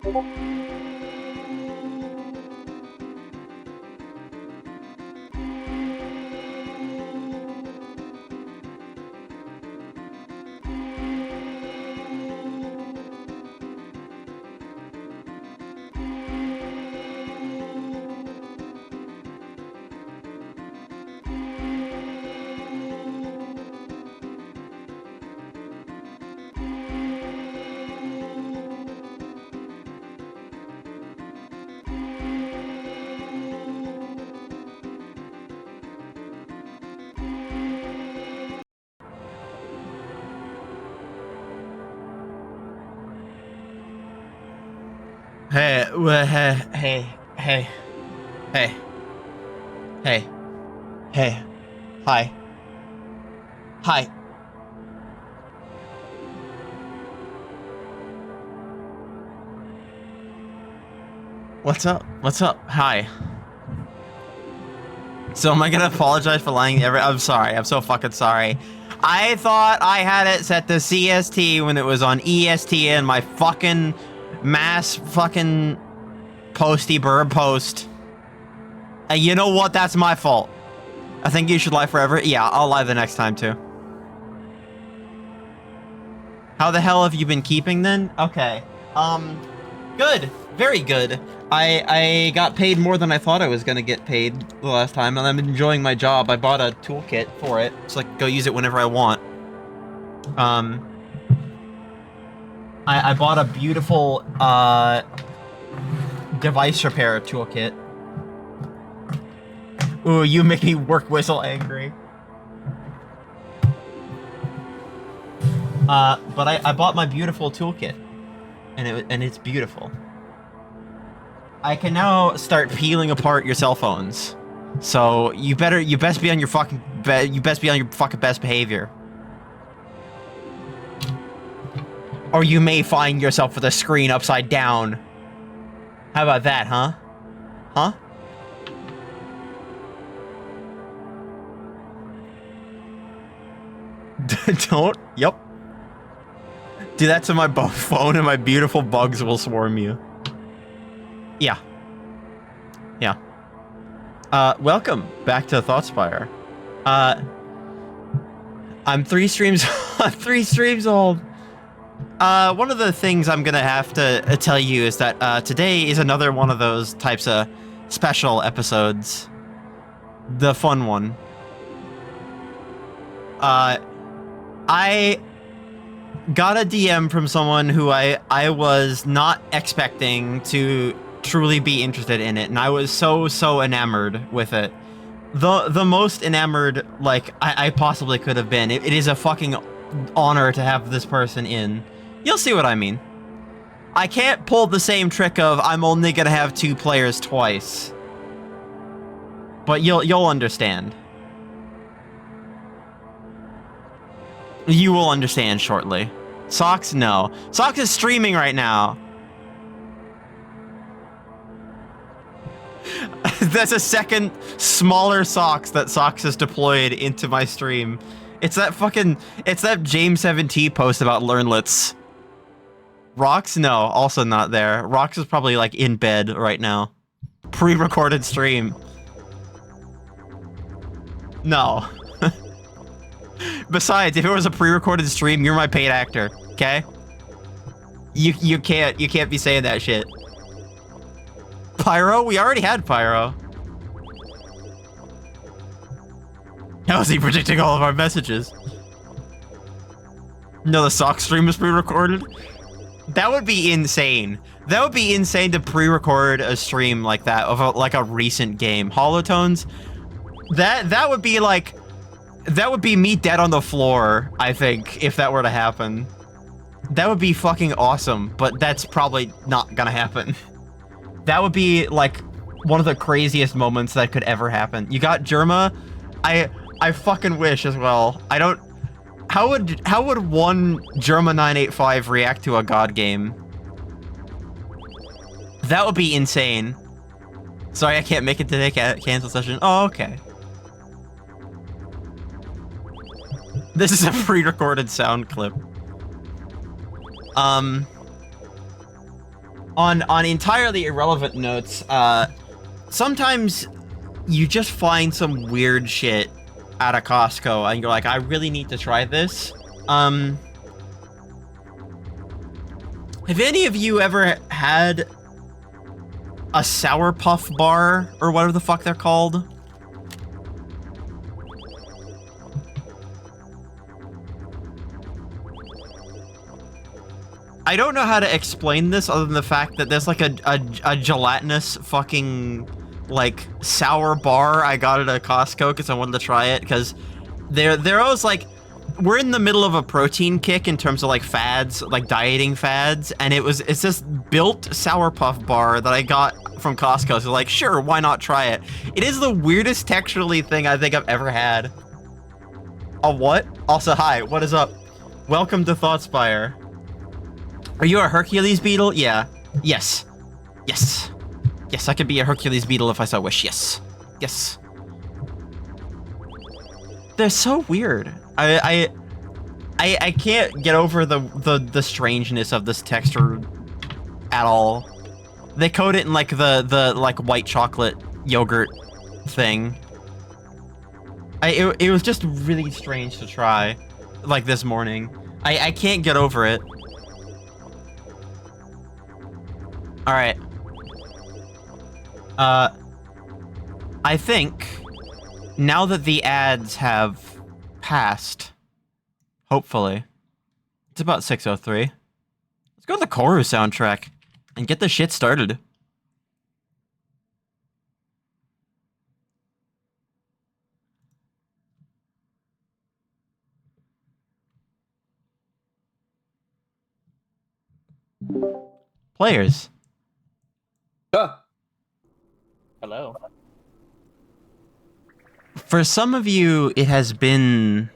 Hey, hey, hi, hi. What's up? What's up? Hi. So am I gonna apologize for lying to I'm sorry. I'm so fucking sorry. I thought I had it set to CST when it was on EST and my fucking mass fucking posty burb post. And you know what? That's my fault. I think you should lie forever. Yeah, I'll lie the next time too. How the hell have you been keeping then? Okay. Good. Very good. I got paid more than I thought I was gonna get paid the last time, and I'm enjoying my job. I bought a toolkit for it, so I can go use it whenever I want. I bought a beautiful, device repair toolkit. Ooh, you make me work whistle angry. But I bought my beautiful toolkit, and it's beautiful. I can now start peeling apart your cell phones. So you best be on your fucking best behavior. Or you may find yourself with a screen upside down. How about that, huh? Huh? Don't. Yep. Do that to my phone and my beautiful bugs will swarm you. Yeah. Yeah. Welcome back to Thoughtspire. I'm 3 streams old. One of the things I'm gonna have to tell you is that today is another one of those types of special episodes. The fun one. I got a DM from someone who I was not expecting to truly be interested in it, and I was so enamored with it. The most enamored like I possibly could have been. It is a fucking honor to have this person in. You'll see what I mean. I can't pull the same trick of I'm only gonna have 2 players twice. But you'll understand. You will understand shortly. Socks? No. Socks is streaming right now. That's a second smaller Socks that Socks has deployed into my stream. It's that James 7T post about learnlets. Rox? No, also not there. Rox is probably like in bed right now. Pre-recorded stream. No. Besides, if it was a pre-recorded stream, you're my paid actor, okay? You can't be saying that shit. Pyro? We already had Pyro. How is he predicting all of our messages? No, the Sock stream is pre-recorded? That would be insane. That would be insane to pre-record a stream like that of like a recent game. Holotones? That would be like... That would be me dead on the floor, I think, if that were to happen. That would be fucking awesome, but that's probably not gonna happen. That would be, like, one of the craziest moments that could ever happen. You got Germa? I fucking wish as well. I don't... How would one Germa 985 react to a God game? That would be insane. Sorry, I can't make it today. Cancel session. Oh, okay. This is a pre-recorded sound clip. On entirely irrelevant notes, sometimes you just find some weird shit at a Costco and you're like, I really need to try this. Have any of you ever had a Sour Puff bar or whatever the fuck they're called? I don't know how to explain this other than the fact that there's like a gelatinous fucking like sour bar I got at a Costco because I wanted to try it because they're always like, we're in the middle of a protein kick in terms of like fads, like dieting fads, and it's this built Sour Puff bar that I got from Costco. So like, sure, why not try it? It is the weirdest texturally thing I think I've ever had. A what? Also, hi, what is up? Welcome to Thoughtspire. Are you a Hercules beetle? Yeah. Yes. Yes. Yes, I could be a Hercules beetle if I so wish. Yes. Yes. They're so weird. I can't get over the strangeness of this texture at all. They coat it in like the like white chocolate yogurt thing. It was just really strange to try, like this morning. I can't get over it. All right. I think now that the ads have passed, hopefully, it's about 6:03. Let's go to the Koru soundtrack and get the shit started. Players. Hello. For some of you, it has been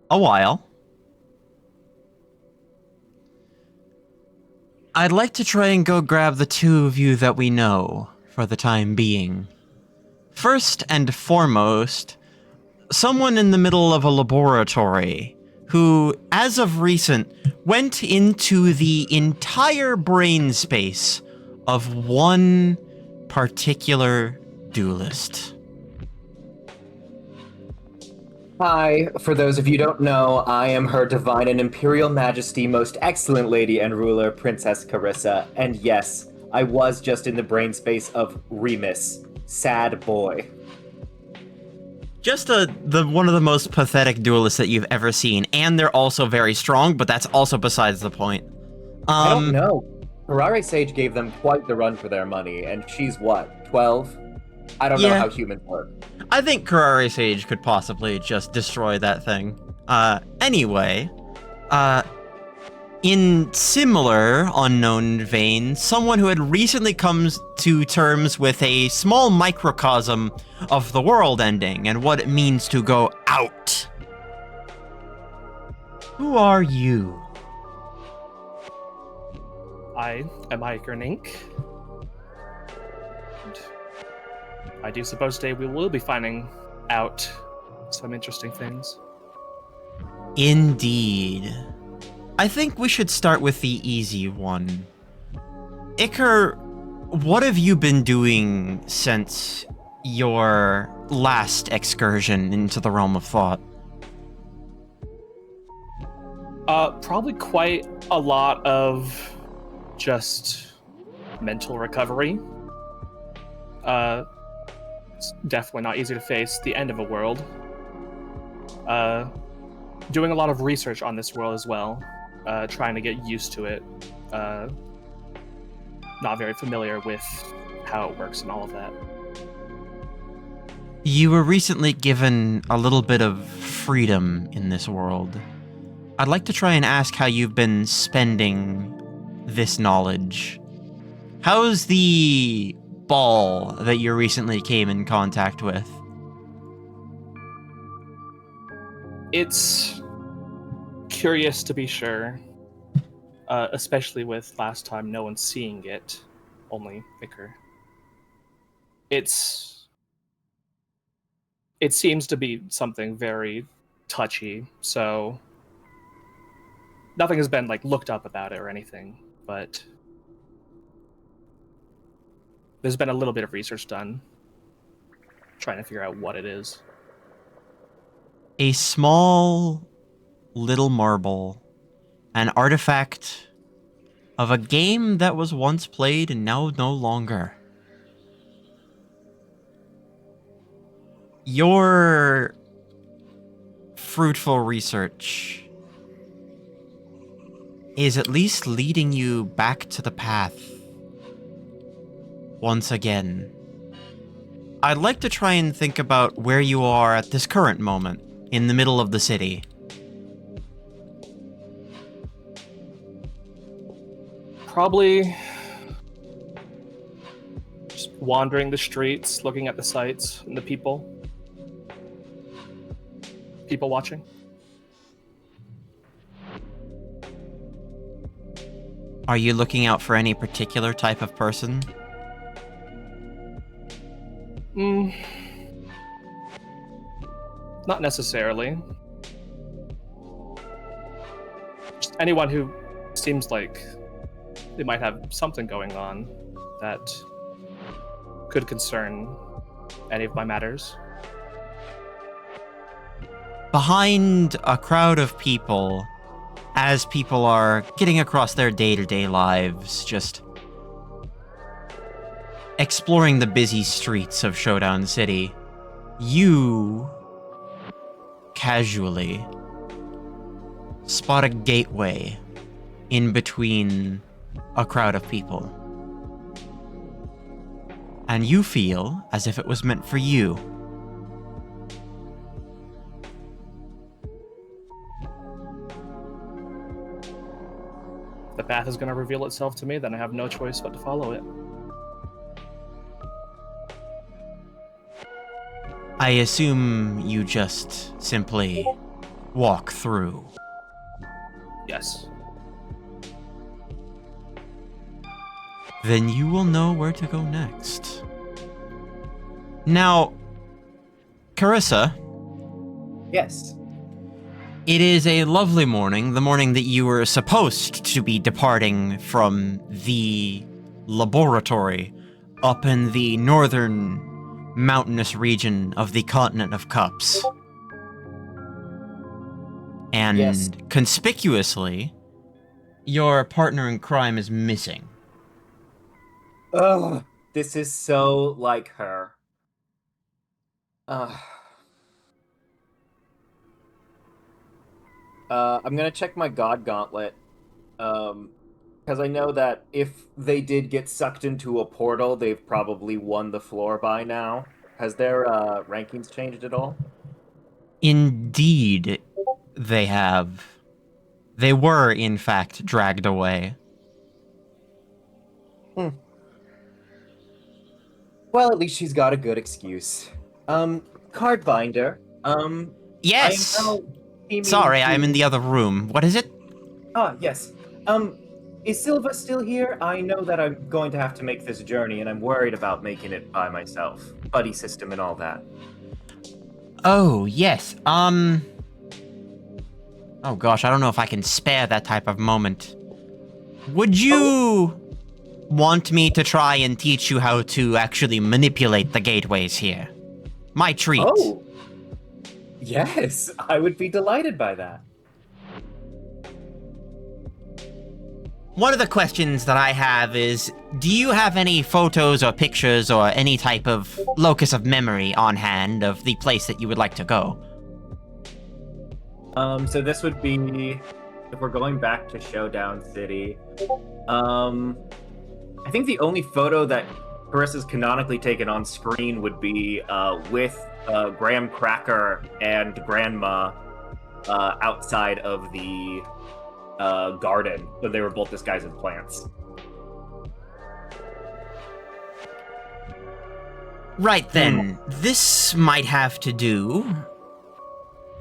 a while. I'd like to try and go grab the two of you that we know for the time being. First and foremost, someone in the middle of a laboratory who, as of recent, went into the entire brain space of one particular duelist. Hi, for those of you who don't know, I am Her Divine and Imperial Majesty, Most Excellent Lady and Ruler, Princess Carissa, and yes, I was just in the brain space of Remus, sad boy. Just one of the most pathetic duelists that you've ever seen, and they're also very strong, but that's also besides the point. I don't know. Ferrari Sage gave them quite the run for their money, and she's what, 12? I don't know how humans work. I think Ferrari Sage could possibly just destroy that thing. Anyway, in similar unknown vein, someone who had recently come to terms with a small microcosm of the world ending and what it means to go out. Who are you? I am Iker Ink. I do suppose today we will be finding out some interesting things. Indeed. I think we should start with the easy one. Iker, what have you been doing since your last excursion into the realm of thought? Probably quite a lot of just mental recovery. It's definitely not easy to face the end of a world. Doing a lot of research on this world as well, trying to get used to it. Not very familiar with how it works and all of that. You were recently given a little bit of freedom in this world. I'd like to try and ask how you've been spending this knowledge. How's the ball that you recently came in contact with? It's curious to be sure, especially with last time no one seeing it, only Iker. It seems to be something very touchy, so nothing has been like looked up about it or anything, but There's been a little bit of research done, trying to figure out what it is. A small little marble, an artifact of a game that was once played and now no longer. Your fruitful research is at least leading you back to the path once again. I'd like to try and think about where you are at this current moment in the middle of the city. Probably just wandering the streets, looking at the sights and the people. People watching. Are you looking out for any particular type of person? Not necessarily. Just anyone who seems like they might have something going on that could concern any of my matters. Behind a crowd of people, as people are getting across their day-to-day lives, just exploring the busy streets of Showdown City, you casually spot a gateway in between a crowd of people. And you feel as if it was meant for you. The path is going to reveal itself to me, then I have no choice but to follow it. I assume you just simply walk through. Yes. Then you will know where to go next. Now, Carissa. Yes. It is a lovely morning, the morning that you were supposed to be departing from the laboratory up in the northern mountainous region of the continent of Cups. And Yes. conspicuously, your partner in crime is missing. Ugh, this is so like her. I'm gonna check my God Gauntlet, because I know that if they did get sucked into a portal, they've probably won the floor by now. Has their rankings changed at all? Indeed, they have. They were, in fact, dragged away. Well, at least she's got a good excuse. Cardbinder, Yes! I am now aiming Sorry, to- I'm in the other room. What is it? Ah, yes. Is Silva still here? I know that I'm going to have to make this journey, and I'm worried about making it by myself. Buddy system and all that. Oh, yes. Oh gosh, I don't know if I can spare that type of moment. Would you want me to try and teach you how to actually manipulate the gateways here? My treat. Oh! Yes, I would be delighted by that. One of the questions that I have is, do you have any photos or pictures or any type of locus of memory on hand of the place that you would like to go? So this would be, if we're going back to Showdown City, I think the only photo that Carissa's canonically taken on screen would be with Graham Cracker and Grandma outside of the garden, so they were both disguised as plants. Right then, this might have to do.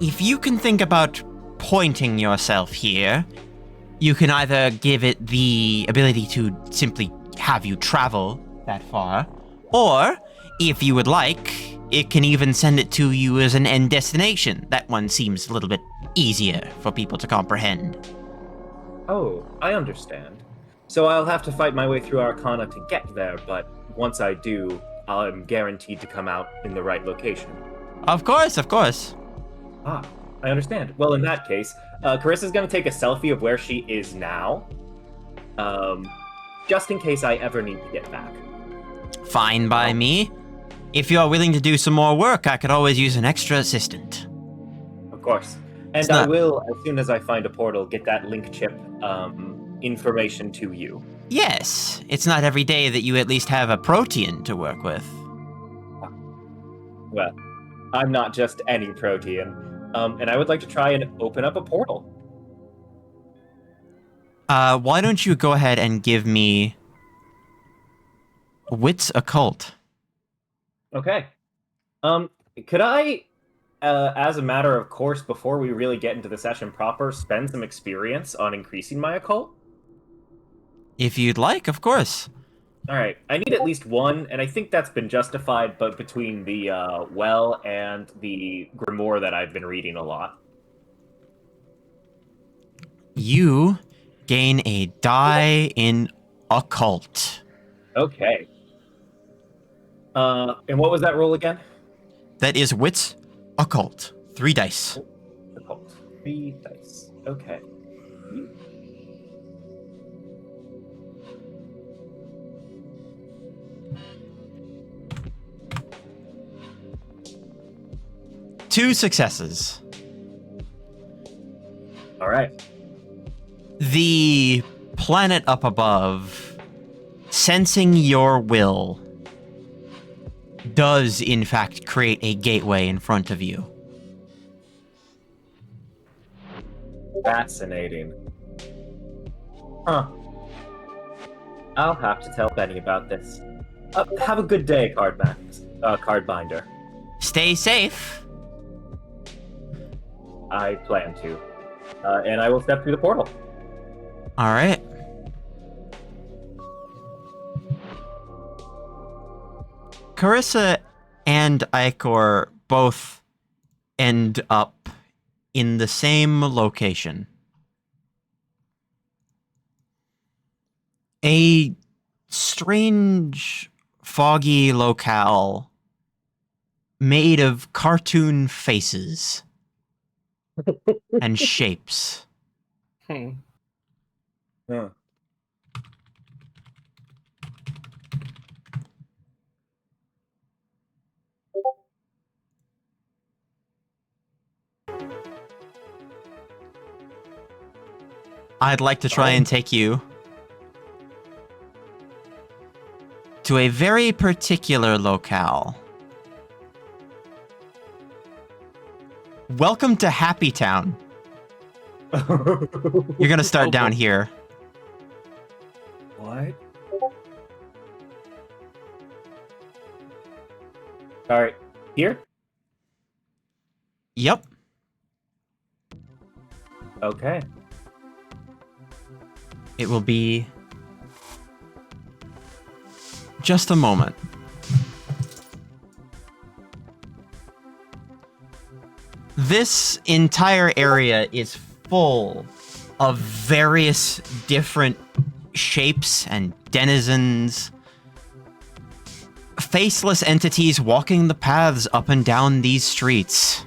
If you can think about pointing yourself here, you can either give it the ability to simply have you travel that far, or, if you would like, it can even send it to you as an end destination. That one seems a little bit easier for people to comprehend. Oh, I understand. So I'll have to fight my way through Arcana to get there, but once I do, I'm guaranteed to come out in the right location. Of course, of course. Ah, I understand. Well, in that case, Carissa's gonna take a selfie of where she is now, just in case I ever need to get back. Fine by me. If you are willing to do some more work, I could always use an extra assistant. Of course. And It's I not- will, as soon as I find a portal, get that link chip information to you. Yes, it's not every day that you at least have a protean to work with. Well, I'm not just any protean, and I would like to try and open up a portal. Why don't you go ahead and give me Wits Occult? Okay. Could I, as a matter of course, before we really get into the session proper, spend some experience on increasing my occult? If you'd like, of course. Alright, I need at least one, and I think that's been justified, but between the well and the grimoire that I've been reading a lot. You gain a die in Occult. Okay. And what was that roll again? That is Wits Occult. 3 dice. Occult. 3 dice. Okay. Two successes. Alright. The planet up above, sensing your will, does in fact create a gateway in front of you. Fascinating. Huh. I'll have to tell Benny about this. Have a good day, Cardbinder. Stay safe. I plan to. And I will step through the portal. All right. Carissa and Icor both end up in the same location. A strange, foggy locale made of cartoon faces and shapes. Hmm. Huh. I'd like to try and take you to a very particular locale. Welcome to Happy Town. You're gonna start down here. What? Alright, here? Yep. Okay. It will be just a moment. This entire area is full of various different shapes and denizens. Faceless entities walking the paths up and down these streets.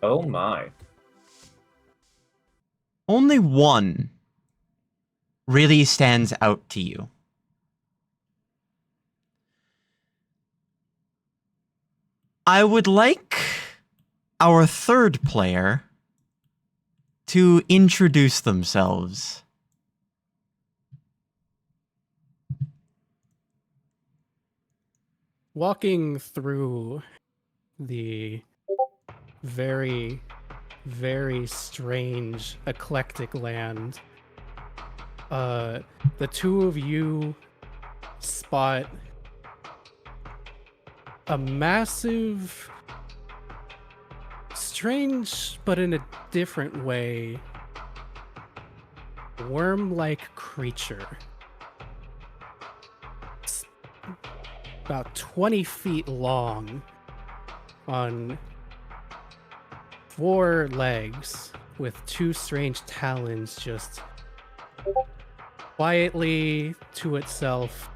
Oh my. Only one really stands out to you. I would like our third player to introduce themselves. Walking through the very, very strange, eclectic land, the two of you spot a massive, strange, but in a different way, worm-like creature. It's about 20 feet long on 4 legs with 2 strange talons just quietly to itself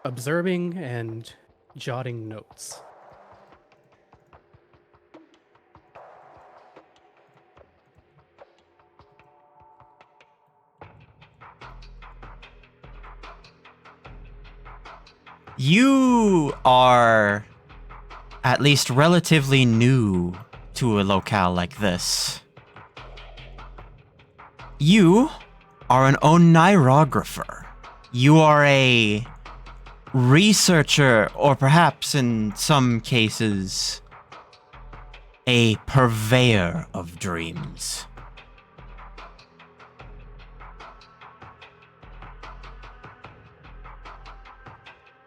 observing and jotting notes. You are at least relatively new to a locale like this. You are an onirographer. You are a researcher, or perhaps in some cases, a purveyor of dreams.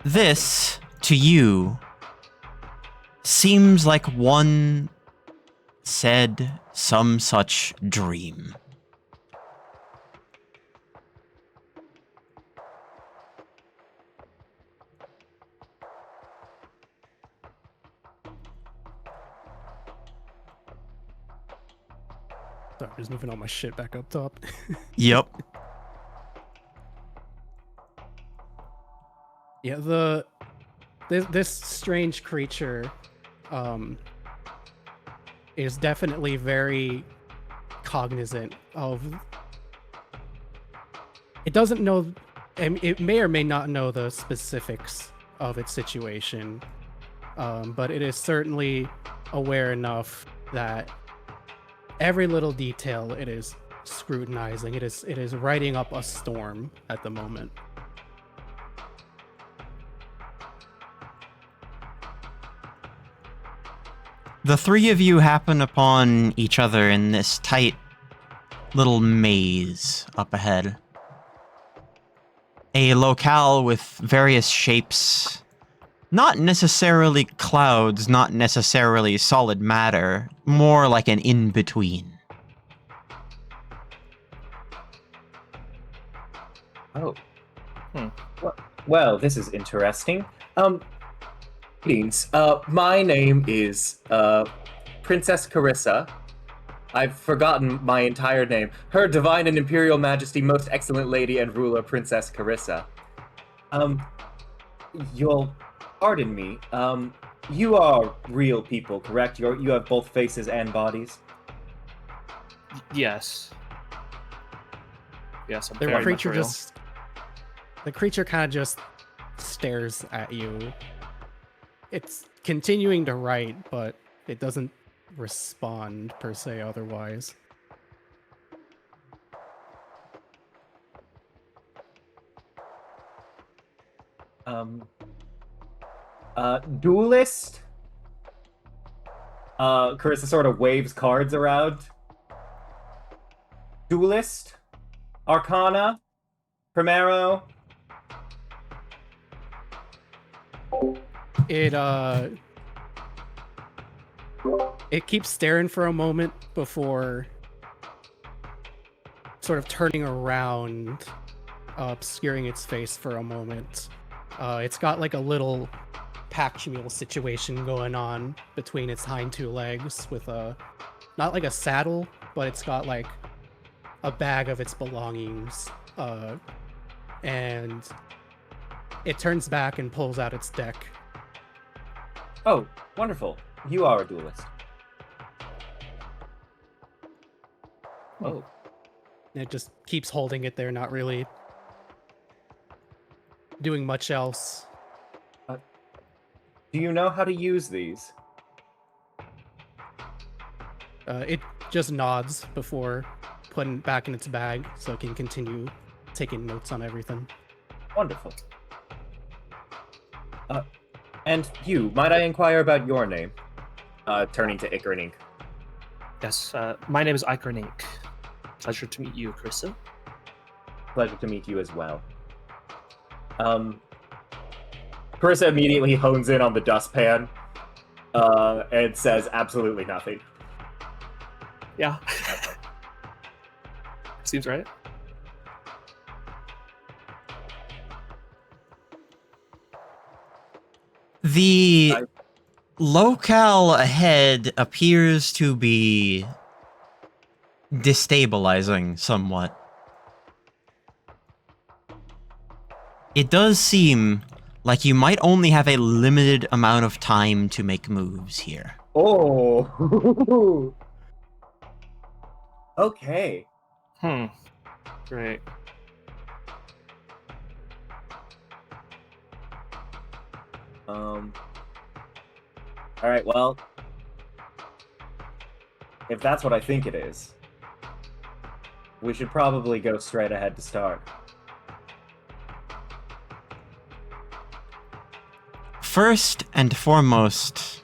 This, to you, seems like one said some such dream. Sorry, I'm just moving all my shit back up top. Yep. Yeah, this strange creature is definitely very cognizant of. It doesn't know. It may or may not know the specifics of its situation, but it is certainly aware enough that every little detail it is scrutinizing. It is writing up a storm at the moment. The three of you happen upon each other in this tight little maze up ahead. A locale with various shapes, not necessarily clouds, not necessarily solid matter, more like an in-between. Oh. Well, this is interesting. Greetings. My name is Princess Carissa. I've forgotten my entire name. Her Divine and Imperial Majesty, Most Excellent Lady and Ruler, Princess Carissa. You'll pardon me. You are real people, correct? You have both faces and bodies. Yes. Yes, I'm The very creature much real. the creature kind of just stares at you. It's continuing to write, but it doesn't respond per se otherwise. Duelist? Carissa sort of waves cards around. Duelist? Arcana? Primero? It keeps staring for a moment before sort of turning around, obscuring its face for a moment. It's got like a little pack mule situation going on between its hind 2 legs with not like a saddle, but it's got like a bag of its belongings. And it turns back and pulls out its deck. Oh, wonderful. You are a duelist. Oh. And it just keeps holding it there, not really doing much else. Do you know how to use these? It just nods before putting it back in its bag so it can continue taking notes on everything. Wonderful. And you, might I inquire about your name? Turning to Icarink. Yes, my name is Icarink. Pleasure to meet you, Carissa. Pleasure to meet you as well. Carissa immediately hones in on the dustpan, and says absolutely nothing. Yeah. Seems right. The locale ahead appears to be destabilizing somewhat. It does seem like you might only have a limited amount of time to make moves here. Oh. Okay. Great. All right, well, if that's what I think it is, we should probably go straight ahead to start. First and foremost,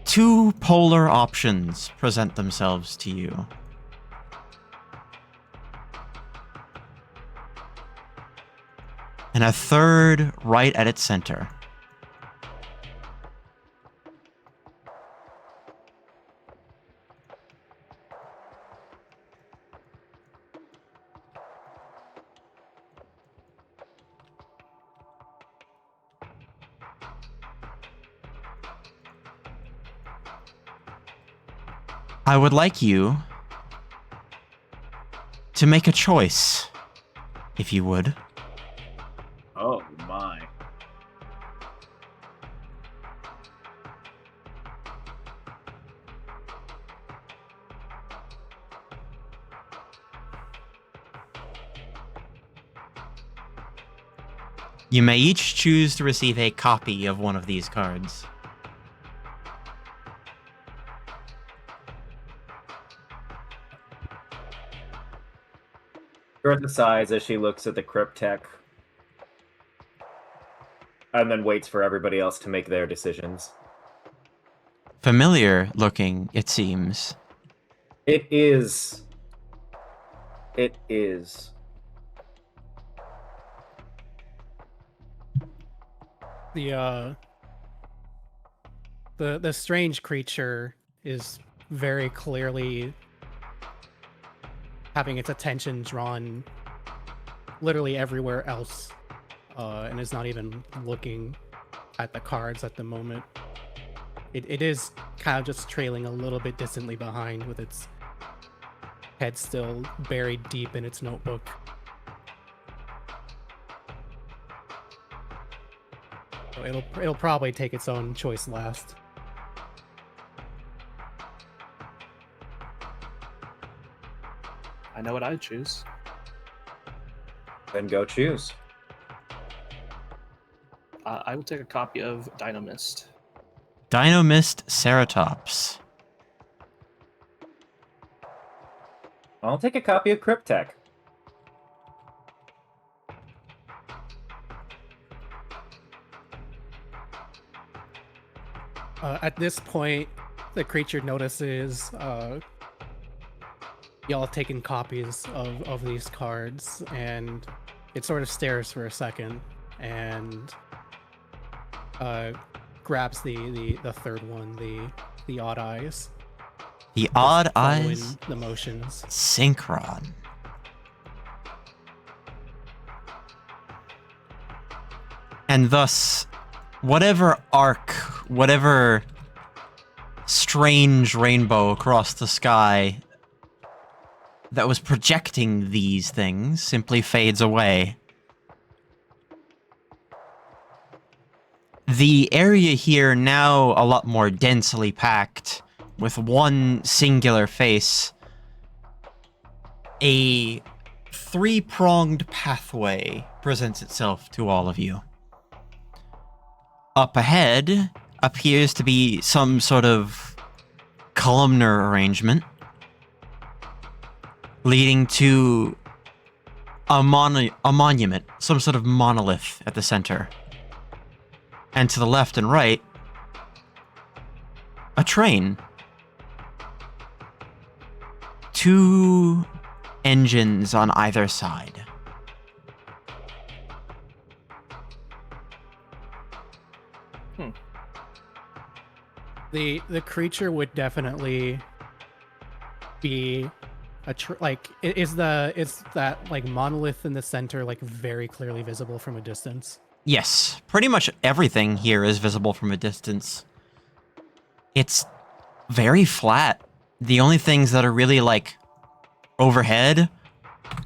two polar options present themselves to you. And a third right at its center. I would like you to make a choice, if you would. Oh my. You may each choose to receive a copy of one of these cards. Gertha sighs as she looks at the cryptech and then waits for everybody else to make their decisions. Familiar looking, it seems. It is. It is. The strange creature is very clearly having its attention drawn literally everywhere else, and is not even looking at the cards at the moment. It is kind of just trailing a little bit distantly behind, with its head still buried deep in its notebook. So it'll probably take its own choice last. I know what I'd choose. Then go choose. I will take a copy of Dynamist. Dynamist Ceratops. I'll take a copy of Cryptech. At this point, the creature notices y'all taking copies of these cards, and it sort of stares for a second and grabs the third one, the odd eyes. The odd Following eyes the motions. synchron. And thus, whatever arc, whatever strange rainbow across the sky that was projecting these things simply fades away. The area here now a lot more densely packed, with one singular face. A three-pronged pathway presents itself to all of you. Up ahead appears to be some sort of columnar arrangement leading to a monument, some sort of monolith at the center. And to the left and right, a train. Two engines on either side. The creature would definitely be is that like monolith in the center like very clearly visible from a distance? Yes, pretty much everything here is visible from a distance. It's very flat. The only things that are really, like, overhead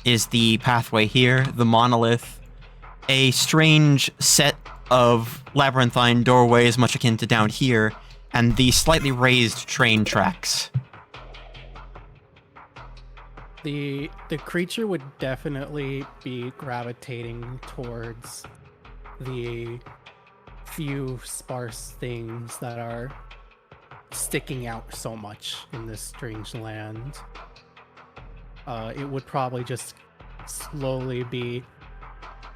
is the pathway here, the monolith, a strange set of labyrinthine doorways much akin to down here, and the slightly raised train tracks. The creature would definitely be gravitating towards the few sparse things that are sticking out so much in this strange land. It would probably just slowly be,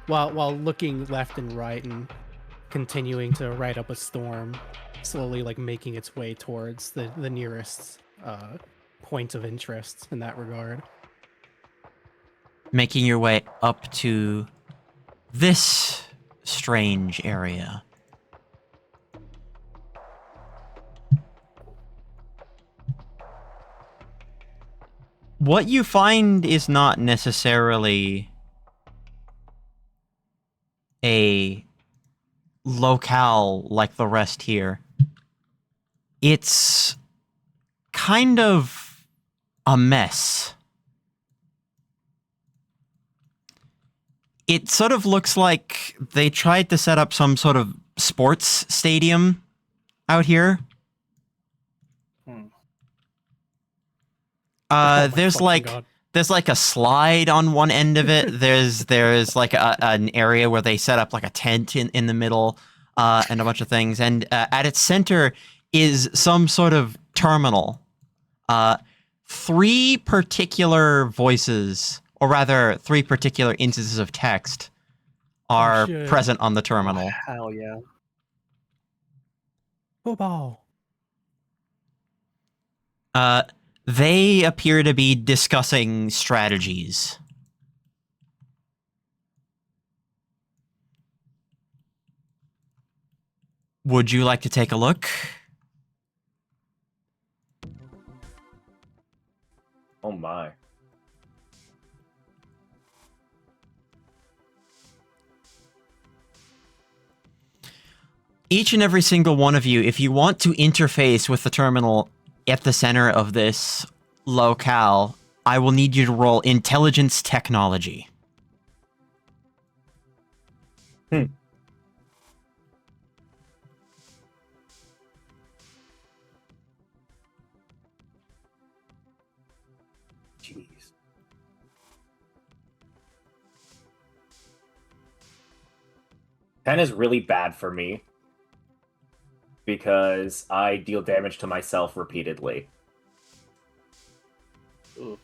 while looking left and right and continuing to ride up a storm, slowly like making its way towards the nearest point of interest in that regard. Making your way up to this strange area. What you find is not necessarily a locale like the rest here. It's kind of a mess. It sort of looks like they tried to set up some sort of sports stadium out here. Oh my There's fucking like God. there's like a slide on one end of it. There's like an area where they set up like a tent in the middle, and a bunch of things. And at its center is some sort of terminal. Three particular voices, or rather, three particular instances of text are shit. present on the terminal. Hell yeah. Football. They appear to be discussing strategies. Would you like to take a look? Oh my. Each and every single one of you, if you want to interface with the terminal at the center of this locale, I will need you to roll Intelligence Technology. Jeez. Pen is really bad for me because I deal damage to myself repeatedly. Ooh.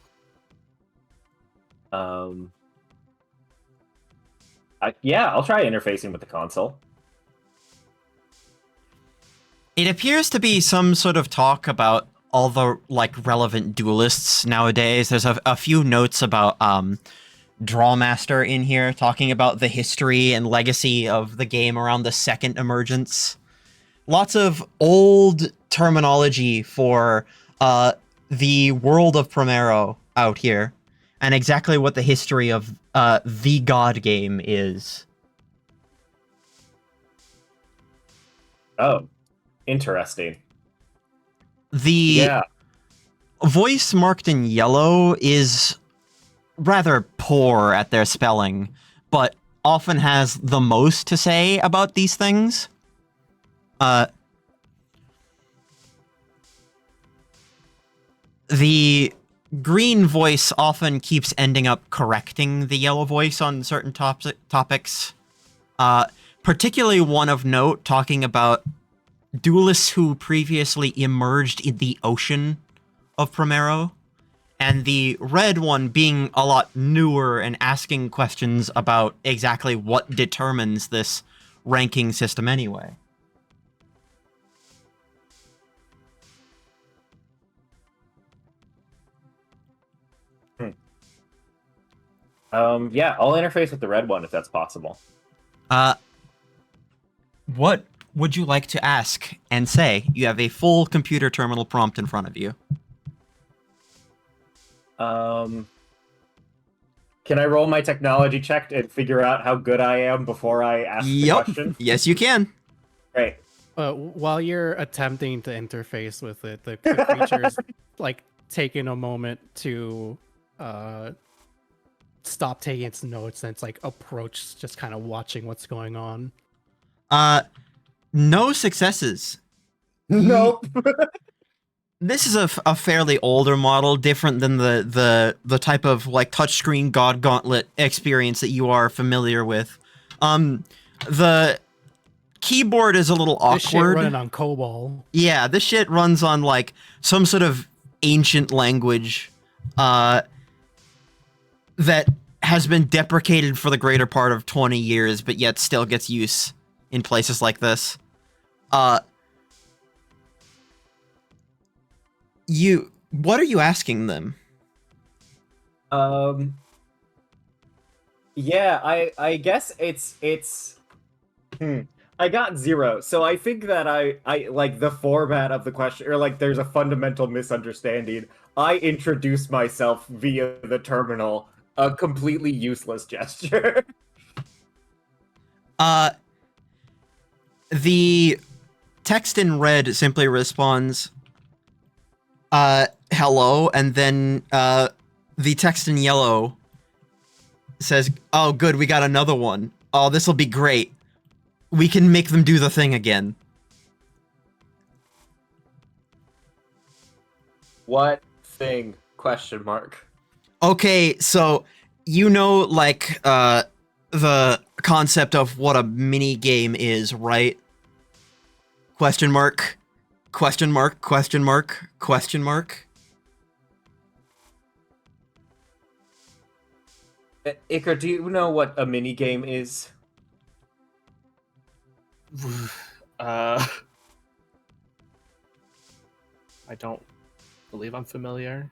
Yeah, I'll try interfacing with the console. It appears to be some sort of talk about all the like relevant duelists nowadays. There's a few notes about Drawmaster in here, talking about the history and legacy of the game around the second emergence. Lots of old terminology for the world of Primero out here, and exactly what the history of the God game is. Oh, interesting. The Yeah. voice marked in yellow is rather poor at their spelling, but often has the most to say about these things. The green voice often keeps ending up correcting the yellow voice on certain topics. Particularly one of note talking about duelists who previously emerged in the ocean of Primero, and the red one being a lot newer and asking questions about exactly what determines this ranking system anyway. Yeah, I'll interface with the red one if that's possible. What would you like to ask and say? You have a full computer terminal prompt in front of you. Can I roll my technology check and figure out how good I am before I ask the question? Yes, you can. Great. While you're attempting to interface with it, the creature's like taking a moment to stop taking its notes, and it's like approach, just kind of watching what's going on. No successes. Nope. This is a fairly older model, different than the type of like touchscreen God Gauntlet experience that you are familiar with. The keyboard is a little awkward. This shit running on COBOL. Yeah, this shit runs on like some sort of ancient language that has been deprecated for the greater part of 20 years, but yet still gets use in places like this. What are you asking them? Yeah, I guess it's I got 0, so I think that I like the format of the question, or like there's a fundamental misunderstanding. I introduce myself via the terminal, a completely useless gesture. The text in red simply responds, hello, and then the text in yellow says, oh good, we got another one. Oh, this'll be great. We can make them do the thing again. What thing? Question mark. Okay, so you know, like, the concept of what a mini game is, right? Question mark? Question mark? Question mark? Question mark? Iker, do you know what a mini game is? I don't believe I'm familiar.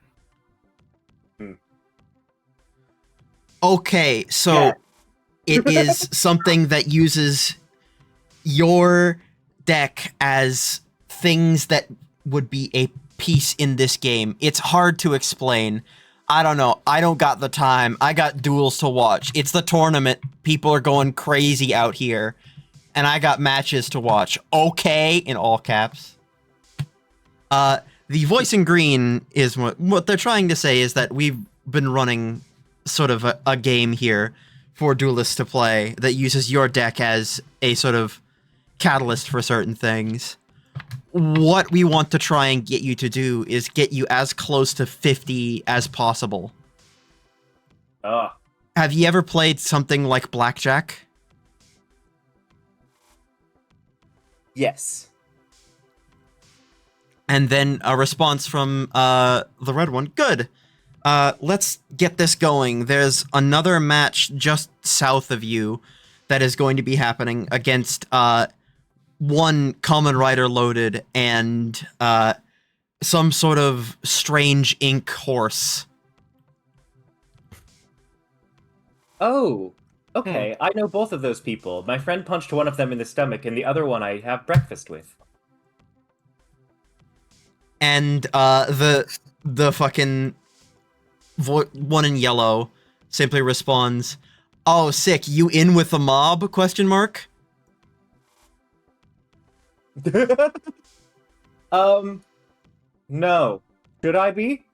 Okay, so Yeah. it is something that uses your deck as things that would be a piece in this game. It's hard to explain. I don't know. I don't got the time. I got duels to watch. It's the tournament. People are going crazy out here. And I got matches to watch. Okay, in all caps. The voice in green is what they're trying to say is that we've been running sort of a game here for duelists to play that uses your deck as a sort of catalyst for certain things. What we want to try and get you to do is get you as close to 50 as possible. Have you ever played something like Blackjack? Yes. And then a response from the red one. Good. Let's get this going. There's another match just south of you that is going to be happening against one Common Rider loaded and some sort of strange ink horse. Oh, okay. I know both of those people. My friend punched one of them in the stomach, and the other one I have breakfast with. And the fucking one in yellow simply responds, "Oh, sick! You in with the mob?" Question mark. No. Should I be?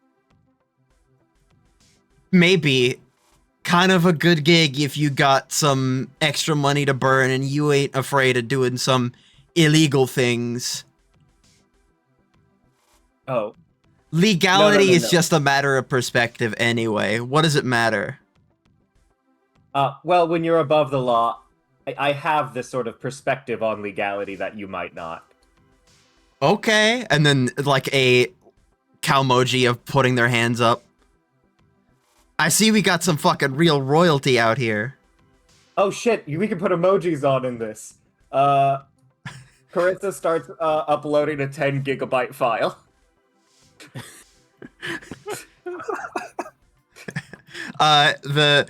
Maybe. Kind of a good gig if you got some extra money to burn and you ain't afraid of doing some illegal things. Oh. Legality No. is just a matter of perspective anyway. What does it matter? Well, when you're above the law, I have this sort of perspective on legality that you might not. Okay, and then like a cowmoji of putting their hands up. I see we got some fucking real royalty out here. Oh shit, we can put emojis on in this. Carissa starts uploading a 10 gigabyte file. The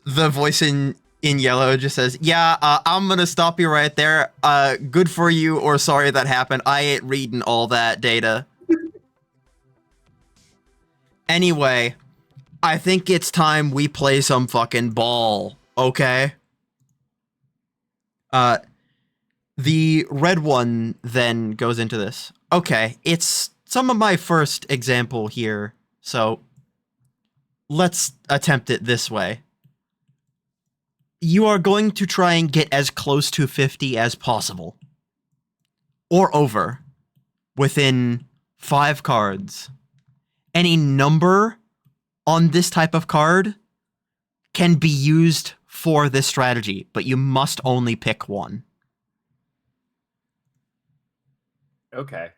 voice in yellow just says, "Yeah, I'm gonna stop you right there. Good for you, or sorry that happened. I ain't reading all that data." Anyway, I think it's time we play some fucking ball, okay? The red one then goes into this. Okay, it's some of my first example here, so let's attempt it this way. You are going to try and get as close to 50 as possible. Or over. Within 5 cards. Any number on this type of card can be used for this strategy, but you must only pick one. Okay.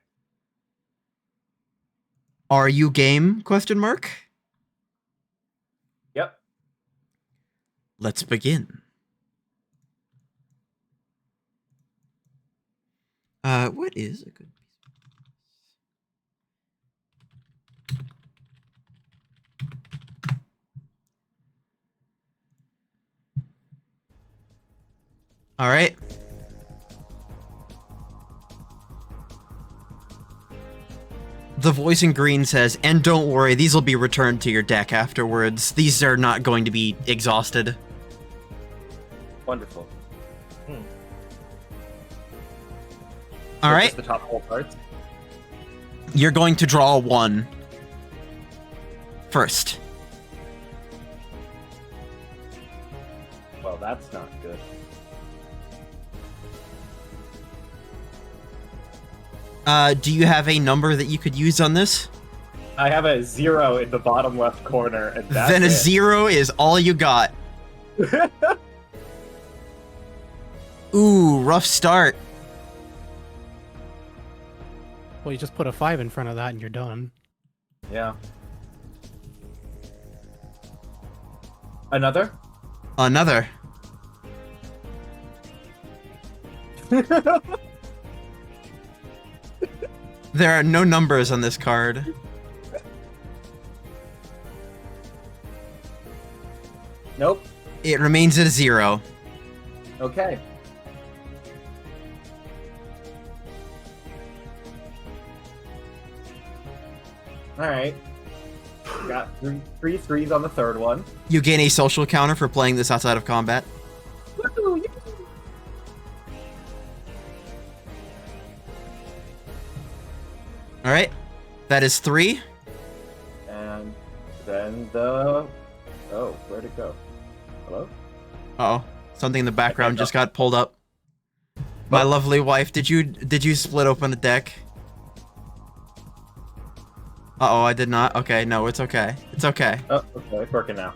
Are you game? Question mark. Yep. Let's begin. What is a good All right. The voice in green says, and don't worry, these will be returned to your deck afterwards. These are not going to be exhausted. Wonderful. All right. Just the top 4 cards. You're going to draw 1 first. Well, that's not good. Do you have a number that you could use on this? I have a 0 in the bottom left corner, and that's Then a it. 0 is all you got. Ooh, rough start. Well, you just put a 5 in front of that and you're done. Yeah. Another? Another. There are no numbers on this card. Nope. It remains at a 0. Okay. Alright. Got three threes on the third one. You gain a social counter for playing this outside of combat. Alright. That is 3. And then the... Oh, where'd it go? Hello? Uh-oh. Something in the background just got pulled up. My lovely wife, did you split open a deck? Uh-oh, I did not. Okay, no, it's okay. It's okay. Oh, okay, it's working now.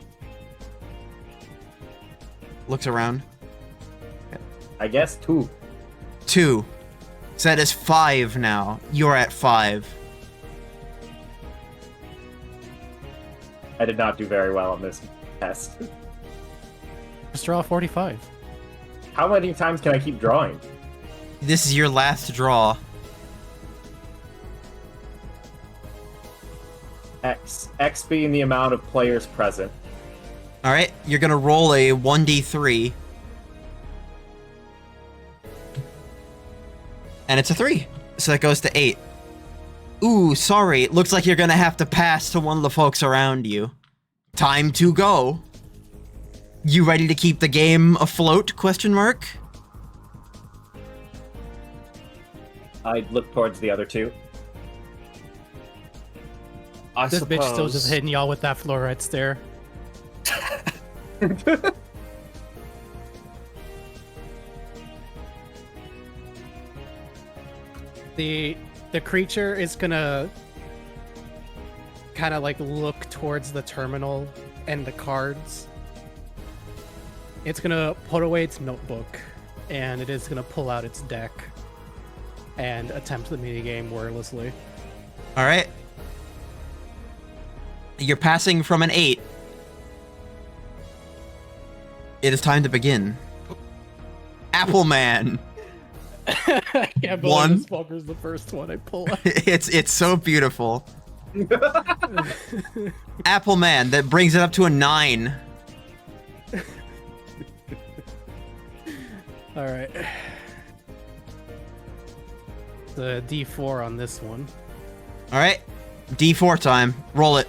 Looks around. I guess 2. 2. So that is 5 now. You're at 5. I did not do very well on this test. Just draw 45. How many times can I keep drawing? This is your last draw. X being the amount of players present. Alright, you're gonna roll a 1d3. And it's a 3. So that goes to 8. Ooh, sorry. It looks like you're gonna have to pass to one of the folks around you. Time to go. You ready to keep the game afloat? Question mark. I look towards the other 2. I This bitch still suppose- just hitting y'all with that fluorite stare. The creature is gonna kind of like look towards the terminal and the cards. It's gonna put away its notebook, and it is gonna pull out its deck and attempt the minigame wordlessly. Alright. You're passing from an 8. It is time to begin. Apple Man. I can't believe One. this fucker's the first one I pull out. It's so beautiful. Apple Man, that brings it up to a 9. Alright. The D4 on this one. Alright. D4 time. Roll it.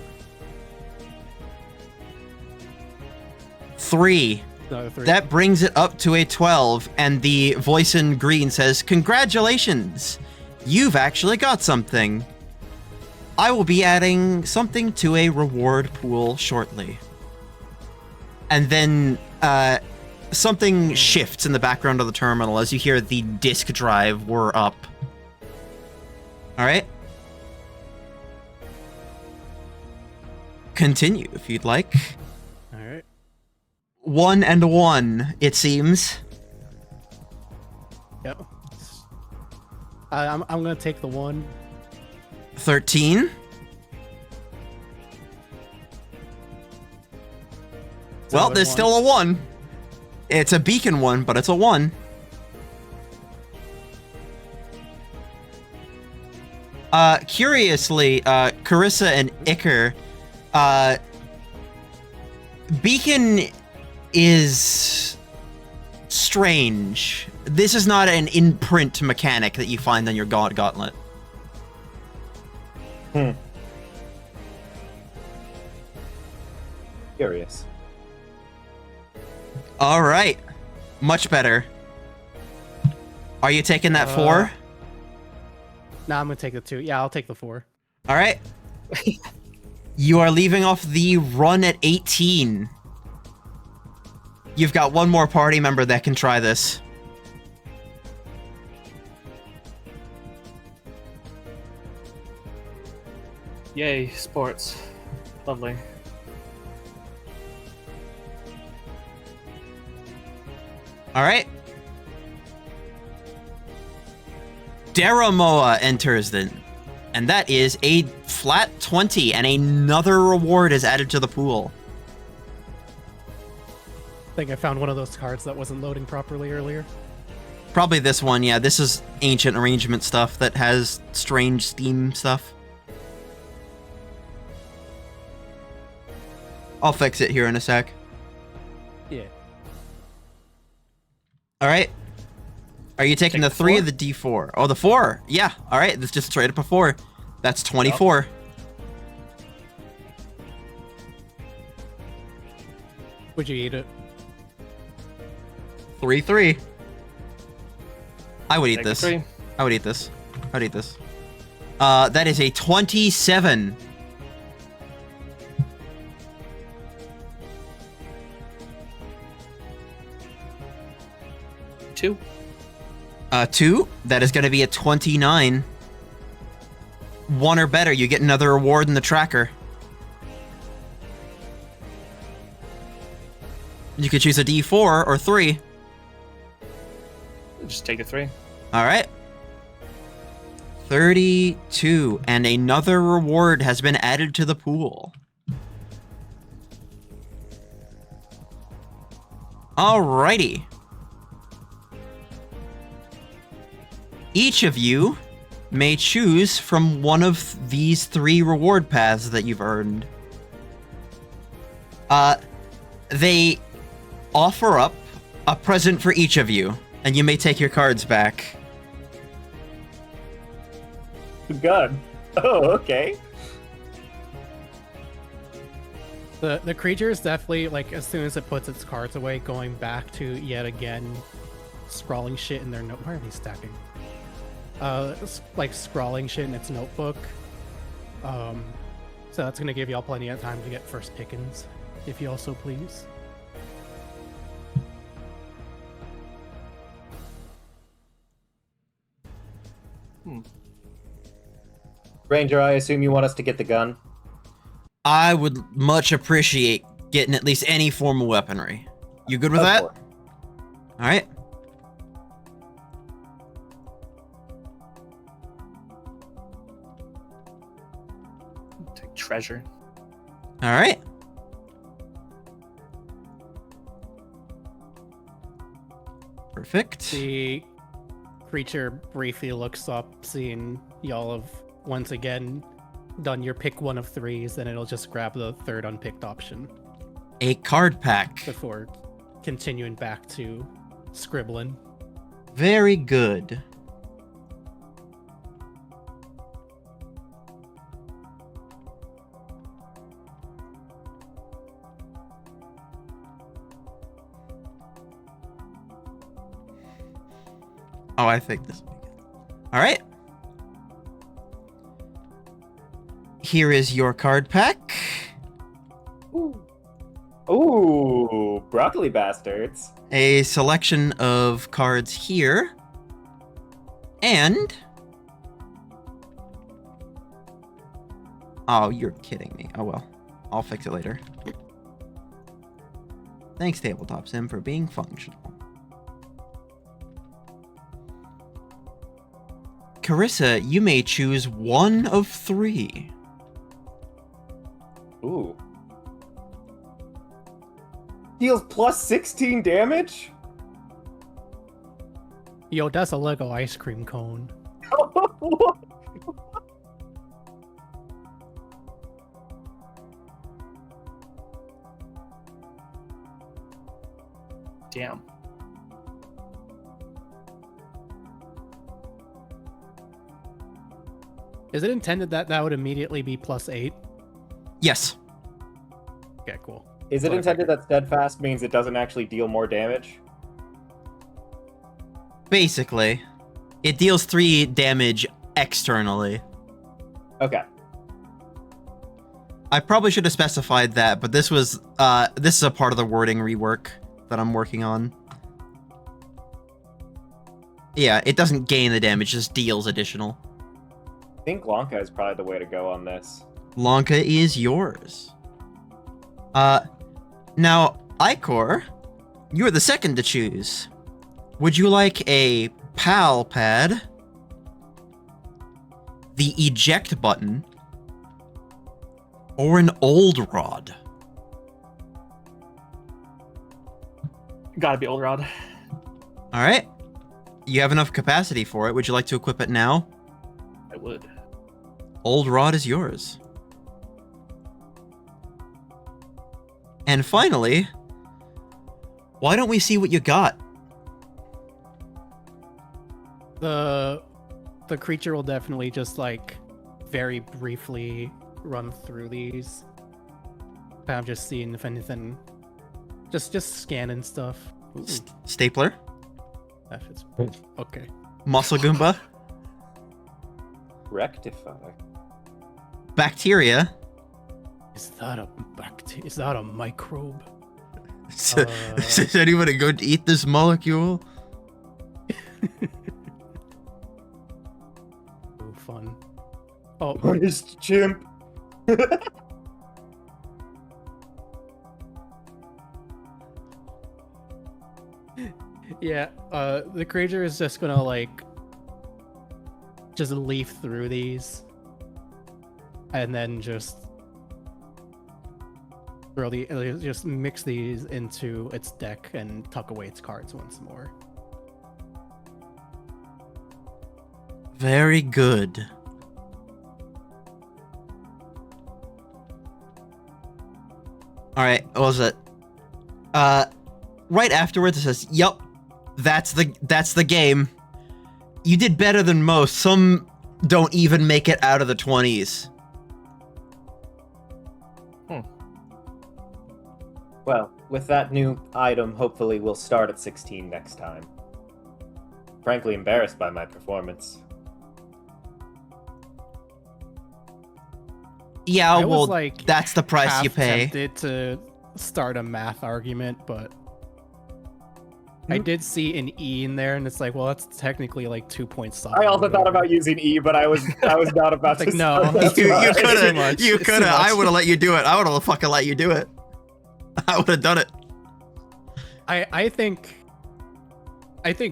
3. Another 3. That brings it up to a 12, and the voice in green says, "Congratulations! You've actually got something. I will be adding something to a reward pool shortly." And then something shifts in the background of the terminal as you hear the disk drive whir up. All right. Continue if you'd like. All right. 1 and 1, it seems. Yep. I'm gonna take the 1. 13. Well, another there's 1. still a 1. It's a beacon 1, but it's a 1. Curiously, Carissa and Iker, beacon is strange. This is not an imprint mechanic that you find on your God Gauntlet. Curious. All right. Much better. Are you taking that 4? Nah, I'm gonna take the 2. Yeah, I'll take the 4. All right. You are leaving off the run at 18. You've got one more party member that can try this. Yay, sports. Lovely. All right. Daramoa enters then. And that is a flat 20, and another reward is added to the pool. I think I found one of those cards that wasn't loading properly earlier. Probably this one, yeah. This is ancient arrangement stuff that has strange Steam stuff. I'll fix it here in a sec. Yeah. All right. Are you taking Take the 3 or 4? the D4? Oh, the 4. Yeah. All right. That's just straight up a 4. That's 24. Would you eat it? 3-3. I would eat Take the this. 3. I would eat this. I would eat this. That is a 27. Two. 2. That is going to be a 29. 1 or better, you get another reward in the tracker. You could choose a D4 or 3. Just take the 3. All right. 32, and another reward has been added to the pool. Alrighty. Each of you may choose from one of these 3 reward paths that you've earned. They offer up a present for each of you, and you may take your cards back. Good. Oh, okay. The creature is definitely, like, as soon as it puts its cards away, going back to yet again scrawling shit in their note. Why are they stacking? Like scrawling shit in its notebook. So that's gonna give y'all plenty of time to get first pickings, if you also please. Ranger, I assume you want us to get the gun? I would much appreciate getting at least any form of weaponry. You good with that? Of course. All right. Take treasure. All right. Perfect. The creature briefly looks up, seeing y'all have once again done your pick one of 3s, then it'll just grab the third unpicked option A card pack. before continuing back to scribbling. Very good. Oh, I think this will be good. All right. Here is your card pack. Ooh, broccoli bastards. A selection of cards here. And... Oh, you're kidding me. Oh, well. I'll fix it later. Thanks, Tabletop Sim, for being functional. Carissa, you may choose one of 3. Ooh. Deals plus 16 damage? Yo, that's a Lego ice cream cone. Damn. Is it intended that that would immediately be +8? Yes. Okay, cool. Is it intended that steadfast means it doesn't actually deal more damage? Basically. It deals 3 damage externally. Okay. I probably should have specified that, but this is a part of the wording rework that I'm working on. Yeah, it doesn't gain the damage, just deals additional. I think Lanka is probably the way to go on this. Lanka is yours. Now, Icor, you're the second to choose. Would you like a PAL pad, the eject button, or an old rod? Gotta be old rod. All right. You have enough capacity for it. Would you like to equip it now? I would. Old rod is yours. And finally, why don't we see what you got? The creature will definitely just like very briefly run through these. I'm just seeing if anything, just scanning stuff. Ooh, Stapler? that fits. Okay. Muscle Goomba? Rectify. Bacteria? Is that a microbe? Is anybody going to eat this molecule? Oh, fun. Oh, Honest chimp. yeah. The creature is just gonna like just leaf through these, and then just just mix these into its deck and tuck away its cards once more. Very good. Alright, what was it? Right afterwards it says, "Yup, that's the game. You did better than most. Some don't even make it out of the 20s." Well, with that new item, hopefully we'll start at 16 next time. Frankly embarrassed by my performance. Yeah, I was, well, like, that's the price you half pay. tempted to start a math argument, but I did see an E in there, and it's like, well, that's technically like 2 points. I also thought about using E, but I was not about Like, to. no. start that You much. too could much. have. You It's could too have. I much. would have let you do it. I would have fucking let you do it. I would have done it. I think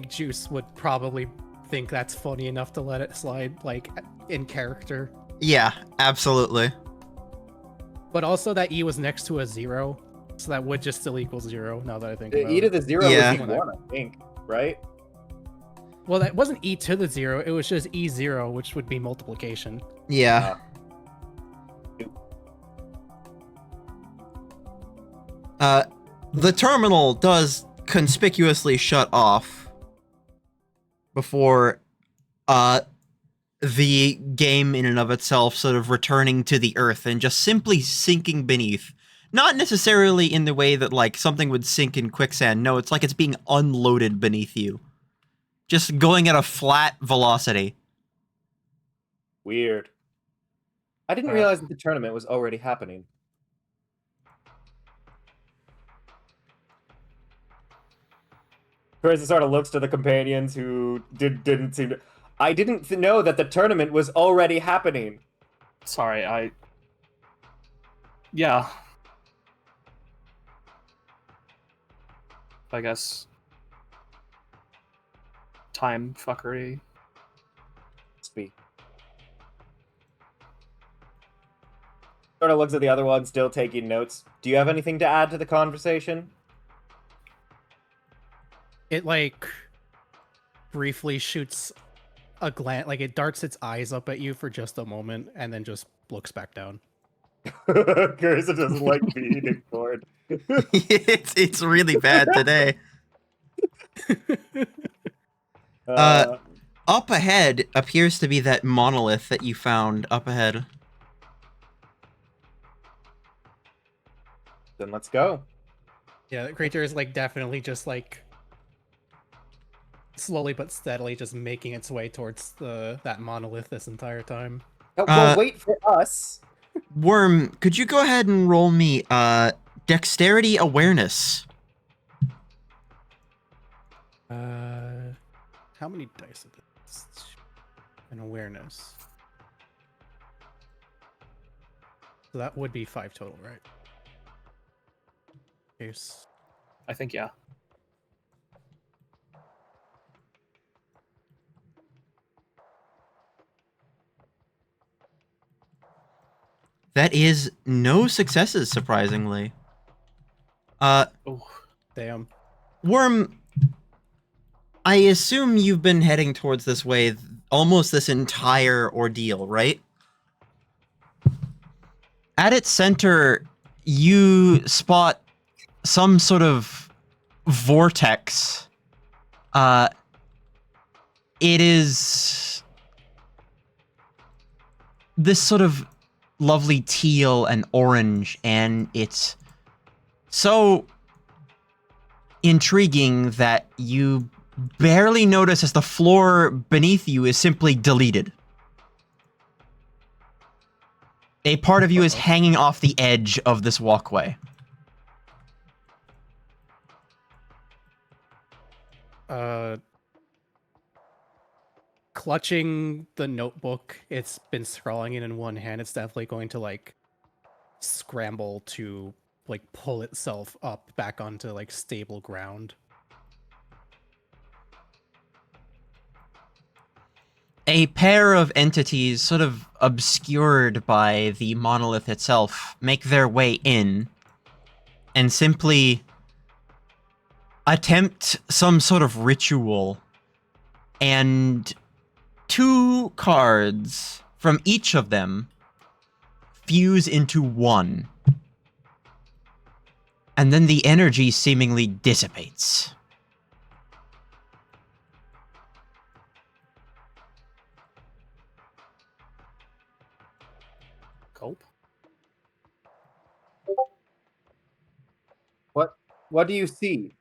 Juice would probably think that's funny enough to let it slide, like, in character. Yeah, absolutely. But also that E was next to a 0, so that would just still equal 0, now that I think about E to it. the 0 Yeah. was E1, I think, right? Well, that wasn't E to the 0, it was just E0, which would be multiplication. Yeah. The terminal does conspicuously shut off before the game in and of itself sort of returning to the earth and just simply sinking beneath. Not necessarily in the way that like something would sink in quicksand. No, it's like it's being unloaded beneath you. just going at a flat velocity. Weird. I didn't realize that the tournament was already happening. Carissa sort of looks to the companions who didn't seem to... I didn't know that the tournament was already happening. Sorry, yeah. I guess time fuckery. Speak. Sort of looks at the other one, still taking notes. Do you have anything to add to the conversation? It like briefly shoots a glance, like it darts its eyes up at you for just a moment and then just looks back down. Carissa doesn't like being ignored. It's really bad today. Up ahead appears to be that monolith that you found up ahead. Then let's go. Yeah, the creature is like definitely just like slowly but steadily just making its way towards that monolith this entire time. Well, wait for us. Worm, could you go ahead and roll me dexterity awareness? How many dice is this? An awareness. So that would be 5 total, right? Yes. I think, yeah. That is no successes, surprisingly. Oh, Damn. Worm, I assume you've been heading towards this way almost this entire ordeal, right? At its center, you spot some sort of vortex. It is this sort of lovely teal and orange, and it's so intriguing that you barely notice as the floor beneath you is simply deleted. A part of you is hanging off the edge of this walkway. Clutching the notebook it's been scrawling in one hand, it's definitely going to like scramble to like pull itself up back onto like stable ground. A pair of entities, sort of obscured by the monolith itself, make their way in and simply attempt some sort of ritual, and 2 cards from each of them fuse into one. And then the energy seemingly dissipates. gulp. What do you see?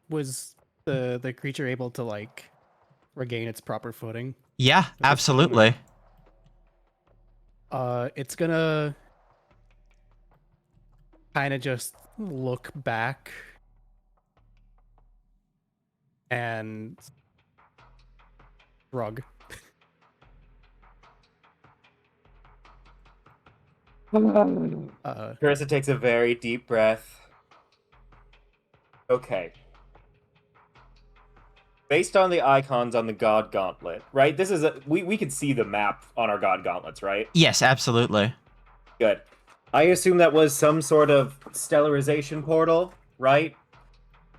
Was the creature able to like regain its proper footing? Yeah, absolutely. It's gonna kind of just look back and shrug. Carissa takes a very deep breath. Okay. Based on the icons on the God Gauntlet, right? This is we can see the map on our God Gauntlets, right? Yes, absolutely. Good. I assume that was some sort of stellarization portal, right?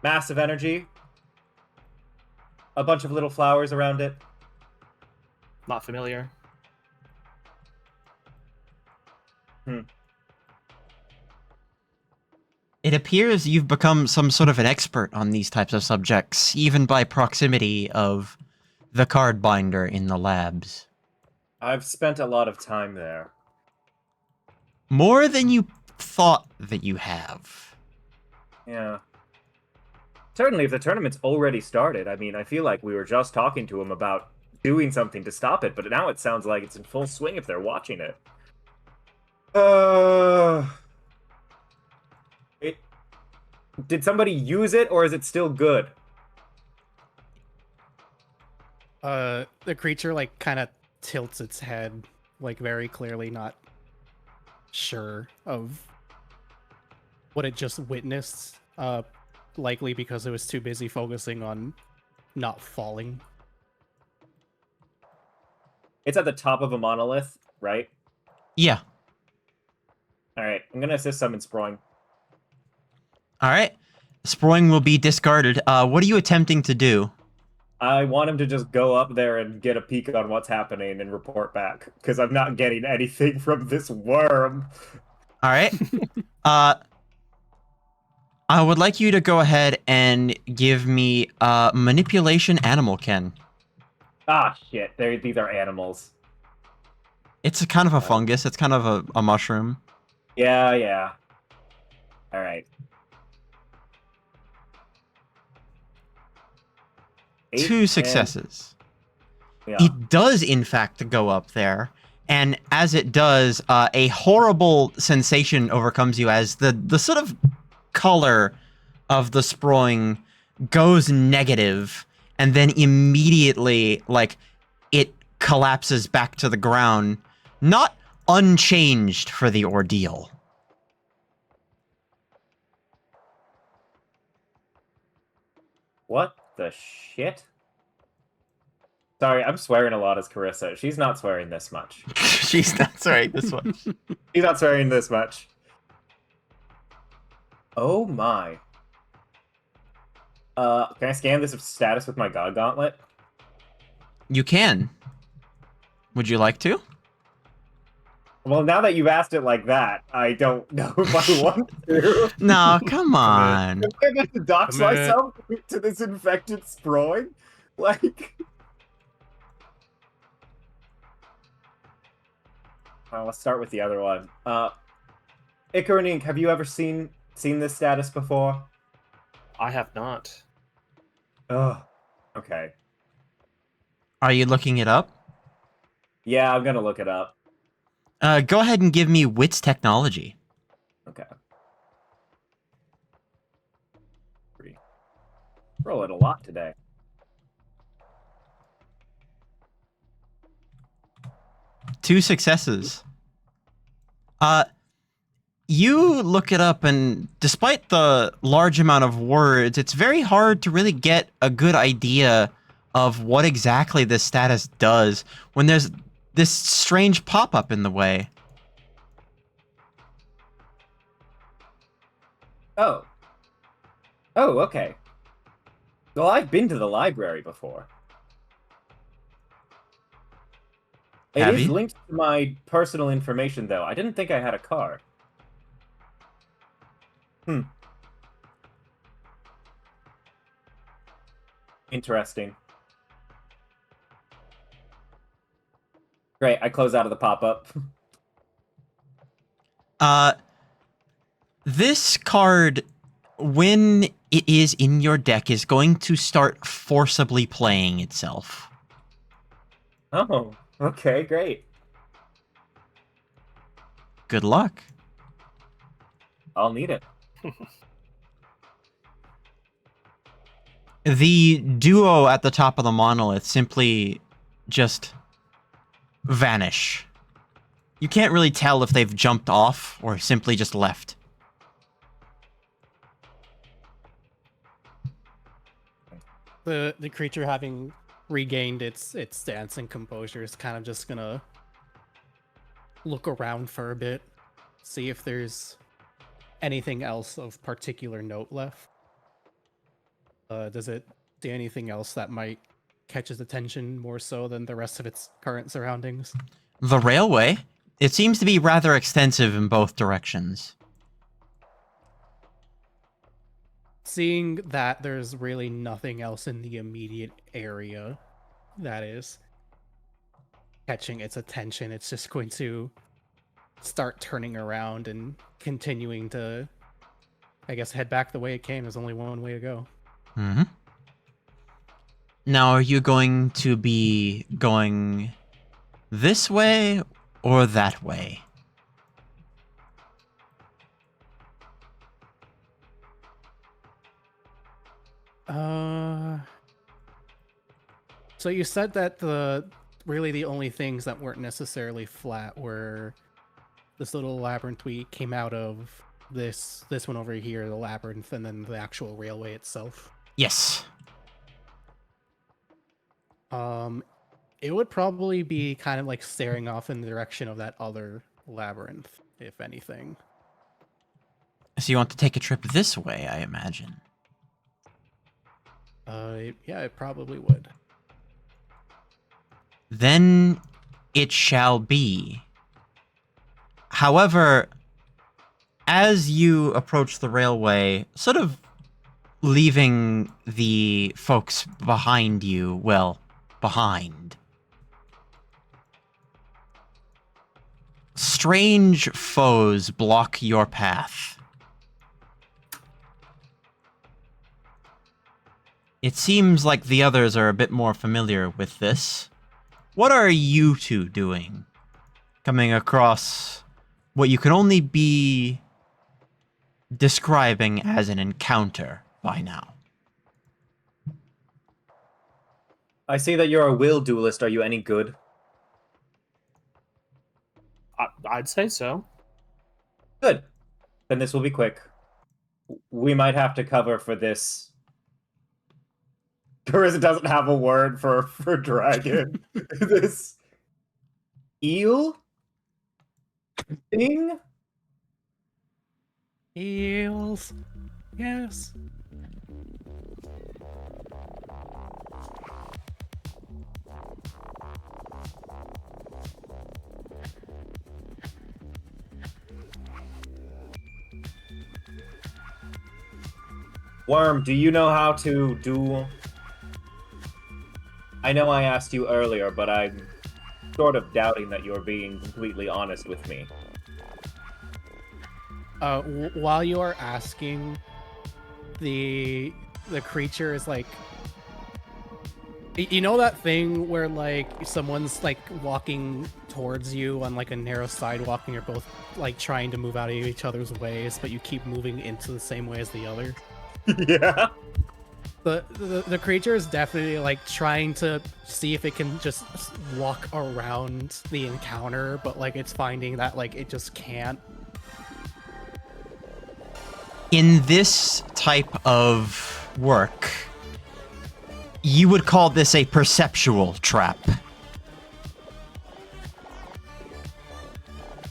Massive energy. A bunch of little flowers around it. Not familiar. It appears you've become some sort of an expert on these types of subjects, even by proximity of the card binder in the labs. I've spent a lot of time there. More than you thought that you have. Yeah. Certainly, if the tournament's already started, I mean, I feel like we were just talking to him about doing something to stop it, but now it sounds like it's in full swing if they're watching it. It did somebody use it, or is it still good? The creature like kind of tilts its head, like very clearly not sure of what it just witnessed. Likely because it was too busy focusing on not falling. It's at the top of a monolith, right? Yeah. All right, I'm gonna assist summon Sproing. All right. Sproing will be discarded. What are you attempting to do? I want him to just go up there and get a peek on what's happening and report back, because I'm not getting anything from this worm. All right. I would like you to go ahead and give me manipulation animal ken. Ah, shit. These are animals. It's a kind of a fungus. It's kind of a mushroom. Yeah. All right. 2 successes. Yeah. It does, in fact, go up there. And as it does, a horrible sensation overcomes you as the sort of color of the sproing goes negative, and then immediately, like, it collapses back to the ground, not unchanged for the ordeal. What the shit? Sorry, I'm swearing a lot as Carissa. She's not swearing this much. She's not sorry, this one. She's not swearing this much. Oh my. Can I scan this status with my God Gauntlet? You can. Would you like to? Well, now that you've asked it like that, I don't know if I want to. No, come on. Am I going to dox Come in. myself to this infected Sproing? Like... let's start with the other one. Icar and Ink, have you ever seen this status before? I have not. Oh, okay. Are you looking it up? Yeah, I'm gonna look it up. Go ahead and give me Wits Technology. Okay. Rolling a lot today. Two successes. You look it up, and despite the large amount of words, it's very hard to really get a good idea of what exactly this status does when there's this strange pop-up in the way. Oh. Oh, okay. Well, I've been to the library before. It Have is you? linked to my personal information, though. I didn't think I had a card. Interesting. Great, I close out of the pop-up. This card, when it is in your deck, is going to start forcibly playing itself. Oh, okay, great. Good luck. I'll need it. The duo at the top of the monolith simply just vanish. You can't really tell if they've jumped off or simply just left. The creature, having regained its stance and composure, is kind of just gonna look around for a bit, see if there's anything else of particular note left. Does it see anything else that might catch its attention more so than the rest of its current surroundings? The railway, it seems to be rather extensive in both directions. Seeing that there's really nothing else in the immediate area that is catching its attention, it's just going to start turning around and continuing to, I guess, head back the way it came. There's only one way to go. Mm-hmm. Now, are you going to be going this way or that way? So you said that the only things that weren't necessarily flat were this little labyrinth we came out of, this one over here, the labyrinth, and then the actual railway itself. Yes. It would probably be kind of like staring off in the direction of that other labyrinth, if anything. So you want to take a trip this way, I imagine. Yeah, it probably would. Then it shall be. However, as you approach the railway, sort of leaving the folks behind you, well, behind, strange foes block your path. It seems like the others are a bit more familiar with this. What are you two doing? Coming across what you can only be describing as an encounter by now. I see that you're a will duelist. Are you any good? I'd say so. Good. Then this will be quick. We might have to cover for this. Carissa doesn't have a word for dragon. This eel thing? Eels. Yes. Worm, do you know how to duel? I know I asked you earlier, but I'm sort of doubting that you're being completely honest with me. While you are asking, the creature is like, you know that thing where like someone's like walking towards you on like a narrow sidewalk and you're both like trying to move out of each other's ways, but you keep moving into the same way as the other? Yeah. The creature is definitely like trying to see if it can just walk around the encounter, but like it's finding that like it just can't. In this type of work, you would call this a perceptual trap.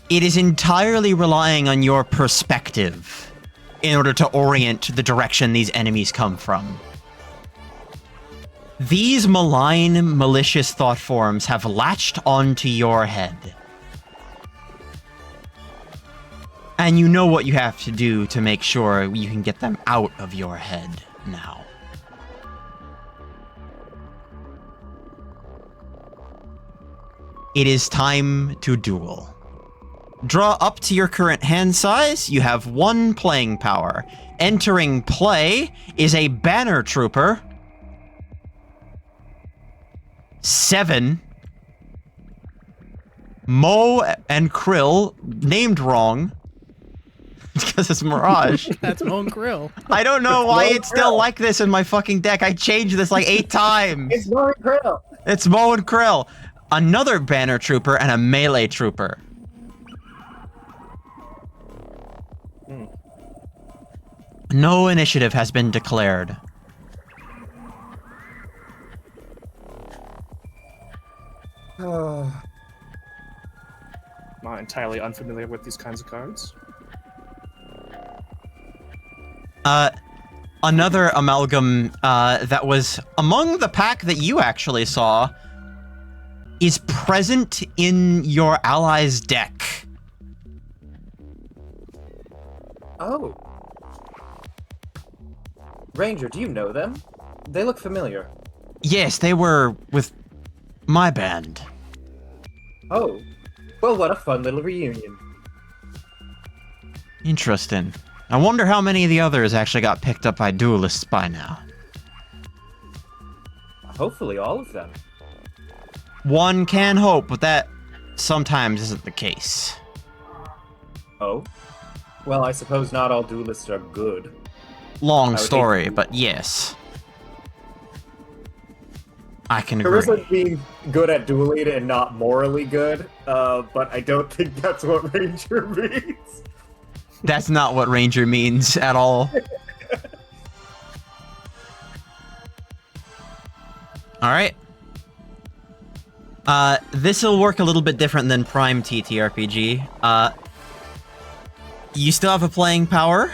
It is entirely relying on your perspective in order to orient the direction these enemies come from. These malign, malicious thought forms have latched onto your head. And you know what you have to do to make sure you can get them out of your head now. It is time to duel. Draw up to your current hand size. You have 1 playing power. Entering play is a banner trooper. 7. Mo and Krill, named wrong. Because it's Mirage. That's Mo and Krill. I don't know why Mo it's still Krill. like this in my fucking deck. I changed this like 8 times. It's Mo and Krill. It's Mo and Krill. Another banner trooper and a melee trooper. No initiative has been declared. I'm not entirely unfamiliar with these kinds of cards. Another amalgam that was among the pack that you actually saw is present in your ally's deck. Oh. Ranger, do you know them? They look familiar. Yes, they were with my band. Oh. Well, what a fun little reunion. Interesting. I wonder how many of the others actually got picked up by duelists by now. Hopefully all of them. One can hope, but that sometimes isn't the case. Oh? Well, I suppose not all duelists are good. Long would story, hate- but yes. I can agree. Carissa's being good at dueling and not morally good, but I don't think that's what Ranger means. That's not what Ranger means at all. Alright. This'll work a little bit different than Prime TTRPG. You still have a playing power,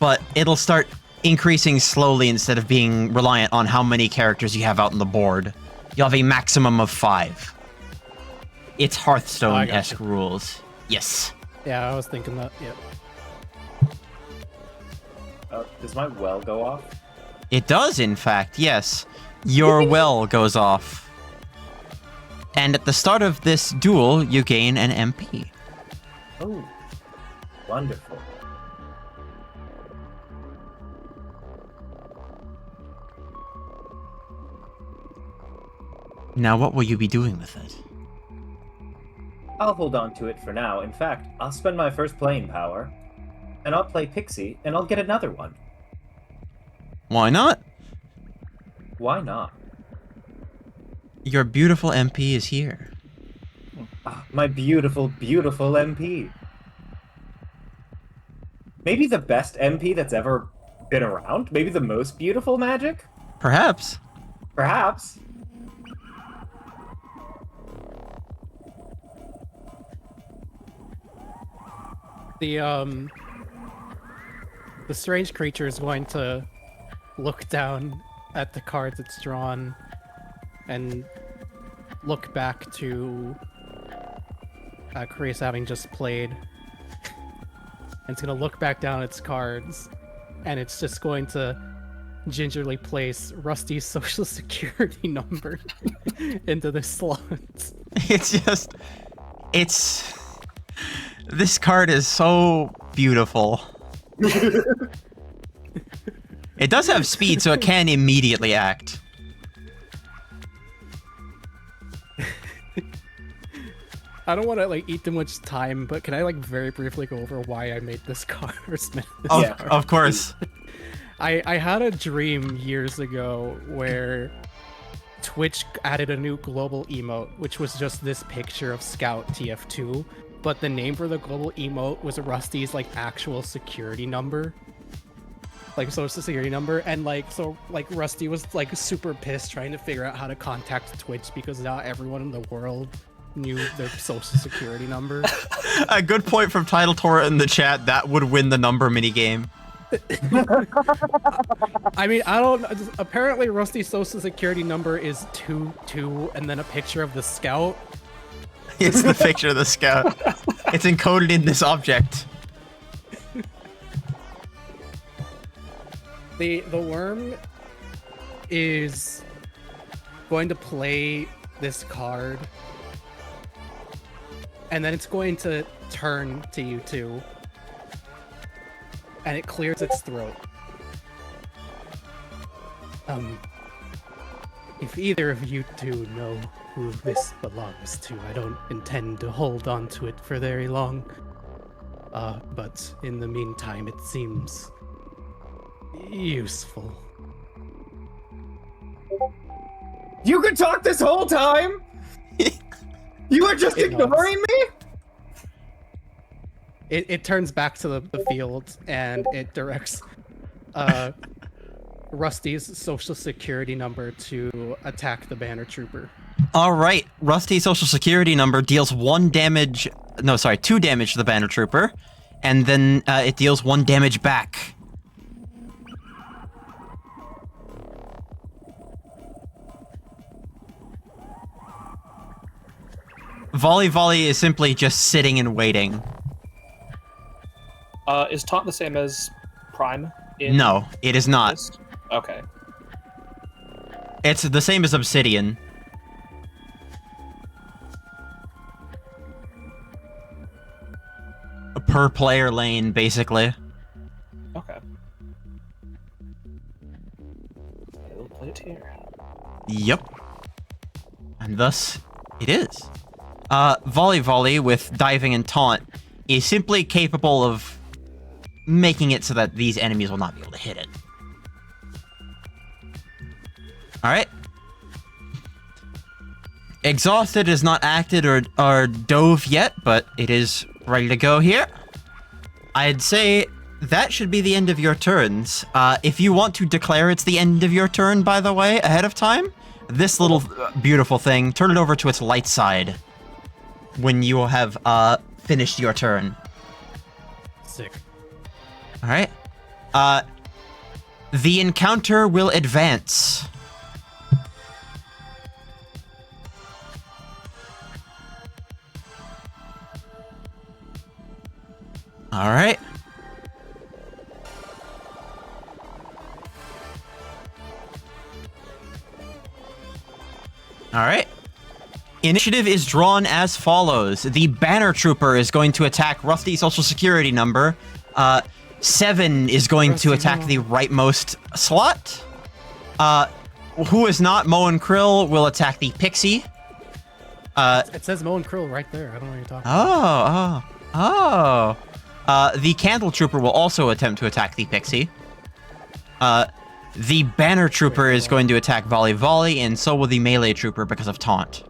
but it'll start increasing slowly instead of being reliant on how many characters you have out on the board. You'll have a maximum of 5. It's Hearthstone-esque rules. Yes. Yeah, I was thinking that. Yep. Does my well go off? It does, in fact, yes. Your well goes off. And at the start of this duel, you gain an MP. Oh, wonderful. Now, what will you be doing with it? I'll hold on to it for now. In fact, I'll spend my first playing power, and I'll play Pixie, and I'll get another one. Why not? Why not? Your beautiful MP is here. Ah, my beautiful, beautiful MP. Maybe the best MP that's ever been around? Maybe the most beautiful Magic? Perhaps. Perhaps. The strange creature is going to look down at the cards it's drawn and look back to Chris having just played. And it's going to look back down at its cards, and it's just going to gingerly place Rusty's social security number into the slot. This card is so beautiful. It does have speed, so it can immediately act. I don't want to like eat too much time, but can I like very briefly go over why I made this card? Of course. I had a dream years ago where Twitch added a new global emote, which was just this picture of Scout TF2, but the name for the global emote was Rusty's like actual security number. Like social security number, and like Rusty was like super pissed trying to figure out how to contact Twitch because not everyone in the world knew their social security number. A good point from Title Tora in the chat. That would win the number minigame. I mean, I don't. Apparently, Rusty's social security number is 22, and then a picture of the scout. It's the picture of the scout. It's encoded in this object. The worm is going to play this card, and then it's going to turn to you two, and it clears its throat. If either of you two know who this belongs to, I don't intend to hold on to it for very long. But in the meantime, it seems useful. You could talk this whole time? You were just ignoring me? It turns back to the field, and it directs Rusty's social security number to attack the banner trooper. All right, Rusty's social security number deals 2 damage to the banner trooper, and then it deals 1 damage back. Volley is simply just sitting and waiting. Is taunt the same as Prime? No, it is not. This? Okay. It's the same as Obsidian. Per player lane, basically. Okay. I will play it here. Yep. And thus, it is. Volley with diving and taunt is simply capable of making it so that these enemies will not be able to hit it. Alright. Exhausted is not acted or dove yet, but it is ready to go here. I'd say that should be the end of your turns. If you want to declare it's the end of your turn, by the way, ahead of time, this little beautiful thing, turn it over to its light side when you have finished your turn. Sick. Alright. The encounter will advance. Alright. Alright. Initiative is drawn as follows. The Banner Trooper is going to attack Rusty Social Security number. 7 is going to attack the rightmost slot. Who is not Mo and Krill will attack the Pixie. It says Mo and Krill right there. I don't know what you're talking about. The Candle Trooper will also attempt to attack the Pixie. The Banner Trooper is going to attack Volley, and so will the Melee Trooper because of Taunt.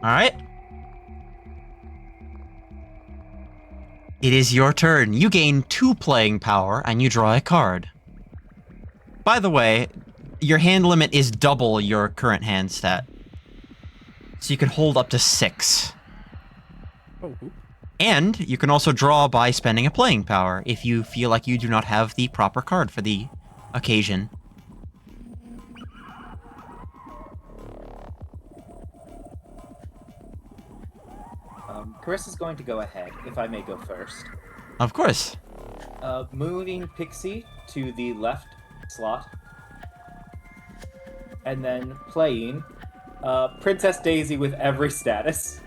Alright. It is your turn. You gain 2 playing power, and you draw a card. By the way, your hand limit is double your current hand stat. So you can hold up to 6. Oh. And you can also draw by spending a playing power if you feel like you do not have the proper card for the occasion. Carissa's going to go ahead, if I may go first. Of course. Moving Pixie to the left slot. And then playing Princess Daisy with every status.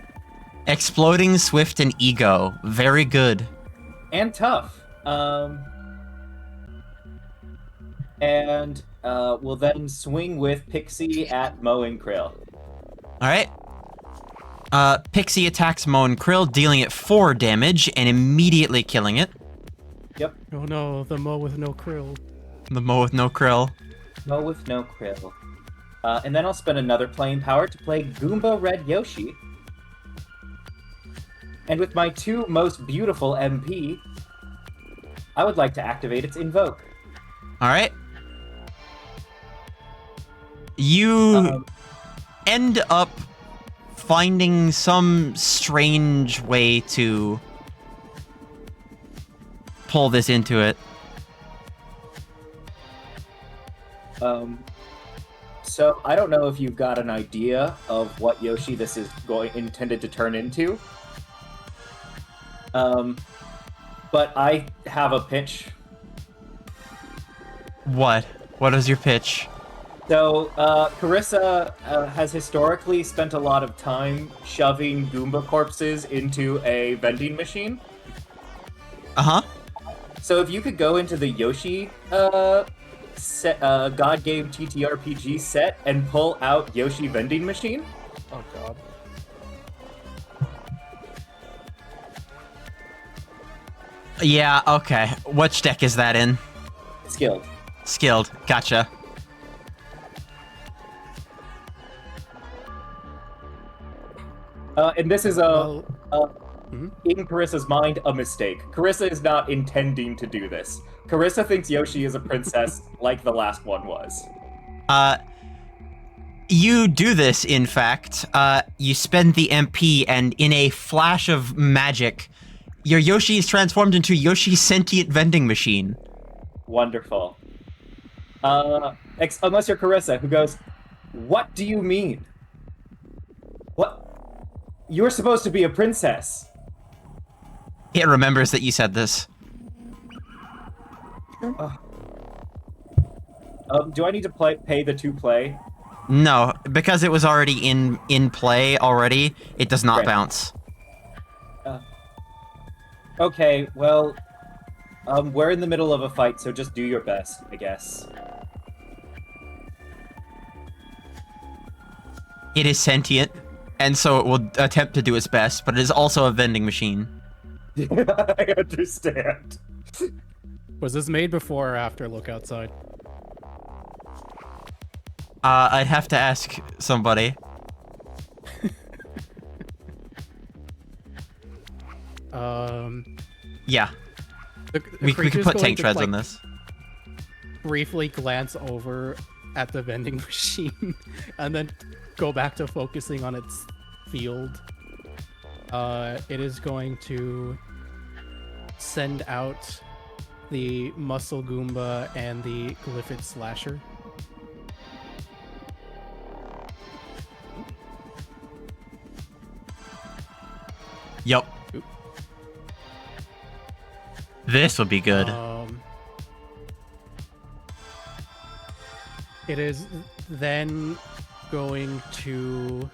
Exploding, Swift, and Ego. Very good. And tough. And we'll then swing with Pixie at Mo and Krill. Alright. Pixie attacks Mo and Krill, dealing it 4 damage and immediately killing it. Yep. Oh no, the Mo with no Krill. The Mo with no Krill. Mo with no Krill. And then I'll spend another playing power to play Goomba Red Yoshi. And with my 2 most beautiful MP, I would like to activate its Invoke. Alright. You end up finding some strange way to pull this into it. So I don't know if you've got an idea of what Yoshi this is intended to turn into. But I have a pitch. What? What is your pitch? So, Carissa has historically spent a lot of time shoving Goomba corpses into a vending machine. Uh-huh. So if you could go into the Yoshi God Game TTRPG set and pull out Yoshi vending machine. Oh god. Yeah, okay. Which deck is that in? Skilled. Skilled. Gotcha. And this is Well, in Carissa's mind, a mistake. Carissa is not intending to do this. Carissa thinks Yoshi is a princess like the last one was. You do this, in fact. You spend the MP, and in a flash of magic, your Yoshi is transformed into Yoshi's sentient vending machine. Wonderful. Unless you're Carissa, who goes, "What do you mean? What? You're supposed to be a princess." It remembers that you said this. Do I need to pay the 2 play? No, because it was already in play already, it does not Right. bounce. Okay, well, we're in the middle of a fight, so just do your best, I guess. It is sentient, and so it will attempt to do its best, but it is also a vending machine. I understand. Was this made before or after Look Outside? I'd have to ask somebody. Yeah, The we could creature's put going tank to, treads like, on this. briefly glance over at the vending machine and then go back to focusing on its field. It is going to send out the Muscle Goomba and the Glyphid Slasher. Yep. Oop. This would be good. It is then going to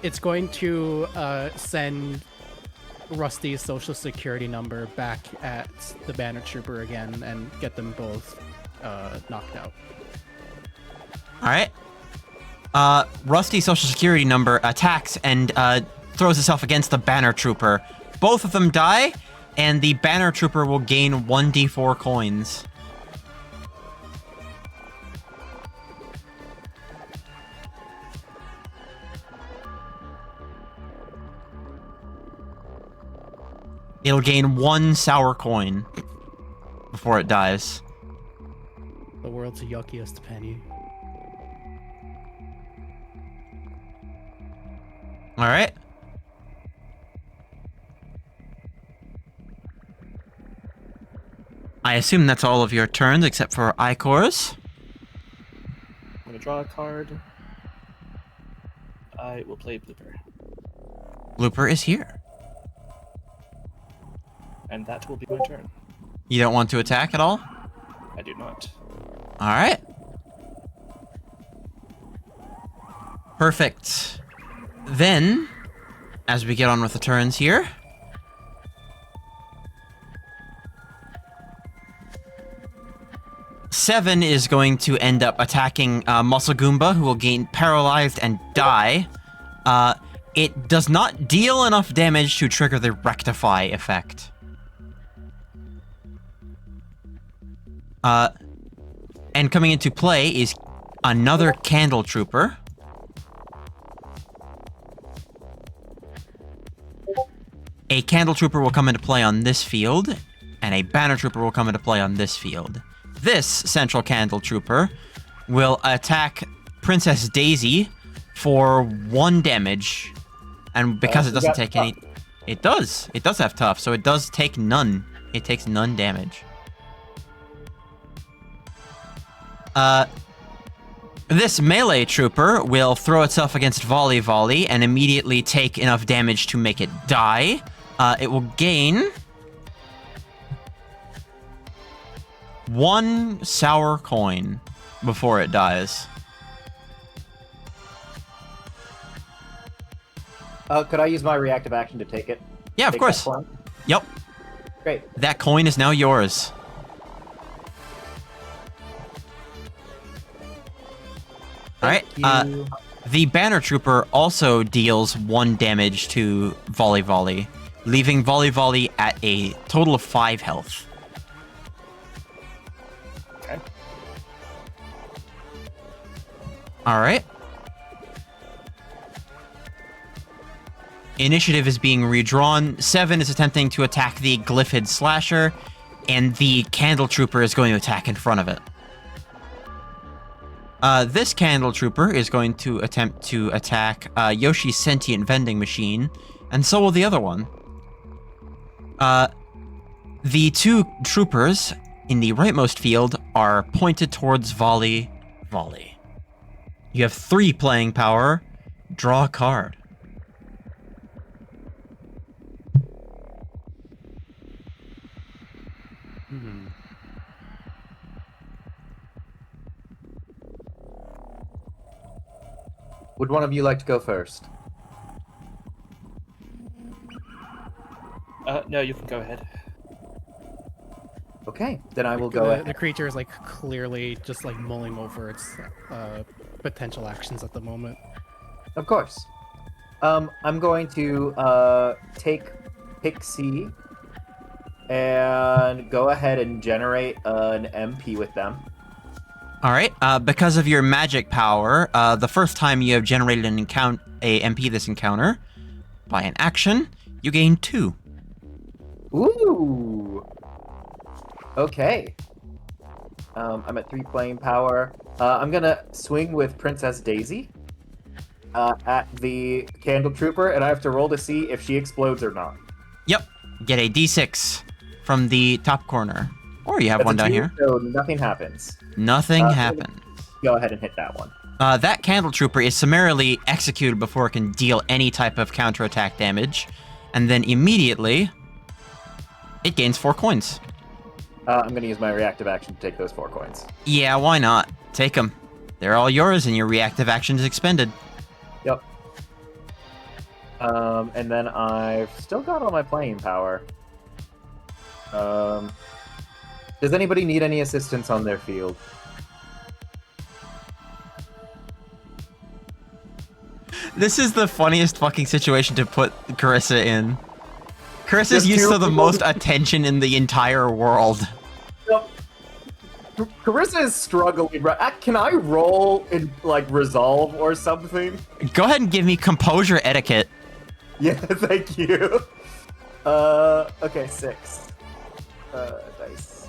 it's going to send Rusty's social security number back at the Banner Trooper again and get them both knocked out. All right. Rusty's social security number attacks and throws itself against the Banner Trooper. Both of them die, and the Banner Trooper will gain 1d4 coins. It'll gain 1 sour coin before it dies. The world's yuckiest penny. All right. I assume that's all of your turns except for Icor's. I'm gonna draw a card. I will play Blooper. Blooper is here. And that will be my turn. You don't want to attack at all? I do not. All right. Perfect. Then, as we get on with the turns here, Seven is going to end up attacking Muscle Goomba, who will gain paralyzed and die. It does not deal enough damage to trigger the Rectify effect. And coming into play is another Candle Trooper. A Candle Trooper will come into play on this field, and a Banner Trooper will come into play on this field. This Central Candle Trooper will attack Princess Daisy for 1 damage, and because it doesn't take any... It does have tough, so it does take none. It takes none damage. This melee trooper will throw itself against Volley Volley and immediately take enough damage to make it die. It will gain 1 sour coin before it dies. Could I use my reactive action to take it? Yeah, of Take course. that coin? Yep. Great. That coin is now yours. Alright, You- the Banner Trooper also deals 1 damage to Volley Volley, leaving Volley Volley at a total of 5 health. Okay. Alright. Initiative is being redrawn. 7 is attempting to attack the Glyphid Slasher, and the Candle Trooper is going to attack in front of it. This Candle Trooper is going to attempt to attack Yoshi's Sentient Vending Machine, and so will the other one. The 2 troopers in the rightmost field are pointed towards Volley Volley. You have 3 playing power. Draw a card. Would one of you like to go first? No, you can go ahead. Okay, then I will go ahead. The creature is like clearly just like mulling over its potential actions at the moment. Of course. I'm going to take Pixie and go ahead and generate an MP with them. All right. Because of your magic power, the first time you have generated a MP this encounter, by an action, you gain 2. Ooh. Okay. I'm at 3 playing power. I'm gonna swing with Princess Daisy at the Candle Trooper, and I have to roll to see if she explodes or not. Yep. Get a D6 from the top corner. Or you have That's one a down 2, here. So nothing happens. Nothing happens. Go ahead and hit that one. That Candle Trooper is summarily executed before it can deal any type of counterattack damage. And then immediately, it gains 4 coins. I'm gonna use my reactive action to take those 4 coins. Yeah, why not? Take them. They're all yours and your reactive action is expended. Yep. And then I've still got all my playing power. Does anybody need any assistance on their field? This is the funniest fucking situation to put Carissa in. Carissa's Just used two to the people. most attention in the entire world. Yep. Carissa is struggling. Can I roll in, like, resolve or something? Go ahead and give me composure etiquette. Yeah, thank you. Okay, 6. Dice.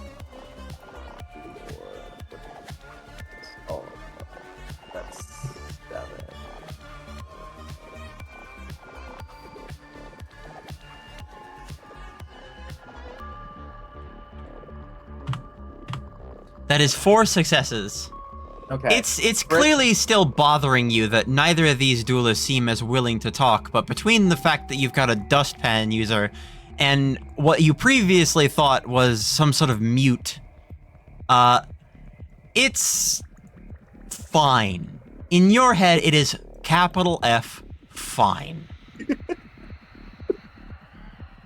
4. Oh, that's 7. That is 4 successes. Okay. It's clearly still bothering you that neither of these duelists seem as willing to talk, but between the fact that you've got a dustpan user and what you previously thought was some sort of mute, it's fine. In your head, it is capital F fine.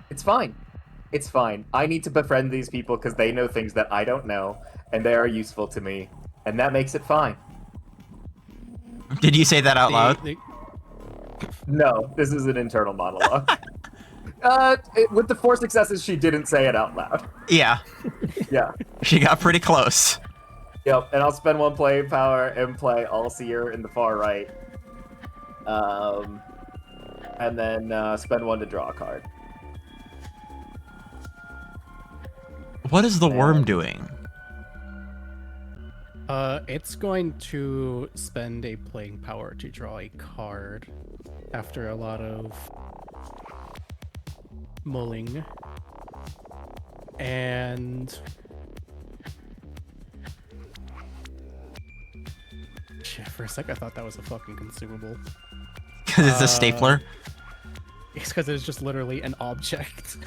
It's fine. It's fine. I need to befriend these people because they know things that I don't know, and they are useful to me, and that makes it fine. Did you say that out loud? No, this is an internal monologue. With the 4 successes, she didn't say it out loud. Yeah, Yeah. she got pretty close. Yep, and I'll spend 1 playing power and play All-Seer in the far right. And then spend 1 to draw a card. What is the worm doing? It's going to spend a playing power to draw a card after a lot of mulling. And shit, for a sec I thought that was a fucking consumable. Because it's a stapler? It's because it's just literally an object.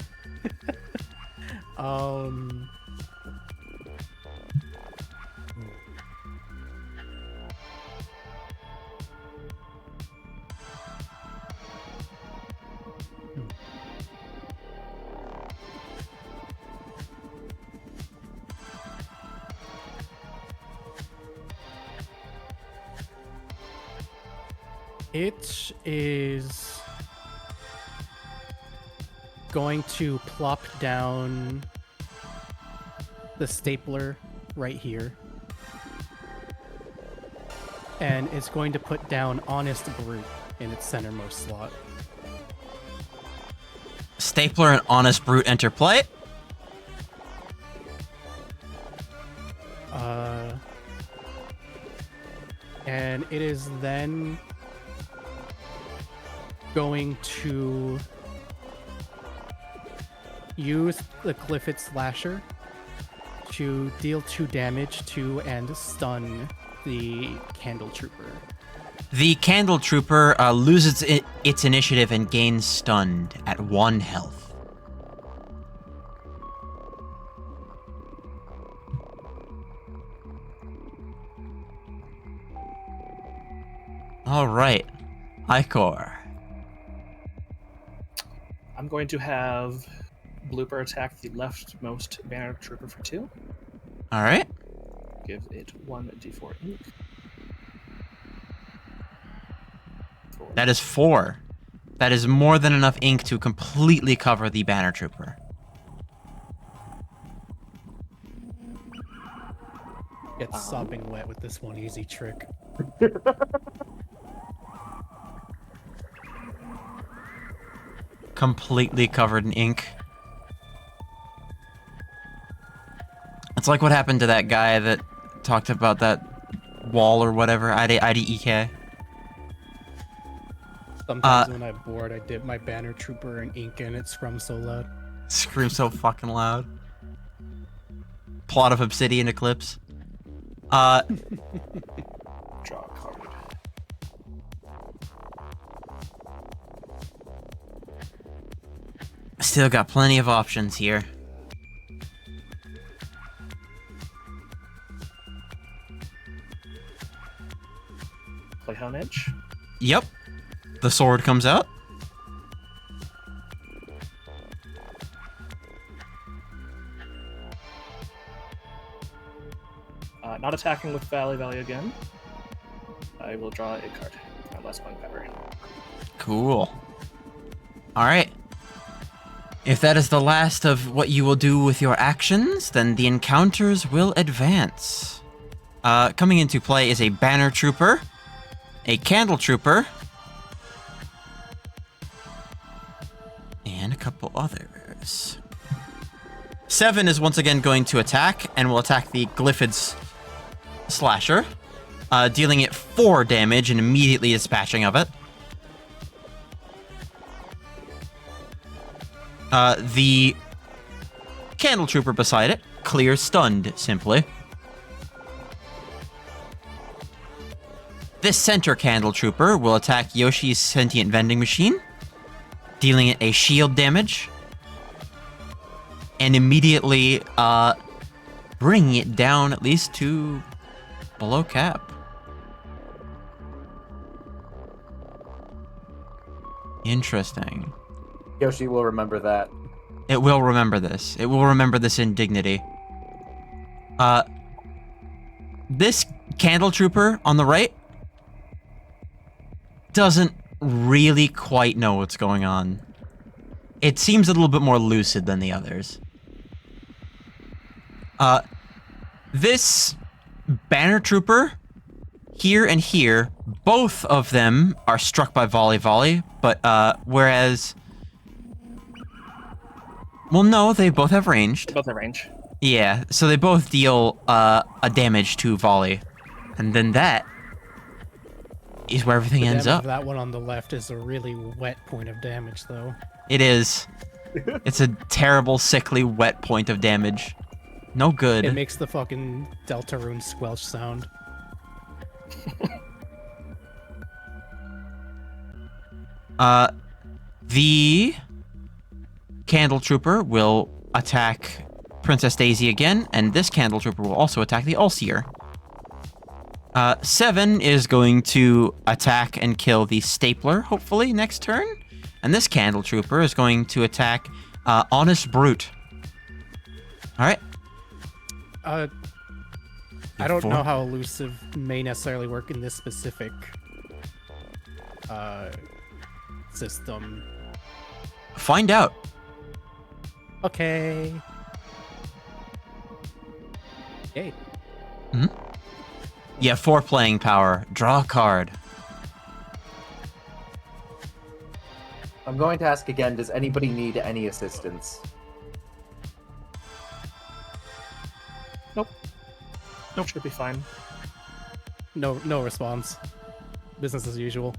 It is going to plop down the stapler right here. And it's going to put down Honest Brute in its centermost slot. Stapler and Honest Brute enter play. And it is then going to use the Clifford Slasher to deal 2 damage to and stun the Candle Trooper. The Candle Trooper loses its initiative and gains stunned at 1 health. All right. Icor. I'm going to have Blooper attack the leftmost banner trooper for 2. All right. Give it 1d4 ink. That is 4. That is more than enough ink to completely cover the banner trooper. Get sopping wet with this one easy trick. Completely covered in ink. It's like what happened to that guy that talked about that wall or whatever, IDEK. Sometimes when I'm bored, I dip my banner trooper in ink and it scrums so loud. Scream so fucking loud. Plot of Obsidian Eclipse. Draw a card. Still got plenty of options here. Play Hone Edge. Yep. The sword comes out. Not attacking with Valley again. I will draw a card. Unless one cover. Cool. Alright. If that is the last of what you will do with your actions, then the encounters will advance. Coming into play is a Banner Trooper, a Candle Trooper, and a couple others. 7 is once again going to attack, and will attack the Glyphid's Slasher, dealing it 4 damage and immediately dispatching of it. The Candle Trooper beside it clears stunned, simply. This center Candle Trooper will attack Yoshi's Sentient Vending Machine, dealing it a shield damage, and immediately bringing it down at least to below cap. Interesting. Yoshi will remember that. It will remember this. It will remember this indignity. This Candle Trooper on the right doesn't really quite know what's going on. It seems a little bit more lucid than the others. This Banner Trooper, here and here, both of them are struck by Volley, but whereas... Well, no, they both have ranged. Both have range. Yeah, so they both deal a damage to Volley. And then that is where everything ends up. That one on the left is a really wet point of damage, though. It is. It's a terrible, sickly, wet point of damage. No good. It makes the fucking Deltarune squelch sound. The Candle Trooper will attack Princess Daisy again, and this Candle Trooper will also attack the Ulseer. 7 is going to attack and kill the Stapler, hopefully, next turn. And this Candle Trooper is going to attack Honest Brute. Alright. I don't know how elusive may necessarily work in this specific system. Find out. Okay. Yay. Mm-hmm. Yeah, 4 playing power. Draw a card. I'm going to ask again, does anybody need any assistance? Nope. Should be fine. No response. Business as usual.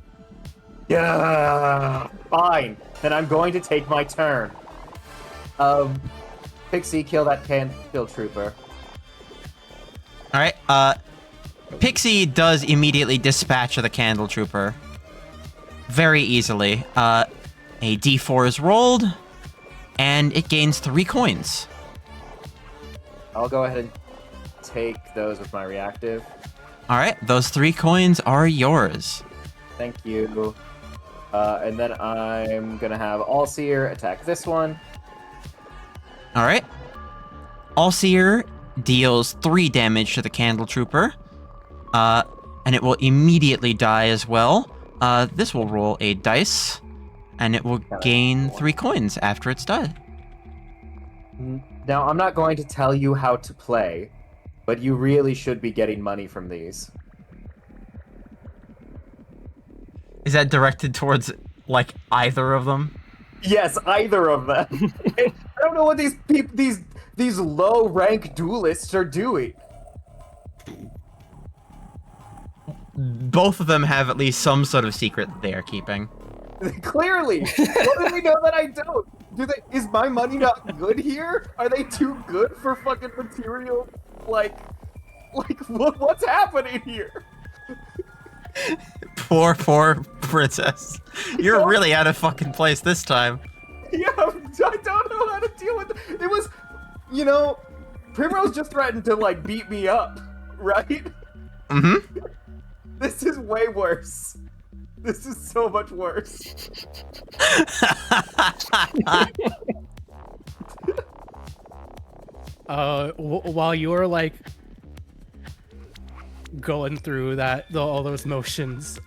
Yeah. Fine. Then I'm going to take my turn. Pixie, kill that Candle Trooper. Alright, Pixie does immediately dispatch of the Candle Trooper. Very easily. A D4 is rolled, and it gains 3 coins. I'll go ahead and take those with my reactive. Alright, those 3 coins are yours. Thank you. And then I'm gonna have Allseer attack this one. All right. Allseer deals 3 damage to the Candle Trooper. And it will immediately die as well. This will roll a dice, and it will gain 3 coins after it's done. Now, I'm not going to tell you how to play, but you really should be getting money from these. Is that directed towards, like, either of them? Yes, either of them. I don't know what these low rank duelists are doing. Both of them have at least some sort of secret that they are keeping. Clearly, what do we know that I don't? Is my money not good here? Are they too good for fucking material? Like what's happening here? Poor princess. You're really out of fucking place this time. Yeah, I don't know how to deal with it. It was, Primrose just threatened to, like, beat me up, right? Mm-hmm. This is way worse. This is so much worse. While you're, like, going through all those motions,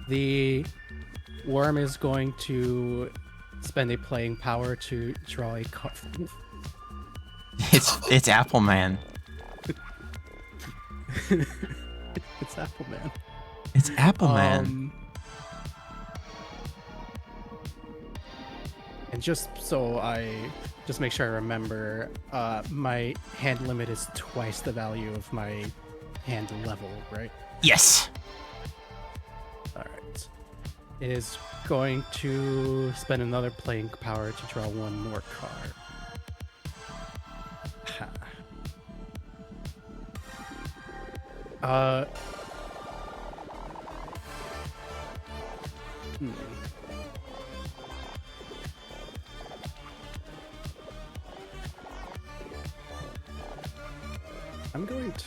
the worm is going to spend a playing power to draw a card. It's Apple Man. It's Apple Man. It's Apple Man. And just make sure I remember, my hand limit is twice the value of my hand level, right? Yes. All right. It is going to spend another playing power to draw 1 more card. I'm going to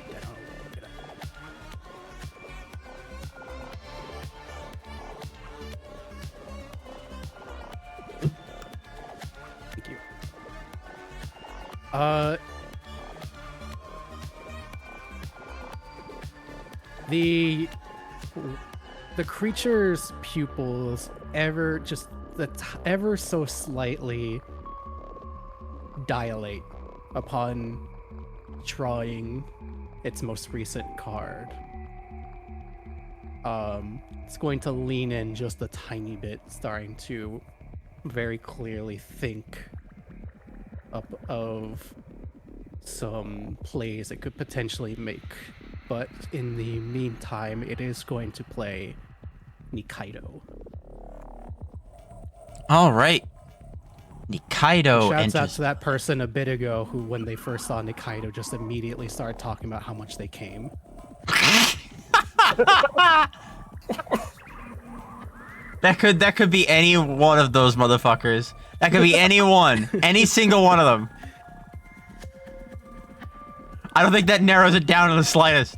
download it. Thank you. The creature's pupils ever so slightly dilate upon drawing its most recent card. It's going to lean in just a tiny bit, starting to very clearly think up of some plays it could potentially make. But in the meantime, it is going to play Nikaido. All right. Nikaido Shouts out to that person a bit ago who, when they first saw Nikaido, just immediately started talking about how much they came. That could be any one of those motherfuckers. That could be anyone. Any single one of them. I don't think that narrows it down to the slightest.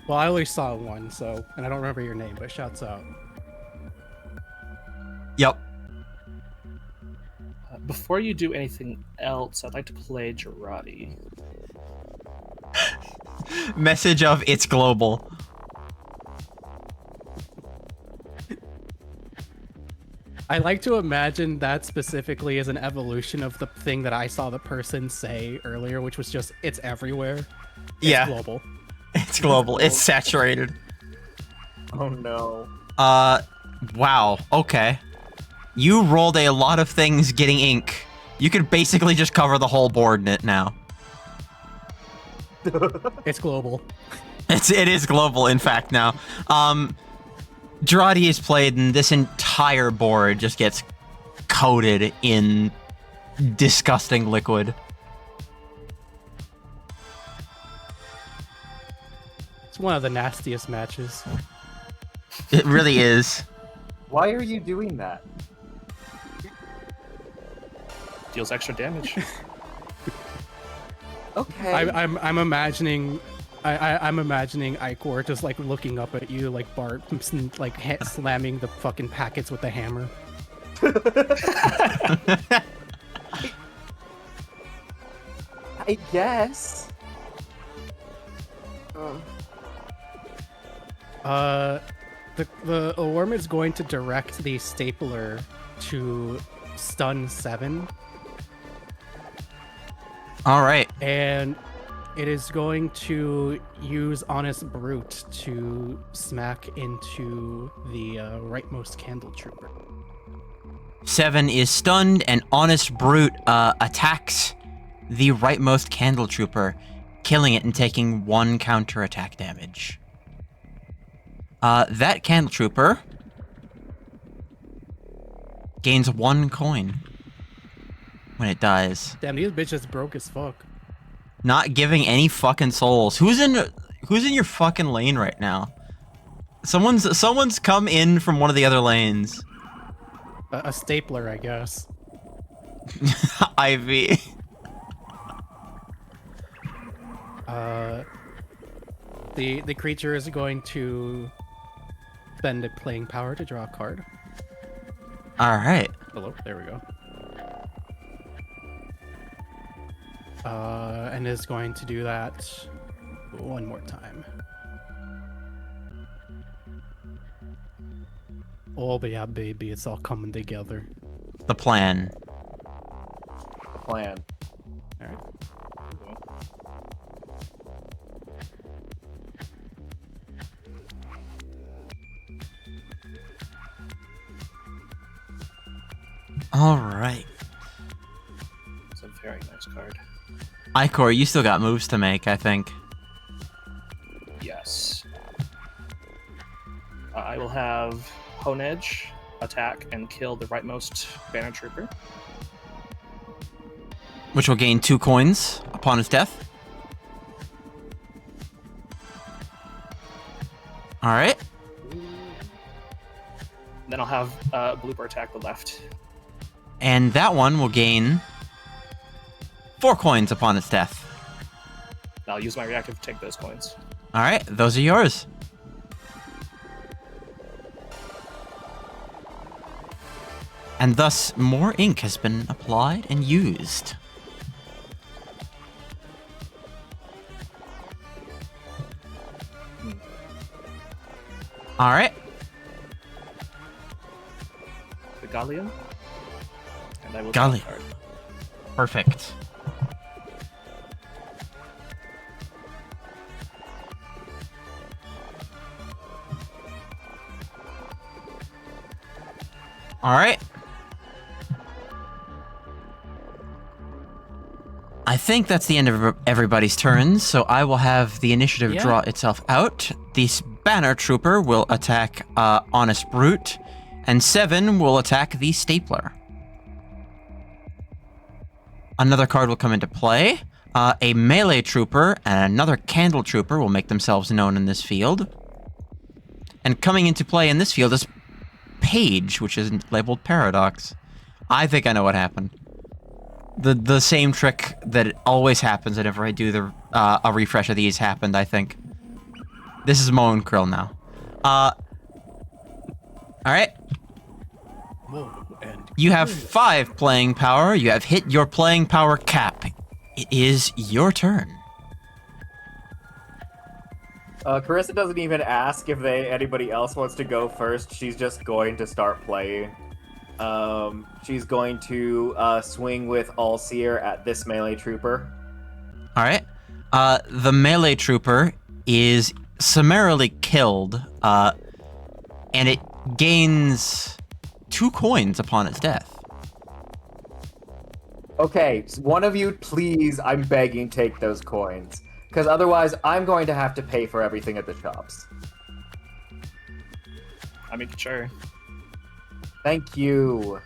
Well, I only saw one, and I don't remember your name, but shouts out. Yep. Before you do anything else, I'd like to play Girardi. Message of it's global. I like to imagine that specifically as an evolution of the thing that I saw the person say earlier, which was just, it's everywhere. It's global. It's global. It's saturated. Oh no. Wow. Okay. You rolled a lot of things getting ink. You could basically just cover the whole board in it now. It's global. It is global, in fact, now. Girardi is played, and this entire board just gets coated in disgusting liquid. It's one of the nastiest matches. It really is. Why are you doing that? Deals extra damage. Okay. I'm imagining I'm imagining Icor just like looking up at you like Bart, like slamming the fucking packets with the hammer. I guess. The worm is going to direct the stapler to stun 7. All right. And it is going to use Honest Brute to smack into the rightmost Candle Trooper. 7 is stunned, and Honest Brute attacks the rightmost Candle Trooper, killing it and taking 1 counterattack damage. That Candle Trooper gains 1 coin when it dies. Damn, these bitches broke as fuck. Not giving any fucking souls. Who's in your fucking lane right now? Someone's come in from one of the other lanes. A stapler, I guess. Ivy. The creature is going to spend a playing power to draw a card. All right. Hello, there we go. And is going to do that 1 more time. Oh, but yeah, baby, it's all coming together. The plan. Plan. All right. All right. It's a very nice card. Icor, you still got moves to make, I think. Yes. I will have Hone Edge attack and kill the rightmost Banner Trooper. Which will gain 2 coins upon his death. All right. Then I'll have Blooper attack the left. And that one will gain 4 coins upon its death. I'll use my reactive to take those coins. All right, those are yours. And thus, more ink has been applied and used. All right. The Galleon. And I will Galleon. draw a card. Perfect. All right. I think that's the end of everybody's turns, so I will have the initiative Yeah. draw itself out. This Banner Trooper will attack Honest Brute, and 7 will attack the Stapler. Another card will come into play. A Melee Trooper and another Candle Trooper will make themselves known in this field. And coming into play in this field is Page, which is labeled Paradox. I think I know what happened. The same trick that always happens whenever I do a refresh of these happened, I think. This is Moan Krill now. Alright. You have 5 playing power. You have hit your playing power cap. It is your turn. Carissa doesn't even ask if anybody else wants to go first. She's just going to start playing. She's going to swing with All-Seer at this melee trooper. Alright. The melee trooper is summarily killed, and it gains 2 coins upon its death. Okay, so one of you, please, I'm begging, take those coins. Because otherwise, I'm going to have to pay for everything at the shops. I mean, sure. Thank you.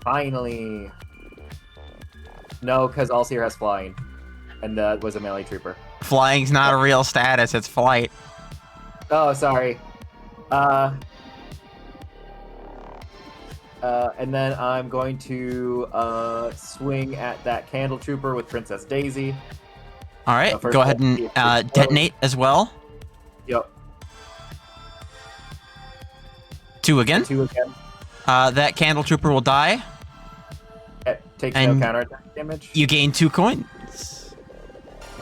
Finally. No, because All-Seer has flying. And that was a melee trooper. Flying's not a real status, it's flight. Oh, sorry. And then I'm going to swing at that Candle Trooper with Princess Daisy. All right, first go of ahead all, and explode. detonate as well. Yep. 2 again. 2 again. That candle trooper will die. It takes And no counterattack damage. You gain 2 coins.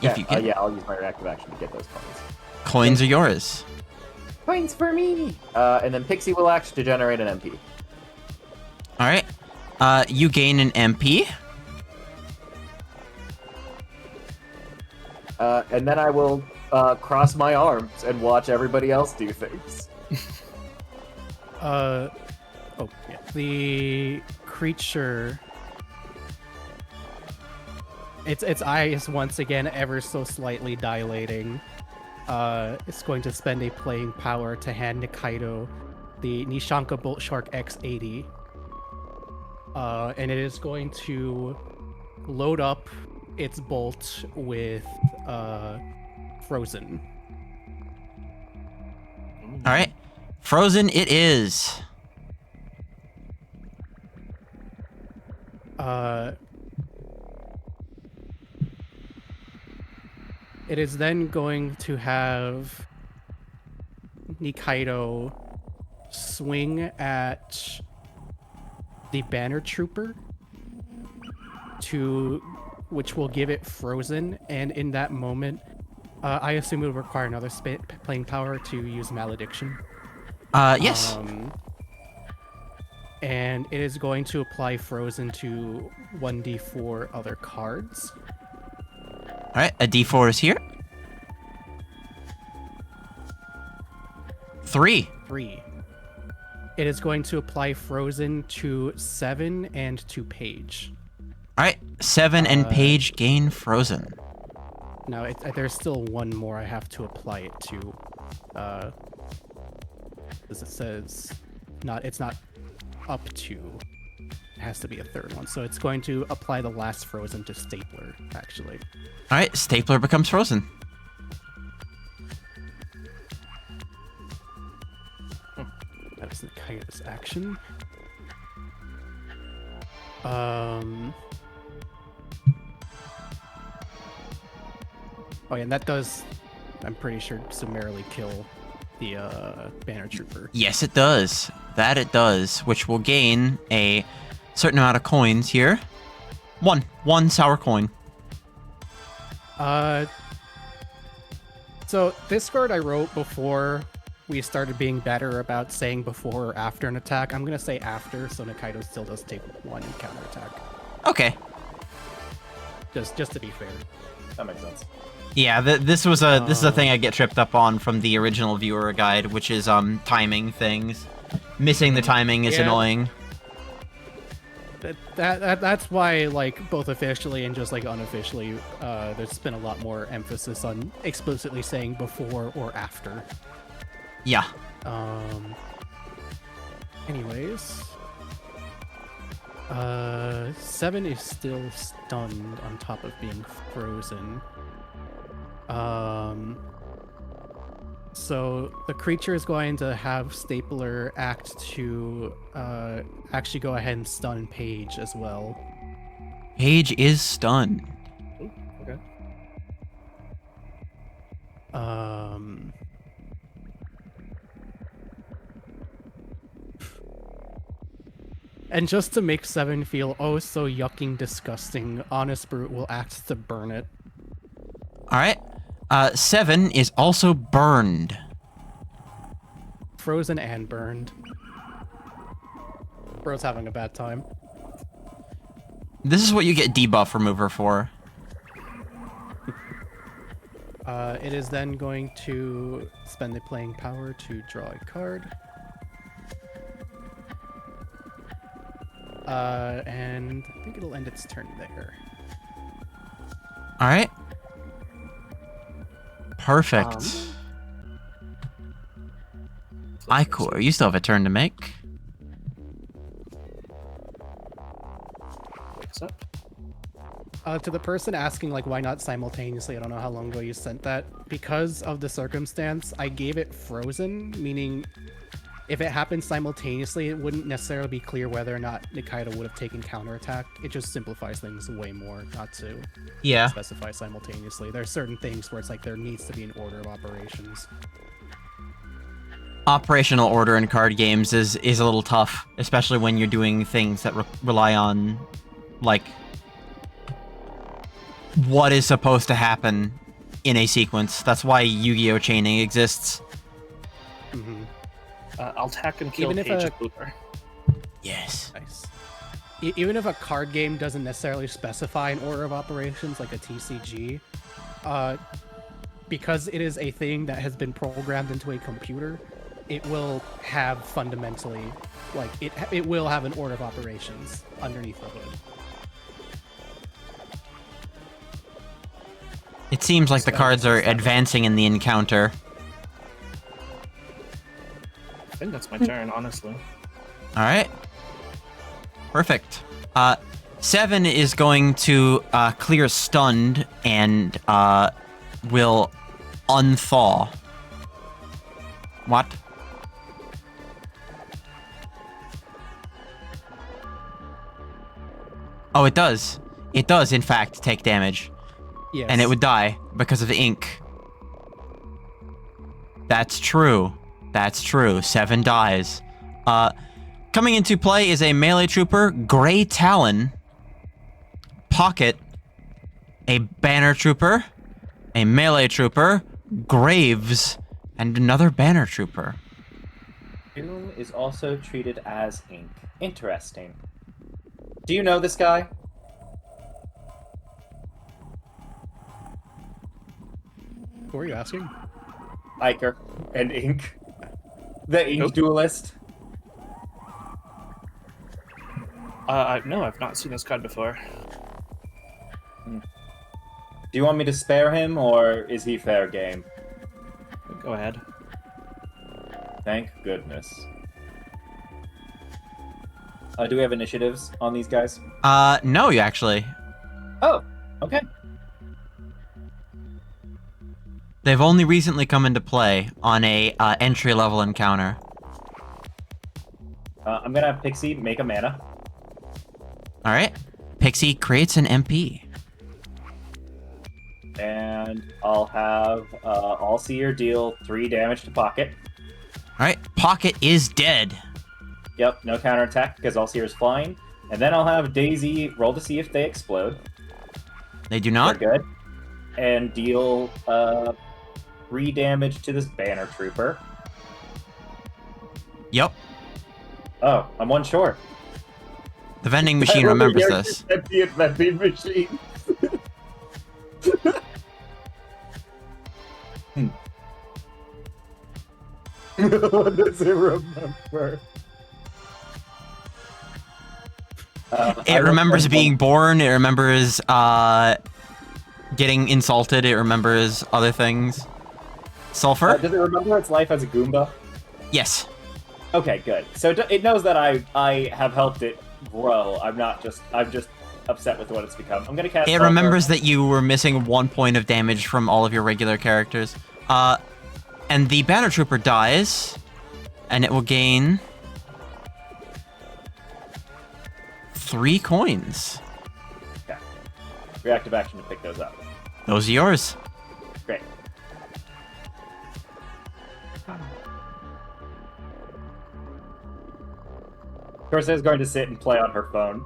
Yeah, If you get yeah, I'll use my reactive action to get those coins. coins are yours. Coins for me! And then Pixie will act to generate an MP. All right. You gain an MP. And then I will cross my arms and watch everybody else do things. Oh, yeah. The creature. Its eyes once again ever so slightly dilating. It's going to spend a playing power to hand Nikaido the Nishanka Bolt Shark X80. And it is going to load up its bolt with Frozen. All right. Frozen it is. It is then going to have Nikaido swing at the Banner Trooper, which will give it Frozen, and in that moment, I assume it will require another playing power to use Malediction. Yes. And it is going to apply Frozen to 1d4 other cards. All right. A D4 is here. 3. 3. It is going to apply Frozen to 7 and to Page. All right. 7 and Page gain Frozen. Now, there's still one more I have to apply it to. As it says, it's not up to. It has to be a third one. So it's going to apply the last Frozen to Stapler, actually. All right. Stapler becomes Frozen. That is Nikaido's action. Oh yeah, and that does, I'm pretty sure, summarily kill the Banner Trooper. Yes, it does. That it does, which will gain a certain amount of coins here. One sour coin. So this card I wrote before we started being better about saying before or after an attack. I'm gonna say after, so Nikaido still does take 1 counterattack. Okay. Just to be fair. That makes sense. Yeah, this is a thing I get tripped up on from the original viewer guide, which is timing things. Missing the timing is annoying. That's why, like, both officially and just like unofficially, there's been a lot more emphasis on explicitly saying before or after. Yeah. Anyways, 7 is still stunned on top of being frozen. So the creature is going to have Stapler act to actually go ahead and stun Page as well. Page is stunned. Okay. And just to make 7 feel oh so yucking disgusting, Honest Brute will act to burn it. All right. 7 is also burned. Frozen and burned. Bro's having a bad time. This is what you get debuff remover for. It is then going to spend the playing power to draw a card. And I think it'll end its turn there. All right. Perfect. Ikor, you still have a turn to make. What's up? To the person asking, like, why not simultaneously, I don't know how long ago you sent that. Because of the circumstance, I gave it Frozen, meaning if it happened simultaneously, it wouldn't necessarily be clear whether or not Nikaido would have taken counterattack. It just simplifies things way more not to Yeah. specify simultaneously. There are certain things where it's like there needs to be an order of operations. Operational order in card games is a little tough, especially when you're doing things that rely on, like, what is supposed to happen in a sequence. That's why Yu-Gi-Oh! Chaining exists. Mm-hmm. I'll attack and kill Even if Page a- of Looper. Yes. Nice. Even if a card game doesn't necessarily specify an order of operations, like a TCG, because it is a thing that has been programmed into a computer, it will have fundamentally, like, it will have an order of operations underneath the hood. It seems like the cards are advancing in the encounter. I think that's my turn, honestly. All right. Perfect. 7 is going to clear stunned and will unthaw. What? Oh, it does. It does, in fact, take damage. Yes. And it would die because of the ink. That's true. That's true. 7 dies. Coming into play is a melee trooper, Grey Talon, Pocket, a banner trooper, a melee trooper, Graves, and another banner trooper. Doom is also treated as ink. Interesting. Do you know this guy? Who are you asking? Iker and Ink. The Ink Nope. duelist. No, I've not seen this card before. Do you want me to spare him, or is he fair game? Go ahead. Thank goodness. Do we have initiatives on these guys? No, you actually. Oh, okay. They've only recently come into play on a entry-level encounter. I'm gonna have Pixie make a mana. All right. Pixie creates an MP. And I'll have All-Seer deal 3 damage to Pocket. All right. Pocket is dead. Yep, no counterattack because All-Seer is flying. And then I'll have Daisy roll to see if they explode. They do They're not. good. And deal 3 damage to this banner trooper. Yep. Oh, I'm one short. The vending machine remembers this. The vending machine. What does it remember? It remembers being born. It remembers getting insulted. It remembers other things. Sulfur? Does it remember its life as a Goomba? Yes. Okay, good. So it knows that I have helped it grow. I'm just upset with what it's become. I'm gonna cast. It Sulfur. remembers that you were missing 1 point of damage from all of your regular characters. And the banner trooper dies, and it will gain 3 coins. Okay. Reactive action to pick those up. Those are yours. Great. Corsair is going to sit and play on her phone.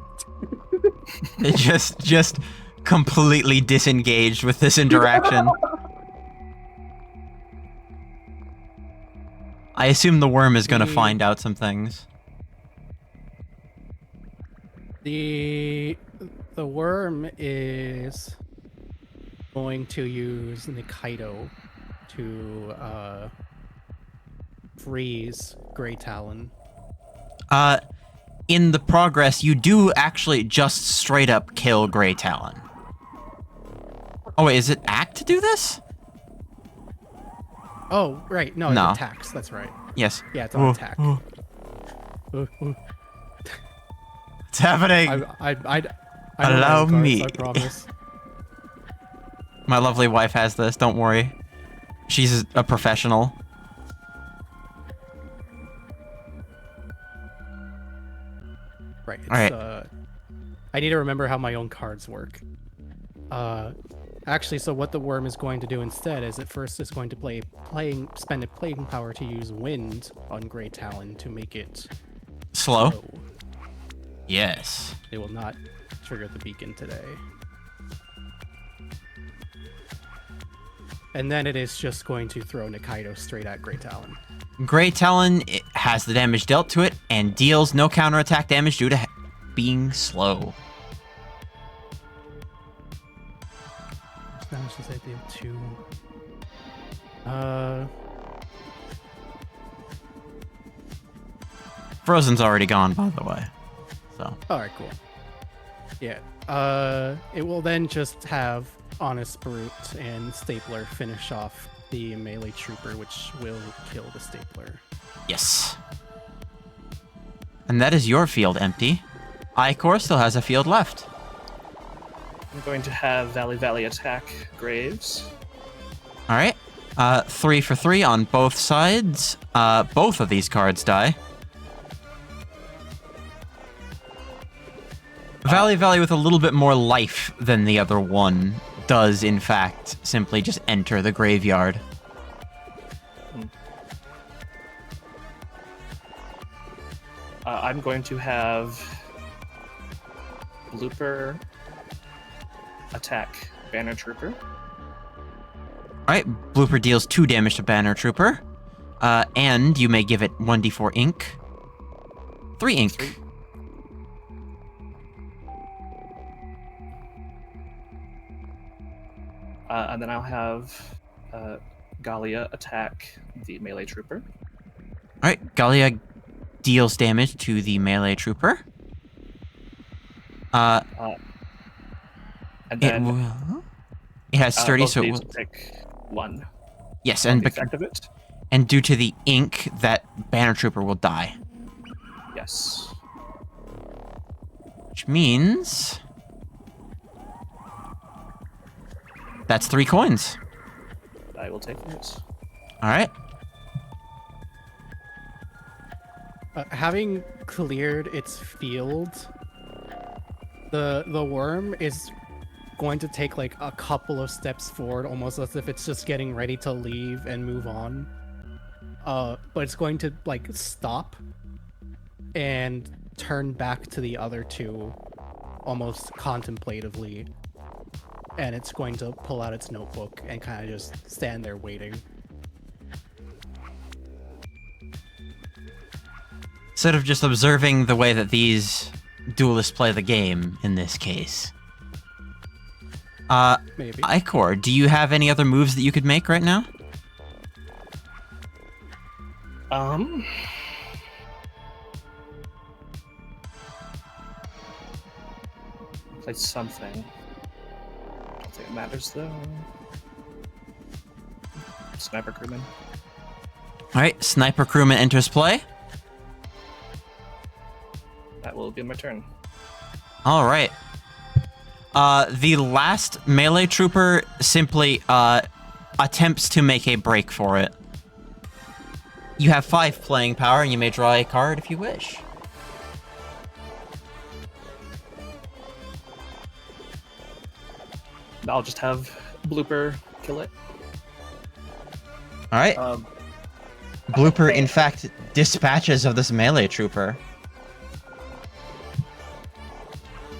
It just completely disengaged with this interaction. I assume the worm is gonna find out some things. The worm is going to use Nikaido to freeze Grey Talon. In the progress, you do actually just straight up kill Grey Talon. Oh wait, is it act to do this? Oh, right. No, No. it attacks. That's right. Yes. Yeah, it's on attack. Ooh. It's happening. I don't Allow have cards, me. I promise. My lovely wife has this, don't worry. She's a professional. Right. It's, All right. I need to remember how my own cards work. Actually, so what the worm is going to do instead is at first it's going to spend a playing power to use wind on Grey Talon to make it Slow. slow. Yes. It will not trigger the beacon today. And then it is just going to throw Nikaido straight at Grey Talon. Grey Talon has the damage dealt to it and deals no counterattack damage due to being slow. Now she's at deal 2. Frozen's already gone, by the way. So. Alright, cool. Yeah. It will then just have Honest Brute and Stapler finish off the melee trooper, which will kill the Stapler. Yes. And that is your field empty. Icor still has a field left. I'm going to have Valley attack Graves. All right. 3 for 3 on both sides. Both of these cards die. Valley with a little bit more life than the other one does, in fact, simply just enter the graveyard. I'm going to have Blooper attack Banner Trooper. Alright, Blooper deals 2 damage to Banner Trooper. And you may give it 1d4 ink. 3 ink. And then I'll have Galia attack the melee trooper. Alright, Galia deals damage to the melee trooper. And then it has sturdy, both so of it these will... will take 1 Yes, on and the effect of it. and due to the ink, that Banner Trooper will die. Yes. Which means... that's 3 coins. I will take it. Alright. Having cleared its field, the worm is going to take like a couple of steps forward, almost as if it's just getting ready to leave and move on. But it's going to like stop and turn back to the other two almost contemplatively. And it's going to pull out its notebook and kind of just stand there waiting. Instead of just observing the way that these duelists play the game, in this case. Maybe. Icor, do you have any other moves that you could make right now? Play something. I don't think it matters though. Sniper crewman. Alright, Sniper Crewman enters play. That will be my turn. Alright. The last melee trooper simply attempts to make a break for it. You have 5 playing power, and you may draw a card if you wish. I'll just have Blooper kill it. Alright. Blooper, in fact, dispatches of this melee trooper.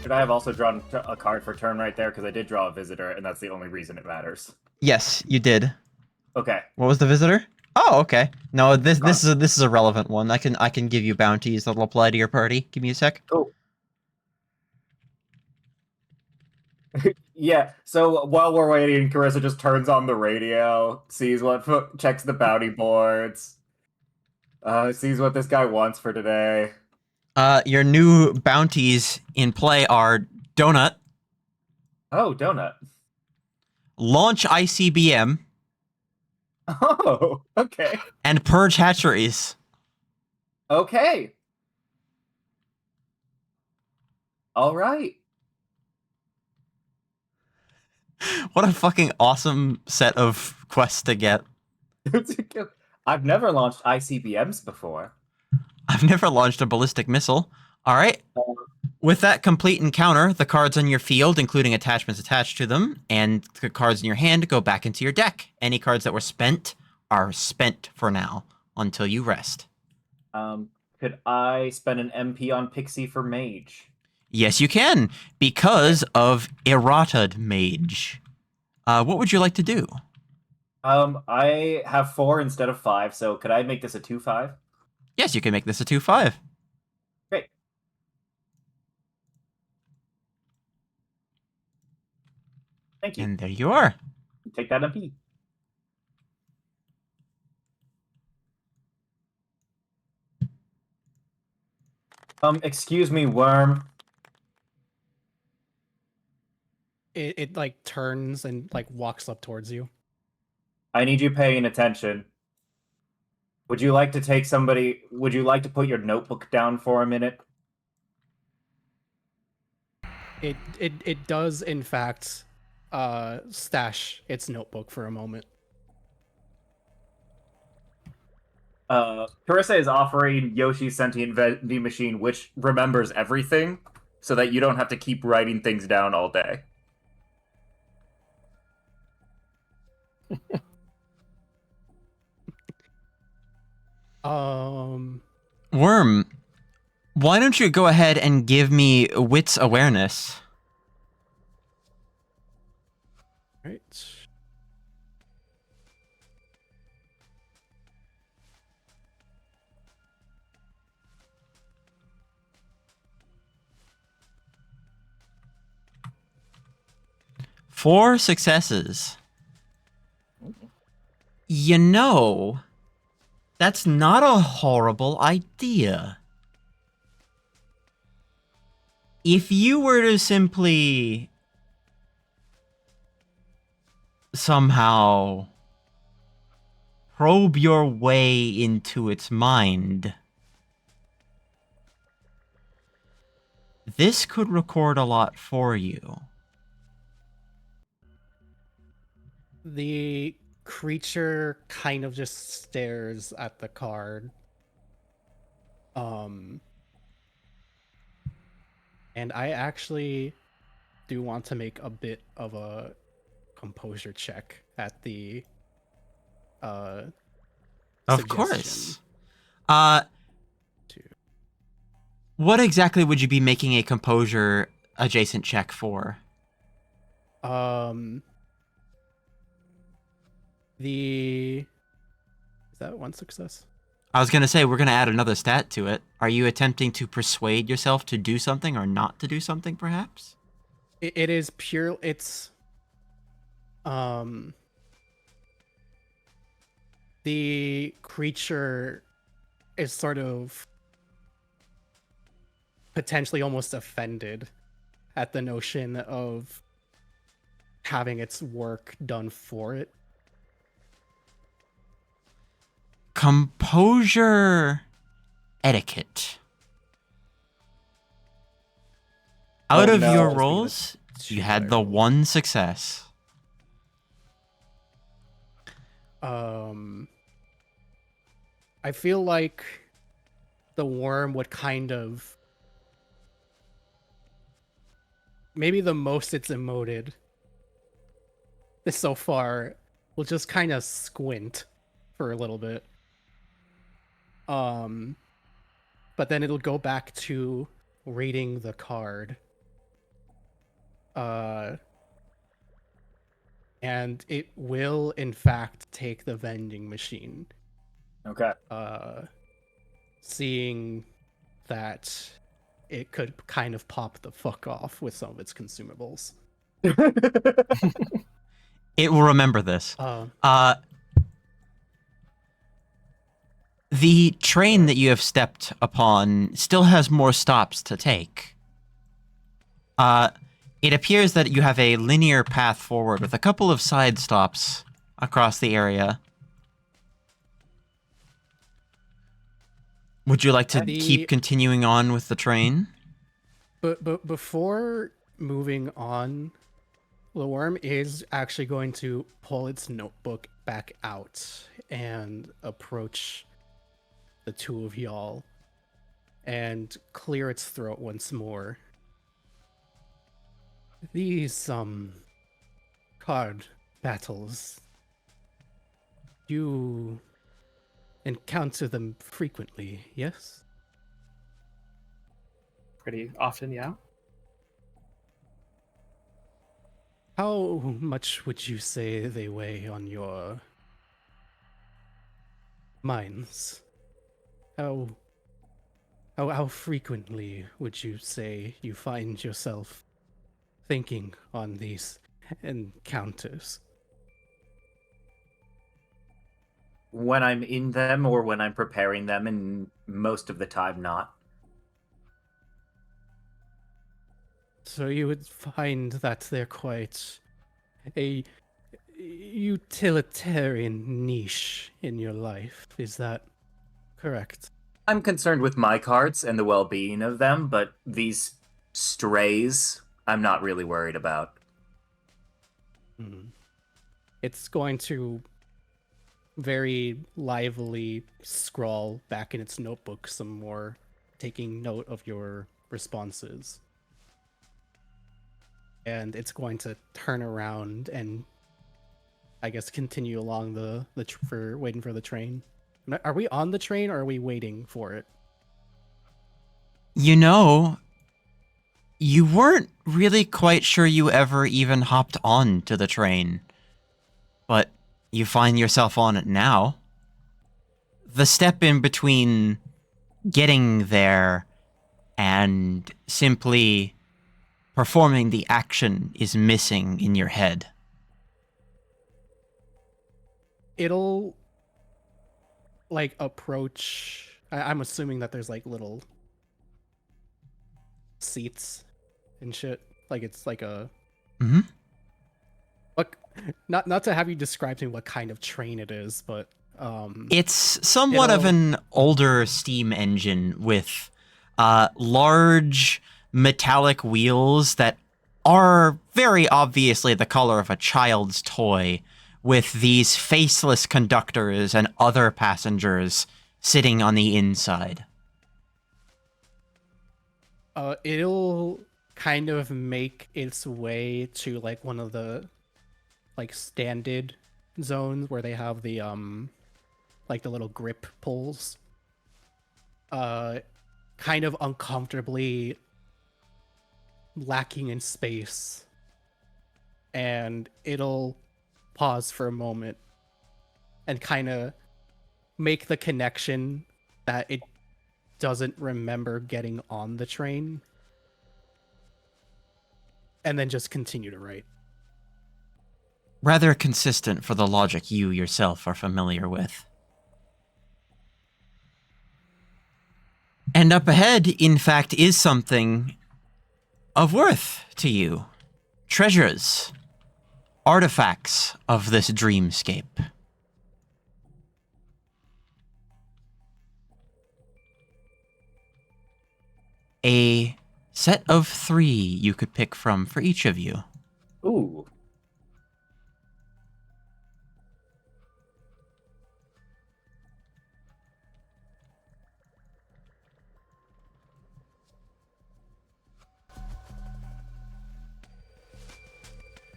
Should I have also drawn a card for turn right there? Because I did draw a visitor, and that's the only reason it matters. Yes, you did. Okay. What was the visitor? Oh, okay. No, this is a relevant one. I can give you bounties that'll apply to your party. Give me a sec. Cool. Yeah, so while we're waiting, Carissa just turns on the radio, sees checks the bounty boards, sees what this guy wants for today. Your new bounties in play are Donut, Oh, donut. Launch ICBM, Oh, okay. and Purge Hatcheries. Okay. All right. What a fucking awesome set of quests to get. I've never launched ICBMs before. I've never launched a ballistic missile. All right. With that complete encounter, the cards on your field, including attachments attached to them, and the cards in your hand go back into your deck. Any cards that were spent are spent for now until you rest. Could I spend an MP on Pixie for Mage? Yes, you can, because of Errata Mage. What would you like to do? I have 4 instead of 5, so could I make this a 2/5? Yes, you can make this a 2/5. Great. Thank you. And there you are. Take that MP. Excuse me, Worm. It like turns and like walks up towards you. I need you paying attention. Would you like to put your notebook down for a minute? It does in fact stash its notebook for a moment. Carissa is offering Yoshi's sentient vending machine, which remembers everything, so that you don't have to keep writing things down all day. Worm, why don't you go ahead and give me Wits Awareness? Right. Four successes. You know, that's not a horrible idea. If you were to simply somehow probe your way into its mind, this could record a lot for you. The creature kind of just stares at the card. And I actually do want to make a bit of a composure check at the Of suggestion. course. To... What exactly would you be making a composure adjacent check for? Is that one success? I was going to say, we're going to add another stat to it. Are you attempting to persuade yourself to do something or not to do something, perhaps? It is pure. It's the creature is sort of potentially almost offended at the notion of having its work done for it. Composure etiquette. Out of your rolls, you had the one success. I feel like the worm would kind of maybe the most it's emoted so far will just kind of squint for a little bit. But then it'll go back to reading the card. And it will, in fact, take the vending machine. Okay. Seeing that it could kind of pop the fuck off with some of its consumables. It will remember this. The train that you have stepped upon still has more stops to take. It appears that you have a linear path forward with a couple of side stops across the area. Would you like to keep continuing on with the train? But before moving on, the worm is actually going to pull its notebook back out and approach the two of y'all and clear its throat once more. These, card battles, you encounter them frequently, yes? Pretty often, yeah. How much would you say they weigh on your minds? How frequently would you say you find yourself thinking on these encounters? When I'm in them or when I'm preparing them, and most of the time not. So you would find that they're quite a utilitarian niche in your life. Is that correct? I'm concerned with my cards and the well-being of them, but these strays, I'm not really worried about. It's going to very lively scrawl back in its notebook some more, taking note of your responses. And it's going to turn around and, I guess, continue along for waiting for the train. Are we on the train or are we waiting for it? You know, you weren't really quite sure you ever even hopped on to the train. But you find yourself on it now. The step in between getting there and simply performing the action is missing in your head. It'll like approach. I'm assuming that there's like little seats and shit. Like it's like a. Mm-hmm. Look, not to have you describe to me what kind of train it is, but it's somewhat of an older steam engine with large metallic wheels that are very obviously the color of a child's toy, with these faceless conductors and other passengers sitting on the inside. It'll kind of make its way to like one of the like standard zones where they have the like the little grip pulls. Kind of uncomfortably lacking in space, and it'll pause for a moment and kind of make the connection that it doesn't remember getting on the train, and then just continue to write. Rather consistent for the logic you yourself are familiar with. And up ahead, in fact, is something of worth to you. Treasures. Artifacts of this dreamscape. A set of 3 you could pick from for each of you. Ooh.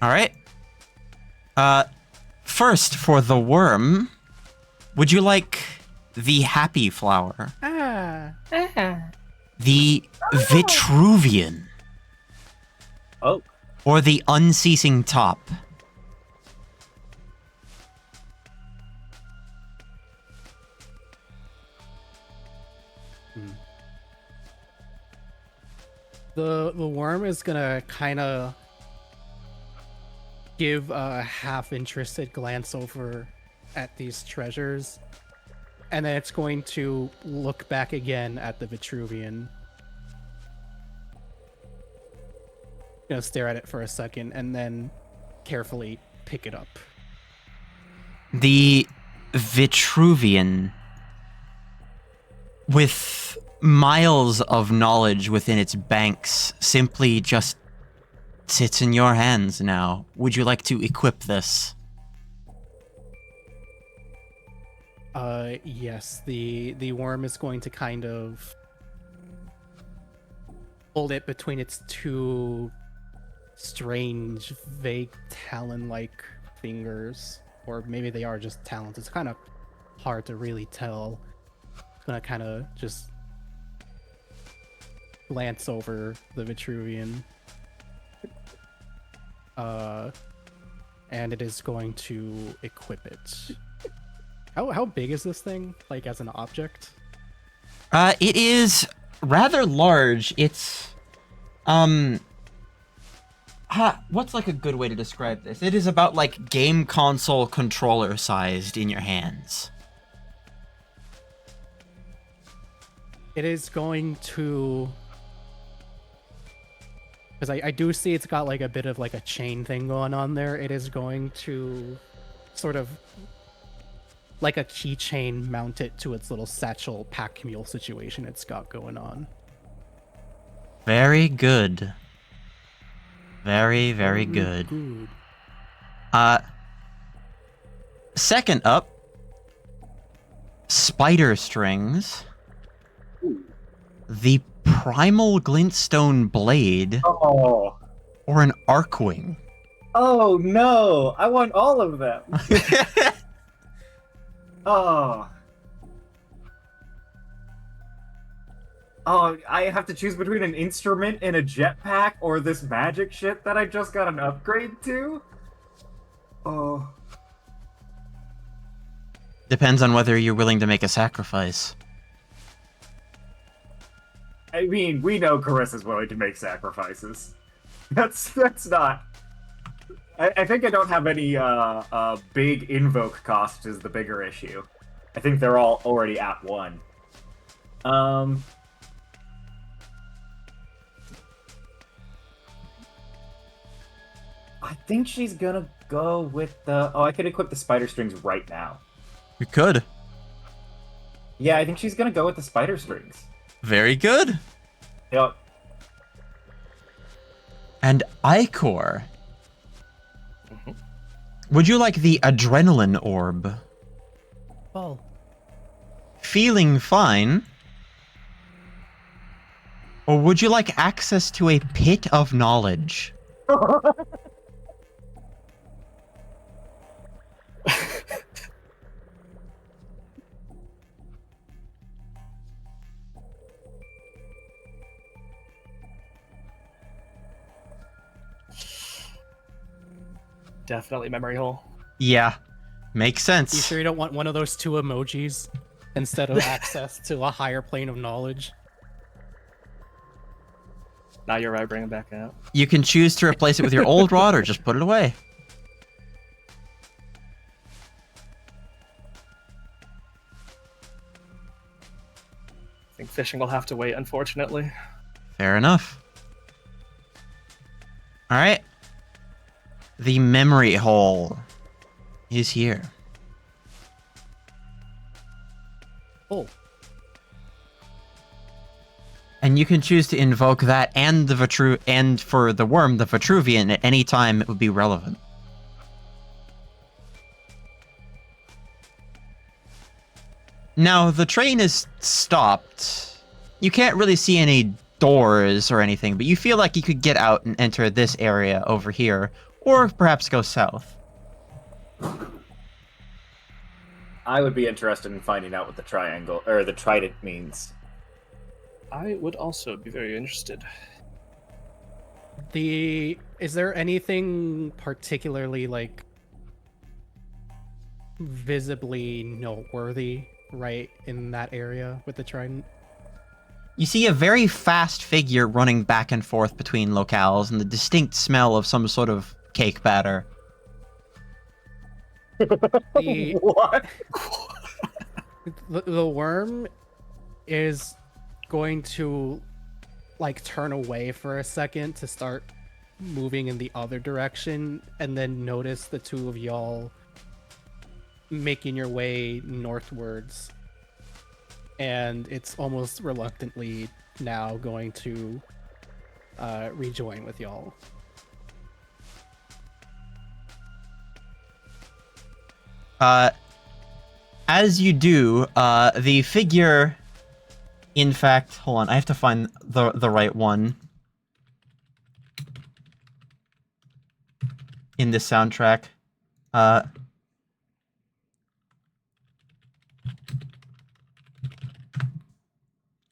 All right. First, for the worm, would you like the happy flower? The Vitruvian? Oh. Or the unceasing top? The worm is gonna kind of give a half-interested glance over at these treasures, and then it's going to look back again at the Vitruvian. Gonna stare at it for a second and then carefully pick it up. The Vitruvian, with miles of knowledge within its banks, simply just sits in your hands now. Would you like to equip this? Yes. The worm is going to kind of hold it between its two strange, vague talon-like fingers, or maybe they are just talons. It's kind of hard to really tell. It's gonna kind of just glance over the Vitruvian, and it is going to equip it. How big is this thing, like as an object? It is rather large. It's, what's like a good way to describe this? It is about like game console controller sized in your hands. It is going to, because I do see it's got like a bit of like a chain thing going on there. It is going to sort of like a keychain mount it to its little satchel pack mule situation it's got going on. Very good. Very, very good. Good. Second up, spider strings. The primal glintstone blade, Oh. or an arcwing. Oh no! I want all of them. Oh. Oh, I have to choose between an instrument and a jetpack or this magic shit that I just got an upgrade to? Oh. Depends on whether you're willing to make a sacrifice. I mean, we know Carissa's willing to make sacrifices. That's not... I think I don't have any big invoke cost is the bigger issue. I think they're all already at 1. I think she's gonna go with the... Oh, I could equip the spider strings right now. You could. Yeah, I think she's gonna go with the spider strings. Very good. Yep. And Icor. Would you like the adrenaline orb? Well, Feeling fine? Or would you like access to a pit of knowledge? Definitely memory hole. Yeah, makes sense. you sure you don't want one of those two emojis instead of access to a higher plane of knowledge? Now you're right, bring it back out. You can choose to replace it with your old rod or just put it away. I think fishing will have to wait, unfortunately. Fair enough. Alright. The memory hole is here. Oh, And you can choose to invoke that and the and for the worm, the Vitruvian, at any time it would be relevant. Now, the train is stopped. You can't really see any doors or anything, but you feel like you could get out and enter this area over here, or perhaps go south. I would be interested in finding out what the triangle, or the trident means. I would also be very interested. is there anything particularly like visibly noteworthy right in that area with the trident? You see a very fast figure running back and forth between locales and the distinct smell of some sort of cake batter. What? The worm is going to like turn away for a second to start moving in the other direction, and then notice the two of y'all making your way northwards, and it's almost reluctantly now going to rejoin with y'all. As you do, the figure, in fact, hold on, I have to find the right one. in this soundtrack.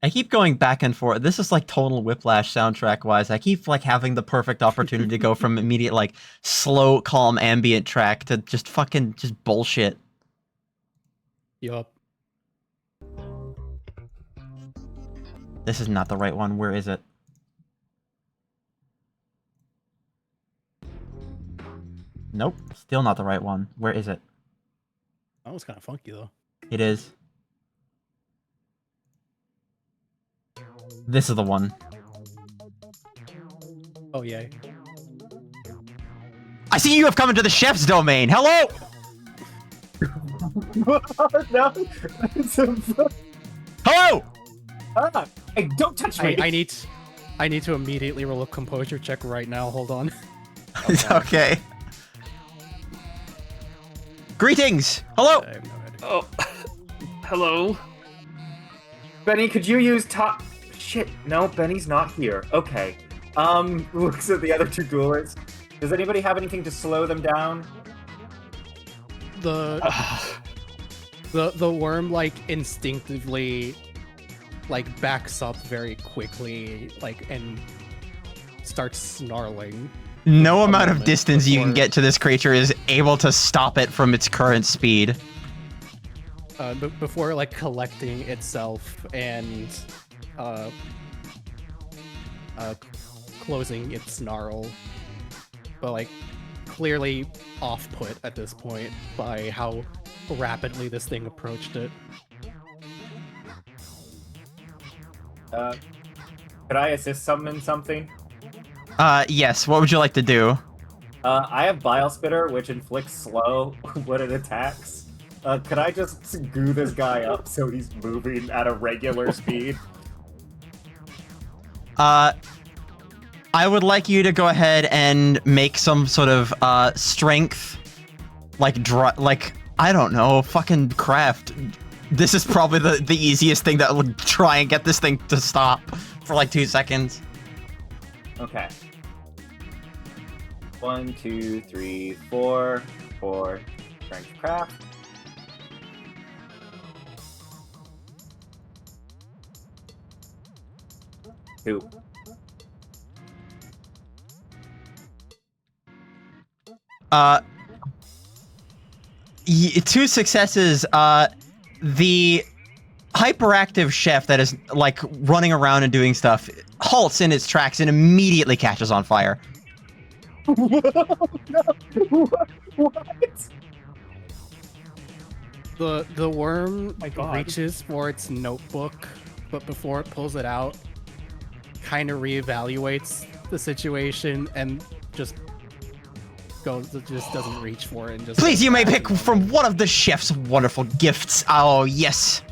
I keep going back and forth. This is like total whiplash soundtrack wise. I keep like having the perfect opportunity to go from immediate like slow, calm ambient track to just fucking just bullshit. Yup. This is not the right one. Where is it? Nope, still not the right one. Where is it? That was kind of funky though. It is. This is the one. Oh yeah. I see you have come into the chef's domain. Hello. No. Hello. Hey, don't touch me! I need to immediately roll a composure check right now. Hold on. Okay. Greetings. Hello. I have no idea. Oh, hello. Benny, could you use top... Shit, no, Benny's not here. Okay. Looks at the other two duelists. Does anybody have anything to slow them down? The worm like instinctively like backs up very quickly, like, and starts snarling. No amount of moment distance you can before- get to this creature is able to stop it from its current speed. Before like collecting itself and closing its snarl, but like clearly off-put at this point by how rapidly this thing approached it. Could I assist summon something? Yes, what would you like to do? I have Bile Spitter, which inflicts slow when it attacks. Could I just goo this guy up so he's moving at a regular speed? I would like you to go ahead and make some sort of strength, like I don't know, fucking craft. This is probably the easiest thing that would try and get this thing to stop for like 2 seconds. Okay. 1, 2, 3, 4. 4. Strength craft. Two. Two successes. The hyperactive chef that is like running around and doing stuff halts in its tracks and immediately catches on fire. What? The worm My God. reaches for its notebook, but before it pulls it out, kind of reevaluates the situation and just doesn't reach for it and just... Please, you may pick from one of the chef's wonderful gifts. Oh, yes.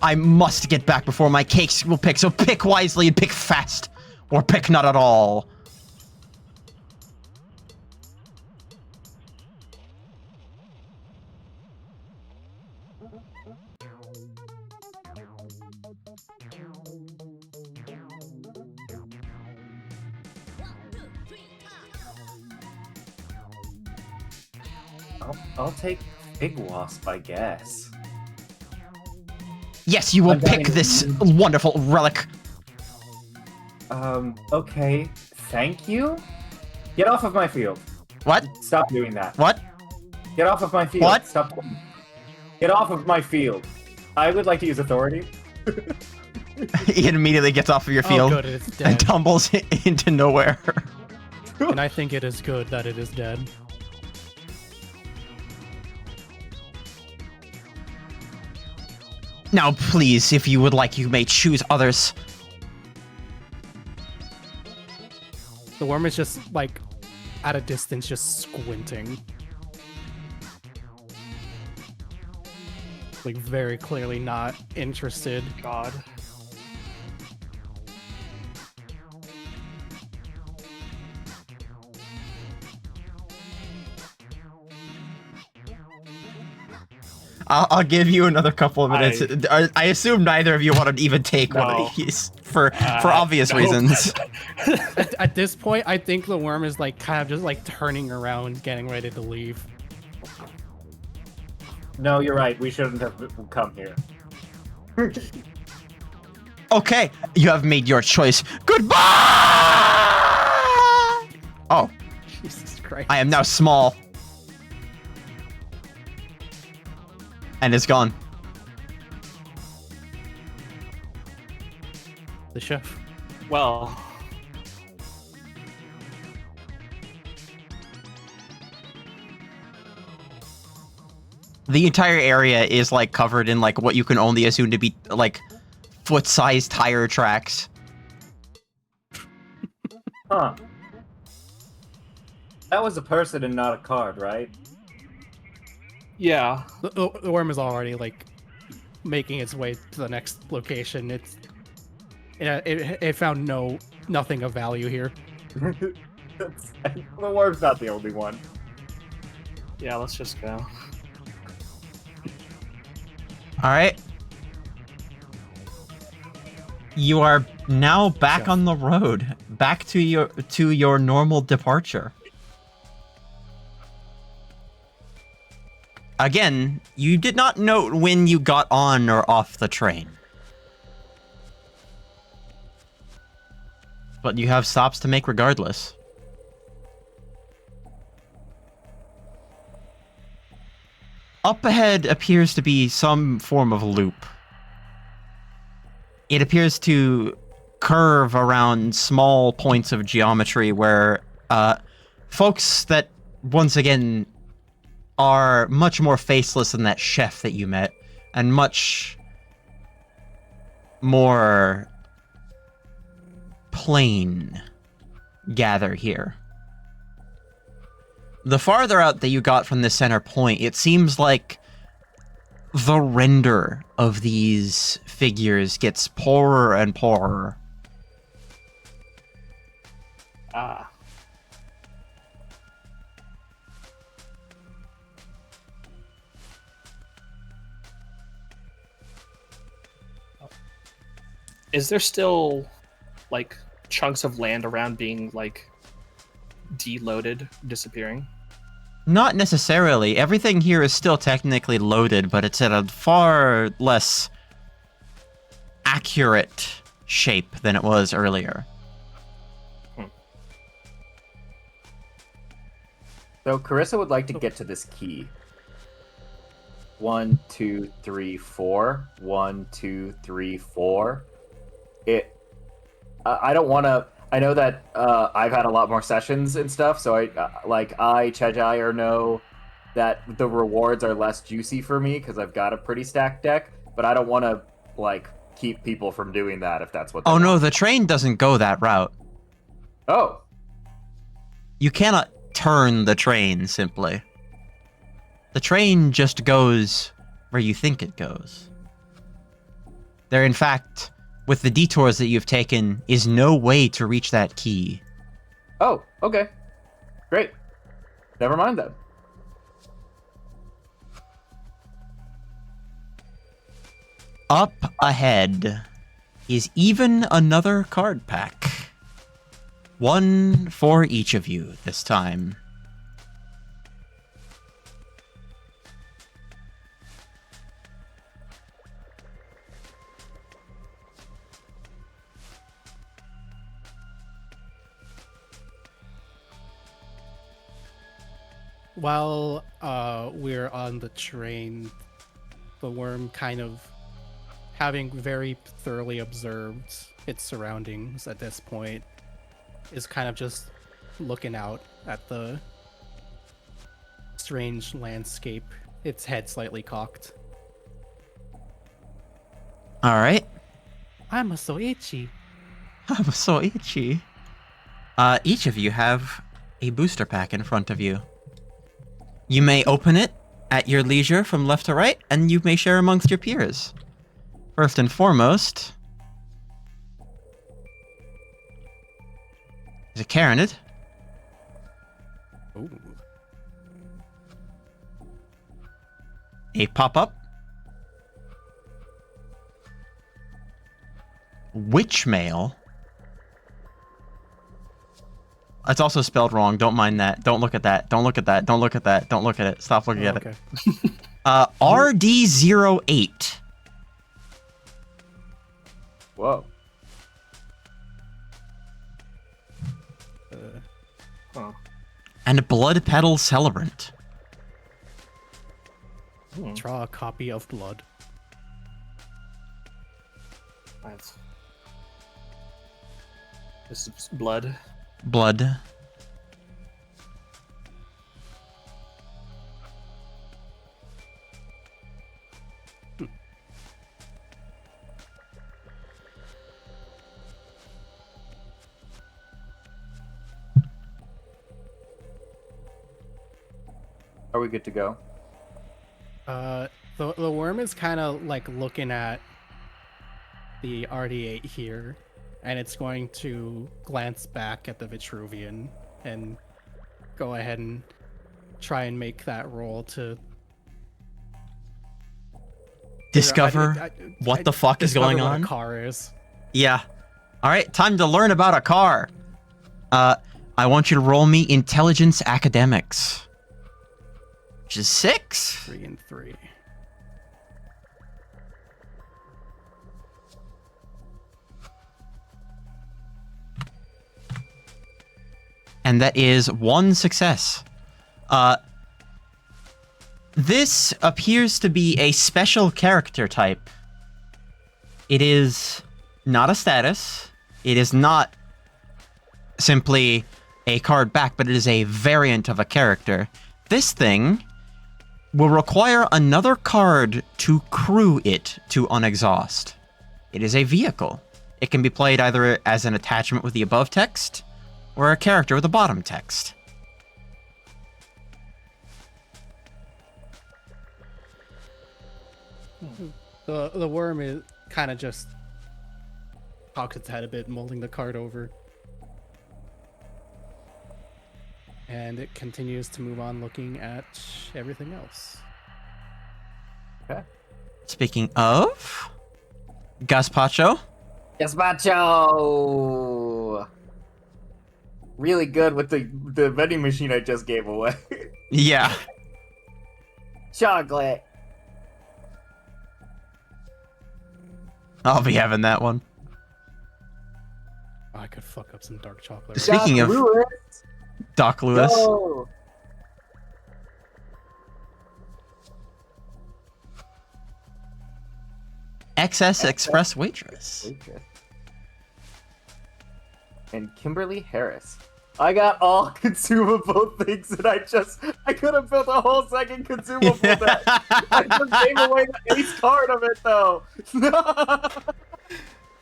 I must get back before my cakes will pick, so pick wisely and pick fast. Or pick not at all. I'll take Big Wasp, I guess. Yes, you will pick this wonderful relic. Okay. Thank you? Get off of my field. What? Stop doing that. What? Get off of my field. What? Stop. Get off of my field. I would like to use authority. He immediately gets off of your Oh, field good, it's and dead. tumbles into nowhere. And I think it is good that it is dead. Now, please, if you would like, you may choose others. The worm is just, like, at a distance, just squinting. Like, very clearly not interested. God. I'll give you another couple of minutes. I assume neither of you want to even take one No. of these. for obvious no. reasons. At this point, I think the worm is like kind of just like turning around, getting ready to leave. No, you're right. We shouldn't have come here. Okay, you have made your choice. Goodbye! Oh, Jesus Christ. I am now small. And it's gone. The chef. Well, The entire area is like covered in like what you can only assume to be like foot-sized tire tracks. Huh. That was a person and not a card, right? yeah. The worm is already like making its way to the next location. It found nothing of value here. The worm's not the only one. Yeah, let's just go. All right. You are now back Chef. on the road, back to your normal departure. Again, you did not note when you got on or off the train. But you have stops to make regardless. Up ahead appears to be some form of loop. It appears to curve around small points of geometry where folks that, once again, are much more faceless than that chef that you met, and much more plain, gather here. The farther out that you got from the center point, it seems like the render of these figures gets poorer and poorer. Ah. Is there still like chunks of land around being like deloaded, disappearing? Not necessarily. Everything here is still technically loaded, but it's at a far less accurate shape than it was earlier. So Carissa would like to get to this key. 1, 2, 3, 4. 1, 2, 3, 4. I don't want to. I know that I've had a lot more sessions and stuff, so Chejire know that the rewards are less juicy for me because I've got a pretty stacked deck, but I don't want to like keep people from doing that if that's what they Oh no, want. the train doesn't go that route. Oh, You cannot turn the train, simply. The train just goes where you think it goes. There, in fact, with the detours that you've taken, is no way to reach that key. oh, okay. Great. Never mind then. Up ahead is even another card pack. One for each of you this time. While we're on the train, the worm kind of having very thoroughly observed its surroundings at this point is kind of just looking out at the strange landscape, its head slightly cocked. All right. I'm so itchy. I'm so itchy. Each of you have a booster pack in front of you. You may open it at your leisure from left to right, and you may share amongst your peers. First and foremost is a Carinid. Ooh. A pop-up. witch mail. It's also spelled wrong. Don't mind that. Don't look at that. Don't look at that. Don't look at that. Don't look at it. Stop looking at okay. it. RD08. Whoa. Huh. And Blood Petal Celebrant. Draw a copy of Blood. Nice. This is blood. Blood. Are we good to go? The worm is kind of like looking at the RD8 here, and it's going to glance back at the Vitruvian and go ahead and try and make that roll to Discover what the fuck is going discover what on. a car is. Yeah. All right, time to learn about a car. I want you to roll me Intelligence Academics, which is 6. 3 and 3. And that is 1 success. This appears to be a special character type. It is not a status. It is not simply a card back, but it is a variant of a character. This thing will require another card to crew it to unexhaust. It is a vehicle. It can be played either as an attachment with the above text, or a character with a bottom text. The worm is kind of just cocks its head a bit, molding the card over. And it continues to move on looking at everything else. Okay. Speaking of, Gazpacho. Gazpacho! Really good with the vending machine I just gave away. Yeah. Chocolate. I'll be having that one. Oh, I could fuck up some dark chocolate. Speaking of Lewis. Doc Lewis, Go. XS Express Waitress. And Kimberly Harris. I got all consumable things, and I could have built a whole second consumable deck. I just gave away the ace card of it, though.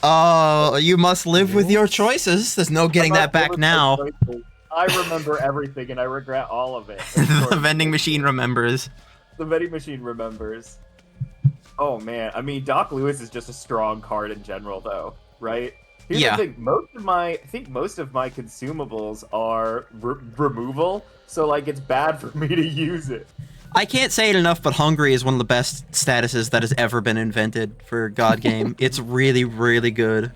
Oh, you must live with your choices. There's no getting that back now. I remember everything, and I regret all of it. The vending machine remembers. The vending machine remembers. Oh man, I mean, Doc Lewis is just a strong card in general, though, right? Here's Yeah. the thing, I think most of my consumables are removal, so like it's bad for me to use it. I can't say it enough, but Hungry is one of the best statuses that has ever been invented for a God game. It's really, really good.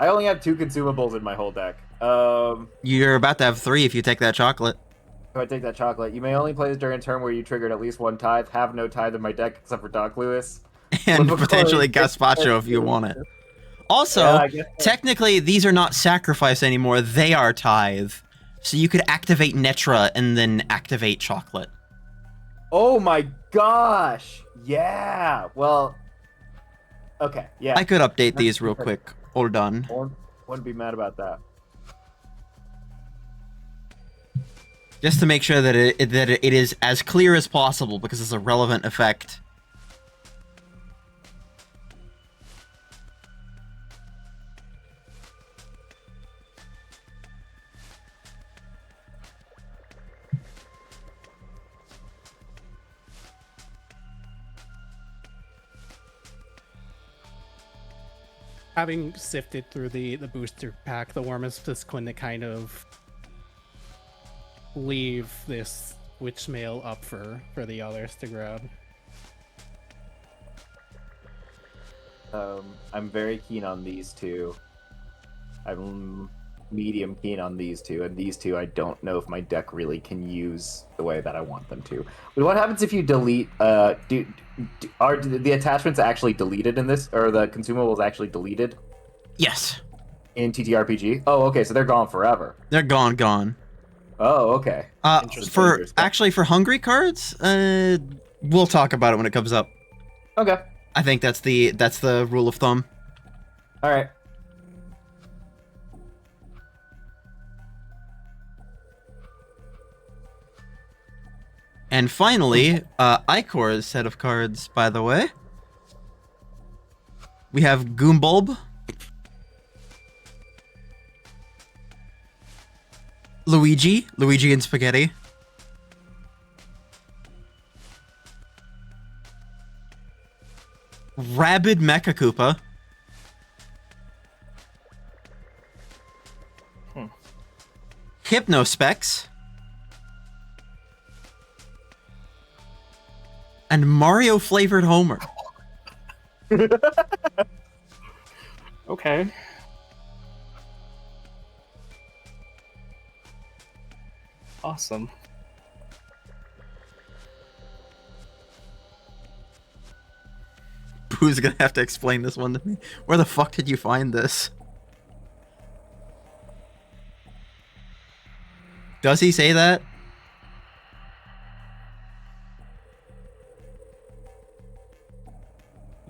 I only have 2 consumables in my whole deck. You're about to have 3 if you take that chocolate. If I take that chocolate, you may only play this during a turn where you triggered at least 1 tithe. Have no tithe in my deck except for Doc Lewis. And Well, potentially before- Gazpacho if you want it. Also, Yeah, I guess so. technically, these are not sacrifice anymore. They are tithe. So you could activate Netra and then activate chocolate. Oh my gosh! Yeah. Well. Okay. Yeah. I could update these real quick. Hold on. Wouldn't be mad about that. Just to make sure that it is as clear as possible because it's a relevant effect. Having sifted through the booster pack, the worm is just going to kind of leave this witch mail up for the others to grab. I'm very keen on these two. I'm medium keen on these two, and these two I don't know if my deck really can use the way that I want them to. But what happens if you delete? Are the attachments actually deleted in this, or the consumables actually deleted Yes. in TTRPG? Oh, okay, so they're gone forever. They're gone. Oh, okay. Interesting. For hungry cards, we'll talk about it when it comes up. Okay. I think that's the rule of thumb. All right. And finally, Icor's set of cards, by the way. We have Goombulb, Luigi and Spaghetti, Rabid Mecha Koopa, Hypnospecs, and Mario flavored Homer. Okay. Awesome. Who's gonna have to explain this one to me? Where the fuck did you find this? Does he say that?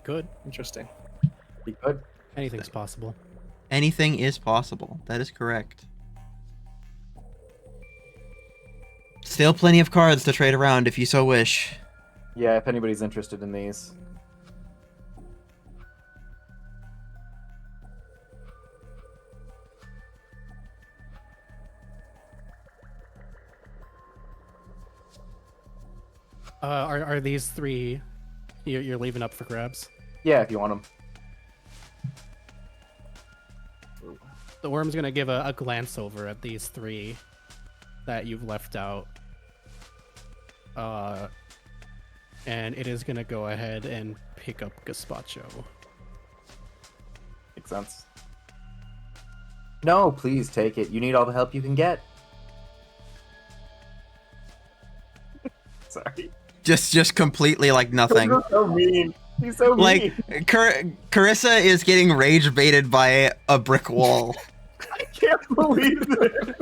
Good. Interesting. Be good. Anything's possible. Anything is possible. That is correct. Still plenty of cards to trade around if you so wish. Yeah, if anybody's interested in these. Are these three you're leaving up for grabs? Yeah, if you want them. The worm's gonna give a glance over at these three that you've left out. And it is gonna go ahead and pick up Gazpacho. Makes sense. No, please take it. You need all the help you can get. Sorry. Just completely like nothing. He's so mean. He's so mean. Like Carissa is getting rage baited by a brick wall. I can't believe this.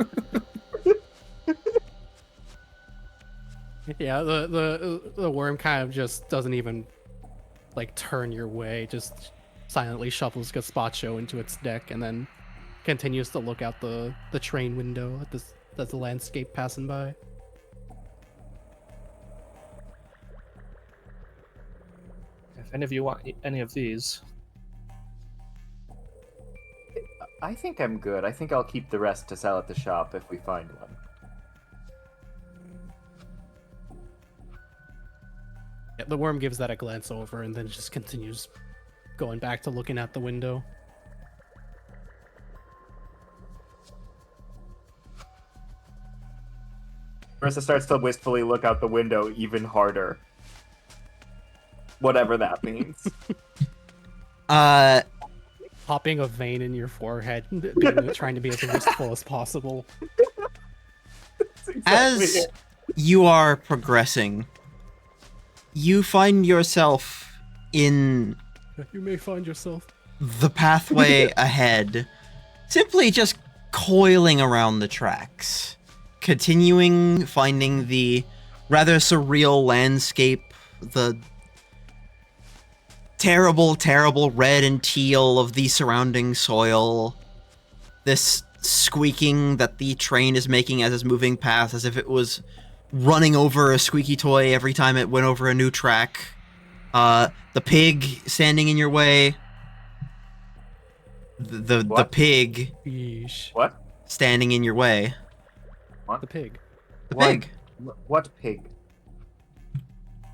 Yeah, the worm kind of just doesn't even like turn your way, just silently shuffles Gazpacho into its deck and then continues to look out the train window at the landscape passing by. If any of you want any of these, I think I'm good. I think I'll keep the rest to sell at the shop if we find one. Yeah, the worm gives that a glance over and then just continues going back to looking out the window. Marissa starts to wistfully look out the window even harder. Whatever that means. Popping a vein in your forehead, trying to be as wistful as possible. That's exactly As it. you are progressing, you find yourself in You may find yourself. the pathway ahead, simply just coiling around the tracks, continuing finding the rather surreal landscape, the terrible red and teal of the surrounding soil, this squeaking that the train is making as it's moving past, as if it was running over a squeaky toy every time it went over a new track. The pig standing in your way. The What? pig Yeesh. What? standing in your way. The pig. The What? pig. What pig?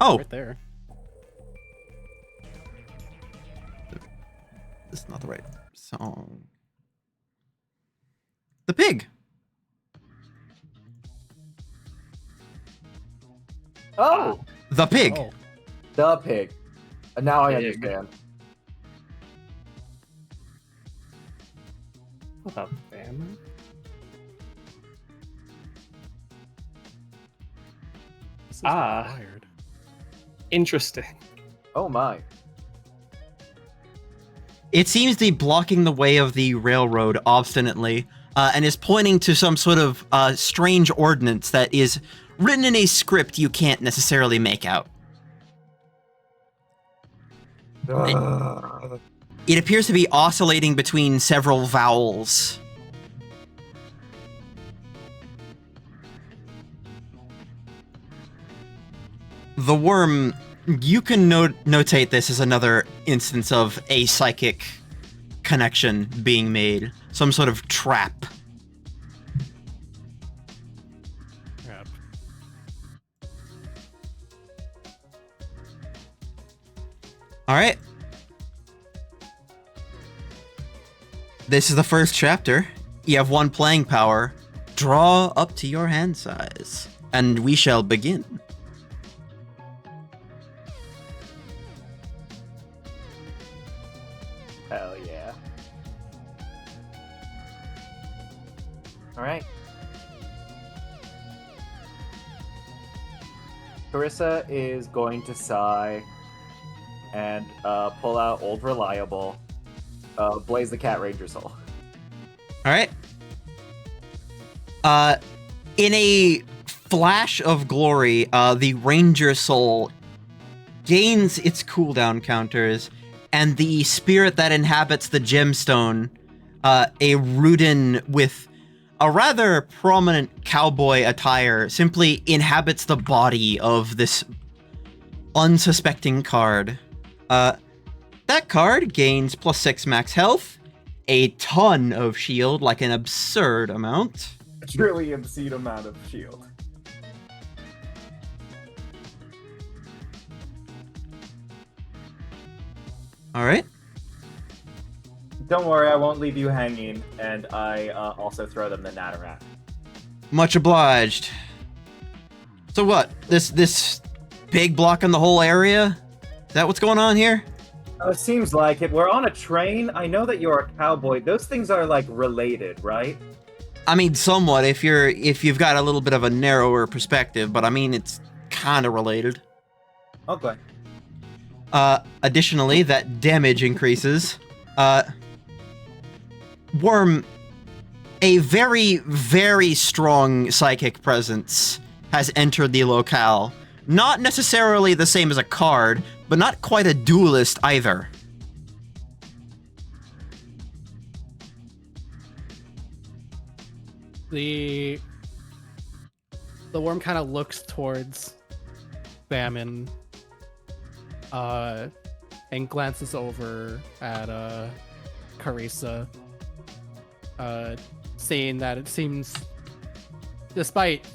Oh, Right there. this is not the right song. The pig. Oh! The pig. Oh, The pig. Now I Pig. understand. What about Bam? This is Ah. required. Interesting. Oh my. It seems to be blocking the way of the railroad obstinately, and is pointing to some sort of strange ordinance that is written in a script you can't necessarily make out. It appears to be oscillating between several vowels. The worm, you can notate this as another instance of a psychic connection being made. Some sort of trap. Crap. Alright. This is the first chapter. You have 1 playing power. Draw up to your hand size. And we shall begin. Hell yeah. Alright. Carissa is going to sigh and pull out Old Reliable, Blaze the Cat Ranger Soul. Alright. In a flash of glory, the Ranger Soul gains its cooldown counters, and the spirit that inhabits the gemstone, a Rudin with a rather prominent cowboy attire, simply inhabits the body of this unsuspecting card. That card gains +6 max health, a ton of shield, like an absurd amount. A truly obscene amount of shield. Alright. Don't worry, I won't leave you hanging, and I also throw them the Natarang. Much obliged. So what? This big block in the whole area? Is that what's going on here? It seems like it. We're on a train. I know that you're a cowboy. Those things are, like, related, right? I mean, somewhat, if you've got a little bit of a narrower perspective, but I mean, it's kind of related. Okay. Additionally, that damage increases. Worm, a very, very strong psychic presence has entered the locale. Not necessarily the same as a card, but not quite a duelist either. The worm kind of looks towards Famine, and glances over at Carissa, saying that it seems, despite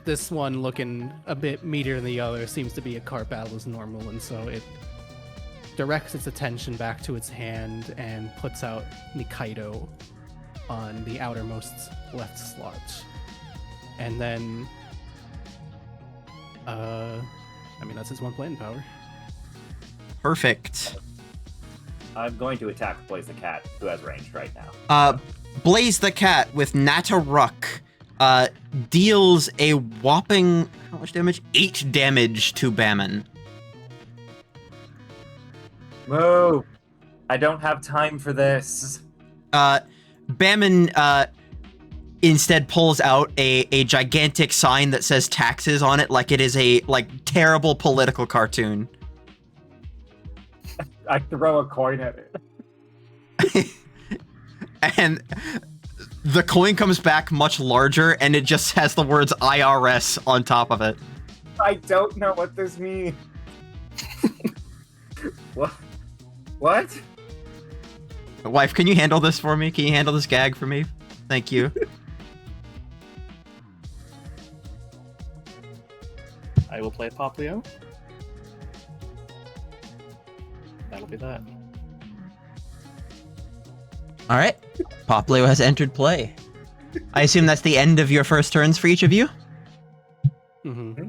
this one looking a bit meatier than the other, seems to be a card battle as normal, and so it directs its attention back to its hand and puts out Nikaido on the outermost left slot. And then, I mean, that's his 1 playing power. Perfect. I'm going to attack Blaze the Cat, who has range right now. Blaze the Cat with Nataruk deals a whopping, how much damage? 8 damage to Baman. Move! I don't have time for this. Baman instead pulls out a gigantic sign that says taxes on it, like it is a terrible political cartoon. I throw a coin at it. And the coin comes back much larger, and it just has the words IRS on top of it. I don't know what this means. What? What? Wife, can you handle this for me? Can you handle this gag for me? Thank you. I will play Poplio. That'll be that. All right. Poplio has entered play. I assume that's the end of your first turns for each of you? Mm-hmm.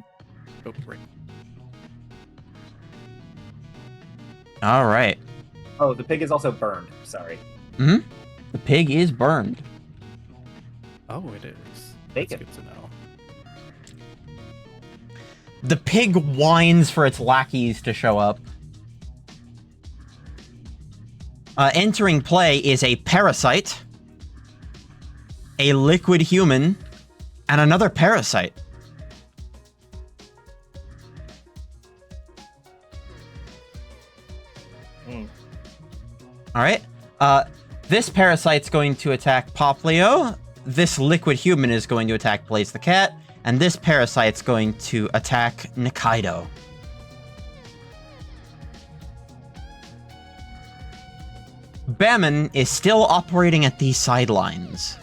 Go for it. All right. Oh, the pig is also burned. Sorry. Mm-hmm. The pig is burned. Oh, it is. Take That's it. good to know. The pig whines for its lackeys to show up. Entering play is a parasite, a liquid human, and another parasite. All right. This parasite's going to attack Poplio. This liquid human is going to attack Blaze the Cat. And this parasite's going to attack Nikaido. Bammon is still operating at the sidelines.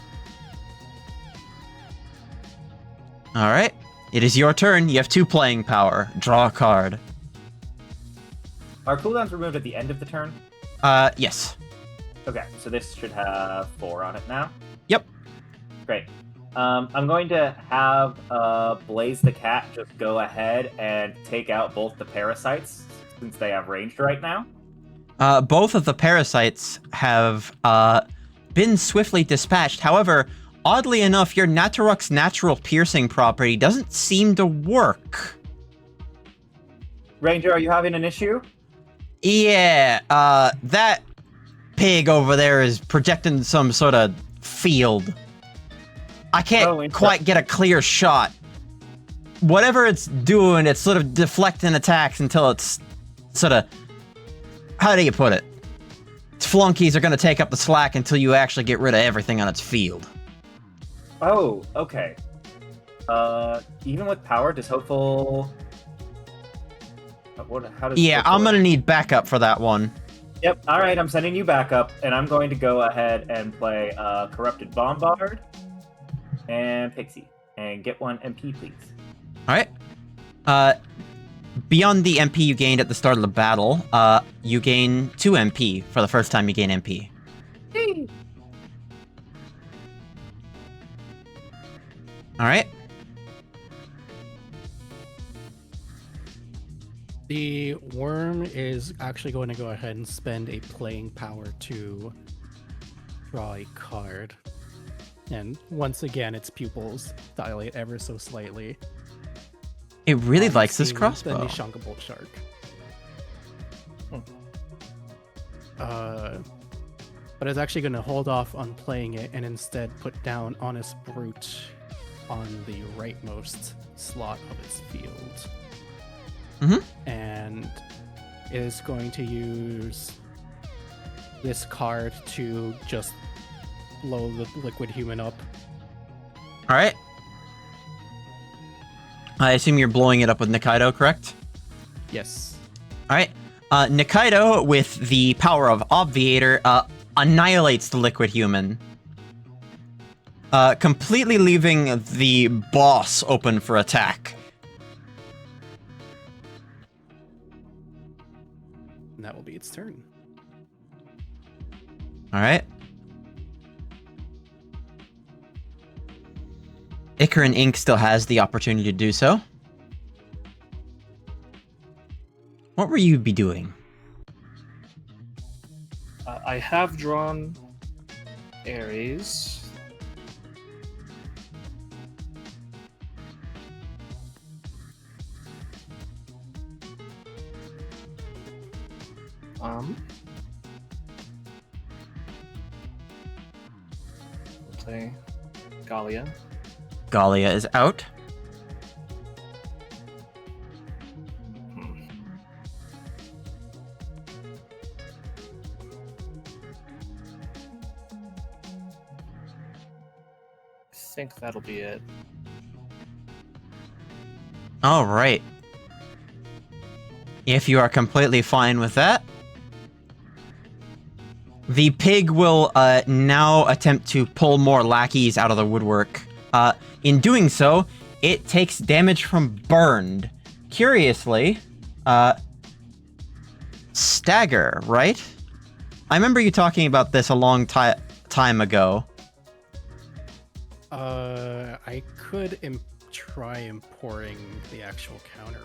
Alright. It is your turn. You have 2 playing power. Draw a card. Are cooldowns removed at the end of the turn? Yes. Okay, so this should have 4 on it now. Yep. Great. I'm going to have Blaze the Cat just go ahead and take out both the parasites, since they have ranged right now. Both of the parasites have been swiftly dispatched. However, oddly enough, your Naturuk's natural piercing property doesn't seem to work. Ranger, are you having an issue? Yeah, that pig over there is projecting some sort of field. I can't quite get a clear shot. Whatever it's doing, it's sort of deflecting attacks until it's sort of... How do you put it? Its flunkies are going to take up the slack until you actually get rid of everything on its field. Oh, okay. Even with power, does Hopeful... How does Yeah, Hopeful I'm going to need backup for that one. Yep, alright, I'm sending you back up, and I'm going to go ahead and play Corrupted Bombard and Pixie. And get 1 MP, please. Alright. Beyond the MP you gained at the start of the battle, you gain 2 MP for the first time you gain MP. Alright. The worm is actually going to go ahead and spend a playing power to draw a card. And once again, its pupils dilate ever so slightly. It really likes this Seeing crossbow. The Nishankabolt Shark. But it's actually going to hold off on playing it and instead put down Honest Brute on the rightmost slot of its field. And it is going to use this card to just blow the liquid human up. Alright. I assume you're blowing it up with Nikaido, correct? Yes. Alright. Nikaido, with the power of Obviator, annihilates the liquid human. Completely leaving the boss open for attack. And that will be its turn. Alright. Icarin Inc. still has the opportunity to do so. What will you be doing? I have drawn Ares. We'll play Galia. Galia is out. I think that'll be it. All right. If you are completely fine with that, the pig will now attempt to pull more lackeys out of the woodwork. In doing so, it takes damage from burned. Curiously, stagger, right? I remember you talking about this a long time ago. I could try importing the actual counter.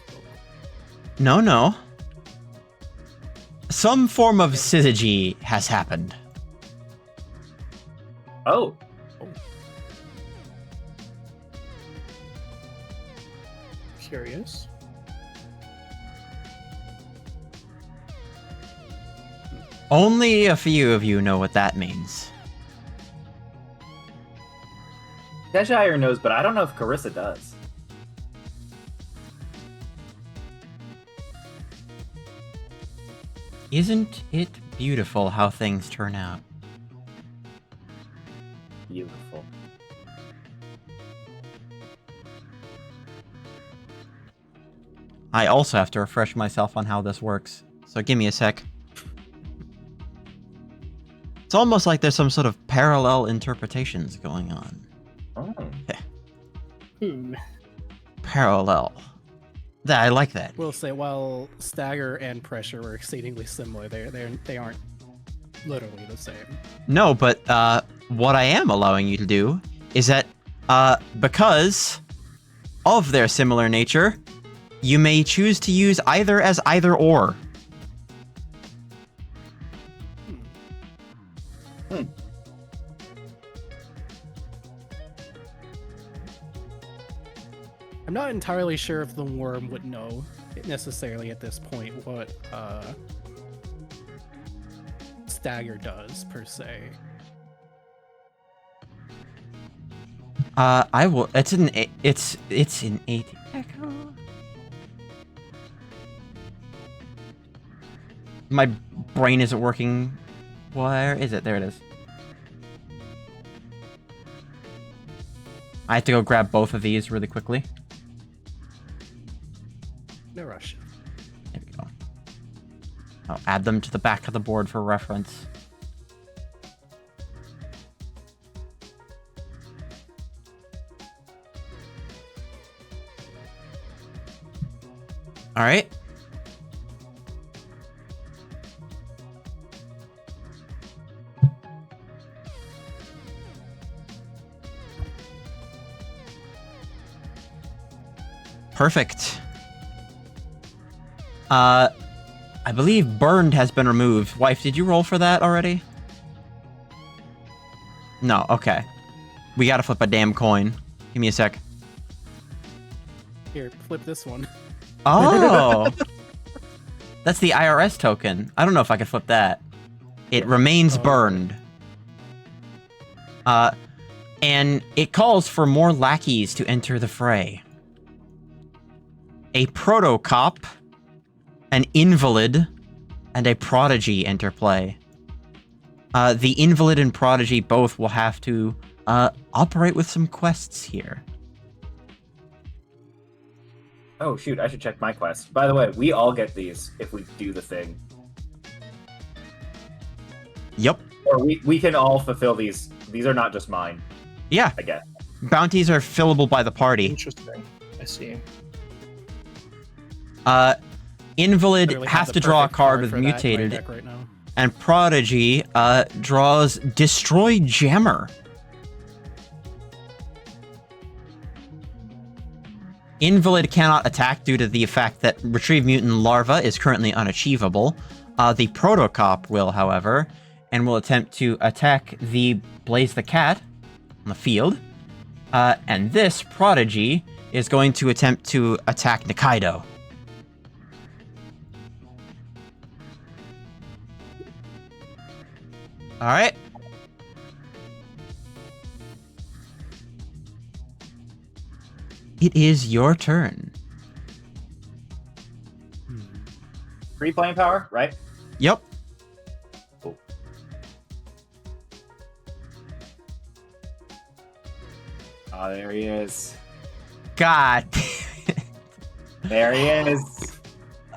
No. Some form of syzygy has happened. Oh. Curious. Only a few of you know what that means. Deshire knows, but I don't know if Carissa does. Isn't it beautiful how things turn out? Beautiful. I also have to refresh myself on how this works, so give me a sec. It's almost like there's some sort of parallel interpretations going on. Oh. Parallel. I like that. We'll say while stagger and pressure were exceedingly similar, they aren't literally the same. No, but what I am allowing you to do is that because of their similar nature, you may choose to use either as either or. I'm not entirely sure if the worm would know necessarily at this point what stagger does per se. I will. It's an 8 echo. My brain isn't working. Where is it? There it is. I have to go grab both of these really quickly. No rush. There we go. I'll add them to the back of the board for reference. All right. Perfect. I believe burned has been removed. Wife, did you roll for that already? No, okay. We gotta flip a damn coin. Give me a sec. Here, flip this one. Oh! That's the IRS token. I don't know if I could flip that. It remains burned. And it calls for more lackeys to enter the fray. A proto-cop, an invalid, and a prodigy enter play. The invalid and prodigy both will have to operate with some quests here. Oh, shoot, I should check my quest. By the way, we all get these if we do the thing. Yep. Or we can all fulfill these. These are not just mine, Yeah. I guess. Bounties are fillable by the party. Interesting. I see. Invalid Literally has have to the draw a perfect card with for that in my mutated, deck right now. and Prodigy draws Destroy Jammer. Invalid cannot attack due to the fact that Retrieve Mutant Larva is currently unachievable. The Protocop will, however, and will attempt to attack the Blaze the Cat on the field. And this Prodigy is going to attempt to attack Nikaido. Alright. It is your turn. 3 playing power, right? Yep. Cool. Ah, there he is. God. There he is.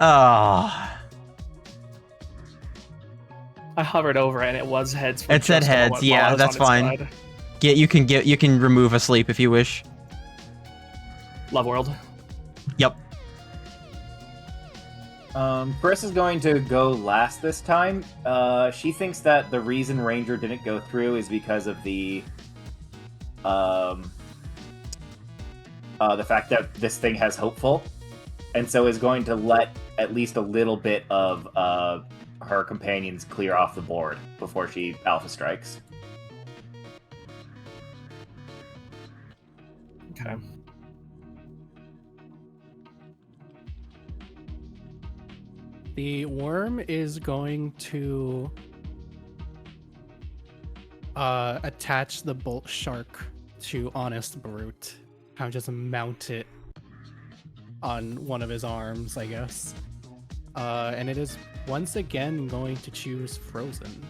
Oh. I hovered over it and it was heads. For It said just a heads, moment yeah, while I was that's on its fine. side. You can remove a sleep if you wish. Love World. Yep. Chris is going to go last this time. She thinks that the reason Ranger didn't go through is because of the fact that this thing has hopeful, and so is going to let at least a little bit of her companions clear off the board before she alpha strikes. Okay. The worm is going to attach the bolt shark to Honest Brute. Kind of just mount it on one of his arms, I guess. And it is once again going to choose Frozen.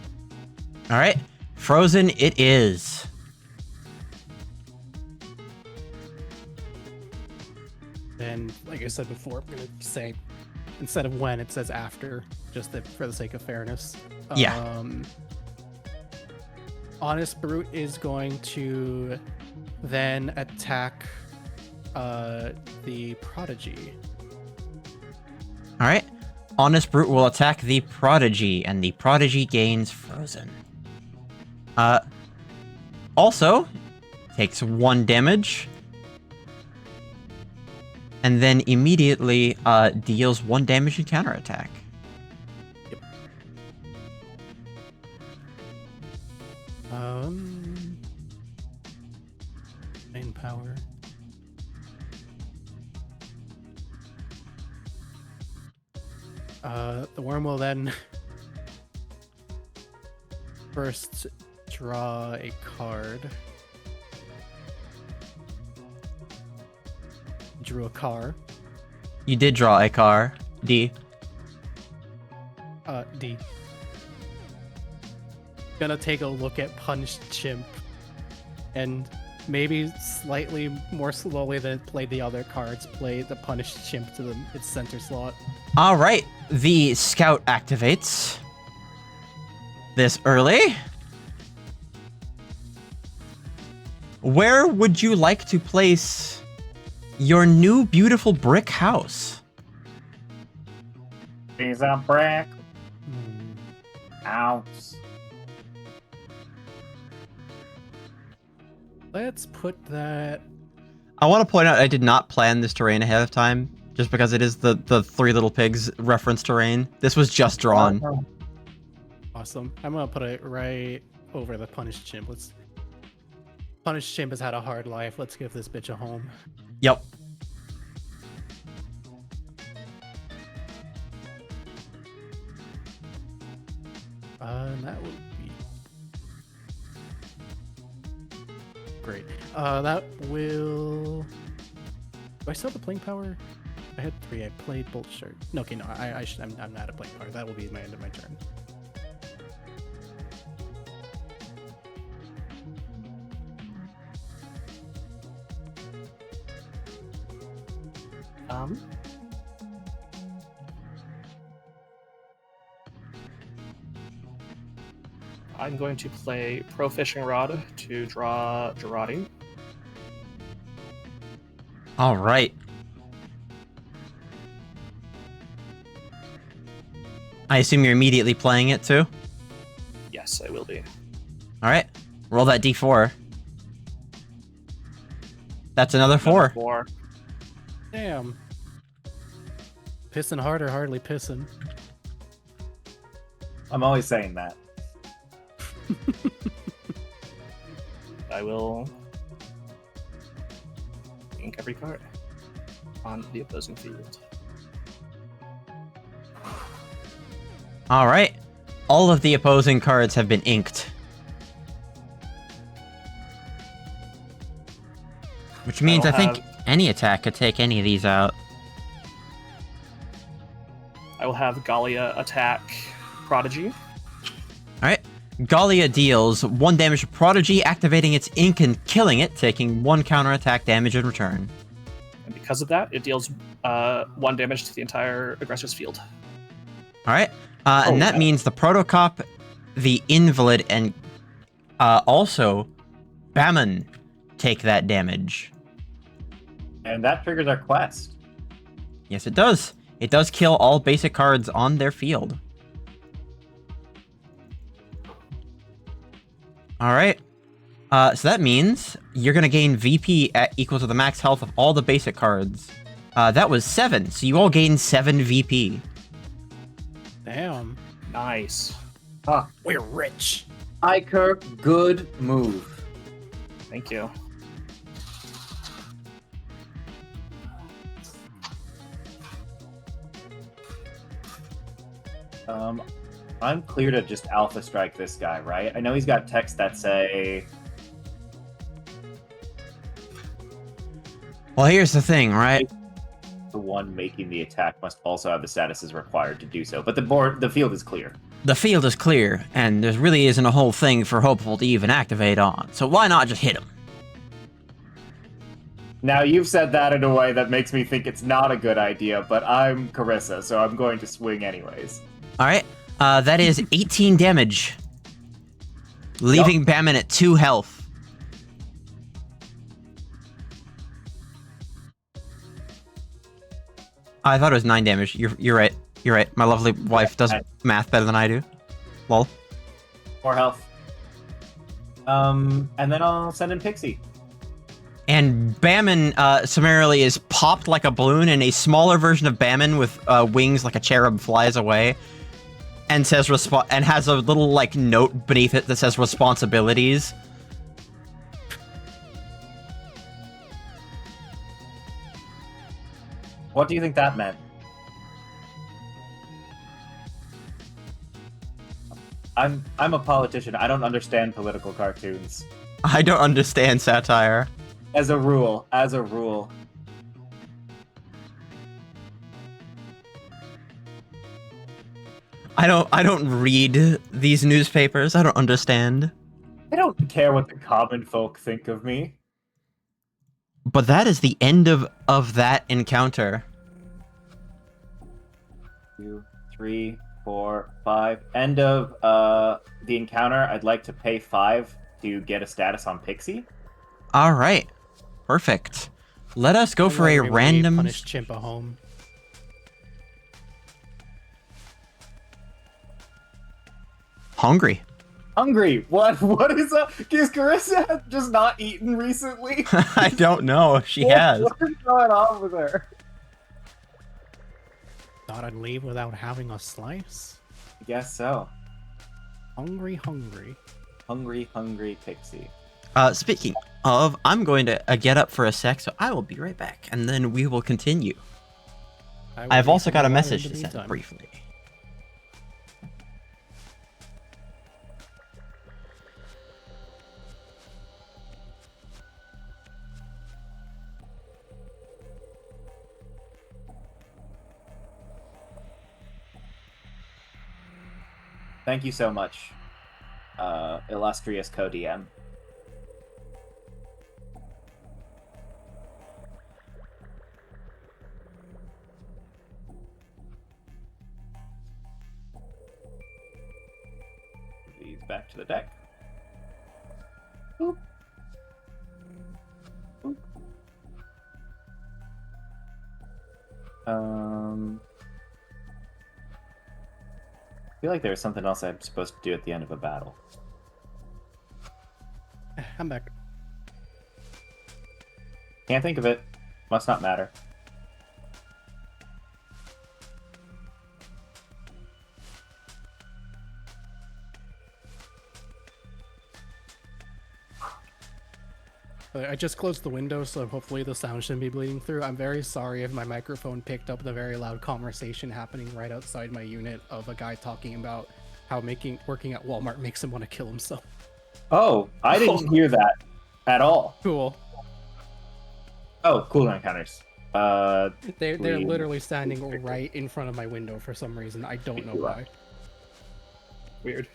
All right, Frozen it is. And like I said before, I'm gonna say instead of when, it says after, just for the sake of fairness. Yeah. Honest Brute is going to then attack the Prodigy. All right, Honest Brute will attack the Prodigy, and the Prodigy gains Frozen. Also takes 1 damage, and then immediately deals 1 damage and counterattack. Yep. Main power. The worm will then first draw a card. Drew a car. You did draw a car, D. D. Gonna take a look at Punished Chimp and maybe slightly more slowly than it played the other cards, play the Punished Chimp to its center slot. All right, the Scout activates this early. Where would you like to place your new beautiful brick house? Piece of brick. House. Let's put that. I want to point out I did not plan this terrain ahead of time, just because it is the Three Little Pigs reference terrain. This was just drawn. Awesome. I'm gonna put it right over the Punished Chimp. Punished Chimp has had a hard life. Let's give this bitch a home. Yep. And that would be great. That will. Do I still have the playing power? I had 3. I played Bolt Shirt. No, okay, no. I'm not a playing power. That will be my end of my turn. I'm going to play Pro Fishing Rod to draw Girardi. All right. I assume you're immediately playing it too? Yes, I will be. All right. Roll that d4. That's another 4. 4. Damn. Pissing hard or hardly pissing? I'm always saying that. I will ink every card on the opposing field. All right. All of the opposing cards have been inked. Which means I think any attack could take any of these out. I will have Gallia attack Prodigy. Alright. Gallia deals 1 damage to Prodigy, activating its ink and killing it, taking 1 counterattack damage in return. And because of that, it deals 1 damage to the entire aggressor's field. Alright. And that means the Protocop, the Invalid, and also Bammon take that damage. And that triggers our quest. Yes, it does. It does kill all basic cards on their field. Alright. So that means you're going to gain VP equal to the max health of all the basic cards. That was 7, so you all gain 7 VP. Damn. Nice. Ah, We're rich. Iker, good move. Thank you. I'm clear to just alpha strike this guy, right? I know he's got texts that say... Well, here's the thing, right? The one making the attack must also have the statuses required to do so. But the field is clear. The field is clear, and there really isn't a whole thing for Hopeful to even activate on, so why not just hit him? Now, you've said that in a way that makes me think it's not a good idea, but I'm Carissa, so I'm going to swing anyways. Alright, that is 18 damage. Leaving Bamin at 2 health. I thought it was 9 damage. You're right. You're right. My lovely wife does math better than I do. Lol. 4 health. And then I'll send in Pixie. And Bamin summarily is popped like a balloon, and a smaller version of Bamin with wings like a cherub flies away, and says and has a little like note beneath it that says responsibilities. What do you think that meant? I'm a politician. I don't understand political cartoons. I don't understand satire. As a rule. I don't read these newspapers. I don't understand. I don't care what the common folk think of me. But that is the end of that encounter. 2, 3, 4, 5. End of the encounter. I'd like to pay 5 to get a status on Pixie. All right, perfect. Let us go for a random. Punish Chimpa home. Hungry. Hungry. What is up? Is Carissa just not eaten recently? I don't know. She has. What is going on with her? Thought I'd leave without having a slice? I guess so. Hungry, hungry. Hungry Pixie. Speaking of, I'm going to get up for a sec, so I will be right back, and then we will continue. I've also got a message to send briefly. Thank you so much, illustrious co-DM. These back to the deck. Boop. Boop. I feel like there was something else I'm supposed to do at the end of a battle. I'm back. Can't think of it. Must not matter. I just closed the window, so hopefully the sound shouldn't be bleeding through. I'm very sorry if my microphone picked up the very loud conversation happening right outside my unit of a guy talking about how working at Walmart makes him want to kill himself. Oh, I didn't hear that at all. Cool. Oh, cooldown counters. They're literally standing right in front of my window for some reason. I don't know why. Weird.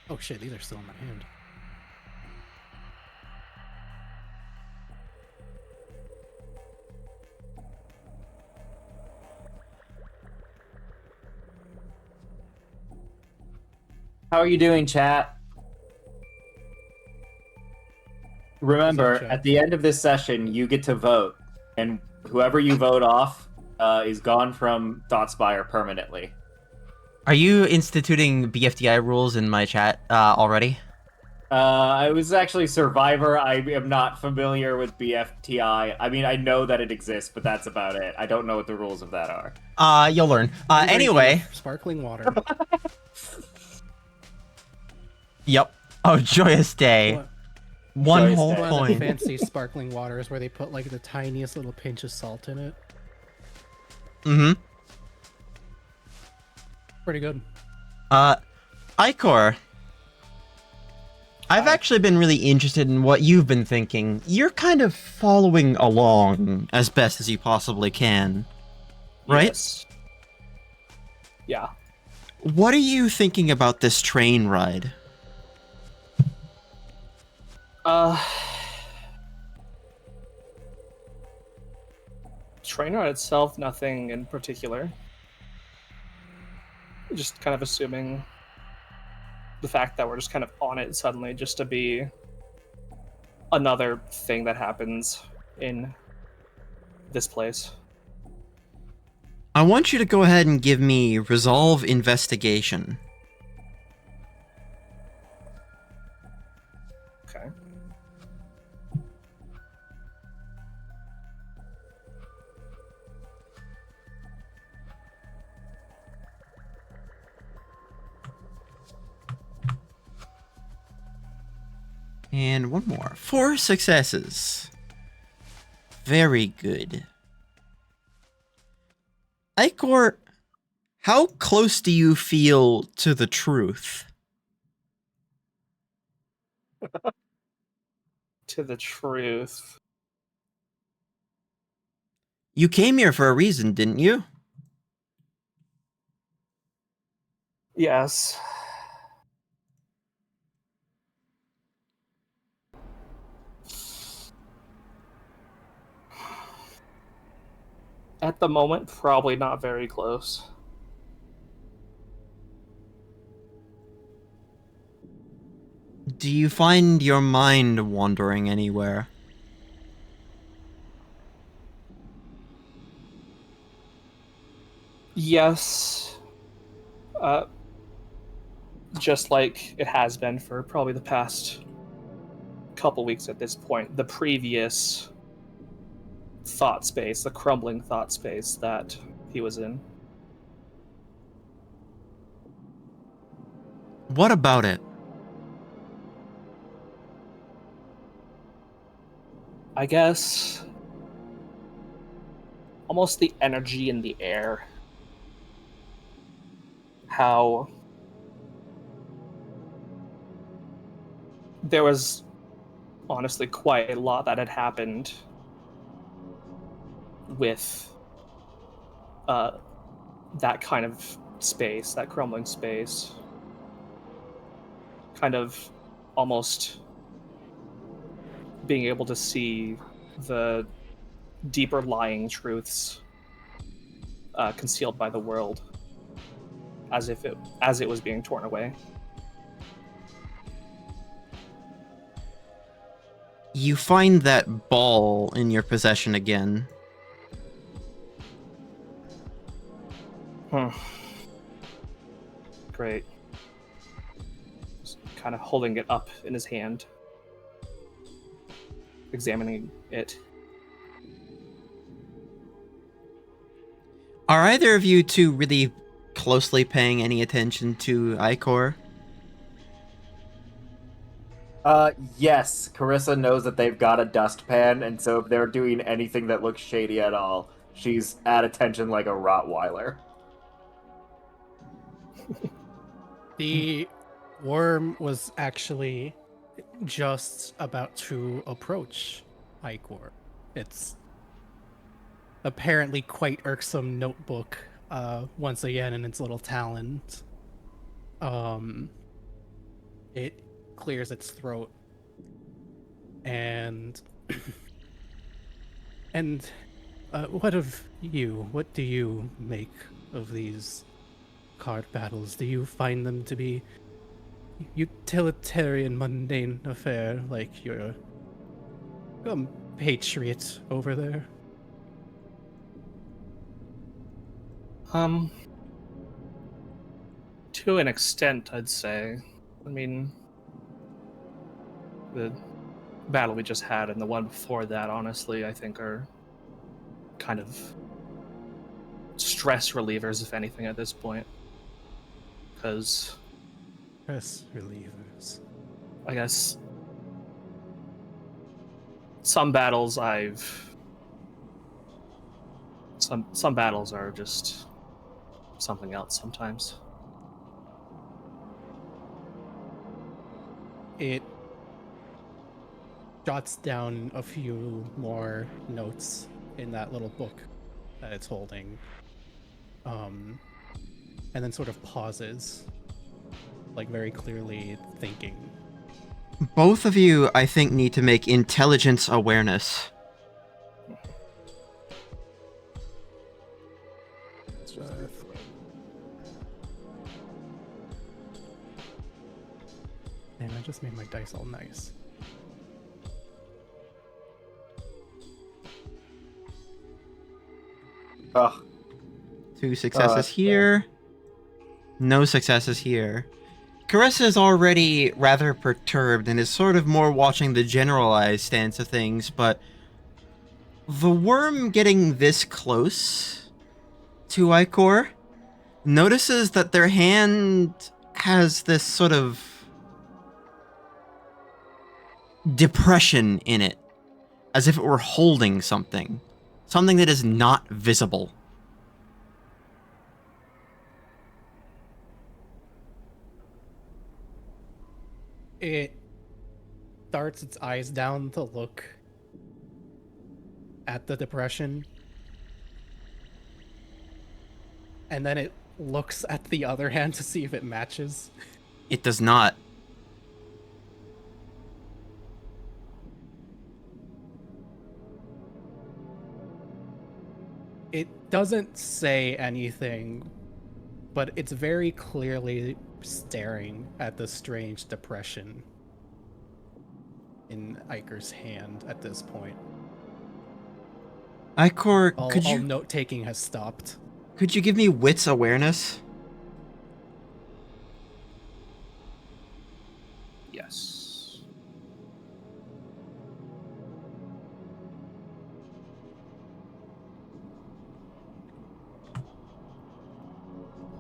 Oh shit, these are still in my hand. How are you doing, chat? Remember, chat? at the end of this session, you get to vote, and whoever you vote off is gone from Thoughtspire permanently. Are you instituting BFDI rules in my chat already? I was actually Survivor. I am not familiar with BFTI. I mean, I know that it exists, but that's about it. I don't know what the rules of that are. You'll learn. Anyway. Sparkling water. Yep. Oh, joyous day. What? One Choice whole day. One of the coin. fancy sparkling waters where they put like the tiniest little pinch of salt in it. Mm-hmm. Pretty good. Icor, I've Hi. actually been really interested in what you've been thinking. You're kind of following along as best as you possibly can, right? Yes. Yeah. What are you thinking about this train ride? Trainer itself, nothing in particular. Just kind of assuming the fact that we're just kind of on it suddenly just to be another thing that happens in this place. I want you to go ahead and give me Resolve Investigation. Okay. And one more. 4 successes. Very good. Icor, how close do you feel to the truth? To the truth. You came here for a reason, didn't you? Yes. At the moment, probably not very close. Do you find your mind wandering anywhere? Yes. Uh, just like it has been for probably the past couple weeks at this point. The previous thought space, the crumbling thought space that he was in. What about it? I guess almost the energy in the air. How there was honestly quite a lot that had happened with that kind of space, that crumbling space. Kind of almost being able to see the deeper lying truths concealed by the world as it was being torn away. You find that ball in your possession again. Great. Just kind of holding it up in his hand, examining it. Are either of you two really closely paying any attention to Icor? Yes, Carissa knows that they've got a dustpan, and so if they're doing anything that looks shady at all, she's at attention like a Rottweiler. The worm was actually just about to approach Icor. It's apparently quite irksome notebook once again in its little talons. It clears its throat and what of you? What do you make of these card battles? Do you find them to be utilitarian, mundane affair like your patriot over there? To an extent, I'd say. I mean, the battle we just had and the one before that, honestly, I think are kind of stress relievers, if anything, at this point. Because Stress relievers. I guess some battles some battles are just something else sometimes. It jots down a few more notes in that little book that it's holding, and then sort of pauses, like very clearly thinking. Both of you, I think, need to make intelligence awareness. And I just made my dice all nice. Ugh. 2 successes Uh, here. No successes here. Carissa is already rather perturbed and is sort of more watching the generalized stance of things, but the worm getting this close to Icor notices that their hand has this sort of depression in it, as if it were holding something. Something that is not visible. It darts its eyes down to look at the depression, and then it looks at the other hand to see if it matches. It does not. It doesn't say anything, but it's very clearly staring at the strange depression in Iker's hand at this point. Icor, All note-taking has stopped. could you give me wits awareness? Yes.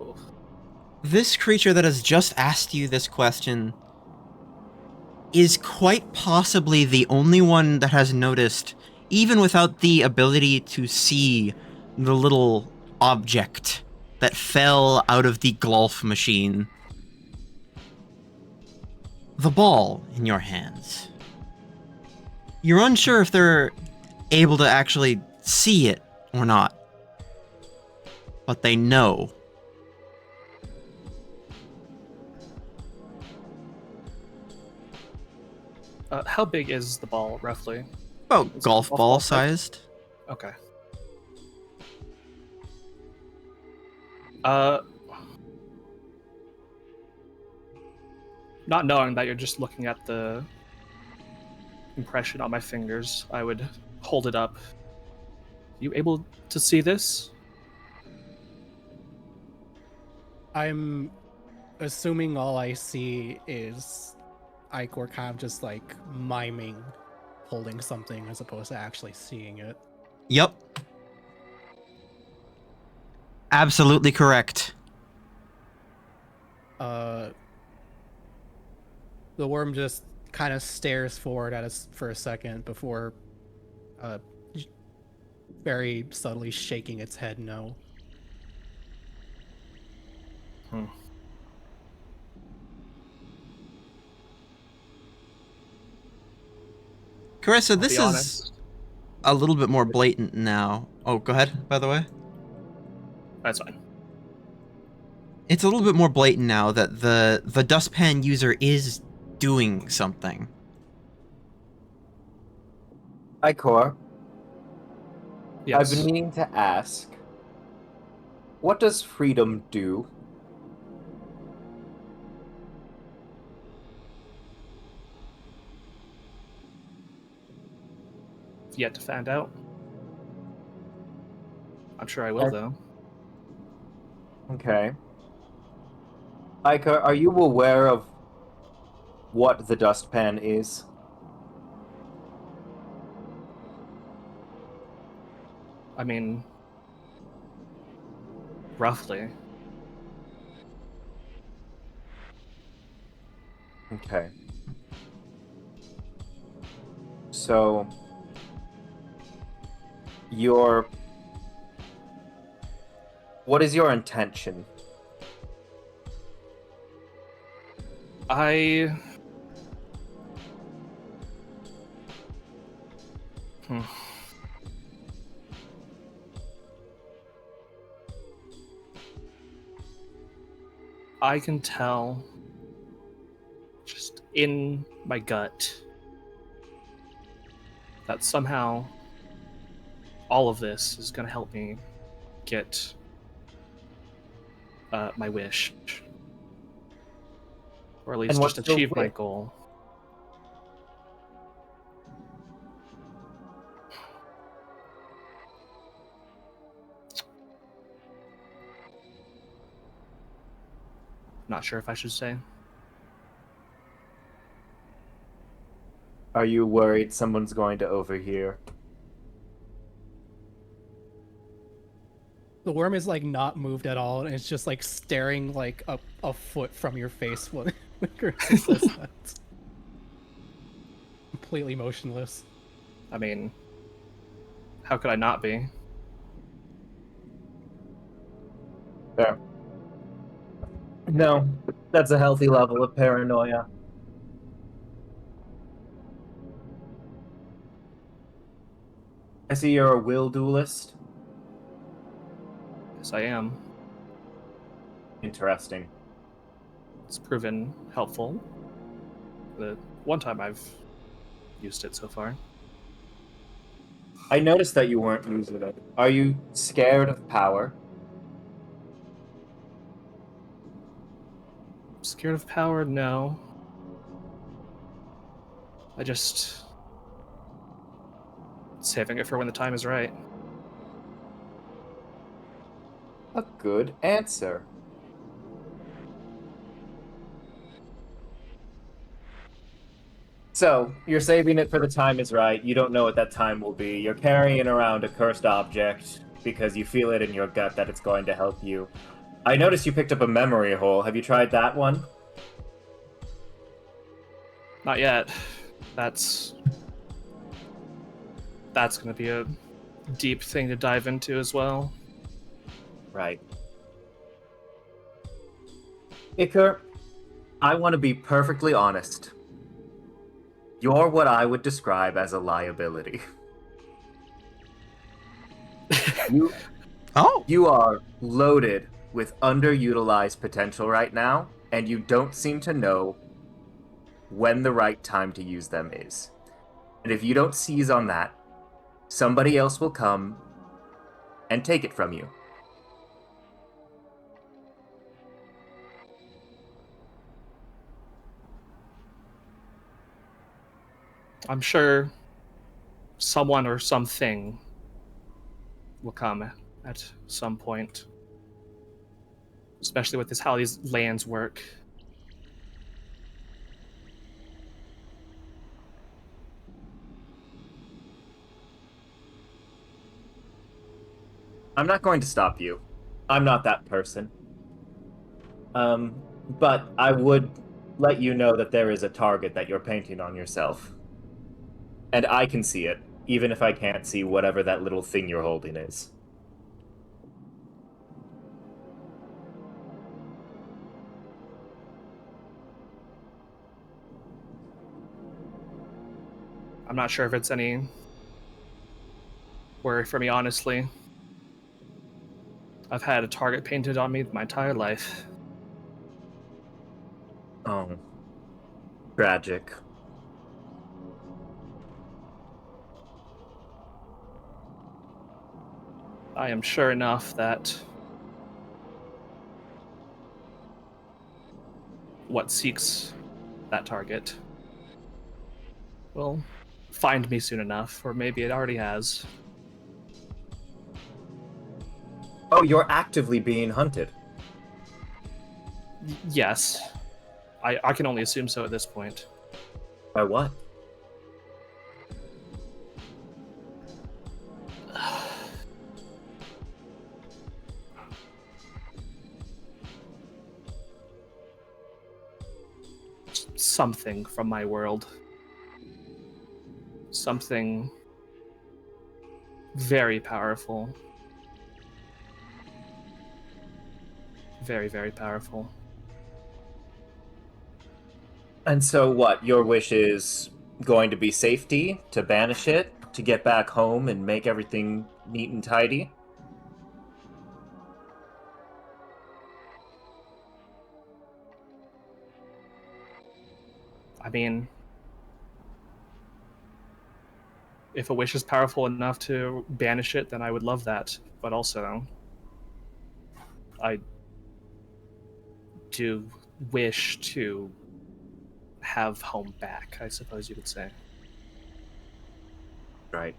Oof. This creature that has just asked you this question is quite possibly the only one that has noticed, even without the ability to see the little object that fell out of the Glulf machine. The ball in your hands. You're unsure if they're able to actually see it or not, but they know. How big is the ball, roughly? About Is it golf ball sized. Okay. Not knowing that you're just looking at the impression on my fingers, I would hold it up. You able to see this? I'm assuming all I see is Icor kind of just like miming holding something as opposed to actually seeing it. Yep. Absolutely correct. The worm just kind of stares forward at us for a second before very subtly shaking its head no. Carissa, this be is honest. a little bit more blatant now. Oh, go ahead, by the way. That's fine. It's a little bit more blatant now that the dustpan user is doing something. Icor, Yes. I've been meaning to ask, what does freedom do? Yet to find out. I'm sure I will, though. Okay. Icor, are you aware of what the dustpan is? I mean, roughly. Okay. So, What is your intention? I can tell just in my gut that somehow all of this is going to help me get my wish. Or at least what's just your achieve my wish? goal. Not sure if I should say. Are you worried someone's going to overhear? The worm is like not moved at all, and it's just like staring like a foot from your face when Carissa says that. Completely motionless. I mean, how could I not be? Fair. No, that's a healthy level of paranoia. I see you're a will duelist. Yes, I am. Interesting. It's proven helpful. The one time I've used it so far. I noticed that you weren't using it. Are you scared of power? Scared of power? No. I just saving it for when the time is right. A good answer. So, you're saving it for the time is right. You don't know what that time will be. You're carrying around a cursed object because you feel it in your gut that it's going to help you. I noticed you picked up a memory hole. Have you tried that one? Not yet. That's going to be a deep thing to dive into as well. Right. Iker, I want to be perfectly honest. You're what I would describe as a liability. Oh, You are loaded with underutilized potential right now, and you don't seem to know when the right time to use them is. And if you don't seize on that, somebody else will come and take it from you. I'm sure someone or something will come at some point. Especially with this how these lands work. I'm not going to stop you. I'm not that person. But I would let you know that there is a target that you're painting on yourself. And I can see it, even if I can't see whatever that little thing you're holding is. I'm not sure if it's any worry for me, honestly. I've had a target painted on me my entire life. Oh. Tragic. I am sure enough that what seeks that target will find me soon enough, or maybe it already has. Oh, you're actively being hunted. Yes. I can only assume so at this point. By what? Something from my world. Something Very powerful. Very, very powerful. And so what? Your wish is going to be safety, to banish it, to get back home and make everything neat and tidy? I mean, if a wish is powerful enough to banish it, then I would love that. But also, I do wish to have home back, I suppose you would say. Right.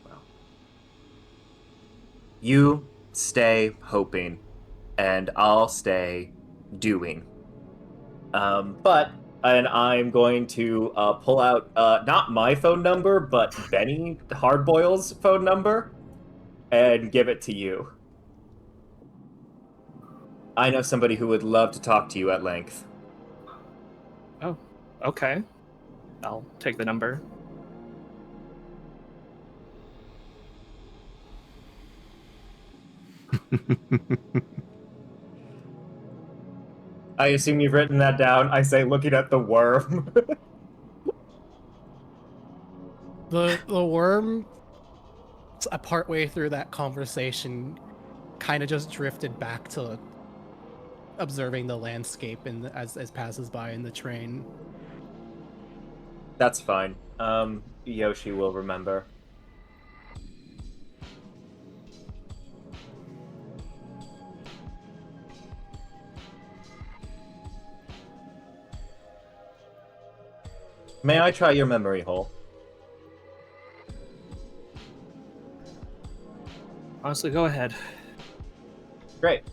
Well. You stay hoping, and I'll stay doing. And I'm going to pull out not my phone number, but Benny Hardboil's phone number, and give it to you. I know somebody who would love to talk to you at length. Oh, okay. I'll take the number. I assume you've written that down. I say, looking at the worm. The worm, partway through that conversation, kind of just drifted back to observing the landscape as passes by in the train. That's fine. Yoshi will remember. May I try your memory hole? Honestly, go ahead. Great.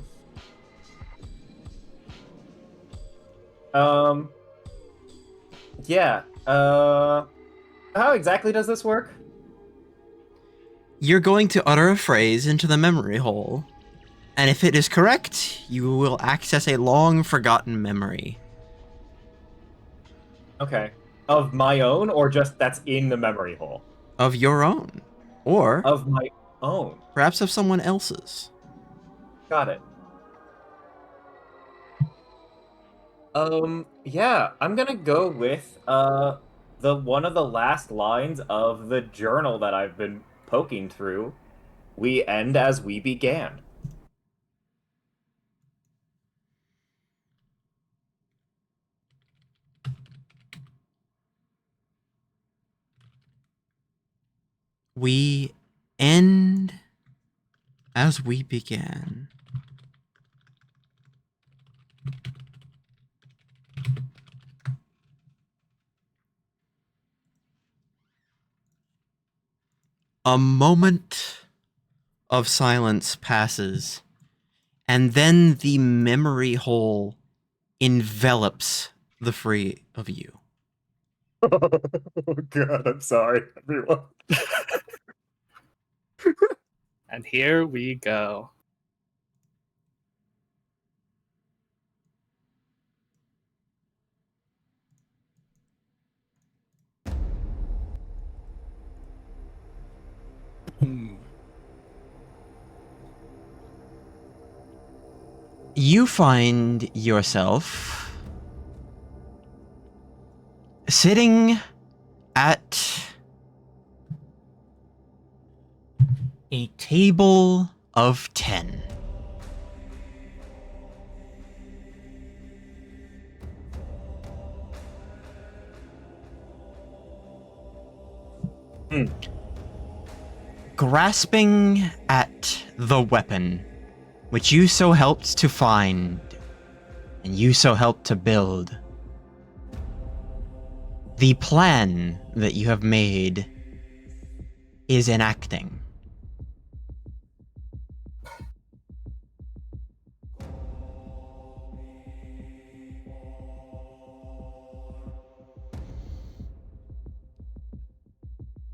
Yeah. How exactly does this work? You're going to utter a phrase into the memory hole, and if it is correct, you will access a long-forgotten memory. Okay. Of my own, or just that's in the memory hole? Of your own. Or Of my own. perhaps of someone else's. Got it. Yeah, I'm gonna go with, the one of the last lines of the journal that I've been poking through. We end as we began. We end as we began. A moment of silence passes, and then the memory hole envelops the three of you. Oh god, I'm sorry, everyone. And here we go. You find yourself sitting at a table of 10. Grasping at the weapon which you so helped to find and you so helped to build. The plan that you have made is enacting.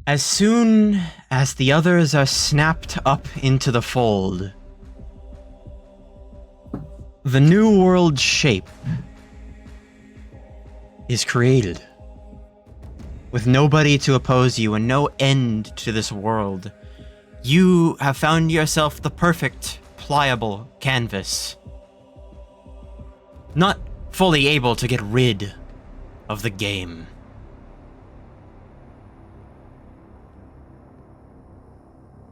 As soon as the others are snapped up into the fold, the new world shape is created. with nobody to oppose you and no end to this world, you have found yourself the perfect, pliable canvas. Not fully able to get rid of the game.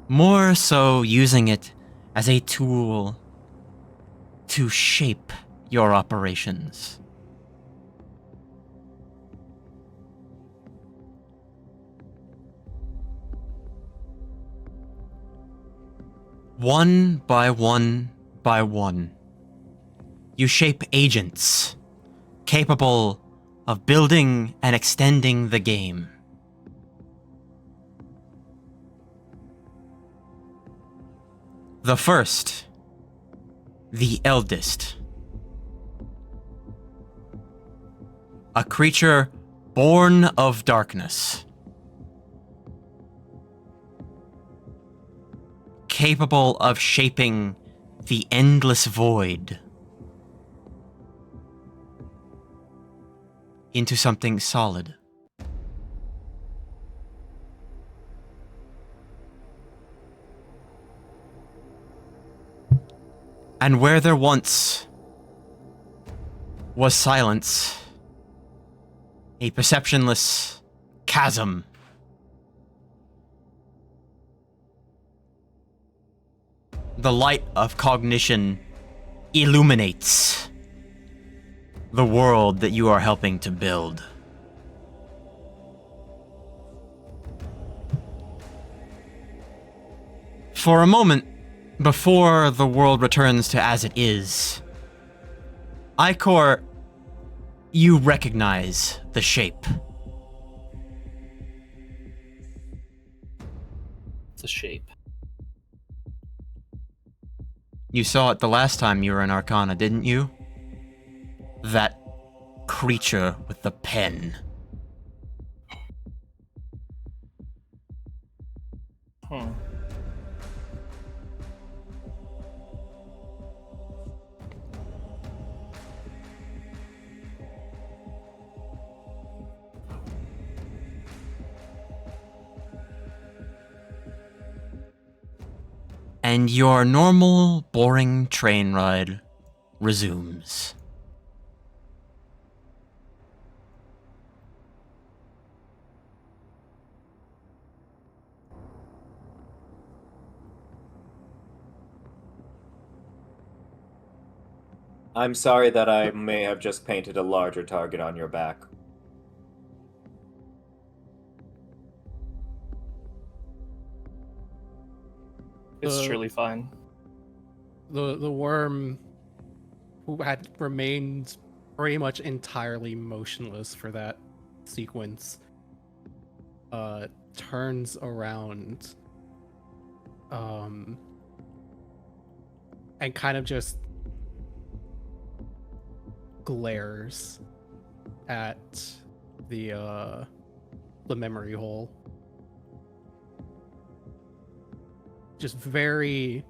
More so using it as a tool to shape your operations. One by one by one, you shape agents capable of building and extending the game. The first, the eldest. A creature born of darkness. Capable of shaping the endless void into something solid. And where there once was silence, a perceptionless chasm, the light of cognition illuminates the world that you are helping to build. For a moment, before the world returns to as it is, Icor, you recognize the shape. It's a shape. You saw it the last time you were in Arcana, didn't you? That creature with the pen. Hmm. And your normal, boring train ride resumes. I'm sorry that I may have just painted a larger target on your back. It's truly fine. The worm, who had remained pretty much entirely motionless for that sequence, turns around, and kind of just glares at the memory hole. Just very,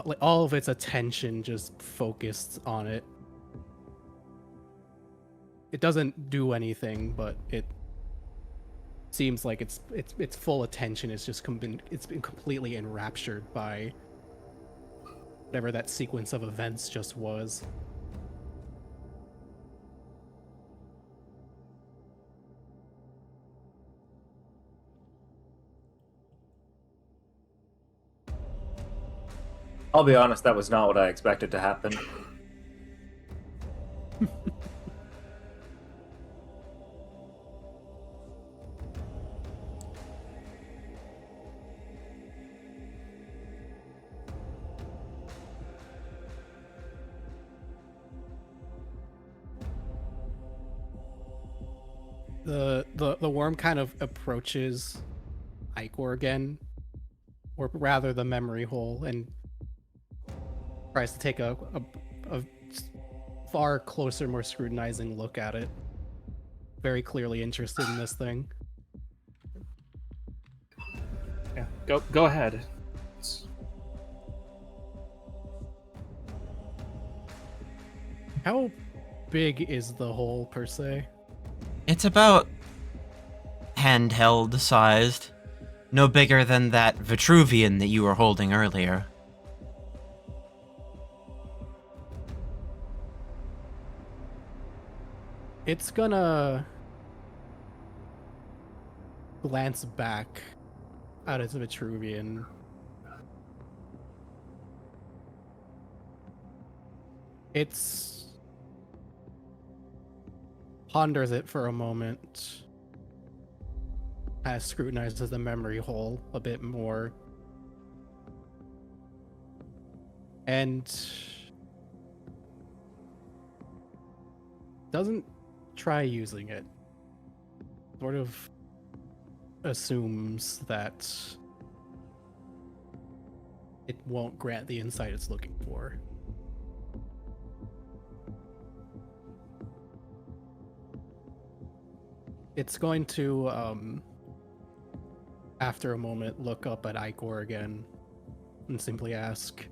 like, all of its attention just focused on it. It doesn't do anything, but it seems like its full attention is just it's been completely enraptured by whatever that sequence of events just was. I'll be honest, that was not what I expected to happen. The worm kind of approaches Icor again, or rather the memory hole, and tries to take a far closer, more scrutinizing look at it. Very clearly interested in this thing. Yeah, go ahead. How big is the hole per se? It's about handheld sized. No bigger than that Vitruvian that you were holding earlier. It's gonna glance back at its Vitruvian. It's ponders it for a moment, kind of scrutinizes the memory hole a bit more, and doesn't try using it. Sort of assumes that it won't grant the insight it's looking for. It's going to, after a moment, look up at Icor again and simply ask,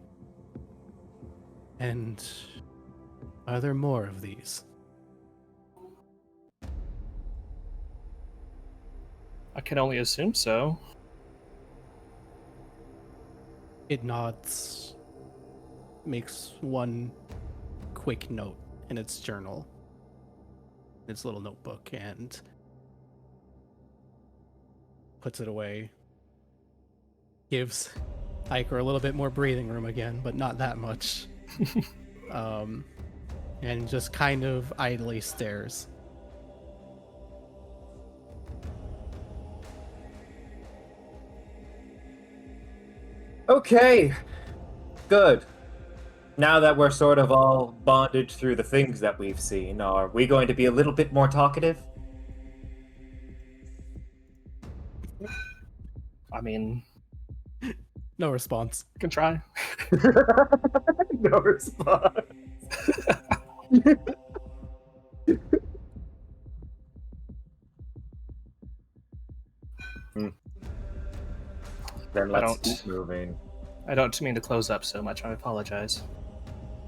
"And are there more of these?" I can only assume so. It nods, makes one quick note in its journal, its little notebook, and puts it away. Gives Iker a little bit more breathing room again, but not that much. And just kind of idly stares. Okay, good. Now that we're sort of all bonded through the things that we've seen, are we going to be a little bit more talkative? I mean, No response. I can try. No response. Then let's keep moving. I don't mean to close up so much. I apologize.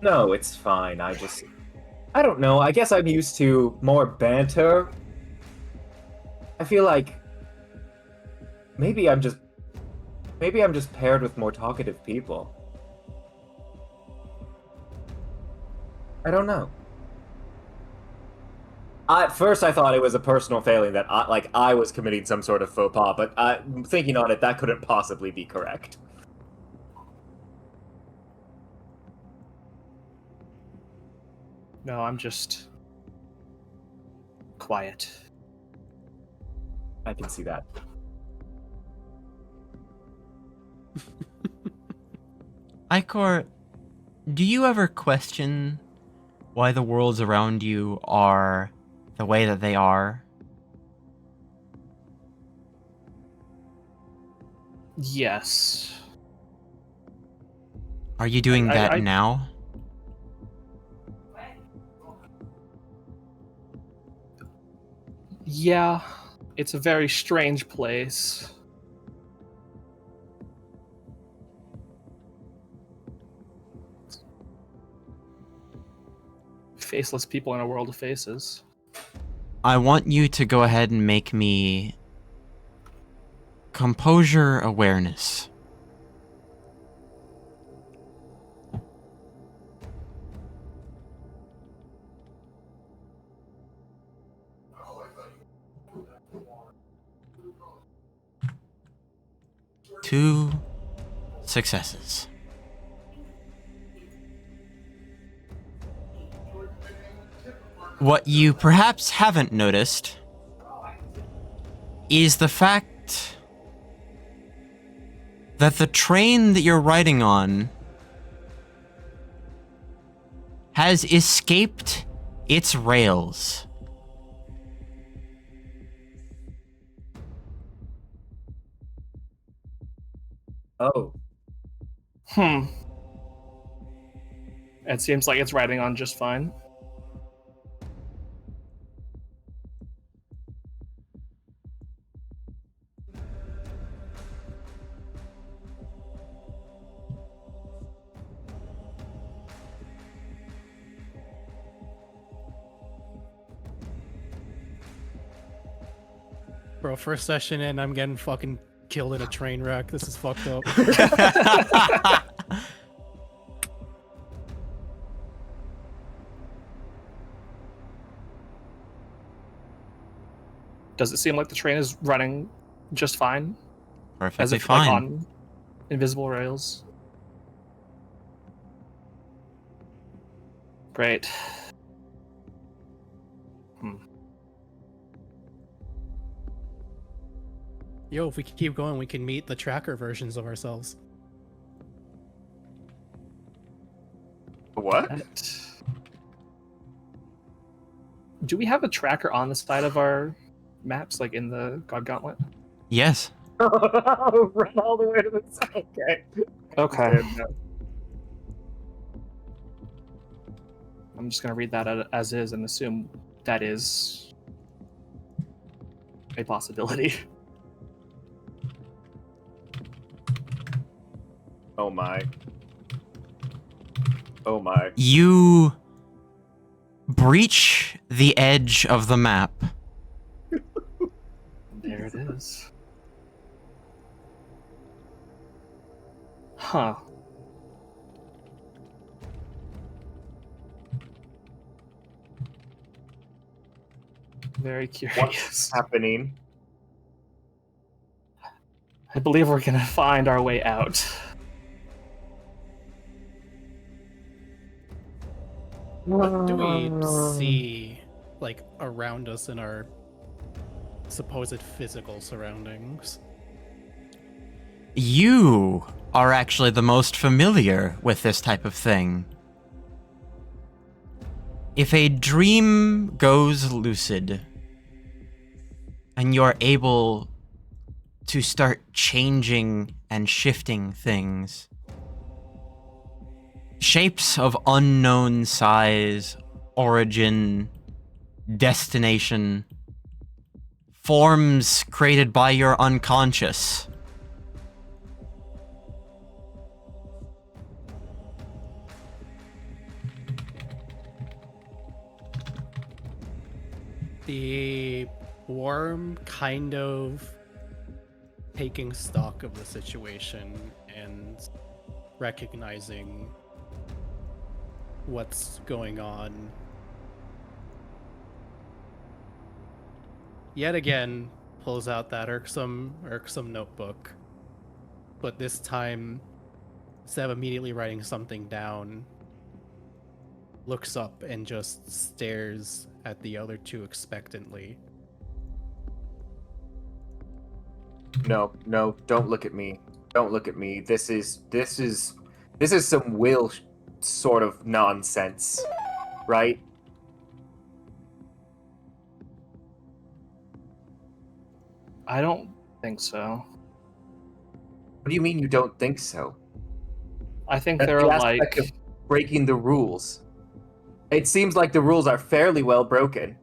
No, it's fine. I don't know. I guess I'm used to more banter. I feel like maybe I'm just paired with more talkative people. I don't know. At first, I thought it was a personal failing that I was committing some sort of faux pas, but thinking on it, that couldn't possibly be correct. No, I'm just quiet. I can see that. Icor, do you ever question why the worlds around you are the way that they are? Yes. Are you doing that now? Yeah, it's a very strange place. Faceless people in a world of faces. I want you to go ahead and make me composure awareness. Two successes. What you perhaps haven't noticed is the fact that the train that you're riding on has escaped its rails. Oh. It seems like it's riding on just fine. Bro, first session in, I'm getting fucking killed in a train wreck. This is fucked up. Does it seem like the train is running just fine? Perfectly As if fine. like on invisible rails? Great. Yo, if we can keep going, we can meet the tracker versions of ourselves. What? Do we have a tracker on the side of our maps, like in the God Gauntlet? Yes. Run all the way to the side. Okay. Okay. I'm just gonna read that as is and assume that is a possibility. Oh my. Oh my. You breach the edge of the map. There it is. Huh. Very curious. What's happening? I believe we're gonna find our way out. What do we see, like, around us in our supposed physical surroundings? You are actually the most familiar with this type of thing. If a dream goes lucid, and you're able to start changing and shifting things, shapes of unknown size, origin, destination, forms created by your unconscious. The worm kind of taking stock of the situation and recognizing what's going on. Yet again, pulls out that irksome notebook. But this time, instead of immediately writing something down, looks up and just stares at the other two expectantly. No, don't look at me. Don't look at me. This is some will sort of nonsense, right? I don't think so. What do you mean you don't think so? I think That's they're the like aspect of breaking the rules. It seems like the rules are fairly well broken.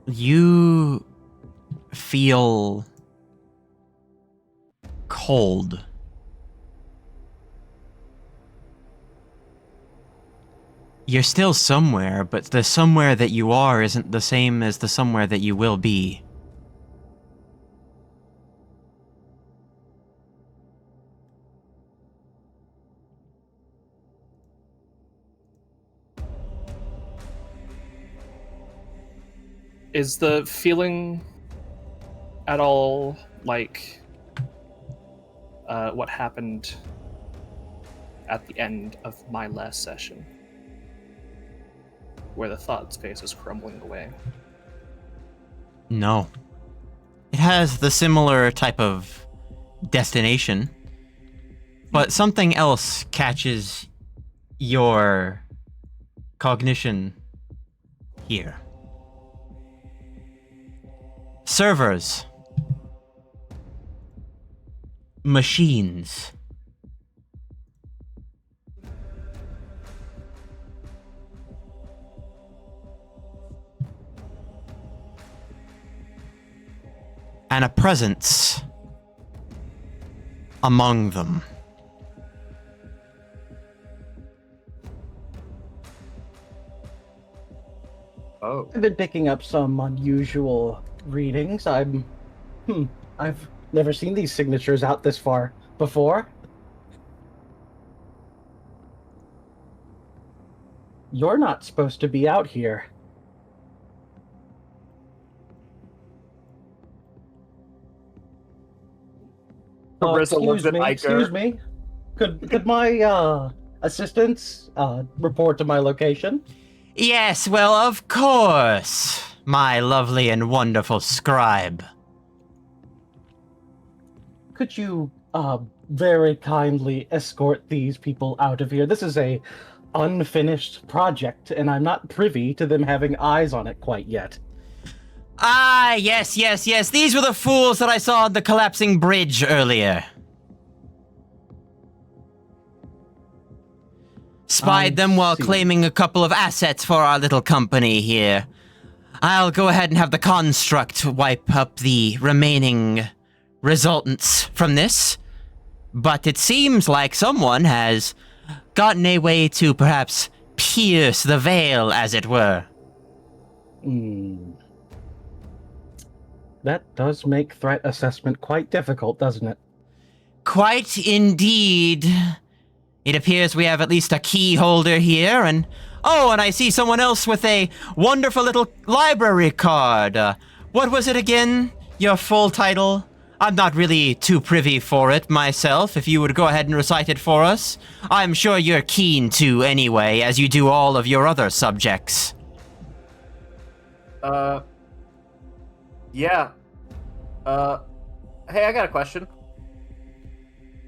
You feel cold. You're still somewhere, but the somewhere that you are isn't the same as the somewhere that you will be. Is the feeling at all like what happened at the end of my last session, where the thought space is crumbling away? No. It has the similar type of destination, but something else catches your cognition here. Servers. Machines. And a presence among them. Oh. I've been picking up some unusual readings. I've never seen these signatures out this far before. You're not supposed to be out here. Carissa looks at Iker. Excuse me. Could my assistants report to my location? Yes, well, of course, my lovely and wonderful scribe. Could you very kindly escort these people out of here? This is a unfinished project, and I'm not privy to them having eyes on it quite yet. Ah, yes. These were the fools that I saw on the collapsing bridge earlier. Spied them while claiming a couple of assets for our little company here. I'll go ahead and have the construct wipe up the remaining resultants from this. But it seems like someone has gotten a way to perhaps pierce the veil, as it were. That does make threat assessment quite difficult, doesn't it? Quite indeed. It appears we have at least a key holder here, and I see someone else with a wonderful little library card. What was it again? Your full title? I'm not really too privy for it myself. If you would go ahead and recite it for us. I'm sure you're keen to anyway, as you do all of your other subjects. Yeah. Hey, I got a question.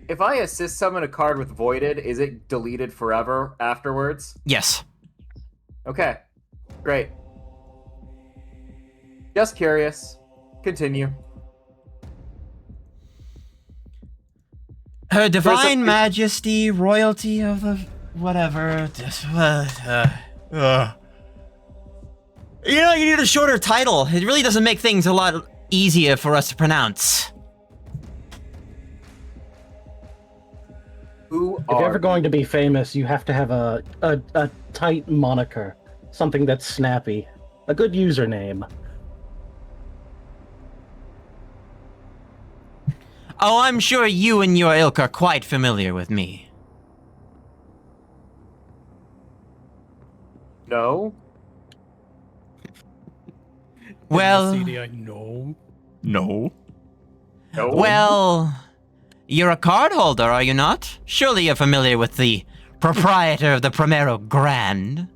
If I assist summon a card with Voided, is it deleted forever afterwards? Yes. Okay. Great. Just curious. Continue. Her Divine Majesty, royalty of the whatever. You know, you need a shorter title. It really doesn't make things a lot easier for us to pronounce. If you're ever going to be famous, you have to have a tight moniker. Something that's snappy. A good username. Oh, I'm sure you and your ilk are quite familiar with me. No? Well... No. No. No? Well... You're a card holder, are you not? Surely you're familiar with the proprietor of the Primero Grand.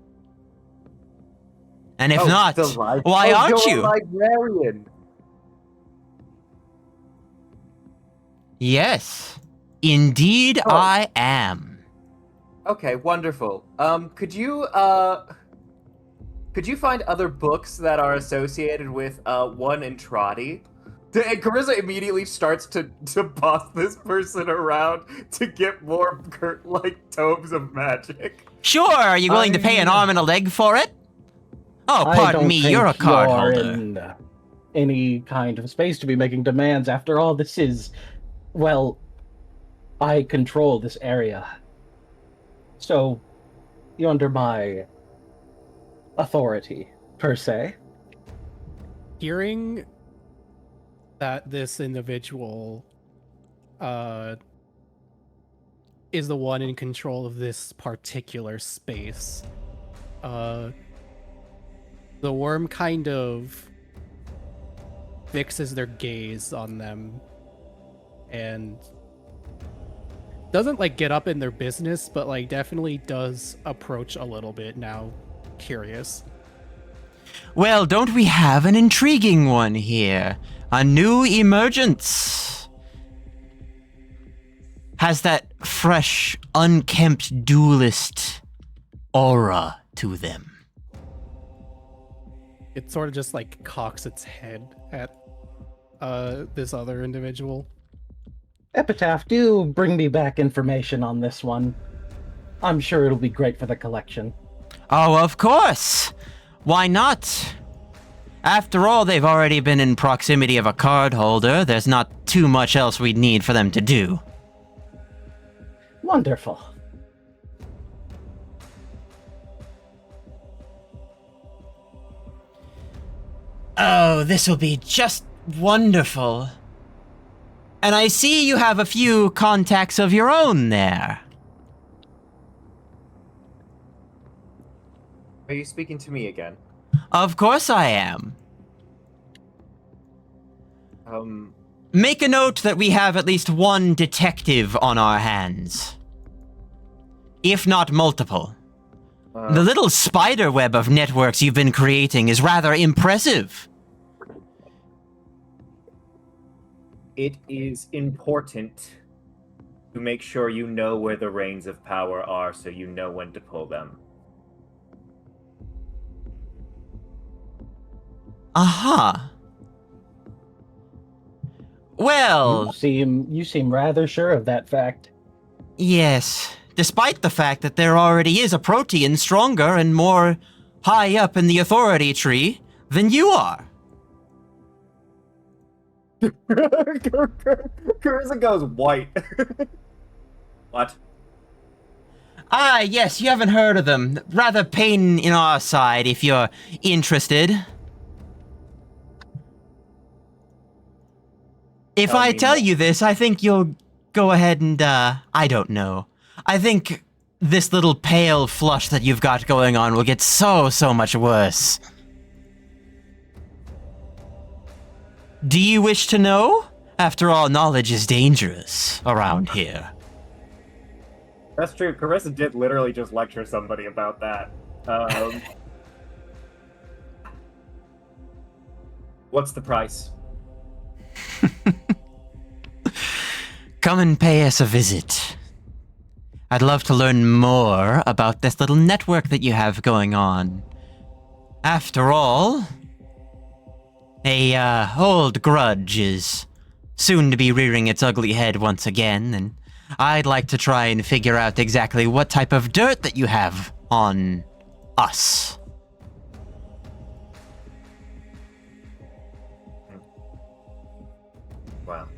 And if not, why aren't you? You're a librarian. Yes, indeed I am. Okay, wonderful. Could you find other books that are associated with one Entrati? And Carissa immediately starts to boss this person around to get more tomes of magic. Sure, are you willing to pay an arm and a leg for it? Oh, pardon me, you're a card holder. In any kind of space to be making demands. After all, this is, well, I control this area. So, you're under my authority, per se. Hearing that this individual is the one in control of this particular space, the worm kind of fixes their gaze on them and doesn't get up in their business, but definitely does approach a little bit now, curious. Well, don't we have an intriguing one here? A new emergence. Has that fresh, unkempt duelist aura to them. It sort of just cocks its head at this other individual. Epitaph, do bring me back information on this one. I'm sure it'll be great for the collection. Oh, of course. Why not? After all, they've already been in proximity of a card holder. There's not too much else we'd need for them to do. Wonderful. Oh, this will be just wonderful. And I see you have a few contacts of your own there. Are you speaking to me again? Of course I am. Make a note that we have at least one detective on our hands. If not multiple. The little spider web of networks you've been creating is rather impressive. It is important to make sure you know where the reins of power are so you know when to pull them. Aha. Well, You seem rather sure of that fact. yes. Despite the fact that there already is a protean stronger and more high up in the authority tree than you are. Carissa goes white. What? Ah, yes, you haven't heard of them. Rather pain in our side if you're interested. If Tell I me tell more. you this, I think you'll go ahead and, I don't know. I think this little pale flush that you've got going on will get so much worse. Do you wish to know? After all, knowledge is dangerous around here. That's true. Carissa did literally just lecture somebody about that. What's the price? Come and pay us a visit. I'd love to learn more about this little network that you have going on. After all, a old grudge is soon to be rearing its ugly head once again, and I'd like to try and figure out exactly what type of dirt that you have on us. Well,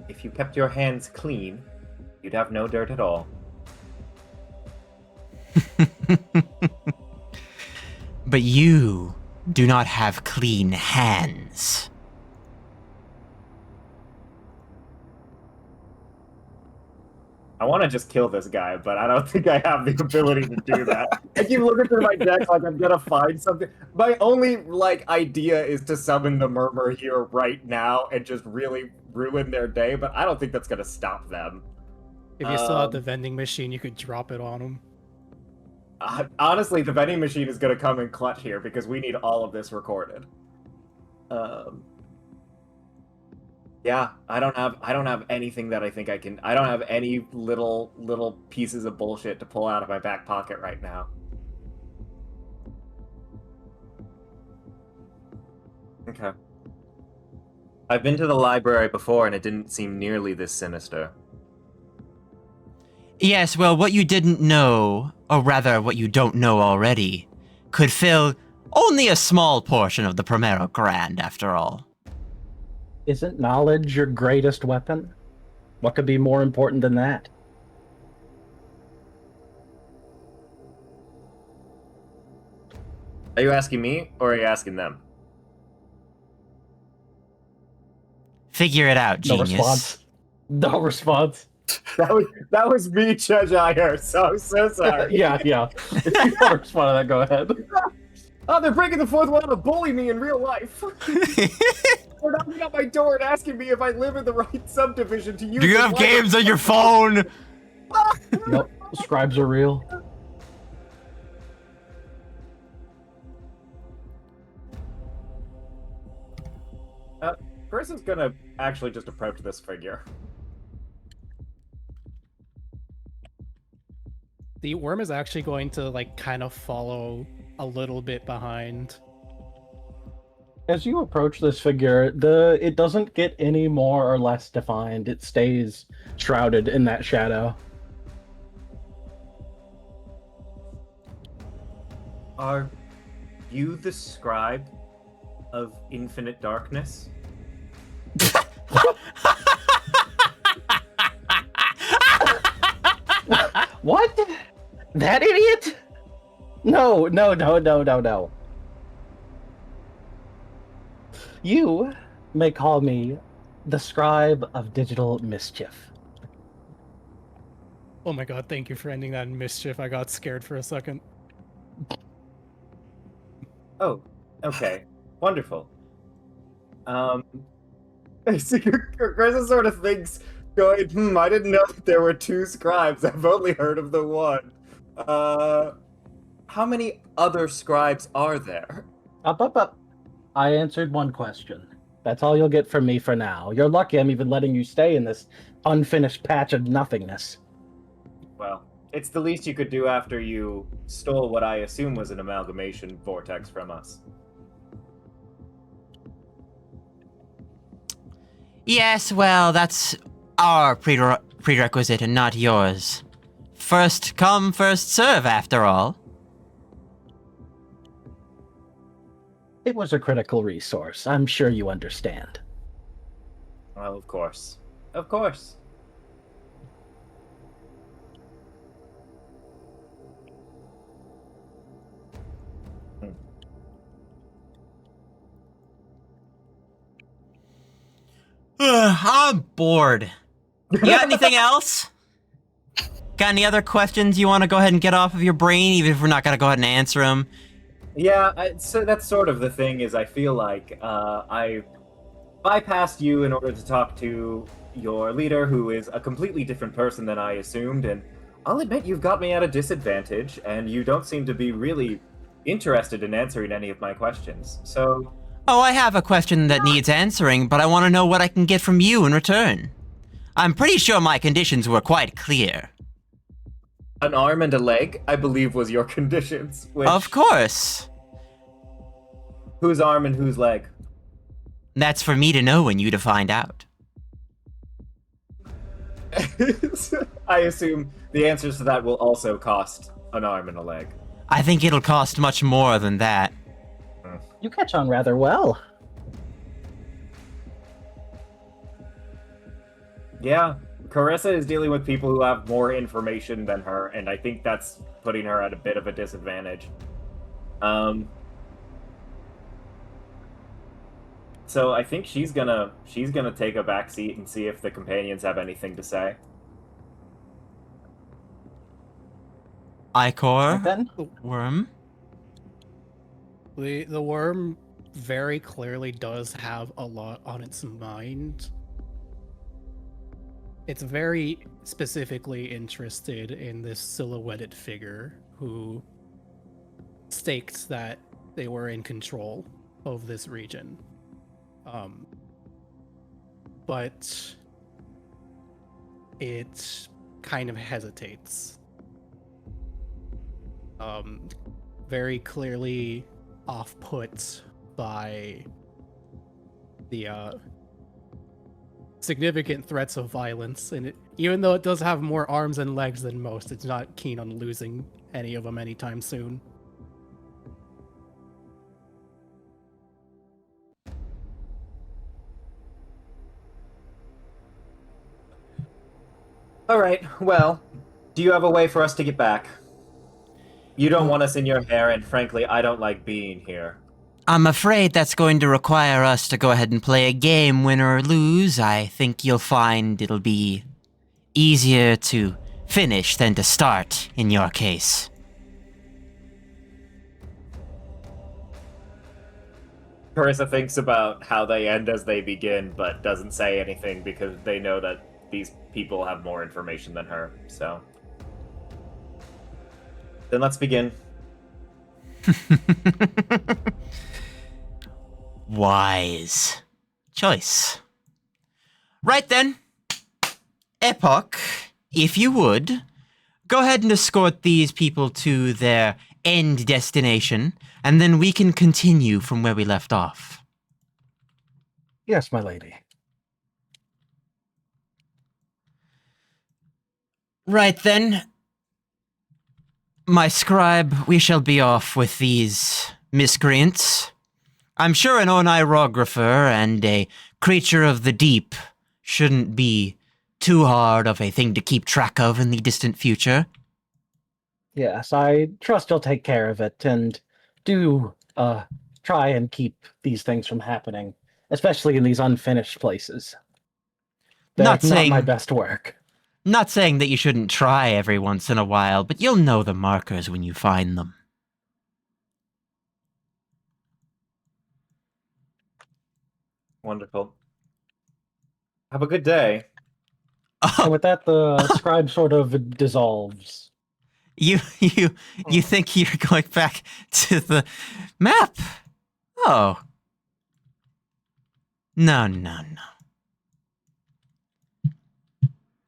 if you kept your hands clean, you'd have no dirt at all. But you do not have clean hands. I want to just kill this guy, but I don't think I have the ability to do that. I keep looking through my deck like I'm gonna find something. My only idea is to summon the Murmur here right now and just really ruin their day, but I don't think that's gonna stop them. If you still have the vending machine, you could drop it on them. Honestly, the vending machine is gonna come in clutch here because we need all of this recorded. Yeah, I don't have anything that I think I can. I don't have any little pieces of bullshit to pull out of my back pocket right now. Okay. I've been to the library before and it didn't seem nearly this sinister. Yes, well, what you didn't know, or rather what you don't know already, could fill only a small portion of the Primero Grand, after all. Isn't knowledge your greatest weapon? What could be more important than that? Are you asking me or are you asking them? Figure it out, No genius. response. No response. That was me, Judge Iyer, so I'm so sorry. Yeah. If you want to respond to that, go ahead. Oh, they're breaking the fourth wall to bully me in real life. They're knocking at my door and asking me if I live in the right subdivision to use. Do you have games on your phone? Yep, scribes are real. Carissa's gonna actually just approach this figure. The worm is actually going to kind of follow a little bit behind. As you approach this figure, it doesn't get any more or less defined. It stays shrouded in that shadow. Are you the scribe of infinite darkness? What? That idiot? No. You may call me the scribe of digital mischief. Oh my god, thank you for ending that in mischief. I got scared for a second. Oh, okay. Wonderful. So Chris sort of thinks, going, I didn't know that there were two scribes. I've only heard of the one. How many other scribes are there? Up. I answered one question. That's all you'll get from me for now. You're lucky I'm even letting you stay in this unfinished patch of nothingness. Well, it's the least you could do after you stole what I assume was an amalgamation vortex from us. Yes, well, that's our prerequisite and not yours. First come, first serve, after all. It was a critical resource. I'm sure you understand. Well, of course. Of course. I'm bored. You got anything else? Got any other questions you want to go ahead and get off of your brain, even if we're not going to go ahead and answer them? Yeah, so that's sort of the thing, is I feel like I bypassed you in order to talk to your leader, who is a completely different person than I assumed, and I'll admit you've got me at a disadvantage, and you don't seem to be really interested in answering any of my questions. So... Oh, I have a question that needs answering, but I want to know what I can get from you in return. I'm pretty sure my conditions were quite clear. An arm and a leg, I believe, was your conditions. Which... Of course. Whose arm and whose leg? That's for me to know and you to find out. I assume the answers to that will also cost an arm and a leg. I think it'll cost much more than that. You catch on rather well. Yeah, Carissa is dealing with people who have more information than her, and I think that's putting her at a bit of a disadvantage. So I think she's gonna take a back seat and see if the companions have anything to say. Icor? Then Worm? The worm very clearly does have a lot on its mind. It's very specifically interested in this silhouetted figure who staked that they were in control of this region. But it kind of hesitates. Very clearly off-put by the significant threats of violence, and even though it does have more arms and legs than most, it's not keen on losing any of them anytime soon. Alright, well, do you have a way for us to get back? You don't want us in your hair, and frankly, I don't like being here. I'm afraid that's going to require us to go ahead and play a game, win or lose. I think you'll find it'll be easier to finish than to start in your case. Carissa thinks about how they end as they begin, but doesn't say anything because they know that these people have more information than her, so... Then let's begin. Wise choice. Right then. Epoch, if you would, go ahead and escort these people to their end destination, and then we can continue from where we left off. yes, my lady. Right then. My scribe, we shall be off with these miscreants. I'm sure an onirographer and a creature of the deep shouldn't be too hard of a thing to keep track of in the distant future. Yes, I trust you'll take care of it, and do try and keep these things from happening. especially in these unfinished places. They're Not saying my best work. Not saying that you shouldn't try every once in a while, but you'll know the markers when you find them. Wonderful. Have a good day. And with that, the scribe sort of dissolves. You think you're going back to the map? Oh. No.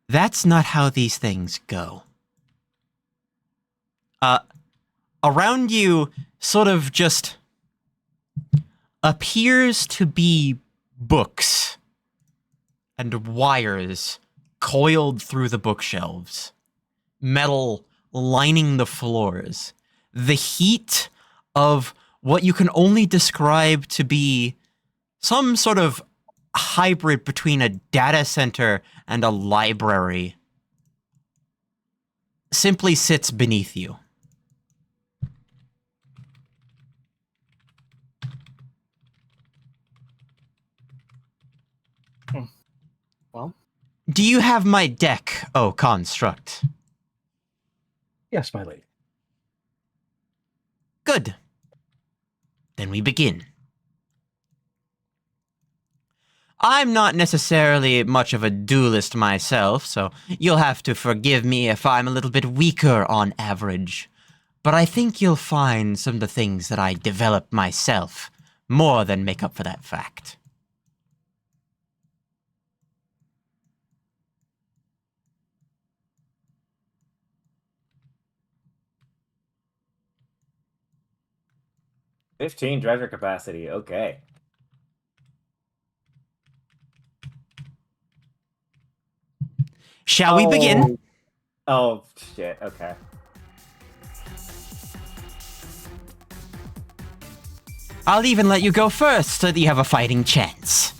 That's not how these things go. Around you sort of just appears to be books and wires coiled through the bookshelves, metal lining the floors. The heat of what you can only describe to be some sort of hybrid between a data center and a library simply sits beneath you. Well, Do you have my deck, oh construct? Yes, my lady. Good. Then we begin. I'm not necessarily much of a duelist myself, so you'll have to forgive me if I'm a little bit weaker on average. But I think you'll find some of the things that I developed myself more than make up for that fact. $15 treasure capacity. Okay. Shall we begin? Oh, shit. Okay. I'll even let you go first so that you have a fighting chance.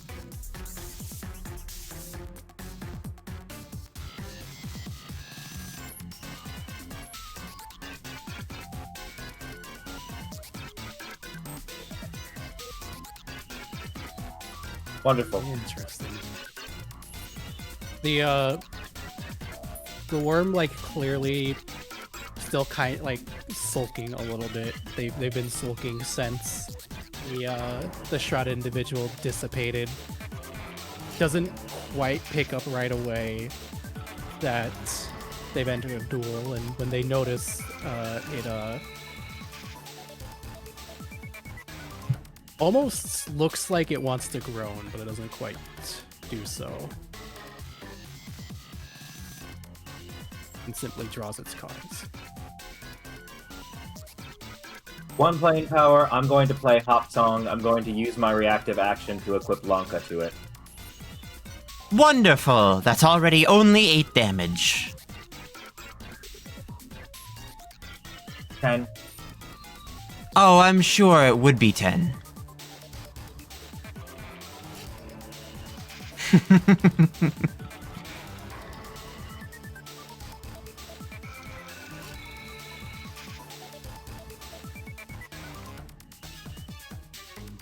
Wonderful. Interesting. The worm, like, clearly still kind like sulking a little bit. They've been sulking since the shrouded individual dissipated. Doesn't quite pick up right away that they've entered a duel, and when they notice it almost looks like it wants to groan, but it doesn't quite do so. And simply draws its cards. One playing power. I'm going to play Hop Song. I'm going to use my reactive action to equip Lanka to it. Wonderful! That's already only 8 damage. 10. Oh, I'm sure it would be 10.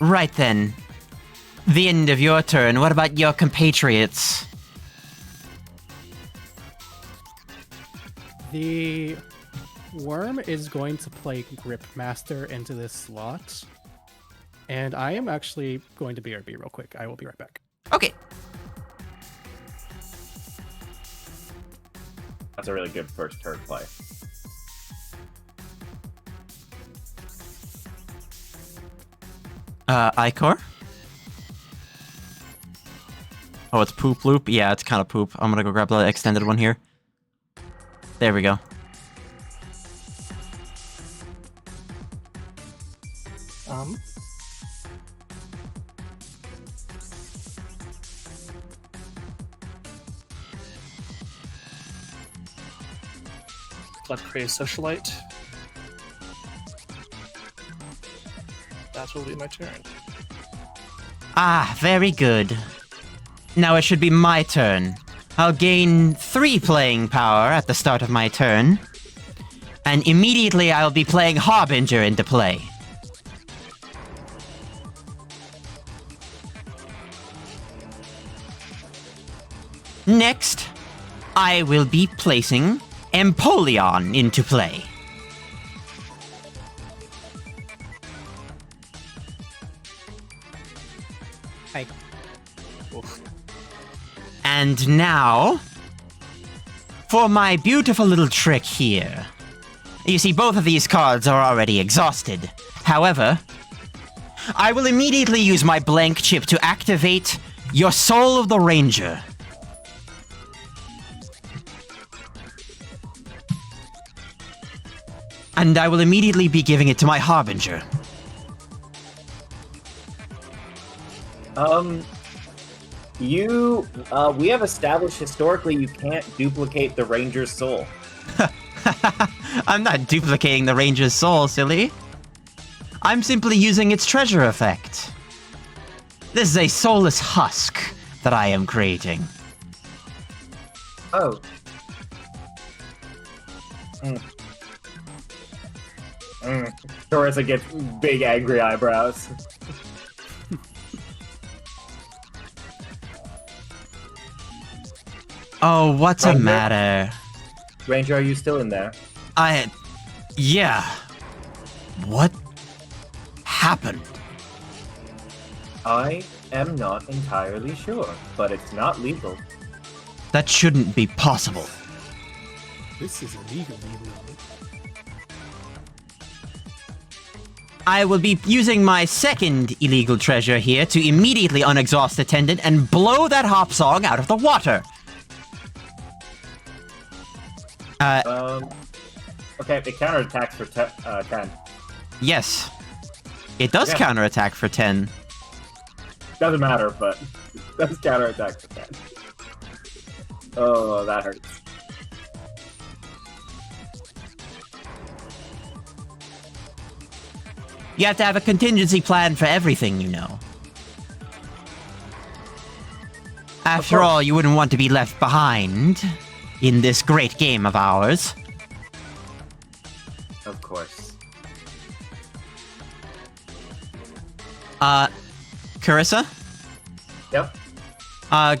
Right then. The end of your turn. What about your compatriots? The worm is going to play Grip Master into this slot. And I am actually going to BRB real quick. I will be right back. Okay. That's a really good first turn play. Icor? Oh, it's poop loop? Yeah, it's kind of poop. I'm gonna go grab the extended one here. There we go. Let's create a socialite. That will be my turn. Ah, very good. Now it should be my turn. I'll gain 3 playing power at the start of my turn. And immediately I'll be playing Harbinger into play. Next, I will be placing Empoleon into play. Hey. And now, for my beautiful little trick here. You see, both of these cards are already exhausted. However, I will immediately use my blank chip to activate your Soul of the Ranger. And I will immediately be giving it to my Harbinger. We have established historically you can't duplicate the Ranger's soul. I'm not duplicating the Ranger's soul, silly. I'm simply using its treasure effect. This is a soulless husk that I am creating. Oh. Carissa gets big angry eyebrows. Oh, what's a Ranger? matter? Ranger, are you still in there? Yeah. What happened? I am not entirely sure, but it's not legal. That shouldn't be possible. This is illegal, even though. I will be using my second illegal treasure here to immediately unexhaust Attendant and blow that hop song out of the water. Okay, it counterattacks for 10. Yes. It does Yeah. counterattack for 10. Doesn't matter, but it does counterattack for 10. Oh, that hurts. You have to have a contingency plan for everything, you know. After all, you wouldn't want to be left behind in this great game of ours. Of course. Carissa? Yep.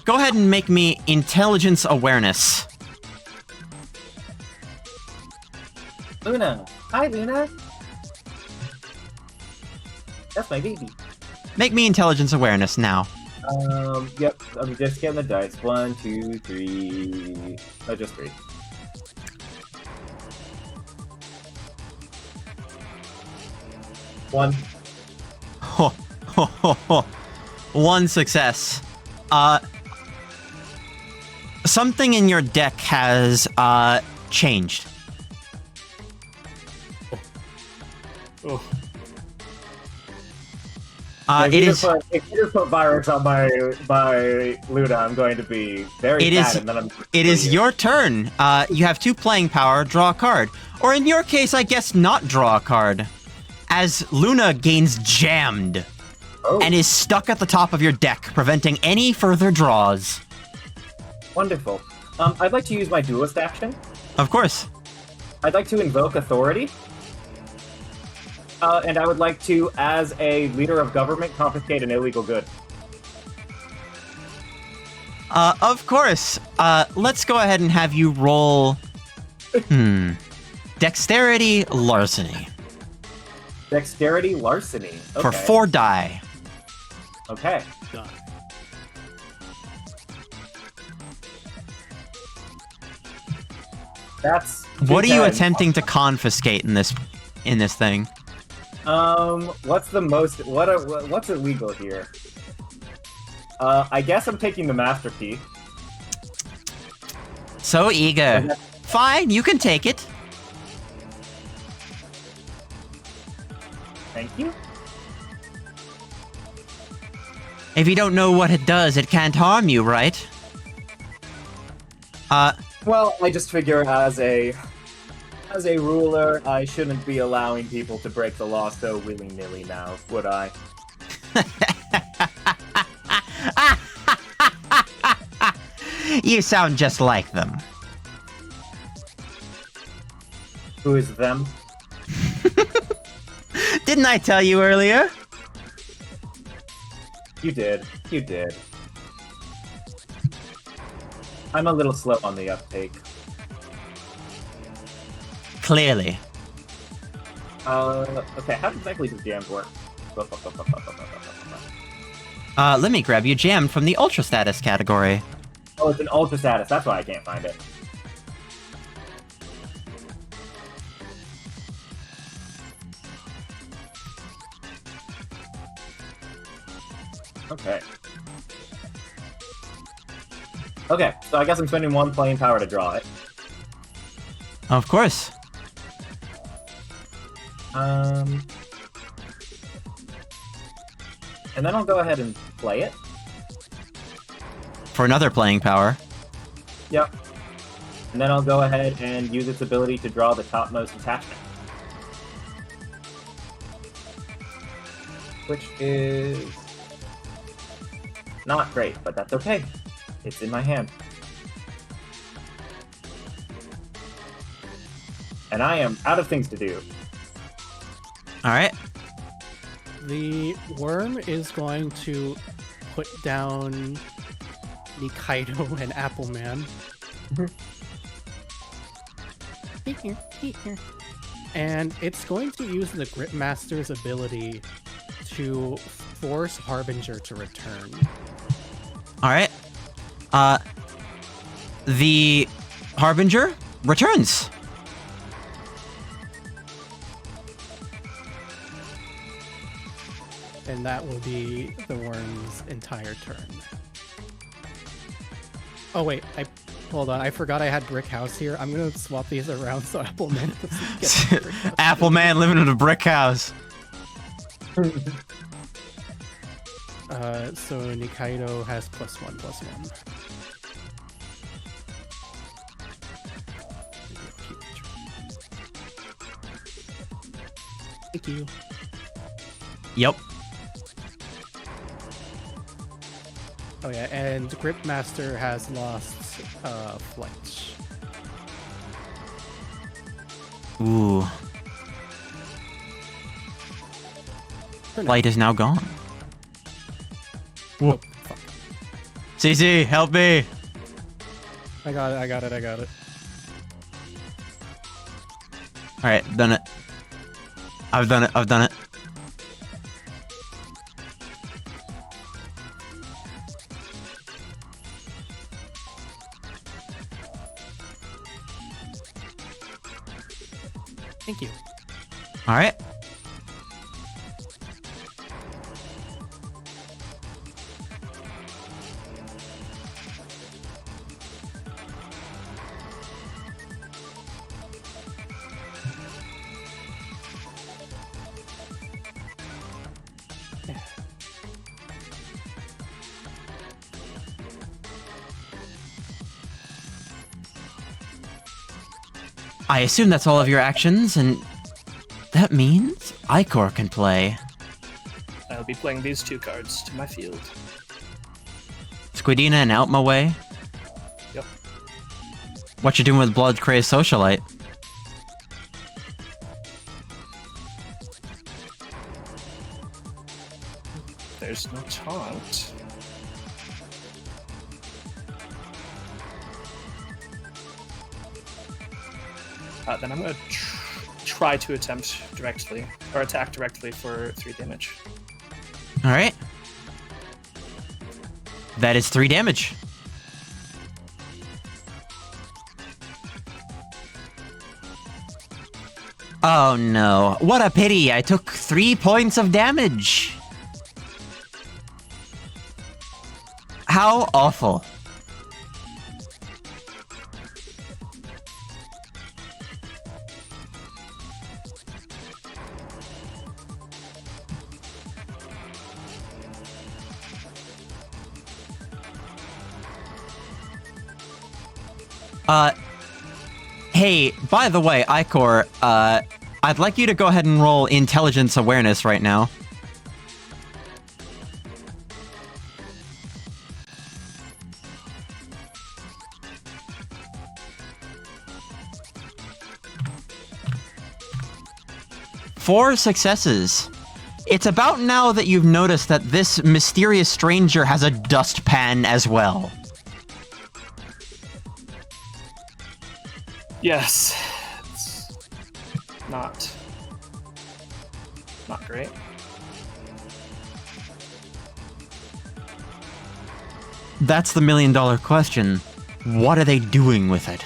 Go ahead and make me intelligence awareness. Luna. Hi, Luna. That's my baby. Make me intelligence awareness now. Yep. I'm just getting the dice. 1, 2, 3. Oh, just 3. One. Ho, ho, ho, ho. One success. Something in your deck has, changed. Oh. If you just put virus on my Luna, I'm going to be very sad, and then I'm... It is your turn. You have 2 playing power, draw a card. Or in your case, I guess not draw a card. As Luna gains jammed and is stuck at the top of your deck, preventing any further draws. Wonderful. I'd like to use my duelist action. Of course. I'd like to invoke authority. And I would like to, as a leader of government, confiscate an illegal good. Of course. Let's go ahead and have you roll... Dexterity larceny. Dexterity larceny. Okay. For 4 die. Okay. Done. That's... What are you 2 attempting to confiscate in this thing? What's the most... What's illegal here? I guess I'm taking the master key. So eager. Fine, you can take it. Thank you. If you don't know what it does, it can't harm you, right? Well, I just figure as a ruler, I shouldn't be allowing people to break the law so willy-nilly now, would I? You sound just like them. Who is them? Didn't I tell you earlier? You did. You did. I'm a little slow on the uptake. Clearly. Okay, how exactly does jams work? Let me grab you jammed from the ultra status category. Oh, it's an ultra status. That's why I can't find it. Okay. Okay, so I guess I'm spending 1 playing power to draw it. Of course. And then I'll go ahead and play it. For another playing power. Yep. And then I'll go ahead and use its ability to draw the topmost attachment. Which is not great, but that's okay. It's in my hand. And I am out of things to do. Alright. The worm is going to put down Nikaido and Appleman. And it's going to use the Gripmaster's ability to force Harbinger to return. Alright. The Harbinger returns. And that will be the worm's entire turn. Oh wait, hold on. I forgot I had Brick House here. I'm gonna swap these around so Appleman doesn't get Brick House. Appleman living in a brick house. So Nikaido has +1/+1. Thank you. Yep. Oh yeah, and Gripmaster has lost flight. Ooh. Light is now gone. Oh, fuck. CC, help me! I got it. Alright, done it. I've done it. Thank you. Alright. I assume that's all of your actions, and that means Icor can play. I'll be playing these 2 cards to my field. Squidina and Out My Way. Yep. What you doing with Blood Crazed Socialite? There's no taunt. Then I'm going to try to attempt directly, or attack directly for 3 damage. Alright. That is 3 damage. Oh no. What a pity. I took 3 points of damage. How awful. Hey, by the way, Icor, I'd like you to go ahead and roll Intelligence Awareness right now. Four successes. It's about now that you've noticed that this mysterious stranger has a dustpan as well. Yes. It's not great. That's the million-dollar question. What are they doing with it?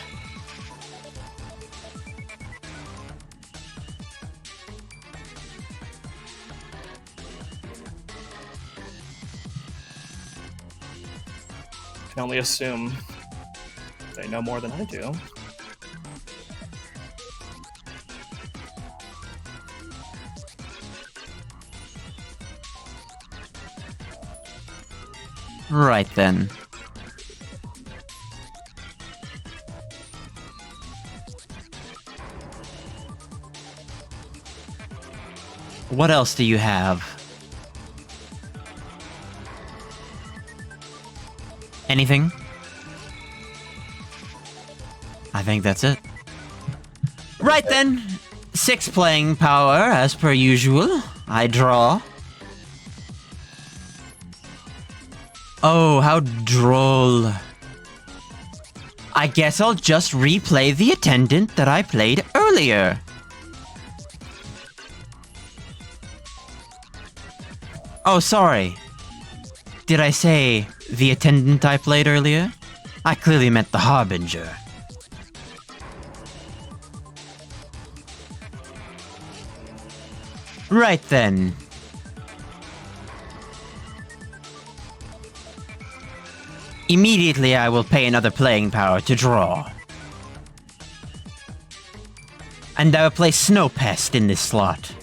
I can only assume they know more than I do. Right then. What else do you have? Anything? I think that's it. Right then. 6 playing power, as per usual. I draw. Oh, how droll. I guess I'll just replay the attendant that I played earlier. Oh, sorry. Did I say the attendant I played earlier? I clearly meant the harbinger. Right then. Immediately I will pay another playing power to draw. And I will play Snow Pest in this slot.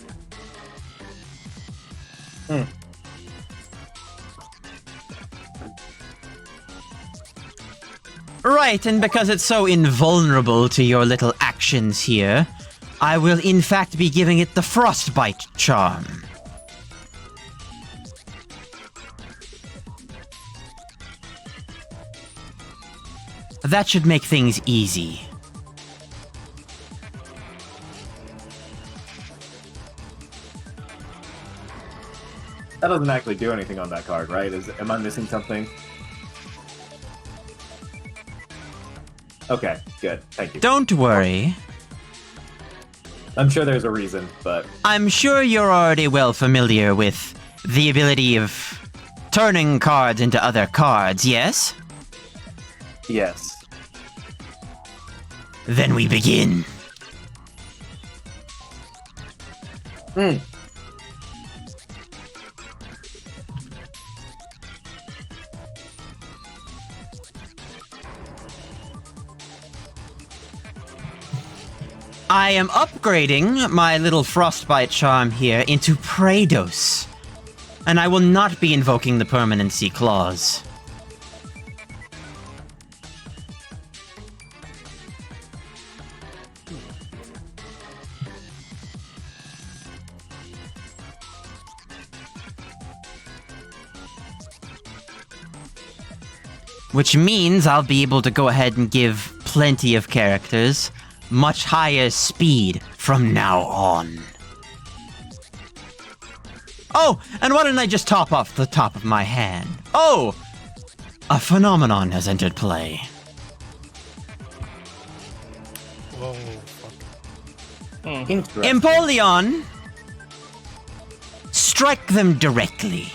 Right, and because it's so invulnerable to your little actions here, I will in fact be giving it the Frostbite charm. That should make things easy. That doesn't actually do anything on that card, right? Am I missing something? Okay, good. Thank you. Don't worry. I'm sure there's a reason, but... I'm sure you're already well familiar with the ability of turning cards into other cards, yes? Yes. Then we begin. I am upgrading my little Frostbite charm here into Praedos. And I will not be invoking the permanency clause. Which means I'll be able to go ahead and give plenty of characters much higher speed from now on. Oh, and why didn't I just top off the top of my hand? Oh! A phenomenon has entered play. Whoa, fuck. Interesting. Empoleon! Strike them directly.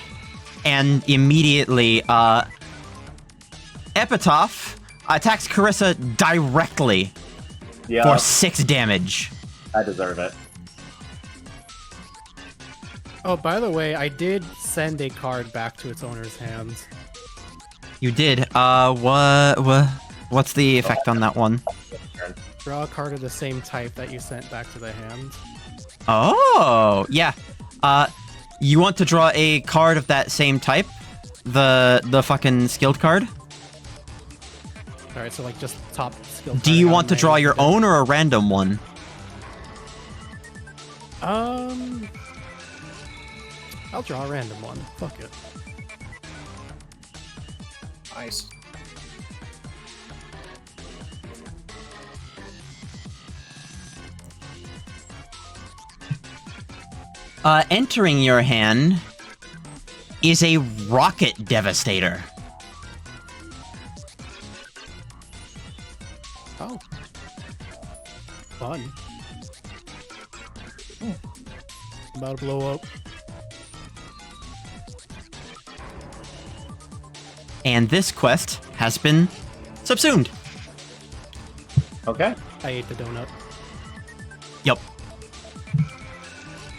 And immediately, Epitaph attacks Carissa directly Yeah, for 6 damage. I deserve it. Oh, by the way, I did send a card back to its owner's hands. You did. What's the effect on that one? Draw a card of the same type that you sent back to the hand. Oh, yeah. You want to draw a card of that same type? The fucking skilled card? Alright, so like just top skill. Do you want to draw your own or a random one? I'll draw a random one. Fuck it. Nice. Entering your hand is a Rocket Devastator. Oh. Fun. About to blow up. And this quest has been subsumed. Okay. I ate the donut. Yep.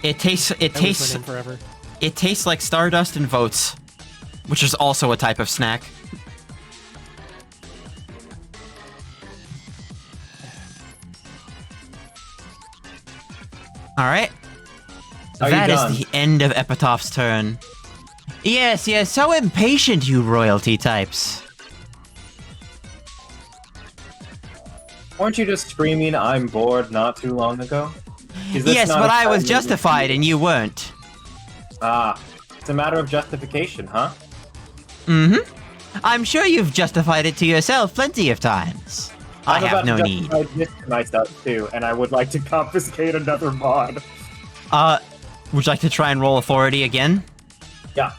It tastes Forever. it tastes like stardust and votes, which is also a type of snack. All right. Are you That is done? the end of Epitaph's turn. Yes, so impatient, you royalty types. Weren't you just screaming, "I'm bored" not too long ago? Is this Yes, not but a I was time justified and you weren't. Ah, it's a matter of justification, huh? Mm-hmm. I'm sure you've justified it to yourself plenty of times. I I'm have about no to need. justify this to myself too, and I would like to confiscate another mod. Would you like to try and roll authority again? Yeah.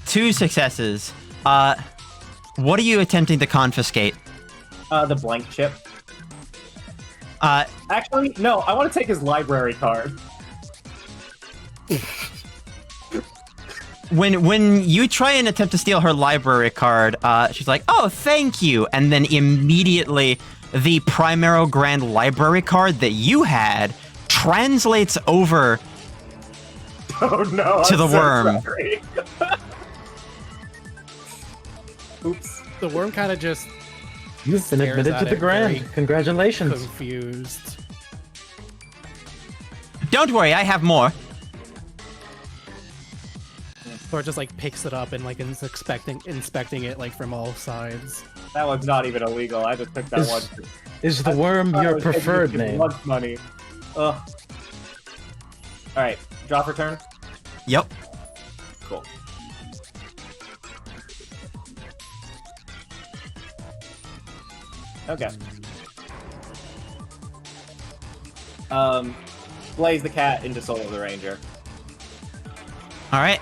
Two successes. What are you attempting to confiscate? The blank chip. Uh, Actually, no, I want to take his library card. when you try and attempt to steal her library card, she's like, "Oh, thank you," and then immediately the Primero Grand library card that you had translates over Oh no! To I'm the so worm. sorry. Oops. The worm kind of just You've been stares admitted at to the it Grand. very Congratulations. confused. Don't worry, I have more. Or just like picks it up and like is inspecting it like from all sides. That one's not even illegal. I just picked that one. Is the worm your I was preferred taking name? lunch money. Ugh. Alright, draw for turn. Yep. Cool. Okay. Blaze the cat into Soul of the Ranger. All right.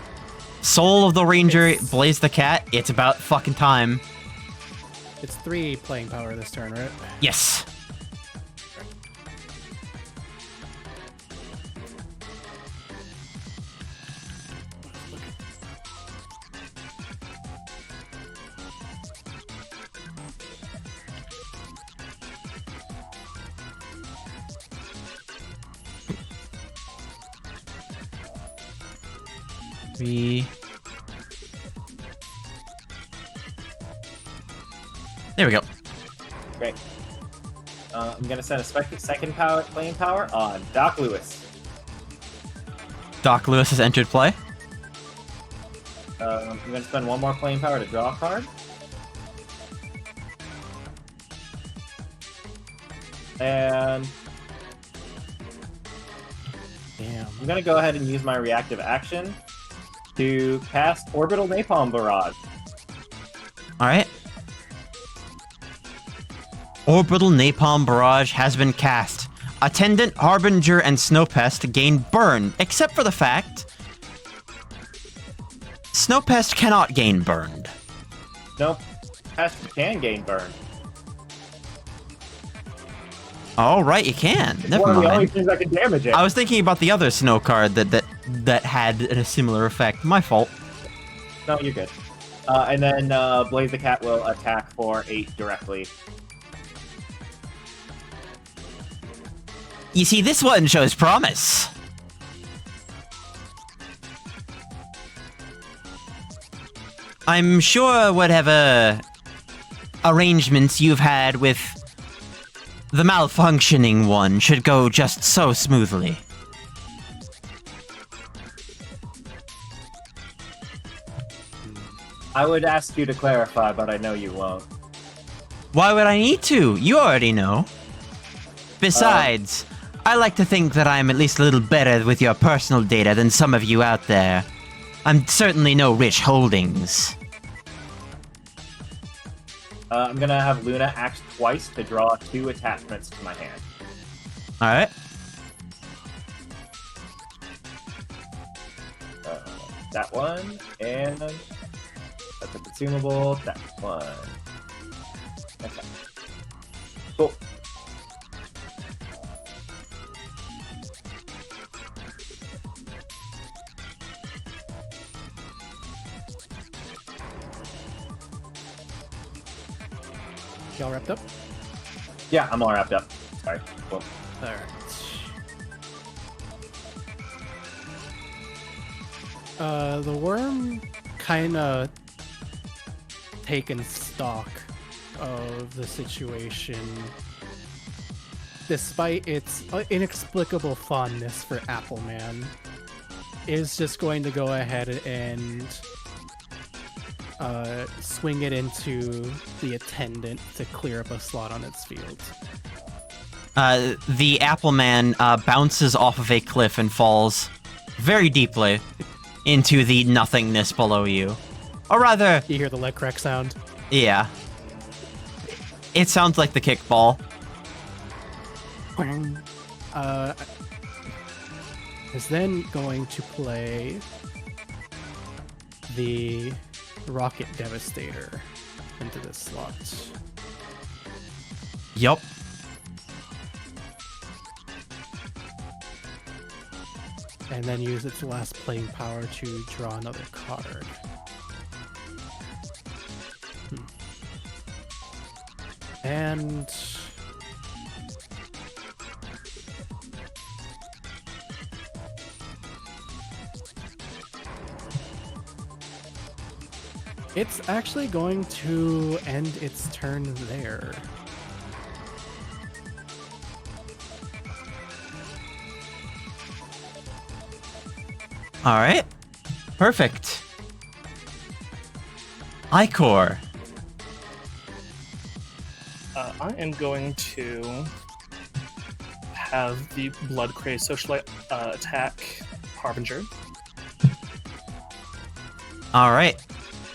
Soul of the Ranger, Blaze the Cat. It's about fucking time. It's 3 playing power this turn, right? Yes. There we go. Great. I'm gonna send a second power playing power on Doc Lewis. Doc Lewis has entered play. I'm gonna spend one more playing power to draw a card. And Damn. I'm gonna go ahead and use my reactive action to cast Orbital Napalm Barrage. All right. Orbital Napalm Barrage has been cast. Attendant, Harbinger, and Snowpest gain burn, except for the fact Snowpest cannot gain burned. Nope. Pest can gain burn. All right, you can. Never One of the only mind. things that can damage it. I was thinking about the other snow card that had a similar effect. My fault. No, you're good. And then Blaze the Cat will attack for 8 directly. You see, this one shows promise. I'm sure whatever arrangements you've had with the malfunctioning one should go just so smoothly. I would ask you to clarify, but I know you won't. Why would I need to? You already know. Besides, I like to think that I'm at least a little better with your personal data than some of you out there. I'm certainly no Rich Holdings. I'm gonna have Luna act twice to draw 2 attachments to my hand. Alright. That one, and That's a consumable. That one. Okay. Cool. Y'all wrapped up? Yeah, I'm all wrapped up. Sorry. Cool. All right. The worm kind of taken stock of the situation, despite its inexplicable fondness for Appleman, is just going to go ahead and swing it into the attendant to clear up a slot on its field. The Appleman bounces off of a cliff and falls very deeply into the nothingness below you. Or rather, You hear the leg crack sound? yeah. It sounds like the kickball. Is then going to play the Rocket Devastator into this slot. Yup. And then use its last playing power to draw another card. And it's actually going to end its turn there. Alright. Perfect. Icor. I am going to have the Blood Crazed Socialite attack Harbinger. Alright.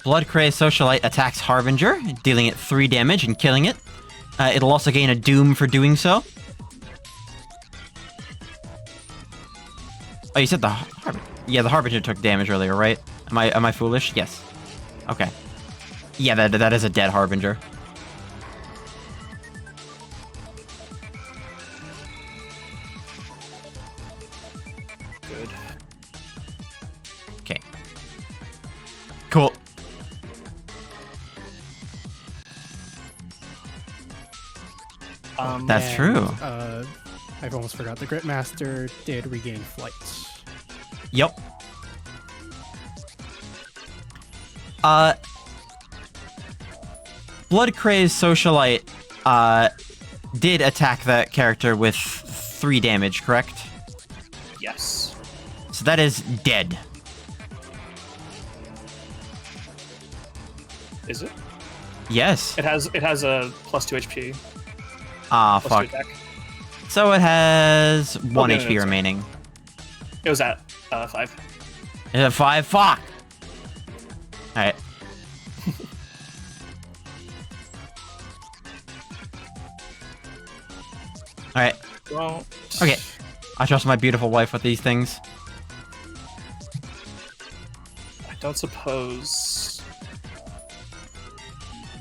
Blood Crazed Socialite attacks Harbinger, dealing it 3 damage and killing it. It'll also gain a Doom for doing so. Oh, you said the Harbinger. Yeah, the Harbinger took damage earlier, right? Am I foolish? Yes. Okay. Yeah, that is a dead Harbinger. Good. Okay. Cool. That's And, true. I almost forgot. The Gritmaster did regain flight. Yep. Blood Crazed Socialite, did attack that character with 3 damage, correct? Yes. So that is dead. Is it? Yes. It has a +2 HP. Ah, +2 fuck. attack. So it has 1 no, HP sorry. remaining. It was at 5. Is it 5? Fuck! Alright. Alright. Well. Okay. I trust my beautiful wife with these things. I don't suppose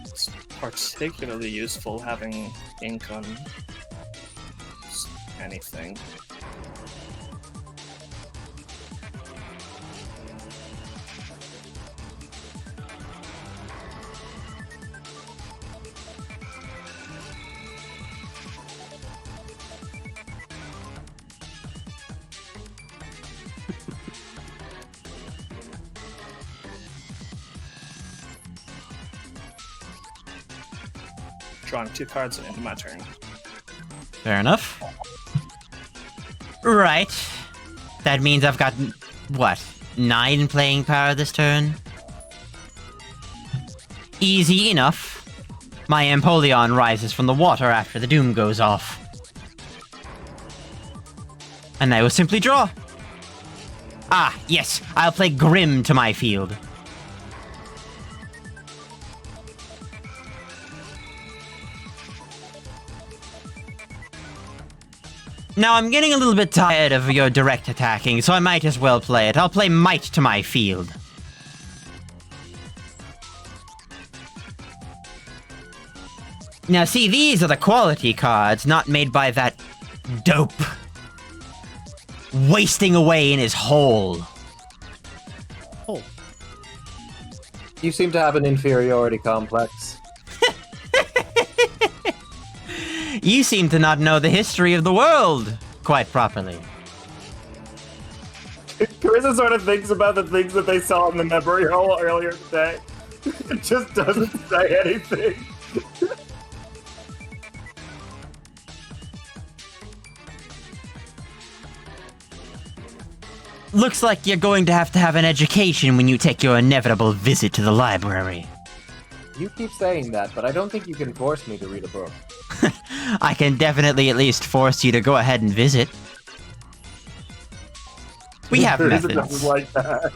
it's particularly useful having ink on anything. Drawing 2 cards and ending my turn. Fair enough. Right. That means I've got, what, 9 playing power this turn? Easy enough. My Empoleon rises from the water after the doom goes off. And I will simply draw. Ah, yes, I'll play Grim to my field. Now, I'm getting a little bit tired of your direct attacking, so I might as well play it. I'll play Might to my field. Now see, these are the quality cards, not made by that dope. Wasting away in his hole. Oh, You seem to have an inferiority complex. You seem to not know the history of the world quite properly. Carissa sort of thinks about the things that they saw in the memory hole earlier today. It just doesn't say anything. Looks like you're going to have an education when you take your inevitable visit to the library. You keep saying that, but I don't think you can force me to read a book. I can definitely at least force you to go ahead and visit. We have Carissa methods. doesn't like that.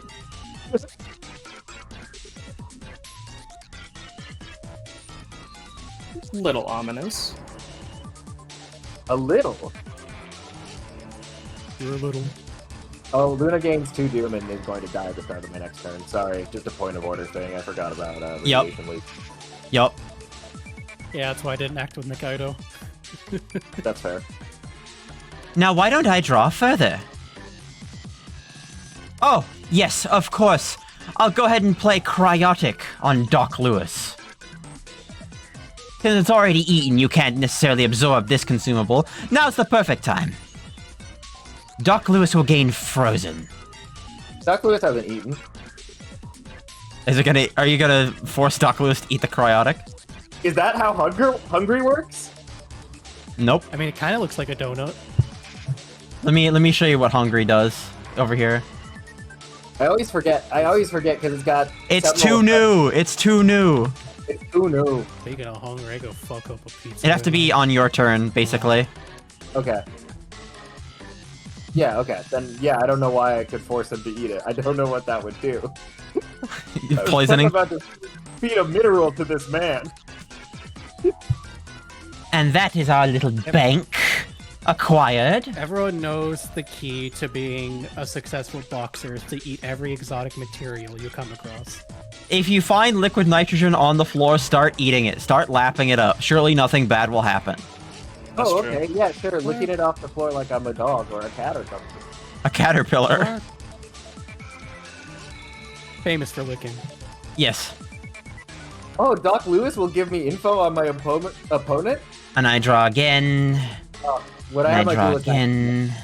Little ominous. A little. you're a little. Oh, Luna gains 2 doom and is going to die at the start of my next turn. Sorry, just a point of order thing. I forgot about radiation leak. Yup. Yeah, that's why I didn't act with Nikaido. That's fair. Now why don't I draw further? Oh, yes, of course. I'll go ahead and play Cryotic on Doc Lewis. Since it's already eaten, you can't necessarily absorb this consumable. Now's the perfect time. Doc Lewis will gain Frozen. Doc Lewis hasn't eaten. Are you gonna force Doc Lewis to eat the Cryotic? Is that how hungry works? Nope. I mean, it kind of looks like a donut. Let me show you what Hungry does over here. I always forget because it's got. It's several too new. It's too new. It's too new. Speaking of hungry, I go fuck up a pizza. It'd have to be on your turn, basically. Okay. Yeah, okay. Then, yeah, I don't know why I could force him to eat it. I don't know what that would do. Poisoning. I'm about to feed a mineral to this man. And that is our little bank acquired. Everyone knows the key to being a successful boxer is to eat every exotic material you come across. If you find liquid nitrogen on the floor, start eating it. Start lapping it up. Surely nothing bad will happen. That's Oh, true. okay. Yeah, sure. Licking it off the floor like I'm a dog or a cat or something. A caterpillar. Famous for licking. Yes. Oh, Doc Lewis will give me info on my opponent? And I draw again. Oh, what I And have I my draw dual attack. again.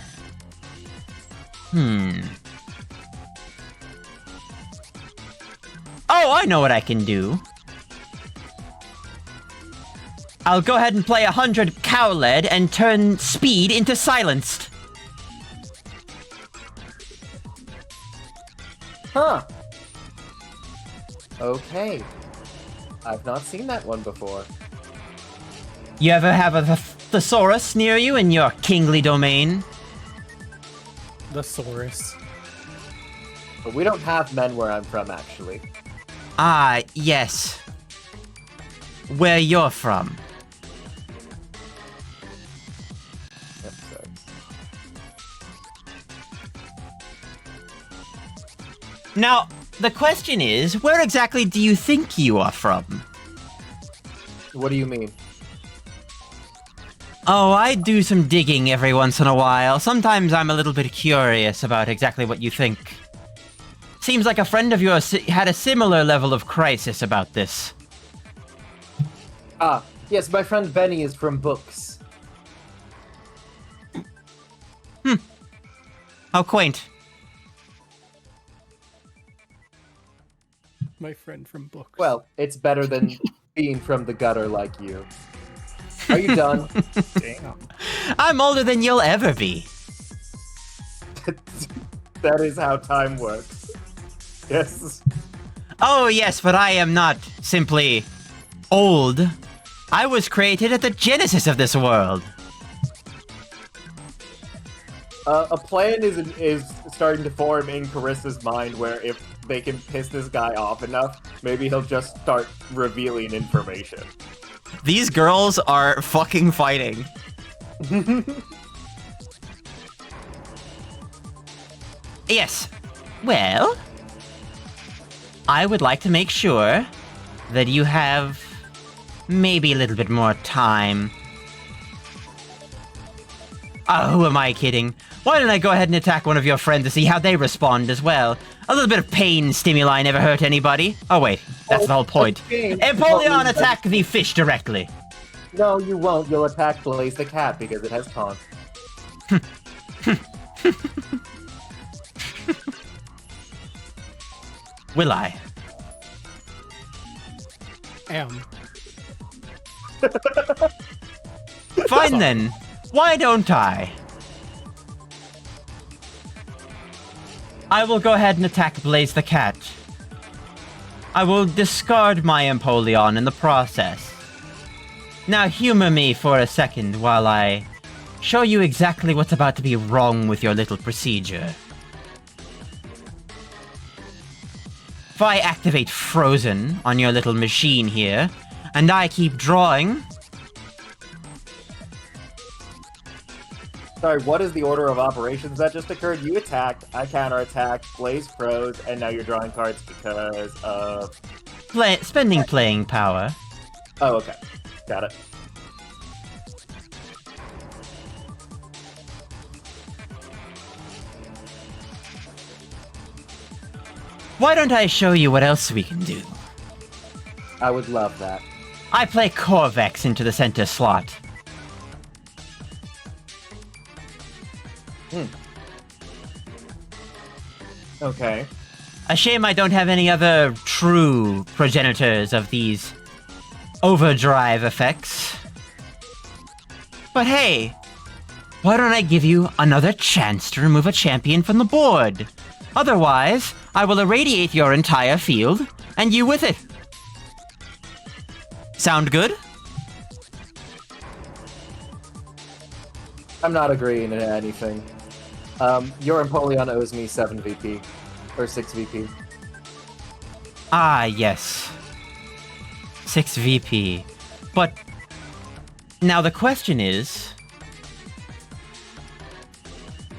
Oh, I know what I can do. I'll go ahead and play 100 Cowled and turn speed into silenced. Huh. Okay. I've not seen that one before. You ever have a thesaurus near you in your kingly domain? The Saurus. But we don't have men where I'm from, actually. Ah, yes. Where you're from. Yep, sorry. Now, the question is, where exactly do you think you are from? What do you mean? Oh, I do some digging every once in a while. Sometimes I'm a little bit curious about exactly what you think. Seems like a friend of yours had a similar level of crisis about this. Ah, yes, my friend Benny is from books. How quaint. My friend from books. Well, it's better than being from the gutter like you. Are you done? Damn. I'm older than you'll ever be. That is how time works. Yes. Oh, yes, but I am not simply old. I was created at the genesis of this world. A plan is starting to form in Carissa's mind where if they can piss this guy off enough, maybe he'll just start revealing information. These girls are fucking fighting. Yes. Well, I would like to make sure that you have maybe a little bit more time. Who am I kidding? Why don't I go ahead and attack one of your friends to see how they respond as well? A little bit of pain stimuli never hurt anybody. Oh wait, that's the whole point. Empoleon, attack the fish directly. No, you won't. You'll attack Blaze the cat because it has taunt. Will I? Fine then. Why don't I? I will go ahead and attack Blaze the cat. I will discard my Empoleon in the process. Now humor me for a second while I show you exactly what's about to be wrong with your little procedure. If I activate Frozen on your little machine here, and I keep drawing... Sorry, what is the order of operations that just occurred? You attacked, I counterattacked, Blaze froze, and now you're drawing cards because of... spending playing power. Oh, okay. Got it. Why don't I show you what else we can do? I would love that. I play Corvex into the center slot. Okay. A shame I don't have any other true progenitors of these overdrive effects. But hey, why don't I give you another chance to remove a champion from the board? Otherwise, I will irradiate your entire field, and you with it. Sound good? I'm not agreeing to anything. Your Empoleon owes me 7 VP. Or 6 VP. Ah, yes. 6 VP. But now the question is,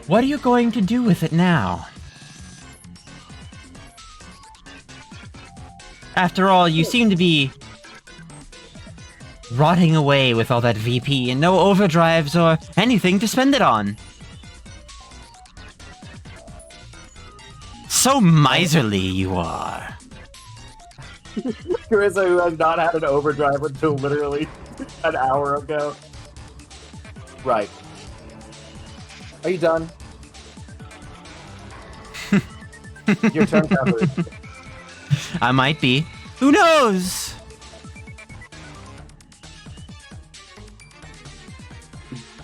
what are you going to do with it now? After all, you seem to be rotting away with all that VP and no overdrives or anything to spend it on. So miserly you are. Carissa, who has not had an overdrive until literally an hour ago. Right. Are you done? Your turn, Pepper. I might be. Who knows?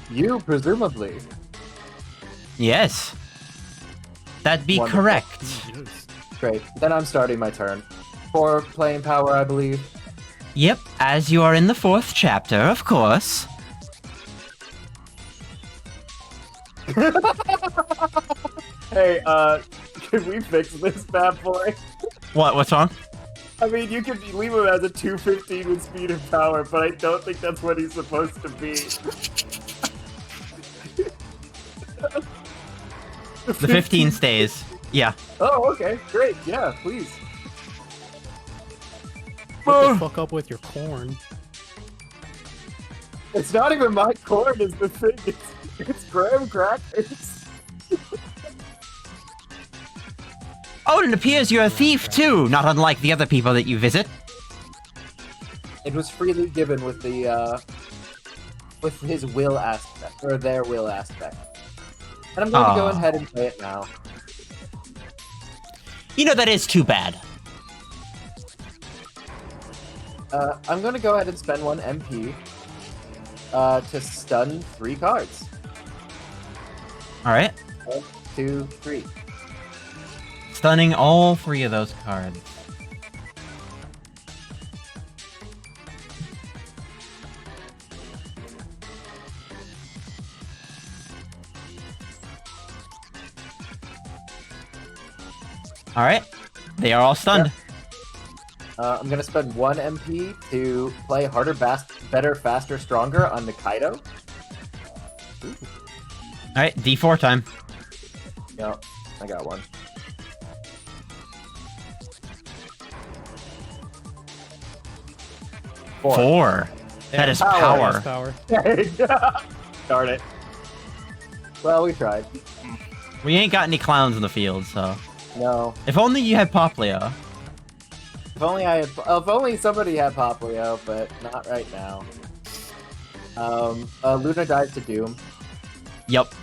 You, presumably. Yes. That'd be Wonderful. correct. Great. Then I'm starting my turn. For playing power, I believe. Yep, as you are in the 4th chapter, of course. Hey, can we fix this bad boy? What's wrong? I mean, you could leave him as a 215 with speed and power, but I don't think that's what he's supposed to be. The 15 stays. Yeah. Oh, okay. Great. Yeah, please. What the fuck up with your corn? It's not even my corn is the thing. It's graham crackers. Oh, and it appears you're a thief too, not unlike the other people that you visit. It was freely given with the, with his will aspect, or their will aspect. And I'm going to go ahead and play it now. You know, that is too bad. I'm going to go ahead and spend 1 MP to stun 3 cards. Alright. 1, 2, 3. Stunning all 3 of those cards. Alright. They are all stunned. I'm gonna spend 1 MP to play harder, better, faster, stronger on Nikaido. Alright, D4 time. Yep, I got one. 4. That is Power. power. Darn it. Well, we tried. We ain't got any clowns in the field, so. No. If only you had Poplio. If only somebody had Poplio, but not right now. Luna dies to Doom. Yep.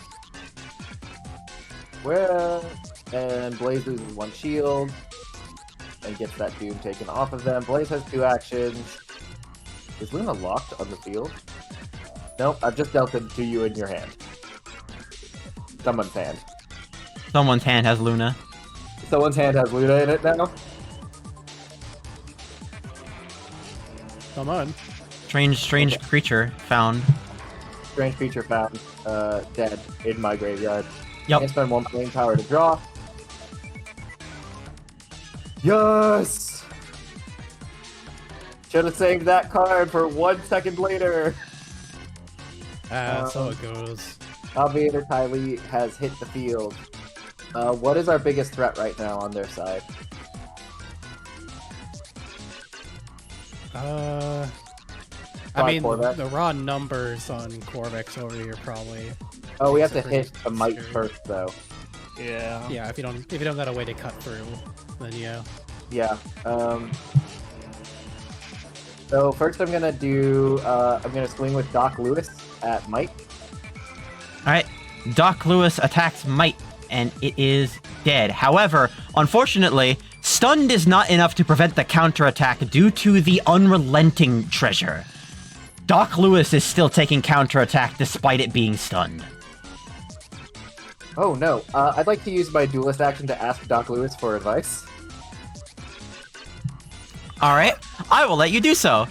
And Blaze loses 1 shield. And gets that Doom taken off of them. Blaze has 2 actions. Is Luna locked on the field? Nope, I've just dealt it to you in your hand. Someone's hand. Someone's hand has Luna. Someone's hand has Luna in it now? Come on. Strange creature found. Strange creature found, dead in my graveyard. Yep. Can't spend 1 main power to draw. Yes! Should have saved that card for 1 second later. So it goes. Aviator Tylee has hit the field. What is our biggest threat right now on their side? I Five mean, Corvette? the raw numbers on Corvex over here probably. Oh, we have to Pretty hit the might scary. first, though. Yeah. Yeah, if you don't got a way to cut through, then yeah. Yeah. So first I'm gonna do, I'm gonna swing with Doc Lewis at might. Alright. Doc Lewis attacks Might, and it is dead. However, unfortunately, stunned is not enough to prevent the counterattack due to the unrelenting treasure. Doc Lewis is still taking counterattack despite it being stunned. Oh no, I'd like to use my duelist action to ask Doc Lewis for advice. Alright, I will let you do so.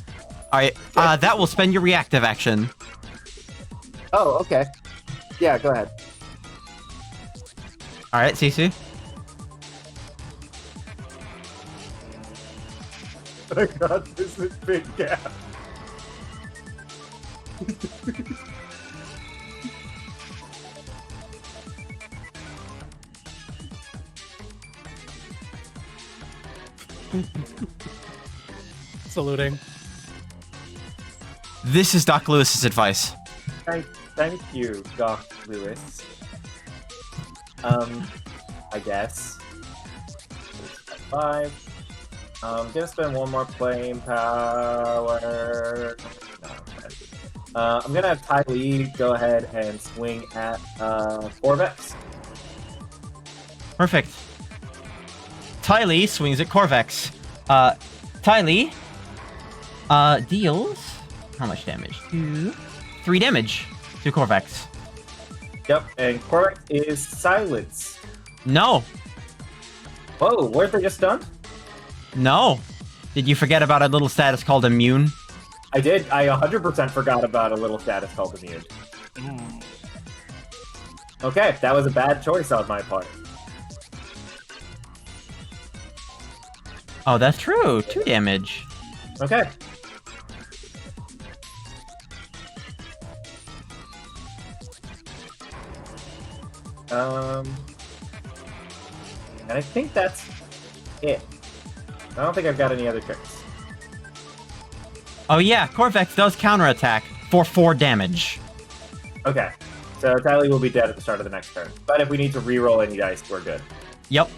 Alright, that will spend your reactive action. Oh, okay. Yeah, go ahead. Alright, Sisu. I got this big gap. Saluting. This is Doc Lewis's advice. Thank you, Doc Lewis. I guess. 5. Gonna spend 1 more playing power. No, I'm gonna have Ty Lee go ahead and swing at Corvex. Perfect. Ty Lee swings at Corvex. Ty Lee deals how much damage? 3 damage to Corvex. Yep, and Corvex is silenced. No. Whoa, weren't they just stunned? No. Did you forget about a little status called immune? I did. I 100% forgot about a little status called immune. Okay, that was a bad choice on my part. Oh, that's true. 2 damage. Okay. And I think that's it. I don't think I've got any other tricks. Oh yeah, Corvex does counterattack for 4 damage. Okay. So Tylee will be dead at the start of the next turn. But if we need to re-roll any dice, we're good. Yep.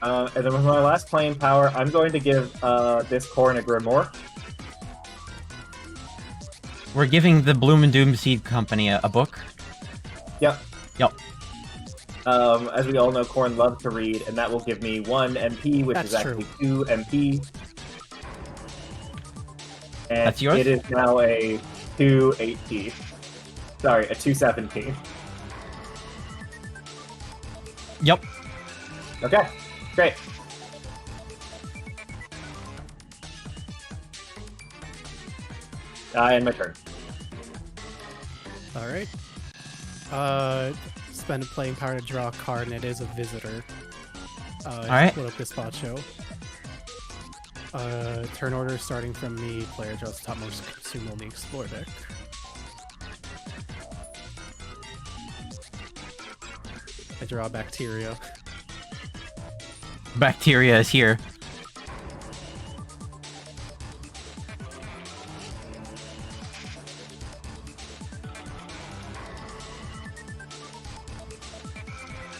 And then with my last playing power, I'm going to give this Corrin a Grimoire. We're giving the Bloom and Doom Seed Company a book. Yep. Yep. As we all know, Corrin loves to read, and that will give me 1 MP, which That's is actually true. 2 MP. And That's yours? it is now a 218. Sorry, a 217. Yep. Okay, great. And my turn. Alright. Spend a playing power to draw a card, and it is a visitor. Alright. Put up the spot show. Turn order starting from me. Player draws the topmost sumo in the explore deck. I draw Bacteria. Bacteria is here.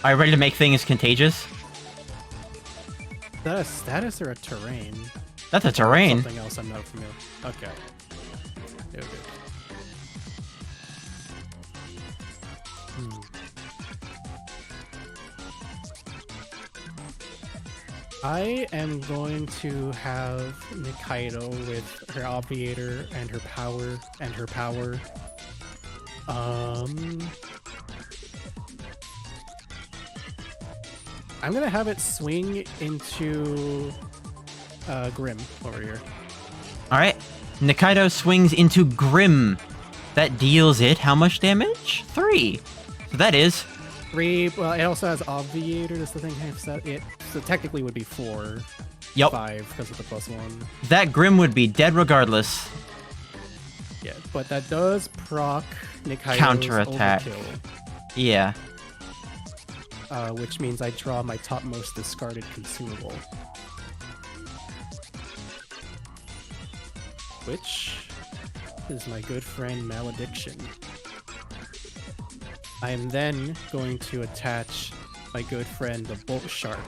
Are you ready to make things contagious? Is that a status or a terrain? That's a terrain. Something else I'm not familiar. Okay. Noted. I am going to have Nikaido with her obviator and her power. I'm gonna have it swing into Grim over here. Alright. Nikaido swings into Grim. That deals it how much damage? 3. So that is 3. Well, it also has obviator. That's the thing. It so technically would be 4. Yep. 5 because of the +1. That Grim would be dead regardless. Yeah, but that does proc Nikaido's Counterattack. overkill, Yeah. which means I draw my topmost discarded consumable. Which is my good friend Malediction. I am then going to attach my good friend the Bolt Shark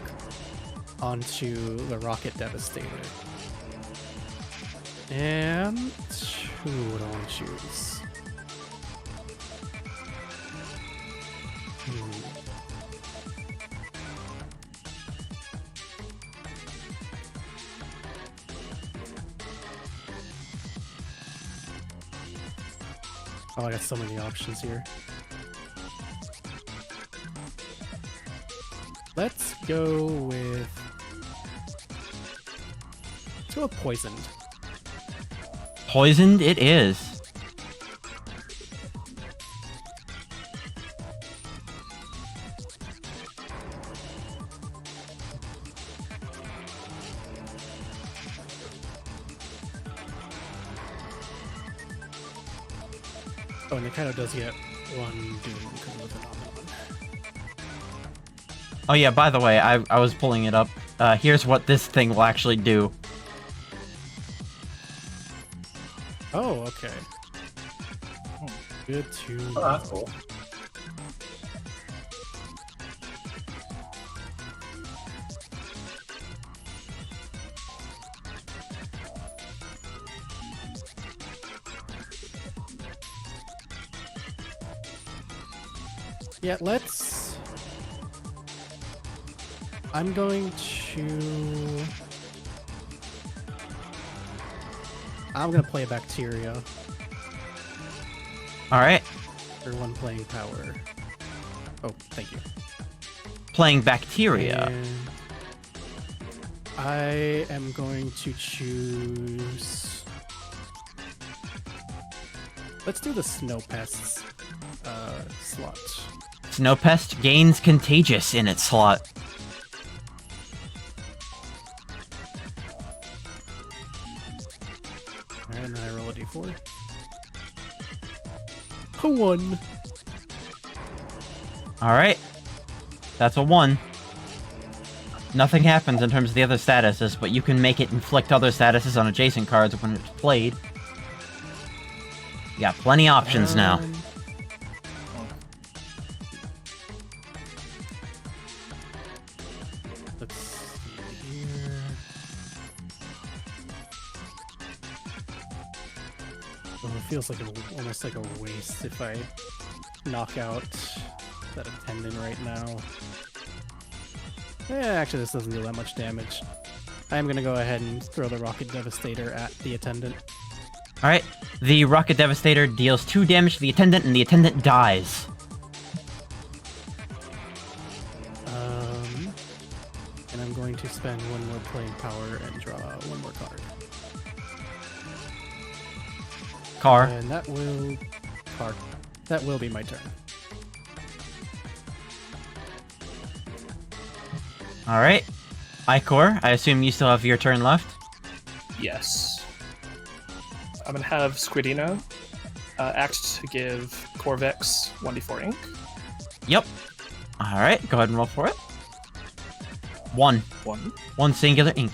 onto the Rocket Devastator. And who would I want to choose? Oh, I got so many options here. Let's go with... Let's go with Poisoned. Poisoned it is. Oh, and it kind of does get 1 doom because of the phenomenon. Oh yeah, by the way, I was pulling it up. Here's what this thing will actually do. Oh, okay. Good to Oh, that's cool. Yeah, let's... I'm going to... I'm gonna play a Bacteria Alright. for 1 playing power. Oh, thank you. Playing Bacteria. And I am going to choose... Let's do the Snow Pests slot. Snowpest gains Contagious in its slot. Alright, and then I roll a d4. A 1. Alright. That's a 1. Nothing happens in terms of the other statuses, but you can make it inflict other statuses on adjacent cards when it's played. You got plenty of options now. Let's see here. Oh, it feels like almost like a waste if I knock out that attendant right now. Yeah, actually this doesn't do that much damage. I am gonna go ahead and throw the Rocket Devastator at the attendant. Alright. The Rocket Devastator deals 2 damage to the attendant, and the attendant dies. And I'm going to spend 1 more playing power and draw 1 more card. Car. And that will be my turn. Alright. Icor, I assume you still have your turn left? Yes. I'm gonna have Squidino act to give Corvex 1d4 ink. Yep. Alright, go ahead and roll for it. One. 1. One singular ink.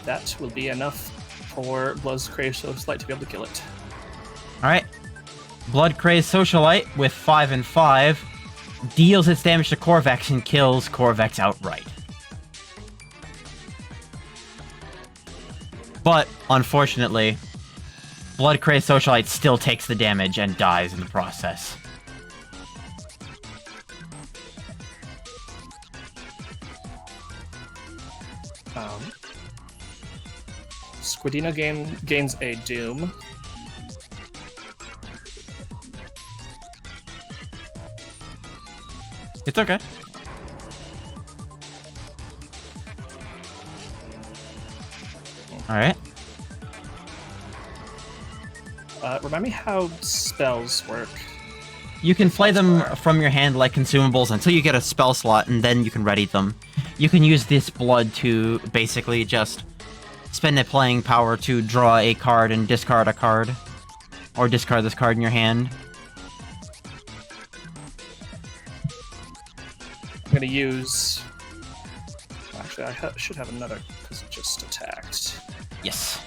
That will be enough for Blood's Crazed Socialite to be able to kill it. Alright. Blood Crazed Socialite with 5 and 5 deals its damage to Corvex and kills Corvex outright. But, unfortunately, Blood Crazed Socialite still takes the damage and dies in the process. Squidino gains a Doom. It's okay. Alright. Remind me how spells work. You can play them from your hand like consumables until you get a spell slot, and then you can ready them. You can use this blood to basically just spend a playing power to draw a card and discard a card. Or discard this card in your hand. I'm gonna use... Actually, I should have another, because it just attacked. Yes.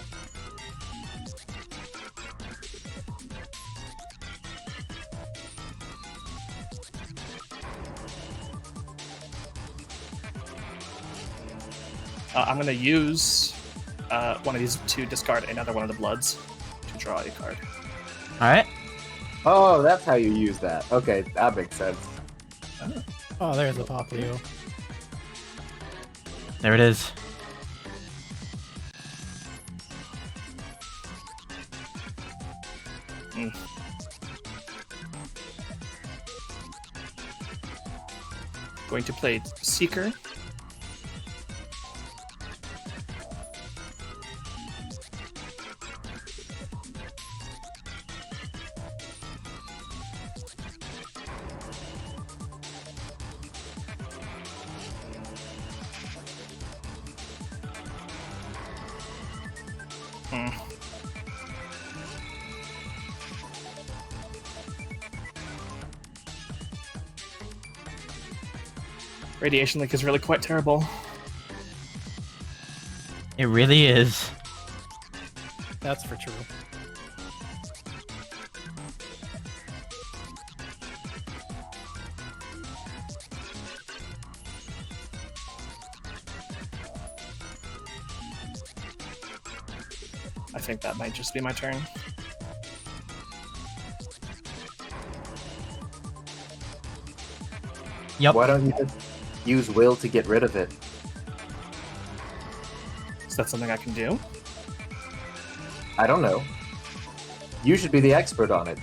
I'm gonna use one of these to discard another one of the bloods to draw a card. Alright. Oh, that's how you use that. Okay, that makes sense. Oh, there's the Popplio. There it is. Going to play Seeker. Radiation Link is really quite terrible. It really is. That's for true. I think that might just be my turn. Yep. Why don't you just use will to get rid of it? Is that something I can do? I don't know. You should be the expert on it.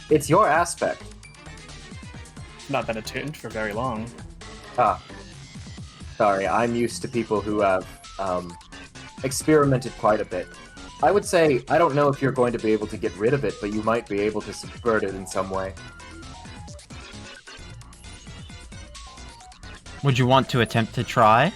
It's your aspect. Not been attuned for very long. Ah. Sorry, I'm used to people who have experimented quite a bit. I would say, I don't know if you're going to be able to get rid of it, but you might be able to subvert it in some way. Would you want to attempt to try?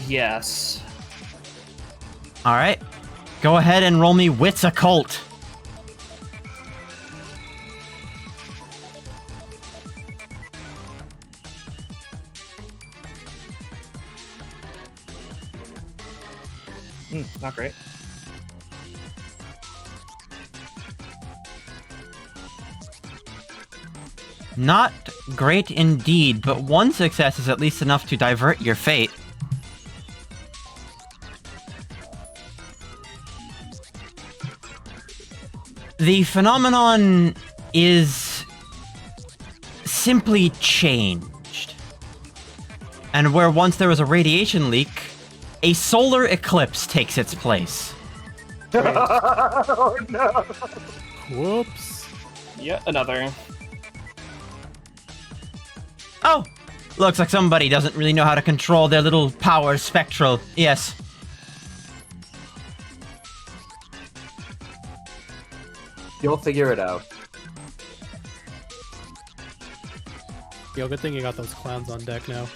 Yes. Alright. Go ahead and roll me Wits Occult. Not great. Not great indeed, but one success is at least enough to divert your fate. The phenomenon is simply changed. And where once there was a radiation leak, a solar eclipse takes its place. Oh no! Whoops. Yet another. Oh! Looks like somebody doesn't really know how to control their little power spectral. Yes. You'll figure it out. Yo, good thing you got those clowns on deck now.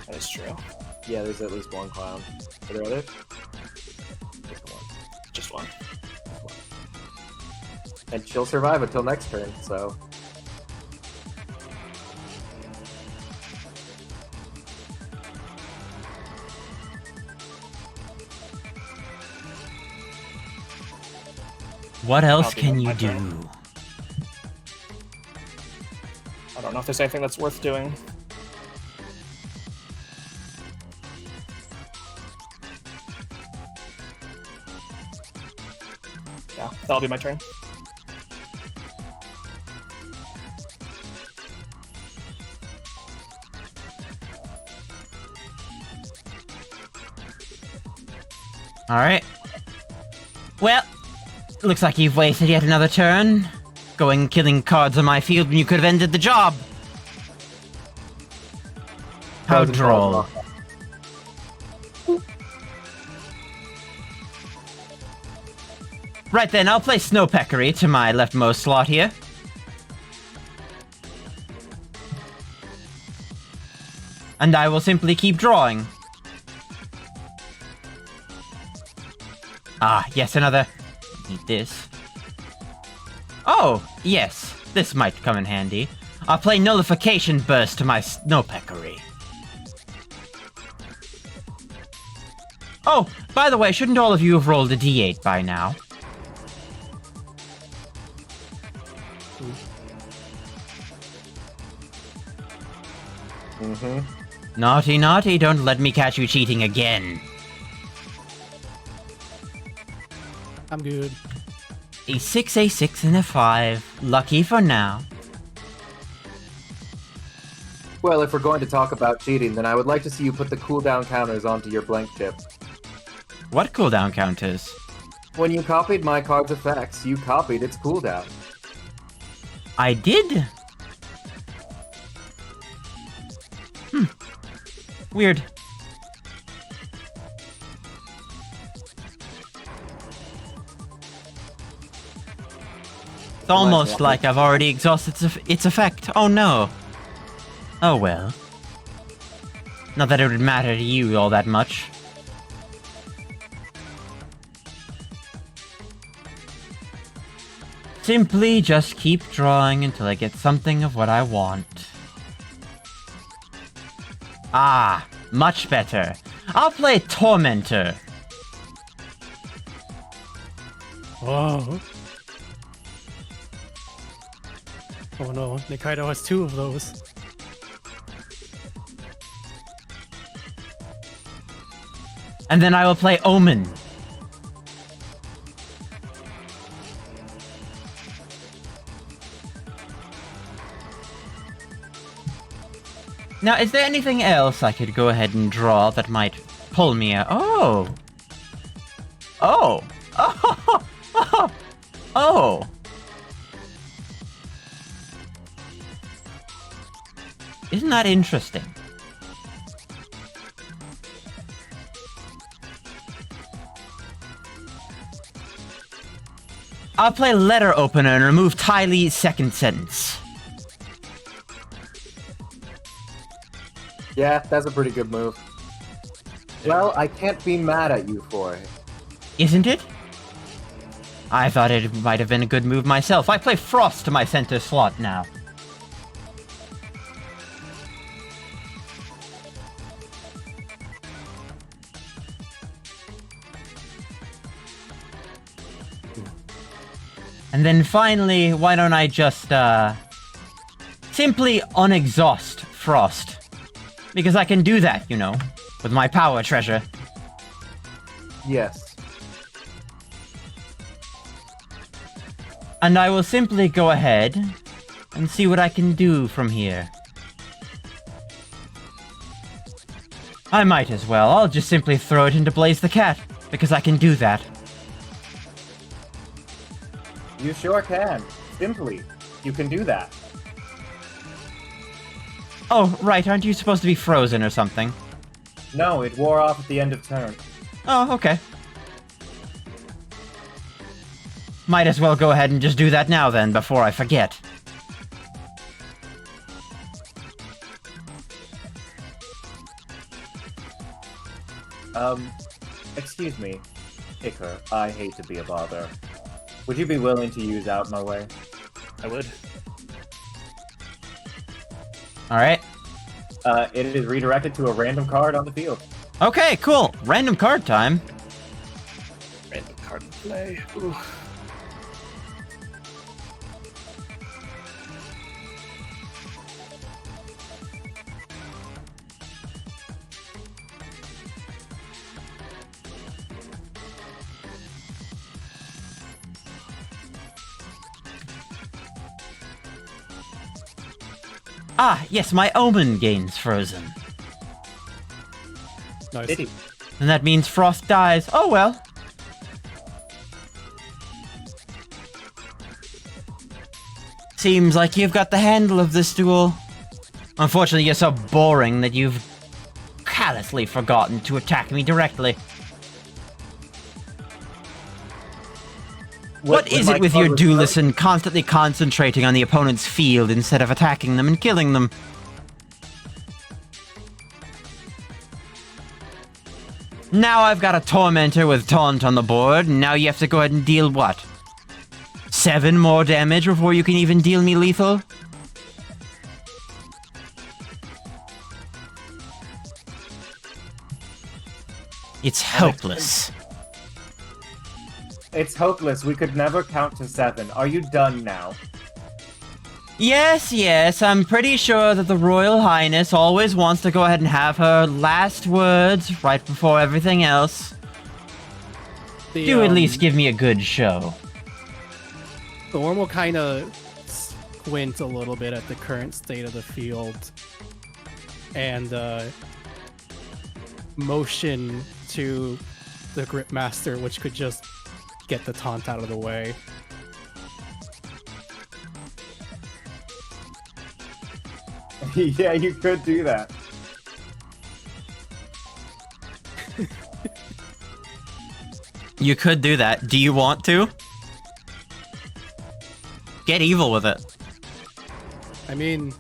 That is true. Yeah, there's at least one clown. Are there others? Just one. And she'll survive until next turn, so... What else I'll be can done you my do? turn. I don't know if there's anything that's worth doing. Yeah, that'll be my turn. Alright. Well, looks like you've wasted yet another turn. Going killing cards on my field when you could have ended the job. How Cards and droll. cards Right then, I'll play Snowpeckery to my leftmost slot here. And I will simply keep drawing. Ah, yes, another... Need this. Oh, yes, this might come in handy. I'll play Nullification Burst to my Snowpeckery. Oh, by the way, shouldn't all of you have rolled a d8 by now? Naughty, naughty, don't let me catch you cheating again. I'm good. A 6, a 6, and a 5. Lucky for now. Well, if we're going to talk about cheating, then I would like to see you put the cooldown counters onto your blank chip. What cooldown counters? When you copied my card's effects, you copied its cooldown. I did? Weird. It's almost like I've already exhausted its effect. Oh no. Oh well. Not that it would matter to you all that much. Simply just keep drawing until I get something of what I want. Ah, much better. I'll play Tormentor. Oh. Oh no, Nikaido has 2 of those. And then I will play Omen. Now, is there anything else I could go ahead and draw that might pull me out? Oh! Oh! Oh! Oh! Oh! Isn't that interesting? I'll play Letter Opener and remove Ty Lee's second sentence. Yeah, that's a pretty good move. Well, I can't be mad at you for it. Isn't it? I thought it might have been a good move myself. I play Frost to my center slot now. And then finally, why don't I just, simply unexhaust Frost? Because I can do that, you know, with my power treasure. Yes. And I will simply go ahead and see what I can do from here. I might as well. I'll just simply throw it into Blaze the Cat, because I can do that. You sure can. Simply. You can do that. Oh, right, aren't you supposed to be frozen or something? No, it wore off at the end of turn. Oh, okay. Might as well go ahead and just do that now then, before I forget. Excuse me, Iker, I hate to be a bother. Would you be willing to use out my way? I would. All right. It is redirected to a random card on the field. Okay, cool. Random card time. Random card in play. Ooh. Ah, yes, my omen gains frozen. Nice. Did he? And that means Frost dies. Oh well. Seems like you've got the handle of this duel. Unfortunately, you're so boring that you've callously forgotten to attack me directly. What is it with your duelists and constantly concentrating on the opponent's field instead of attacking them and killing them? Now I've got a Tormentor with Taunt on the board, and now you have to go ahead and deal what? 7 more damage before you can even deal me lethal? It's hopeless. It's hopeless. We could never count to 7. Are you done now? Yes, I'm pretty sure that the Royal Highness always wants to go ahead and have her last words right before everything else. Do at least give me a good show. Thorn will kind of squint a little bit at the current state of the field and motion to the Gripmaster, which could just get the taunt out of the way. Yeah, you could do that. You could do that. Do you want to? Get evil with it. I mean,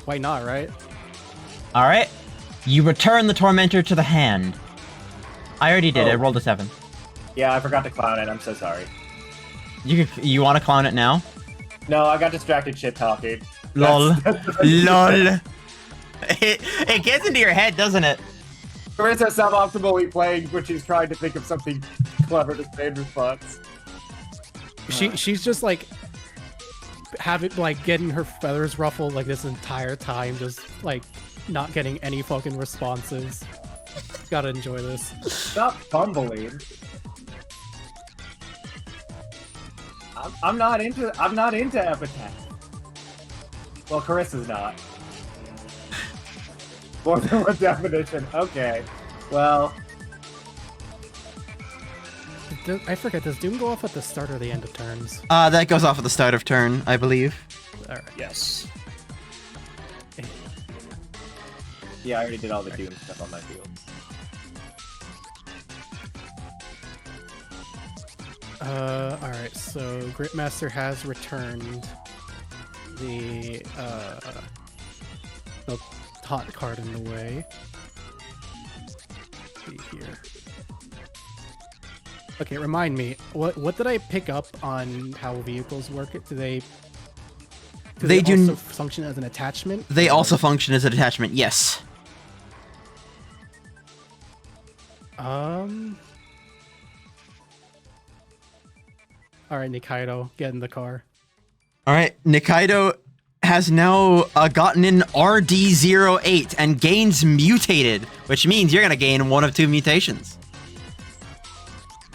why not, right? Alright. You return the Tormentor to the hand. I already did. I rolled a 7. Yeah, I forgot to clown it. I'm so sorry. You want to clown it now? No, I got distracted shit talking. Lol. Lol. It gets into your head, doesn't it? Carissa suboptimally playing, which she's trying to think of something clever to say in response. She's just like getting her feathers ruffled like this entire time, just like not getting any fucking responses. Gotta enjoy this. Stop fumbling. I'm not into epitaph. Well, Carissa's not. More than one definition. Okay. Well, I forget, does Doom go off at the start or the end of turns? That goes off at the start of turn, I believe. Alright. Yes. yeah, I already did all the Doom stuff on my field. Alright, so Gripmaster has returned the no hot card in the way. Let's see here. Okay, remind me, what did I pick up on how vehicles work? Do they also function as an attachment? They also function as an attachment, yes. Alright, Nikaido, get in the car. Alright, Nikaido has now gotten in RD08 and gains mutated, which means you're gonna gain one of 2 mutations.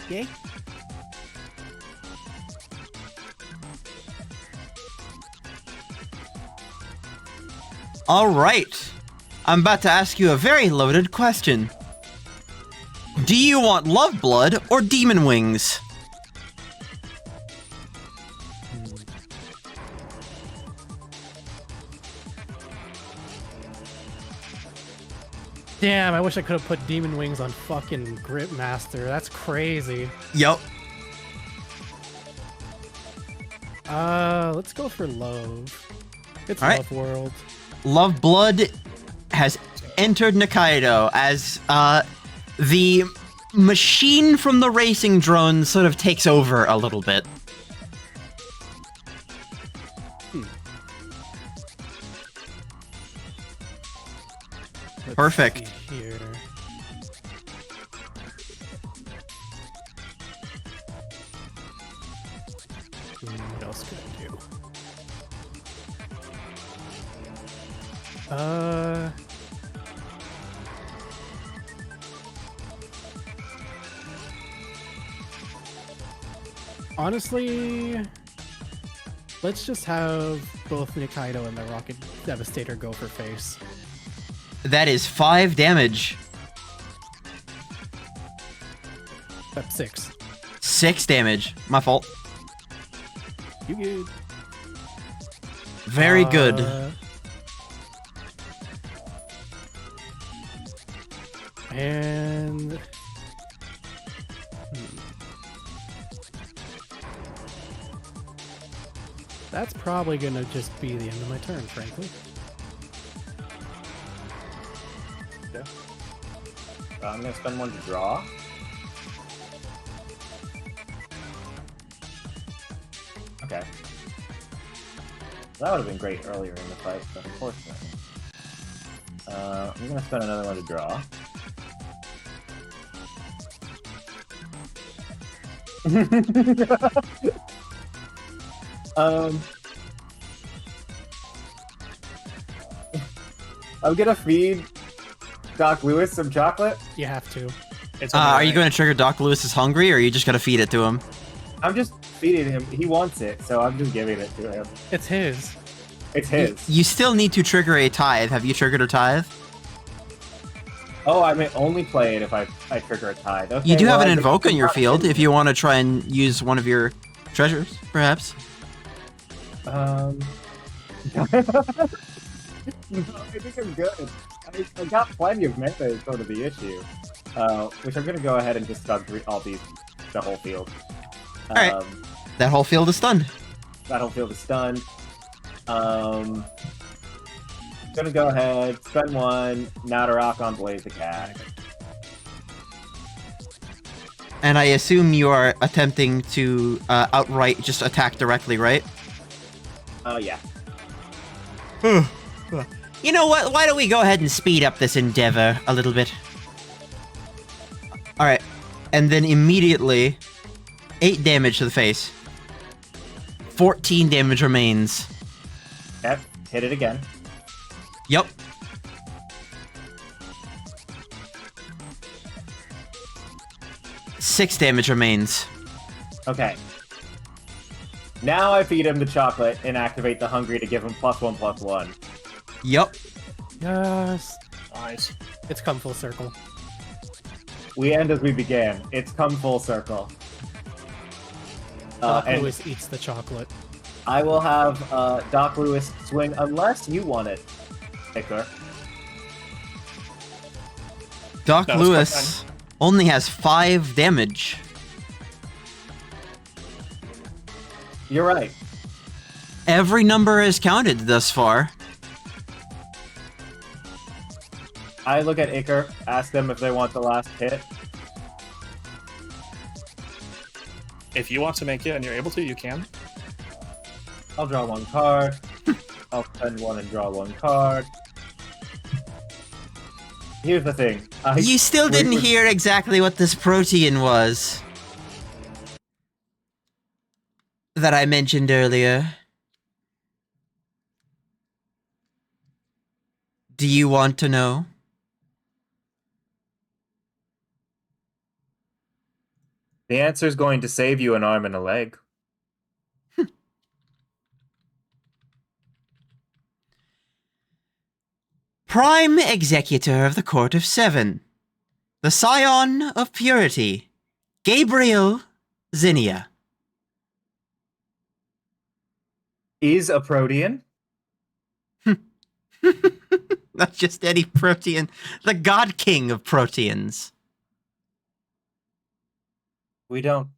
Yay. Alright, I'm about to ask you a very loaded question. Do you want Love Blood or Demon Wings? Damn, I wish I could have put Demon Wings on fucking Gripmaster. That's crazy. Yup. Let's go for Love. It's All right. Love World. Love Blood has entered Nikaido as the machine from the racing drone sort of takes over a little bit. Let's Perfect. see here. What else could I do? Honestly, let's just have both Nikaido and the Rocket Devastator go for face. That is 5 damage. Step 6. 6 damage. My fault. You good? Very good. And that's probably gonna just be the end of my turn, frankly. I'm gonna spend 1 to draw. Okay. That would have been great earlier in the fight, but unfortunately. I'm gonna spend another 1 to draw. I'm gonna feed Doc Lewis some chocolate. You have to. It's Are you going to trigger Doc Lewis is hungry, or are you just going to feed it to him? I'm just feeding him. He wants it, so I'm just giving it to him. It's his. It's his. You still need to trigger a tithe. Have you triggered a tithe? Oh, I may only play it if I trigger a tithe. Okay, You do have well, an I invoke think on your I'm field not- if you want to try and use one of your treasures, perhaps. No, I think I'm good. I got plenty of mana is sort of the issue. Which I'm gonna go ahead and just stun the whole field. Alright. That whole field is stunned. That whole field is stunned. Gonna go ahead, spend 1, now to rock on Blaze the Cat. And I assume you are attempting to outright just attack directly, right? Yeah. You know what? Why don't we go ahead and speed up this endeavor a little bit? Alright. And then immediately, 8 damage to the face. 14 damage remains. Yep, hit it again. Yup. Six damage remains. Okay. Now I feed him the chocolate and activate the hungry to give him +1/+1. Yup. Yes. Nice. It's come full circle. We end as we began. It's come full circle. Doc And Lewis eats the chocolate. I will have Doc Lewis swing unless you want it, Icar. Doc That was Lewis only has 5 damage. You're right. Every number is counted thus far. I look at Icar, ask them if they want the last hit. If you want to make it and you're able to, you can. I'll draw 1 card. I'll spend 1 and draw 1 card. Here's the thing. You still didn't hear exactly what this protein was that I mentioned earlier. Do you want to know? The answer is going to save you an arm and a leg. Prime Executor of the Court of Seven, the Scion of Purity, Gabriel Zinnia. Is a protean? Not just any protean, the God King of proteans. We don't.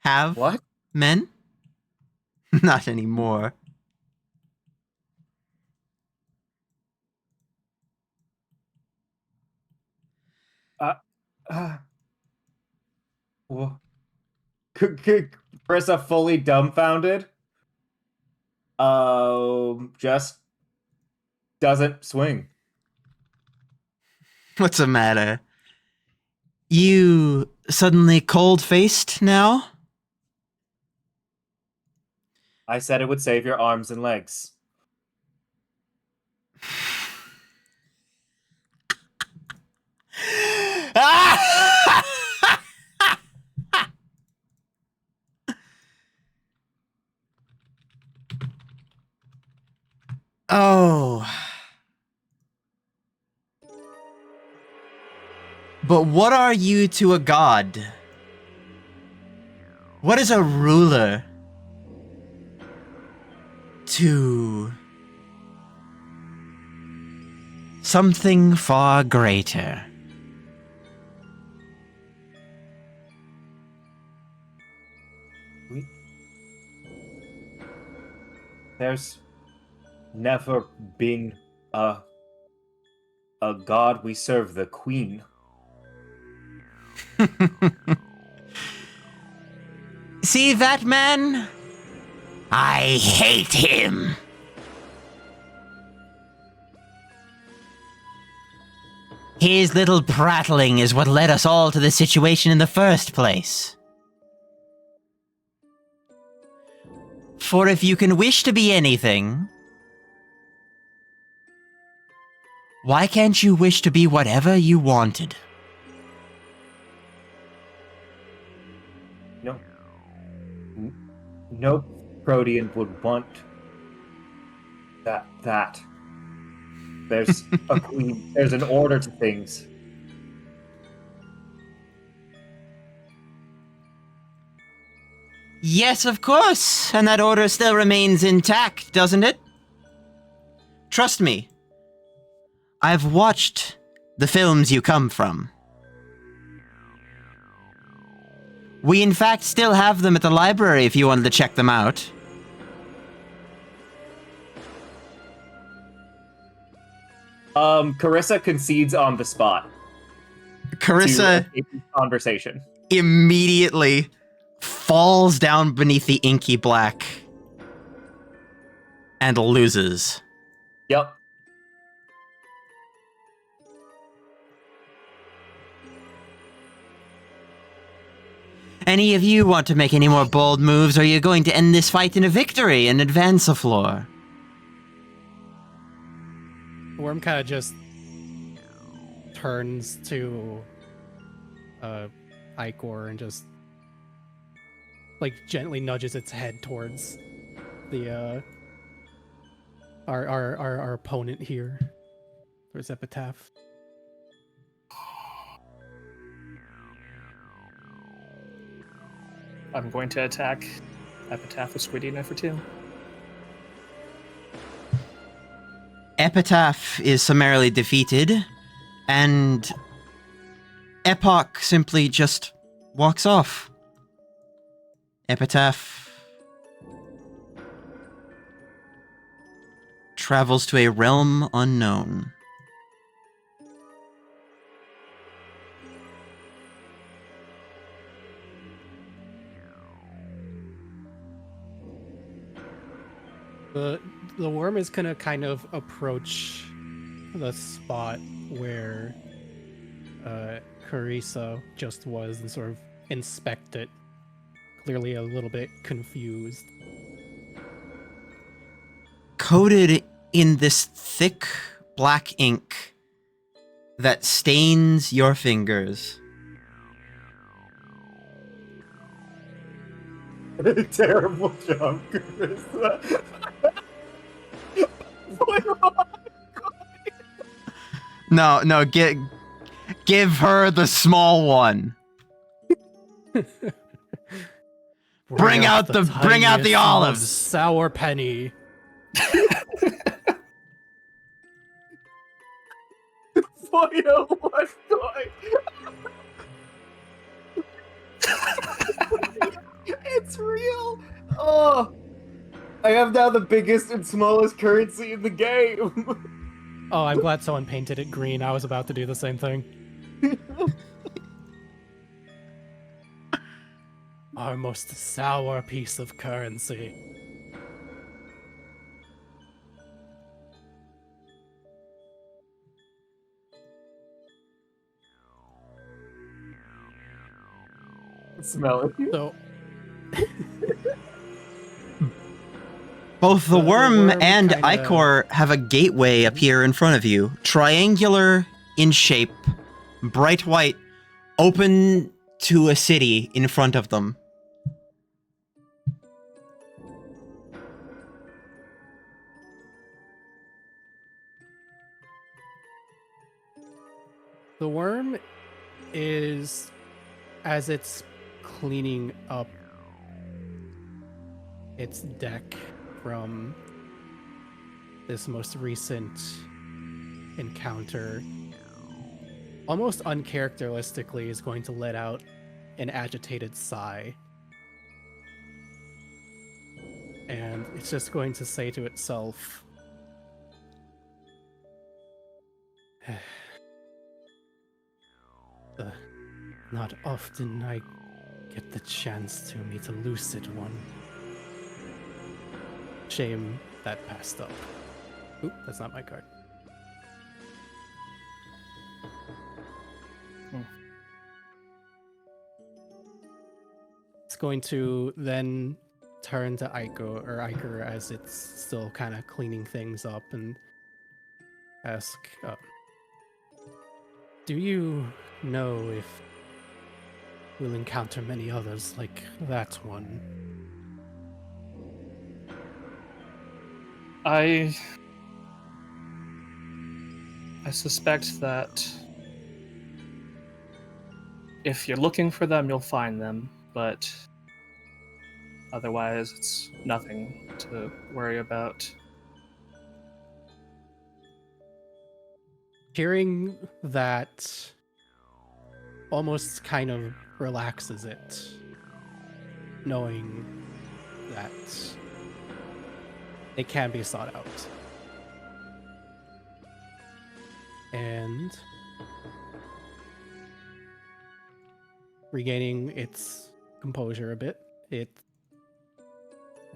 Have What? men? Not anymore. Wha- Carissa fully dumbfounded. Just doesn't swing. What's the matter? You suddenly cold-faced now? I said it would save your arms and legs. Oh. But what are you to a god? What is a ruler to something far greater? There's never been a god. We serve the queen. See that man? I hate him. His little prattling is what led us all to this situation in the first place. For if you can wish to be anything, why can't you wish to be whatever you wanted? No Protean would want that. There's a queen. There's an order to things. Yes, of course, and that order still remains intact, doesn't it? Trust me. I've watched the films you come from. We in fact still have them at the library if you wanted to check them out. Carissa concedes on the spot. Carissa To escape this conversation. immediately falls down beneath the inky black and loses. Yep. Any of you want to make any more bold moves, or are you going to end this fight in a victory and advance a floor? Worm kind of just turns to Icor and just like gently nudges its head towards the our opponent here. There's Epitaph. I'm going to attack Epitaph with Squiddy Knife for 2. Epitaph is summarily defeated, and Epoch simply just walks off. Epitaph travels to a realm unknown. The worm is gonna kind of approach the spot where Carissa just was and sort of inspect it, clearly a little bit confused. Coated in this thick black ink that stains your fingers. Terrible job, Carissa. No, give her the small one. Bring out the tiniest, olives. most sour penny. Boyo, what's going? It's real. Oh, I have now the biggest and smallest currency in the game. Oh, I'm glad someone painted it green. I was about to do the same thing. our most sour piece of currency. Smell it. So Both the The worm worm and kinda- Icor have a gateway appear in front of you, triangular in shape, bright white, open to a city in front of them. the worm is, as it's cleaning up its deck from this most recent encounter, almost uncharacteristically is going to let out an agitated sigh. And it's just going to say to itself, not often I get the chance to meet a lucid one. Shame that passed up. Oop, that's not my card. It's going to then turn to Iker as it's still kind of cleaning things up and ask, do you know if we'll encounter many others like that one? I suspect that if you're looking for them, you'll find them, but otherwise it's nothing to worry about. Hearing that almost kind of relaxes it, knowing that it can be sought out. And regaining its composure a bit, it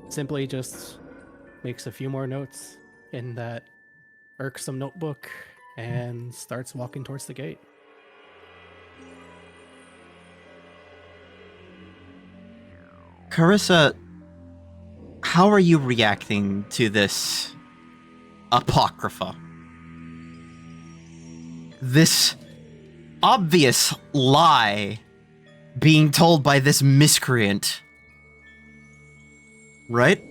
simply just makes a few more notes in that irksome notebook and starts walking towards the gate. Carissa, how are you reacting to this apocrypha? This obvious lie being told by this miscreant. Right?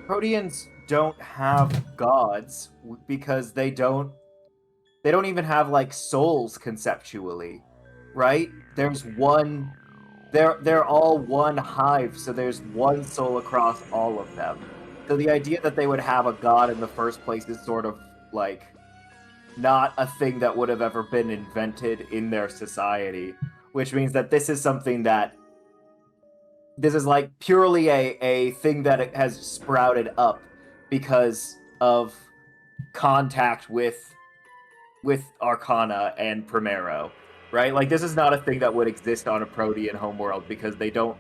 Proteans don't have gods because they don't even have like souls conceptually, right? There's one they're all one hive, so there's one soul across all of them. So the idea that they would have a god in the first place is sort of like not a thing that would have ever been invented in their society, which means that this is something that this is like purely a thing that it has sprouted up because of contact with Arcana and Primero, right? Like this is not a thing that would exist on a Protean homeworld because they don't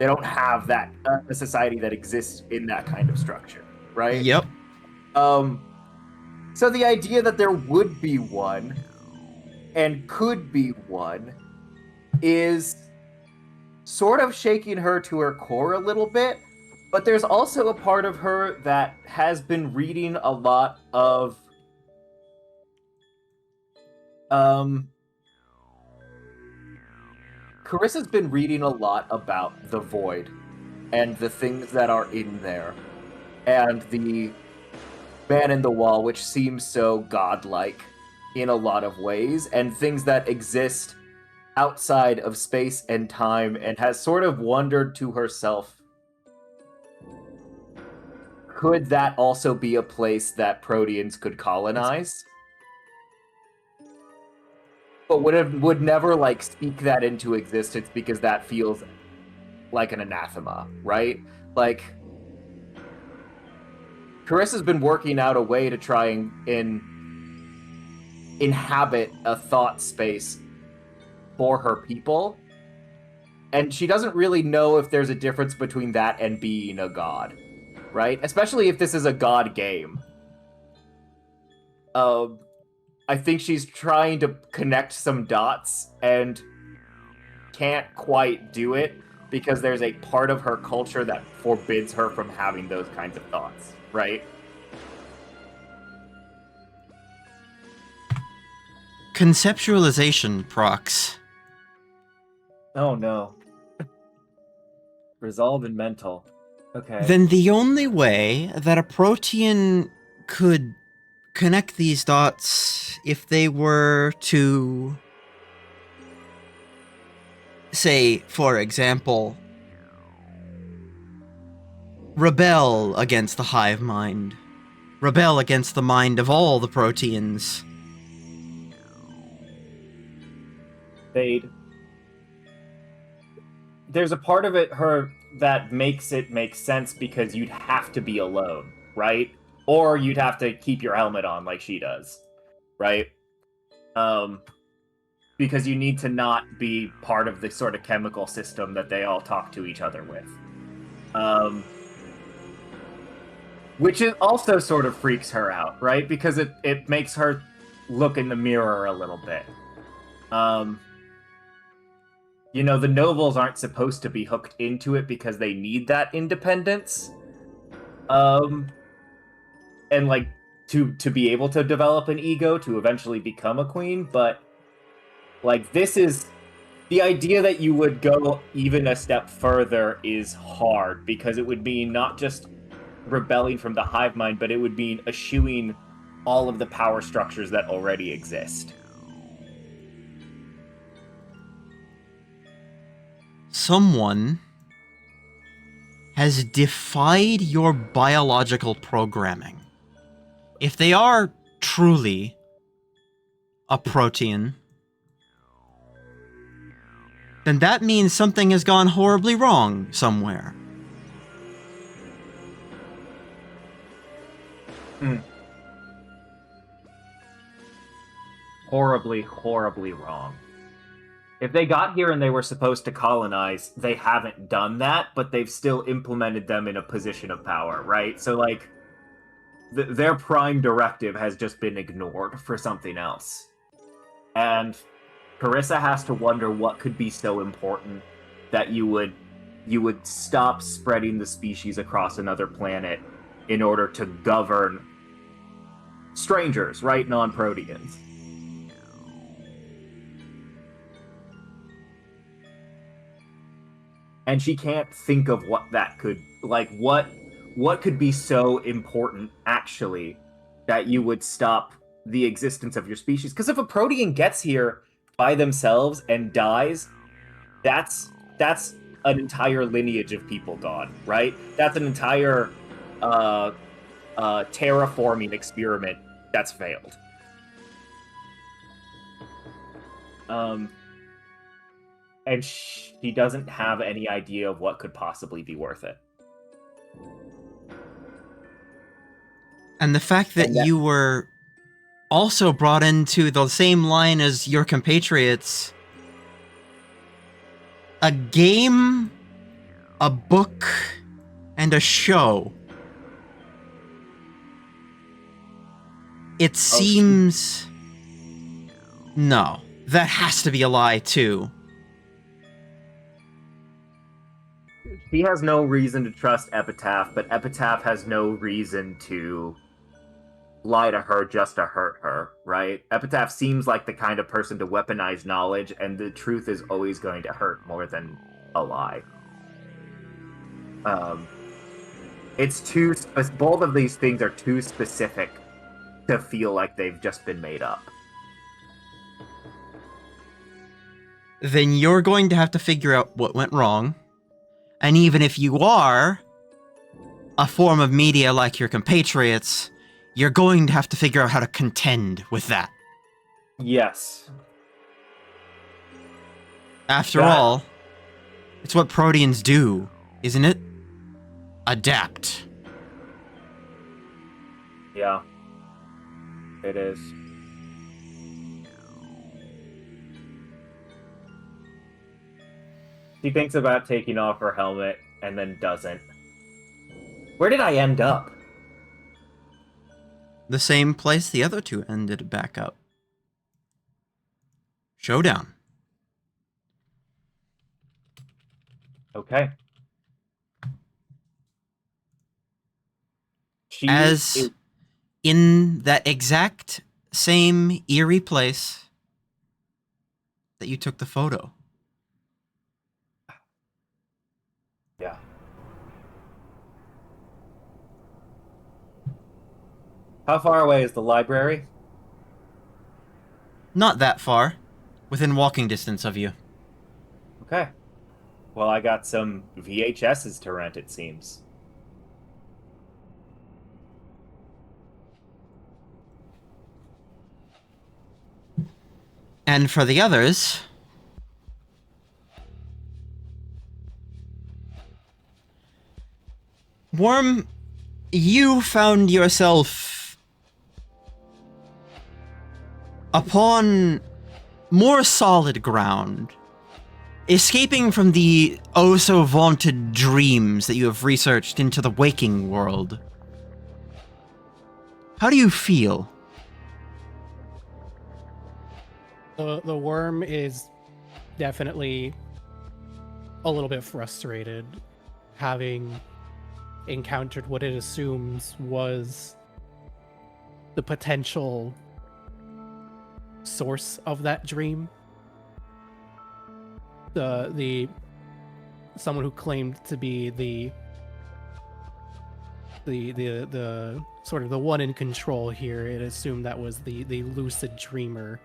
have that a society that exists in that kind of structure, right? Yep. So the idea that there would be one and could be one is sort of shaking her to her core a little bit, but there's also a part of her that has been reading a lot of Carissa's been reading a lot about the void and the things that are in there and the man in the wall, which seems so godlike in a lot of ways, and things that exist outside of space and time, and has sort of wondered to herself, could that also be a place that Proteans could colonize? But would never like speak that into existence because that feels like an anathema, right? Like Carissa's been working out a way to try and inhabit a thought space for her people, and she doesn't really know if there's a difference between that and being a god, right? Especially if this is a god game. I think she's trying to connect some dots and can't quite do it because there's a part of her culture that forbids her from having those kinds of thoughts, right? Conceptualization, Prox. Oh no. Resolve and mental. Okay. Then the only way that a protean could connect these dots, if they were to, say, for example, rebel against the hive mind, rebel against the mind of all the proteans. There's a part of her that makes it make sense because you'd have to be alone, right? Or you'd have to keep your helmet on like she does, right? Because you need to not be part of the sort of chemical system that they all talk to each other with. Which it also sort of freaks her out, right? Because it makes her look in the mirror a little bit. You know, the nobles aren't supposed to be hooked into it because they need that independence. And like to be able to develop an ego to eventually become a queen, but like this is the idea that you would go even a step further is hard because it would mean not just rebelling from the hive mind, but it would mean eschewing all of the power structures that already exist. Someone has defied your biological programming. If they are truly a protean, then that means something has gone horribly wrong somewhere. Horribly, horribly wrong. If they got here and they were supposed to colonize, they haven't done that, but they've still implemented them in a position of power, right? So, like, their prime directive has just been ignored for something else. And Carissa has to wonder what could be so important that you would stop spreading the species across another planet in order to govern strangers, right? Non-Proteans. And she can't think of what that could, like, what could be so important, actually, that you would stop the existence of your species. Because if a protean gets here by themselves and dies, that's an entire lineage of people gone, right? That's an entire terraforming experiment that's failed. And she doesn't have any idea of what could possibly be worth it. And the fact that you were also brought into the same line as your compatriots, a game, a book, and a show. It seems... No, that has to be a lie too. He has no reason to trust Epitaph, but Epitaph has no reason to lie to her just to hurt her, right? Epitaph seems like the kind of person to weaponize knowledge, and the truth is always going to hurt more than a lie. It's too... Both of these things are too specific to feel like they've just been made up. Then you're going to have to figure out what went wrong. And even if you are a form of media like your compatriots, you're going to have to figure out how to contend with that. Yes. After all, it's what proteans do, isn't it? Adapt. Yeah. It is. She thinks about taking off her helmet and then doesn't. Where did I end up? The same place the other two ended back up. Showdown. Okay. She As is- in that exact same eerie place that you took the photo. Yeah. How far away is the library? Not that far. Within walking distance of you. Okay. Well, I got some VHSs to rent, it seems. And for the others, Worm, you found yourself upon more solid ground, escaping from the oh-so-vaunted dreams that you have researched into the waking world. How do you feel? The worm is definitely a little bit frustrated, having encountered what it assumes was the potential source of that dream. The someone who claimed to be the sort of the one in control here. It assumed that was the lucid dreamer,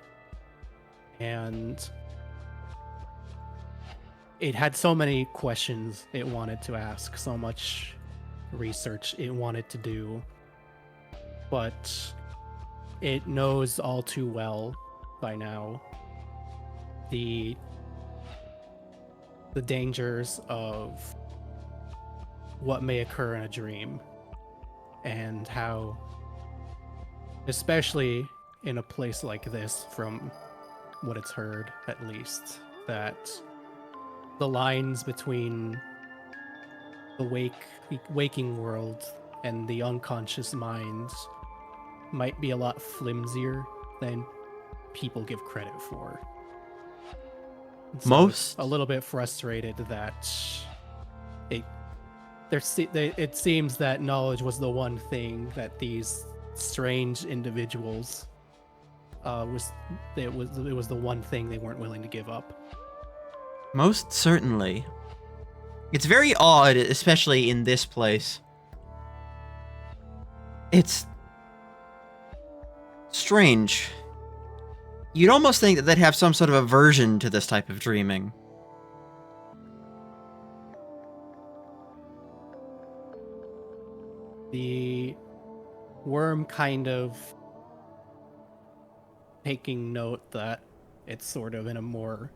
and it had so many questions it wanted to ask, so much research it wanted to do, but it knows all too well by now the dangers of what may occur in a dream, and how, especially in a place like this, from what it's heard at least, that the lines between the waking world and the unconscious mind might be a lot flimsier than people give credit for. And so it's Most? a little bit frustrated that it seems that knowledge was the one thing that these strange individuals was the one thing they weren't willing to give up. Most certainly. It's very odd, especially in this place. It's strange. You'd almost think that they'd have some sort of aversion to this type of dreaming. The worm kind of taking note that it's sort of in a more,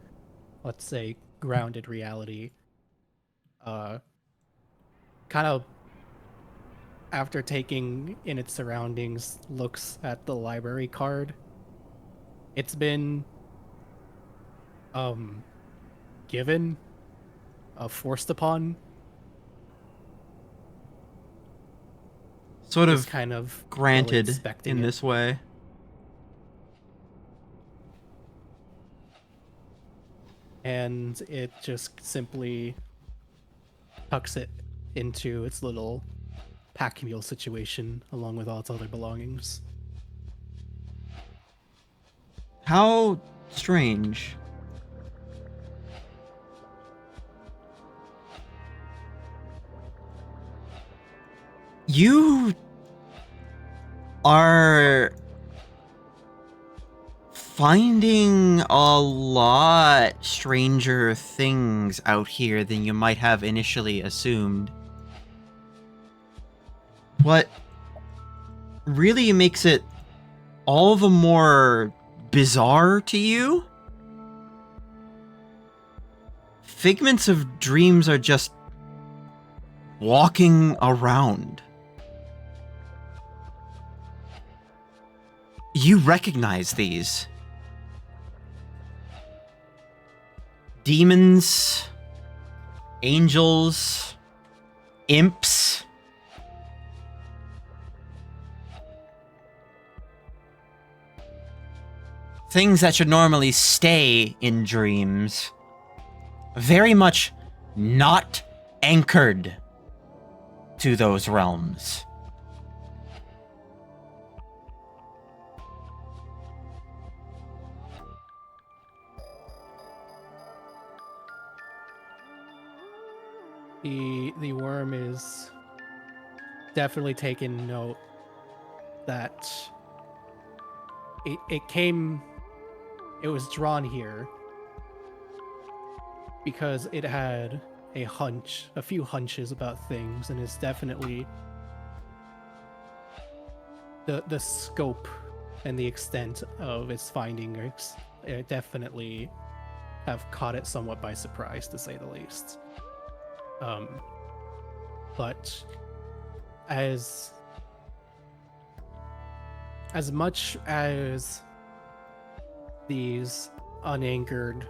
let's say, grounded reality. Kind of, after taking in its surroundings, looks at the library card. It's been given, forced upon. Sort Just of kind of granted inspecting in it. this way. And it just simply tucks it into its little pack mule situation along with all its other belongings. How strange. You are finding a lot stranger things out here than you might have initially assumed. What really makes it all the more bizarre to you? Figments of dreams are just walking around. You recognize these. Demons, angels, imps. Things that should normally stay in dreams. Very much not anchored to those realms. The worm is definitely taking note that it was drawn here because it had a few hunches about things, and it's definitely the scope and the extent of its findings. It definitely have caught it somewhat by surprise, to say the least. But as much as these unanchored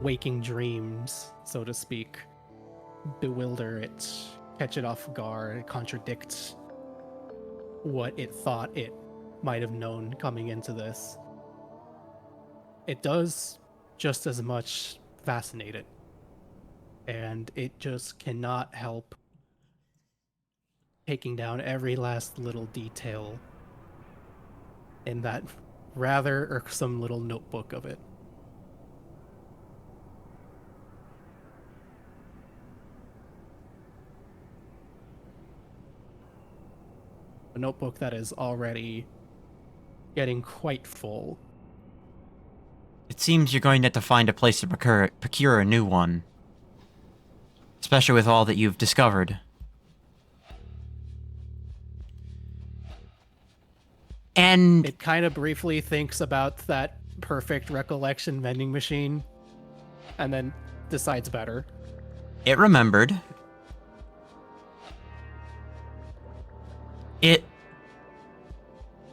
waking dreams, so to speak, bewilder it, catch it off guard, contradict what it thought it might have known coming into this, it does just as much fascinate it. And it just cannot help taking down every last little detail in that rather irksome little notebook of it. A notebook that is already getting quite full. It seems you're going to have to find a place to procure a new one. Especially with all that you've discovered. And it kind of briefly thinks about that perfect recollection vending machine and then decides better. It remembered. It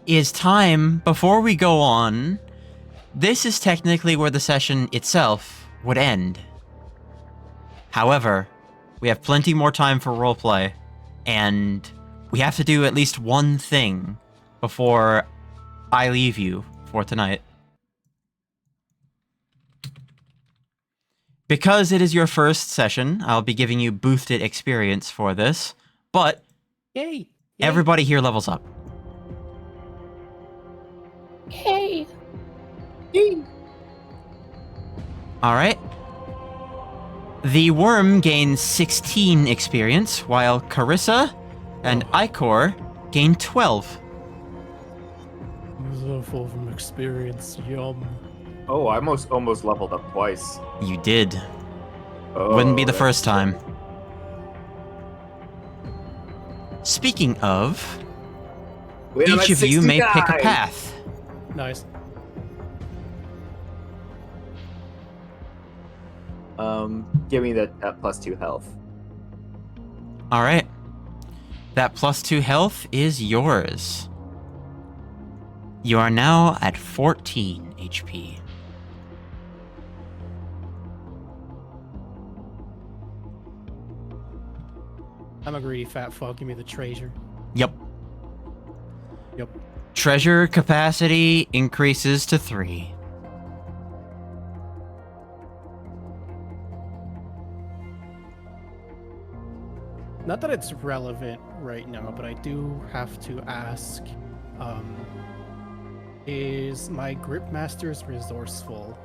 is time, before we go on, this is technically where the session itself would end. However, we have plenty more time for roleplay, and we have to do at least one thing before I leave you for tonight. Because it is your first session, I'll be giving you boosted experience for this, but Yay! Everybody here levels up. Yay! Alright. The worm gains 16 experience, while Carissa and Icor gain 12. So full from experience, yum. Oh, I almost leveled up twice. You did. Oh, Wouldn't be the that's first time. Speaking of, Wait, I'm each at of you may pick a 69. path. Nice. Give me that +2 health. Alright. That +2 health is yours. You are now at 14 HP. I'm a greedy fat fuck. Give me the treasure. Yep. Yep. Treasure capacity increases to 3. Not that it's relevant right now, but I do have to ask, is my Gripmaster's Resourceful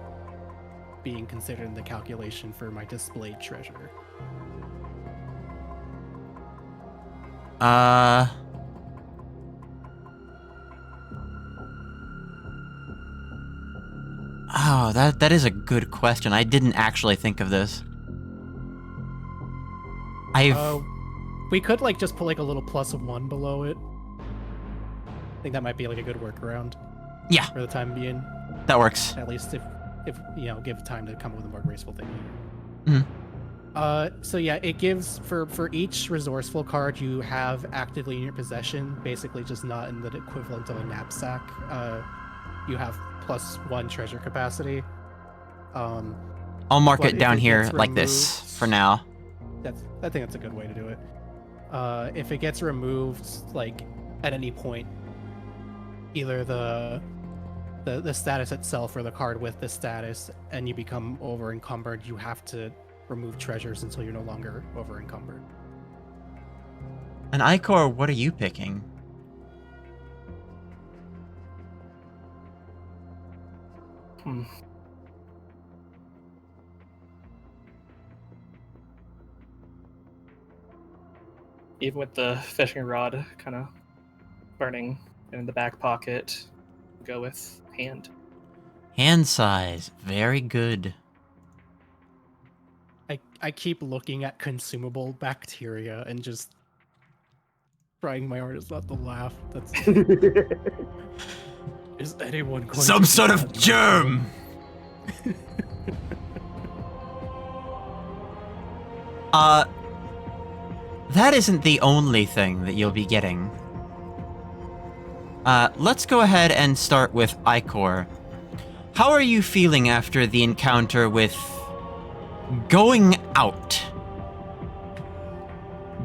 being considered in the calculation for my displayed treasure? Oh, that is a good question. I didn't actually think of this. We could just put a little +1 below it. I think that might be a good workaround. Yeah. For the time being. That works. At least if give time to come up with a more graceful thing. Mhm. So yeah, it gives for each resourceful card you have actively in your possession, basically just not in the equivalent of a knapsack. You have +1 treasure capacity. I'll mark But it if down it here gets like this removed- for now. I think that's a good way to do it. If it gets removed, like at any point, either the status itself or the card with the status, and you become over encumbered, you have to remove treasures until you're no longer over encumbered. And Icor, what are you picking? Hmm. Even with the fishing rod kind of burning in the back pocket, go with hand. Hand size. Very good. I keep looking at consumable bacteria and just trying my hardest not to laugh. That's is anyone going Some to sort do of that? germ! That isn't the only thing that you'll be getting. Let's go ahead and start with Icor. How are you feeling after the encounter with going out?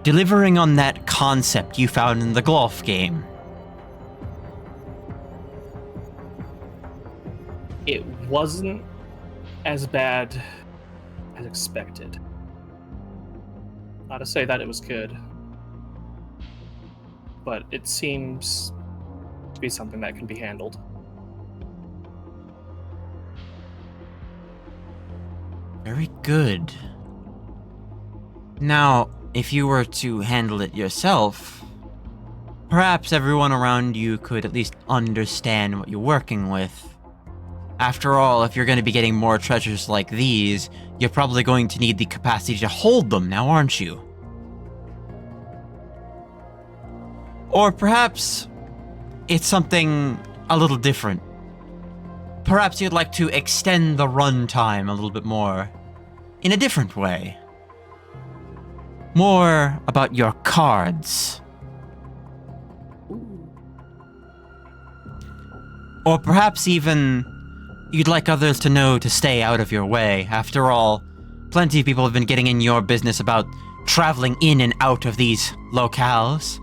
Delivering on that concept you found in the golf game. It wasn't as bad as expected. Not to say that it was good, but it seems to be something that can be handled. Very good. Now, if you were to handle it yourself, perhaps everyone around you could at least understand what you're working with. After all, if you're going to be getting more treasures like these, you're probably going to need the capacity to hold them now, aren't you? Or perhaps it's something a little different. Perhaps you'd like to extend the runtime a little bit more, in a different way. More about your cards. Or perhaps even you'd like others to know to stay out of your way. After all, plenty of people have been getting in your business about traveling in and out of these locales.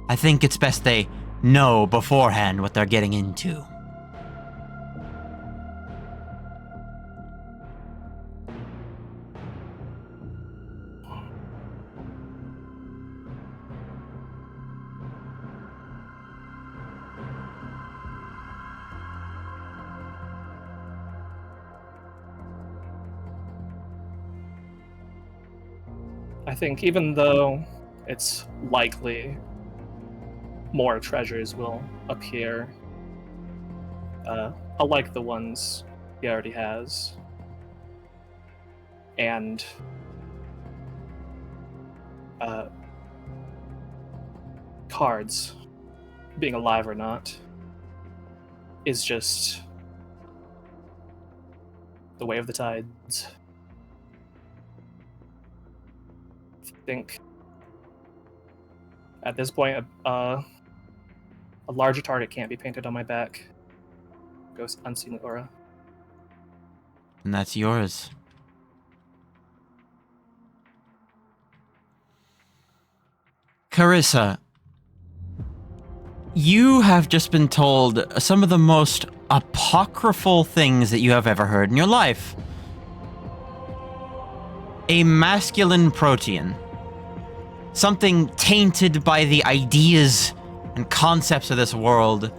I think it's best they know beforehand what they're getting into. I think even though it's likely more treasures will appear, unlike the ones he already has, and cards, being alive or not, is just the way of the tides. I think at this point, a larger target can't be painted on my back. Goes unseen aura. And that's yours. Carissa, you have just been told some of the most apocryphal things that you have ever heard in your life. A masculine protean. Something tainted by the ideas and concepts of this world.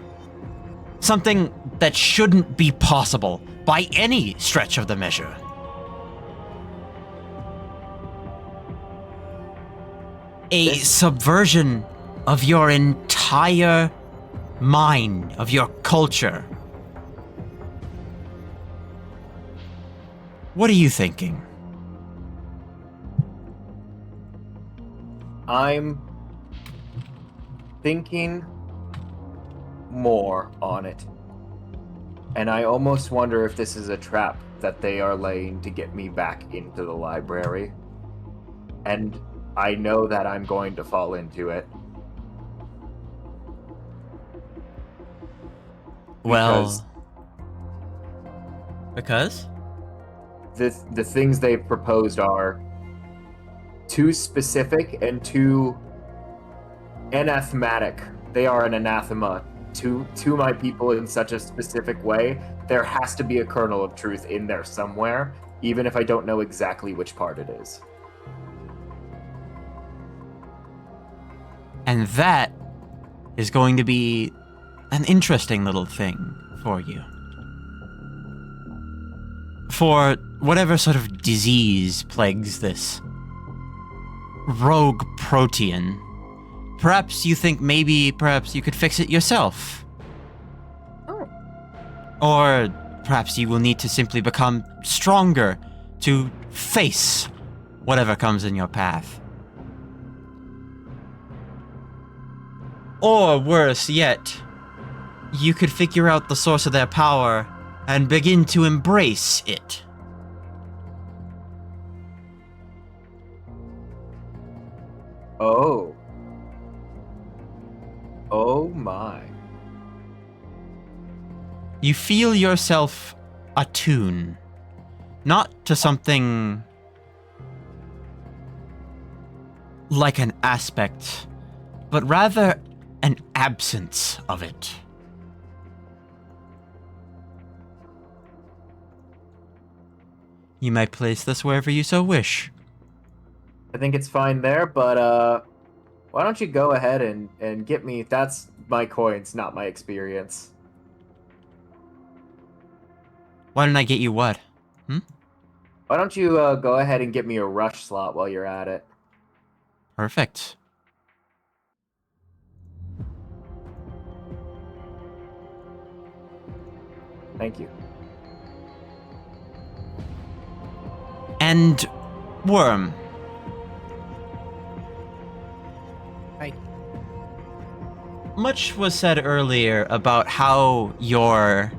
Something that shouldn't be possible by any stretch of the measure. A subversion of your entire mind, of your culture. What are you thinking? I'm thinking more on it. And I almost wonder if this is a trap that they are laying to get me back into the library. And I know that I'm going to fall into it. Well... Because? the things they've proposed are too specific and too anathematic. They are an anathema to my people in such a specific way. There has to be a kernel of truth in there somewhere, even if I don't know exactly which part it is. And that is going to be an interesting little thing for you. For whatever sort of disease plagues this rogue protean, perhaps you think perhaps you could fix it yourself. Oh. Or perhaps you will need to simply become stronger to face whatever comes in your path. Or worse yet, you could figure out the source of their power and begin to embrace it. Oh. Oh my. You feel yourself attune, not to something like an aspect, but rather an absence of it. You may place this wherever you so wish. I think it's fine there, but why don't you go ahead and get me? That's my coins, not my experience. Why didn't I get you what? Why don't you go ahead and get me a rush slot while you're at it? Perfect. Thank you. And Worm. Hi. Much was said earlier about how your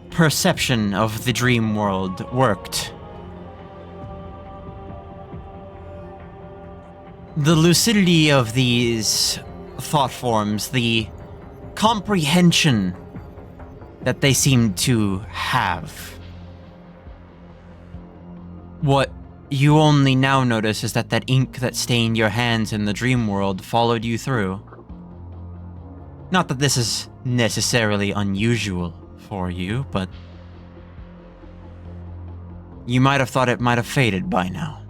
perception of the dream world worked. The lucidity of these thought forms, the comprehension that they seem to have. What you only now notice is that ink that stained your hands in the dream world followed you through. Not that this is necessarily unusual for you, but you might have thought it might have faded by now.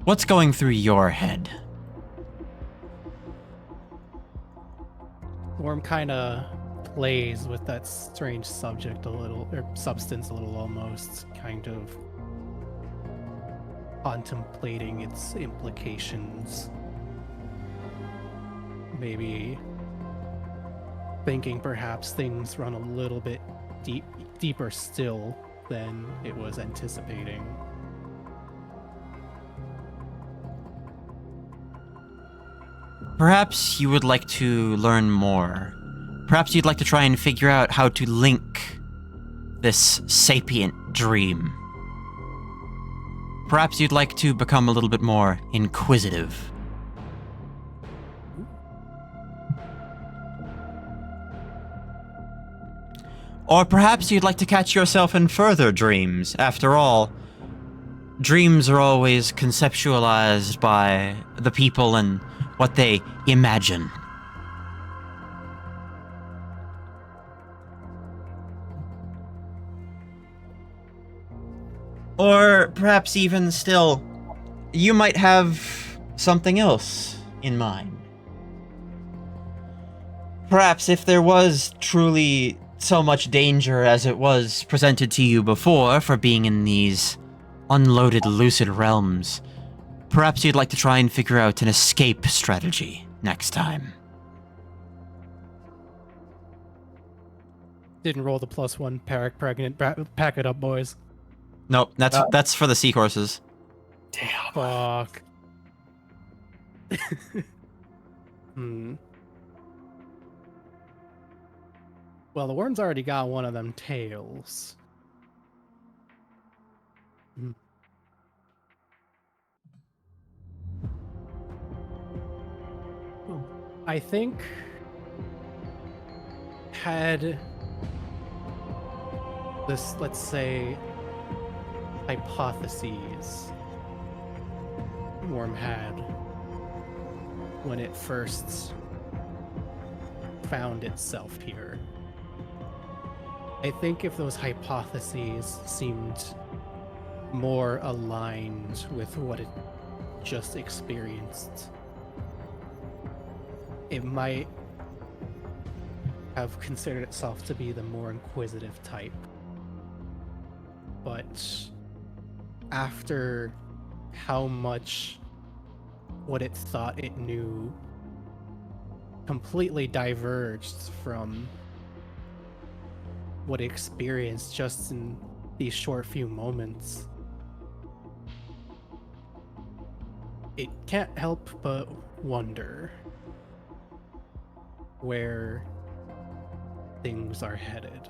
What's going through your head? Worm kind of plays with that strange subject a little, or substance a little almost, kind of contemplating its implications. Maybe thinking perhaps things run a little bit deeper still than it was anticipating. Perhaps you would like to learn more. Perhaps you'd like to try and figure out how to link this sapient dream. Perhaps you'd like to become a little bit more inquisitive. Or perhaps you'd like to catch yourself in further dreams. After all, dreams are always conceptualized by the people and what they imagine. Or perhaps even still, you might have something else in mind. Perhaps if there was truly so much danger as it was presented to you before for being in these unloaded lucid realms, perhaps you'd like to try and figure out an escape strategy next time. Didn't roll the +1 pregnant. Pack it up, boys. Nope, that's for the seahorses. Damn. Fuck. Well, the worm's already got one of them tails. I think had this, let's say, hypotheses Worm had when it first found itself here. I think if those hypotheses seemed more aligned with what it just experienced, it might have considered itself to be the more inquisitive type. But after how much what it thought it knew completely diverged from what it experienced just in these short few moments, it can't help but wonder where things are headed.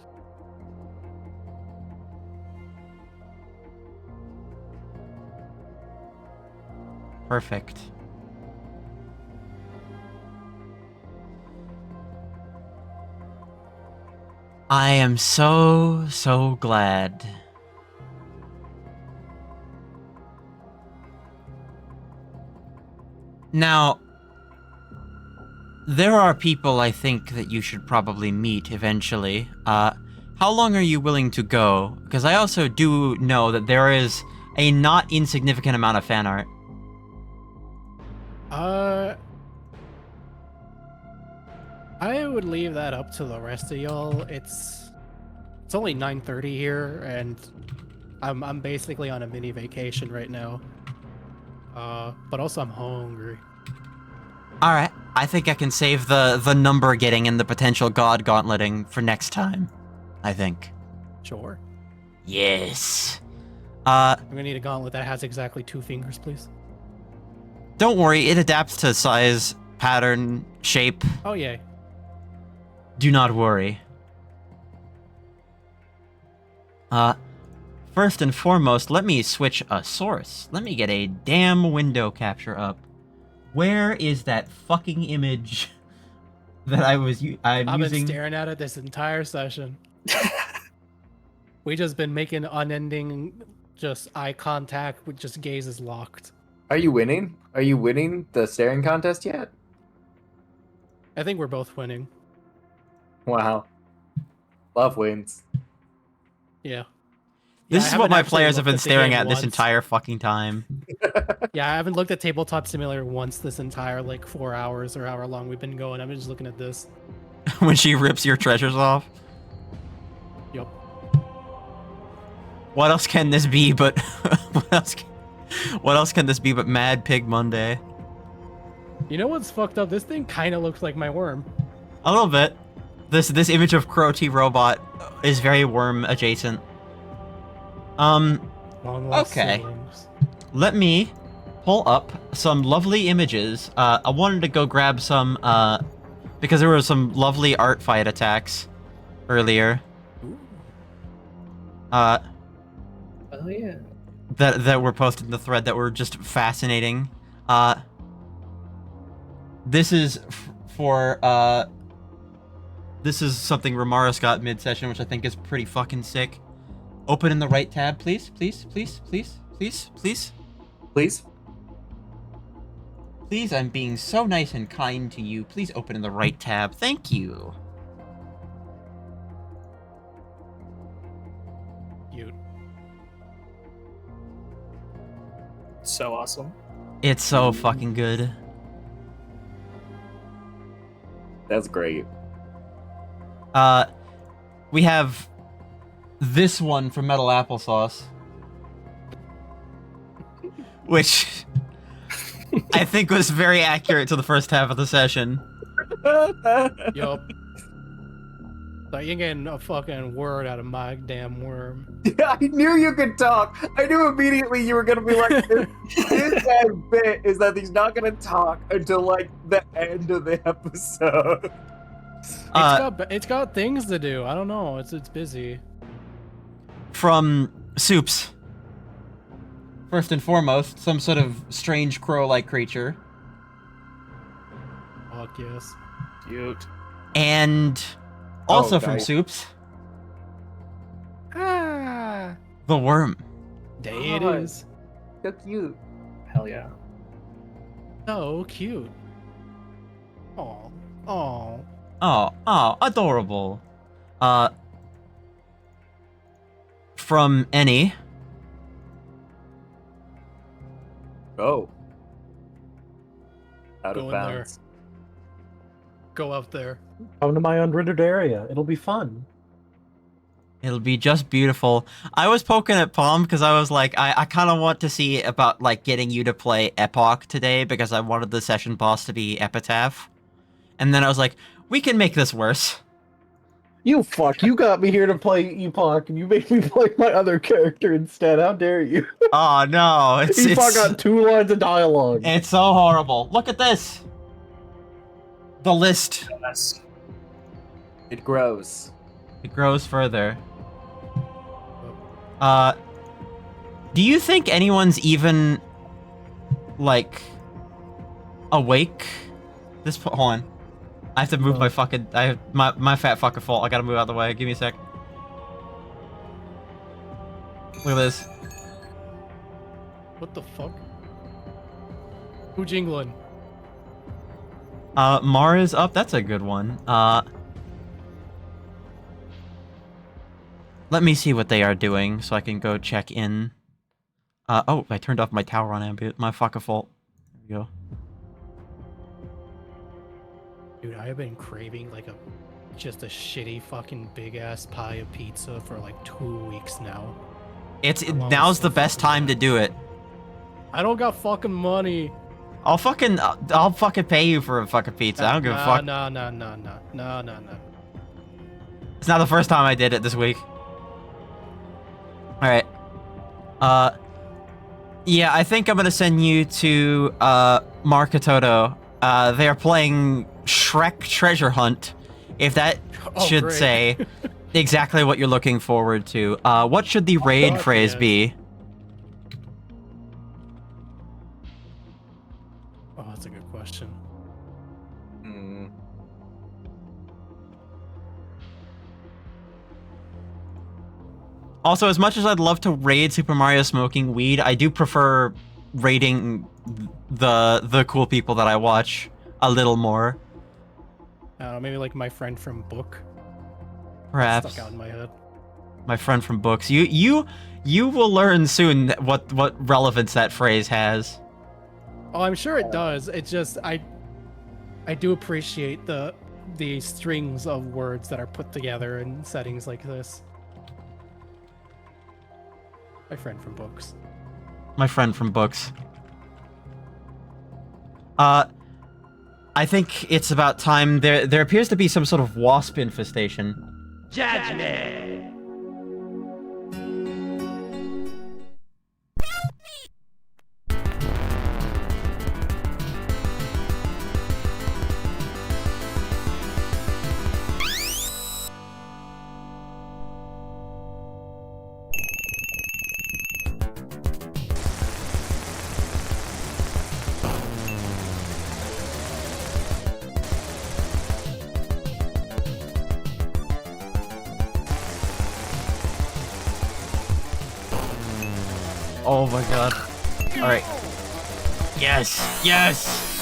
Perfect. I am so glad. Now, there are people I think that you should probably meet eventually. How long are you willing to go? Because I also do know that there is a not insignificant amount of fan art. I would leave that up to the rest of y'all. It's only 9:30 here, and I'm basically on a mini vacation right now. But also I'm hungry. All right, I think I can save the number getting and the potential god gauntleting for next time. I think. Sure. Yes. I'm gonna need a gauntlet that has exactly 2 fingers, please. Don't worry, it adapts to size, pattern, shape. Oh yeah. Do not worry. First and foremost, let me switch a source. Let me get a damn window capture up. Where is that fucking image that I've using? Been staring at it this entire session. We just been making unending just eye contact with just gazes locked. Are you winning? Are you winning the staring contest yet? I think we're both winning. Wow. Love wins. Yeah. This is what my players have been looked at the staring game at this once. entire fucking time. Yeah, I haven't looked at Tabletop Simulator once this entire, 4 hours or however long we've been going. I've been just looking at this. When she rips your treasures off. Yup. What else can this be but... what else can this be but Mad Pig Monday? You know what's fucked up? This thing kind of looks like my worm. A little bit. This image of Crow T Robot is very worm adjacent. Long-lost Okay. siblings. Let me pull up some lovely images. I wanted to go grab some, because there were some lovely art fight attacks earlier. Ooh. Oh yeah. That were posted in the thread that were just fascinating. This is this is something Ramaris got mid-session, which I think is pretty fucking sick. Open in the right tab, please, please, please, please, please, please. Please? Please, I'm being so nice and kind to you. Please open in the right tab. Thank you. Cute. So awesome. It's so fucking good. That's great. We have this one from Metal Applesauce, which I think was very accurate to the first half of the session. Yup. So you're getting a fucking word out of my damn worm. I knew you could talk. I knew immediately you were gonna be like, this guy's bit is that he's not gonna talk until the end of the episode. It's got things to do. I don't know. It's busy. From Soups. First and foremost, some sort of strange crow-like creature. Fuck yes. Cute. And also Oh, from nice. Soups, Ah, The worm. there it Oh. is. So cute. Hell yeah. So cute. Oh, oh. Oh, adorable. From Any. Oh. Out Go of in there. bounds. Go out there. Come to my unrendered area. It'll be fun. It'll be just beautiful. I was poking at Palm because I was like, I kind of want to see about like getting you to play Epoch today because I wanted the session boss to be Epitaph. And then I was like, we can make this worse. You fuck! You got me here to play Epoch, and you make me play my other character instead. How dare you? Oh no, Epoch got 2 lines of dialogue. it's so horrible. Look at this. The list. Yes. It grows. It grows further. Do you think anyone's even like awake? Hold on. I have to move my fucking. I have my fat fucking fault. I gotta move out of the way. Give me a sec. Look at this. What the fuck? Who jingling? Mara's up. That's a good one. Let me see what they are doing so I can go check in. Oh, I turned off my tower on ambient. My fucking fault. There we go. Dude, I have been craving like just a shitty fucking big ass pie of pizza for like 2 weeks now. Now's the best time to do it. I don't got fucking money. I'll fucking pay you for a fucking pizza. I don't give a fuck. No. It's not the first time I did it this week. Alright. Yeah, I think I'm gonna send you to, Markatoto. They are playing Shrek Treasure Hunt, if that Oh, should great. say exactly what you're looking forward to. What should the raid God, phrase yes. be? Oh, that's a good question. Hmm. Also, as much as I'd love to raid Super Mario smoking weed, I do prefer raiding the cool people that I watch a little more. I don't know, maybe like my friend from Book. Perhaps. Stuck out in my head. My friend from books. You will learn soon what relevance that phrase has. Oh, I'm sure it does. It's just I do appreciate the strings of words that are put together in settings like this. My friend from Books. My friend from books. I think it's about time. There appears to be some sort of wasp infestation. Judgment! Oh my god. Alright. Yes! Yes!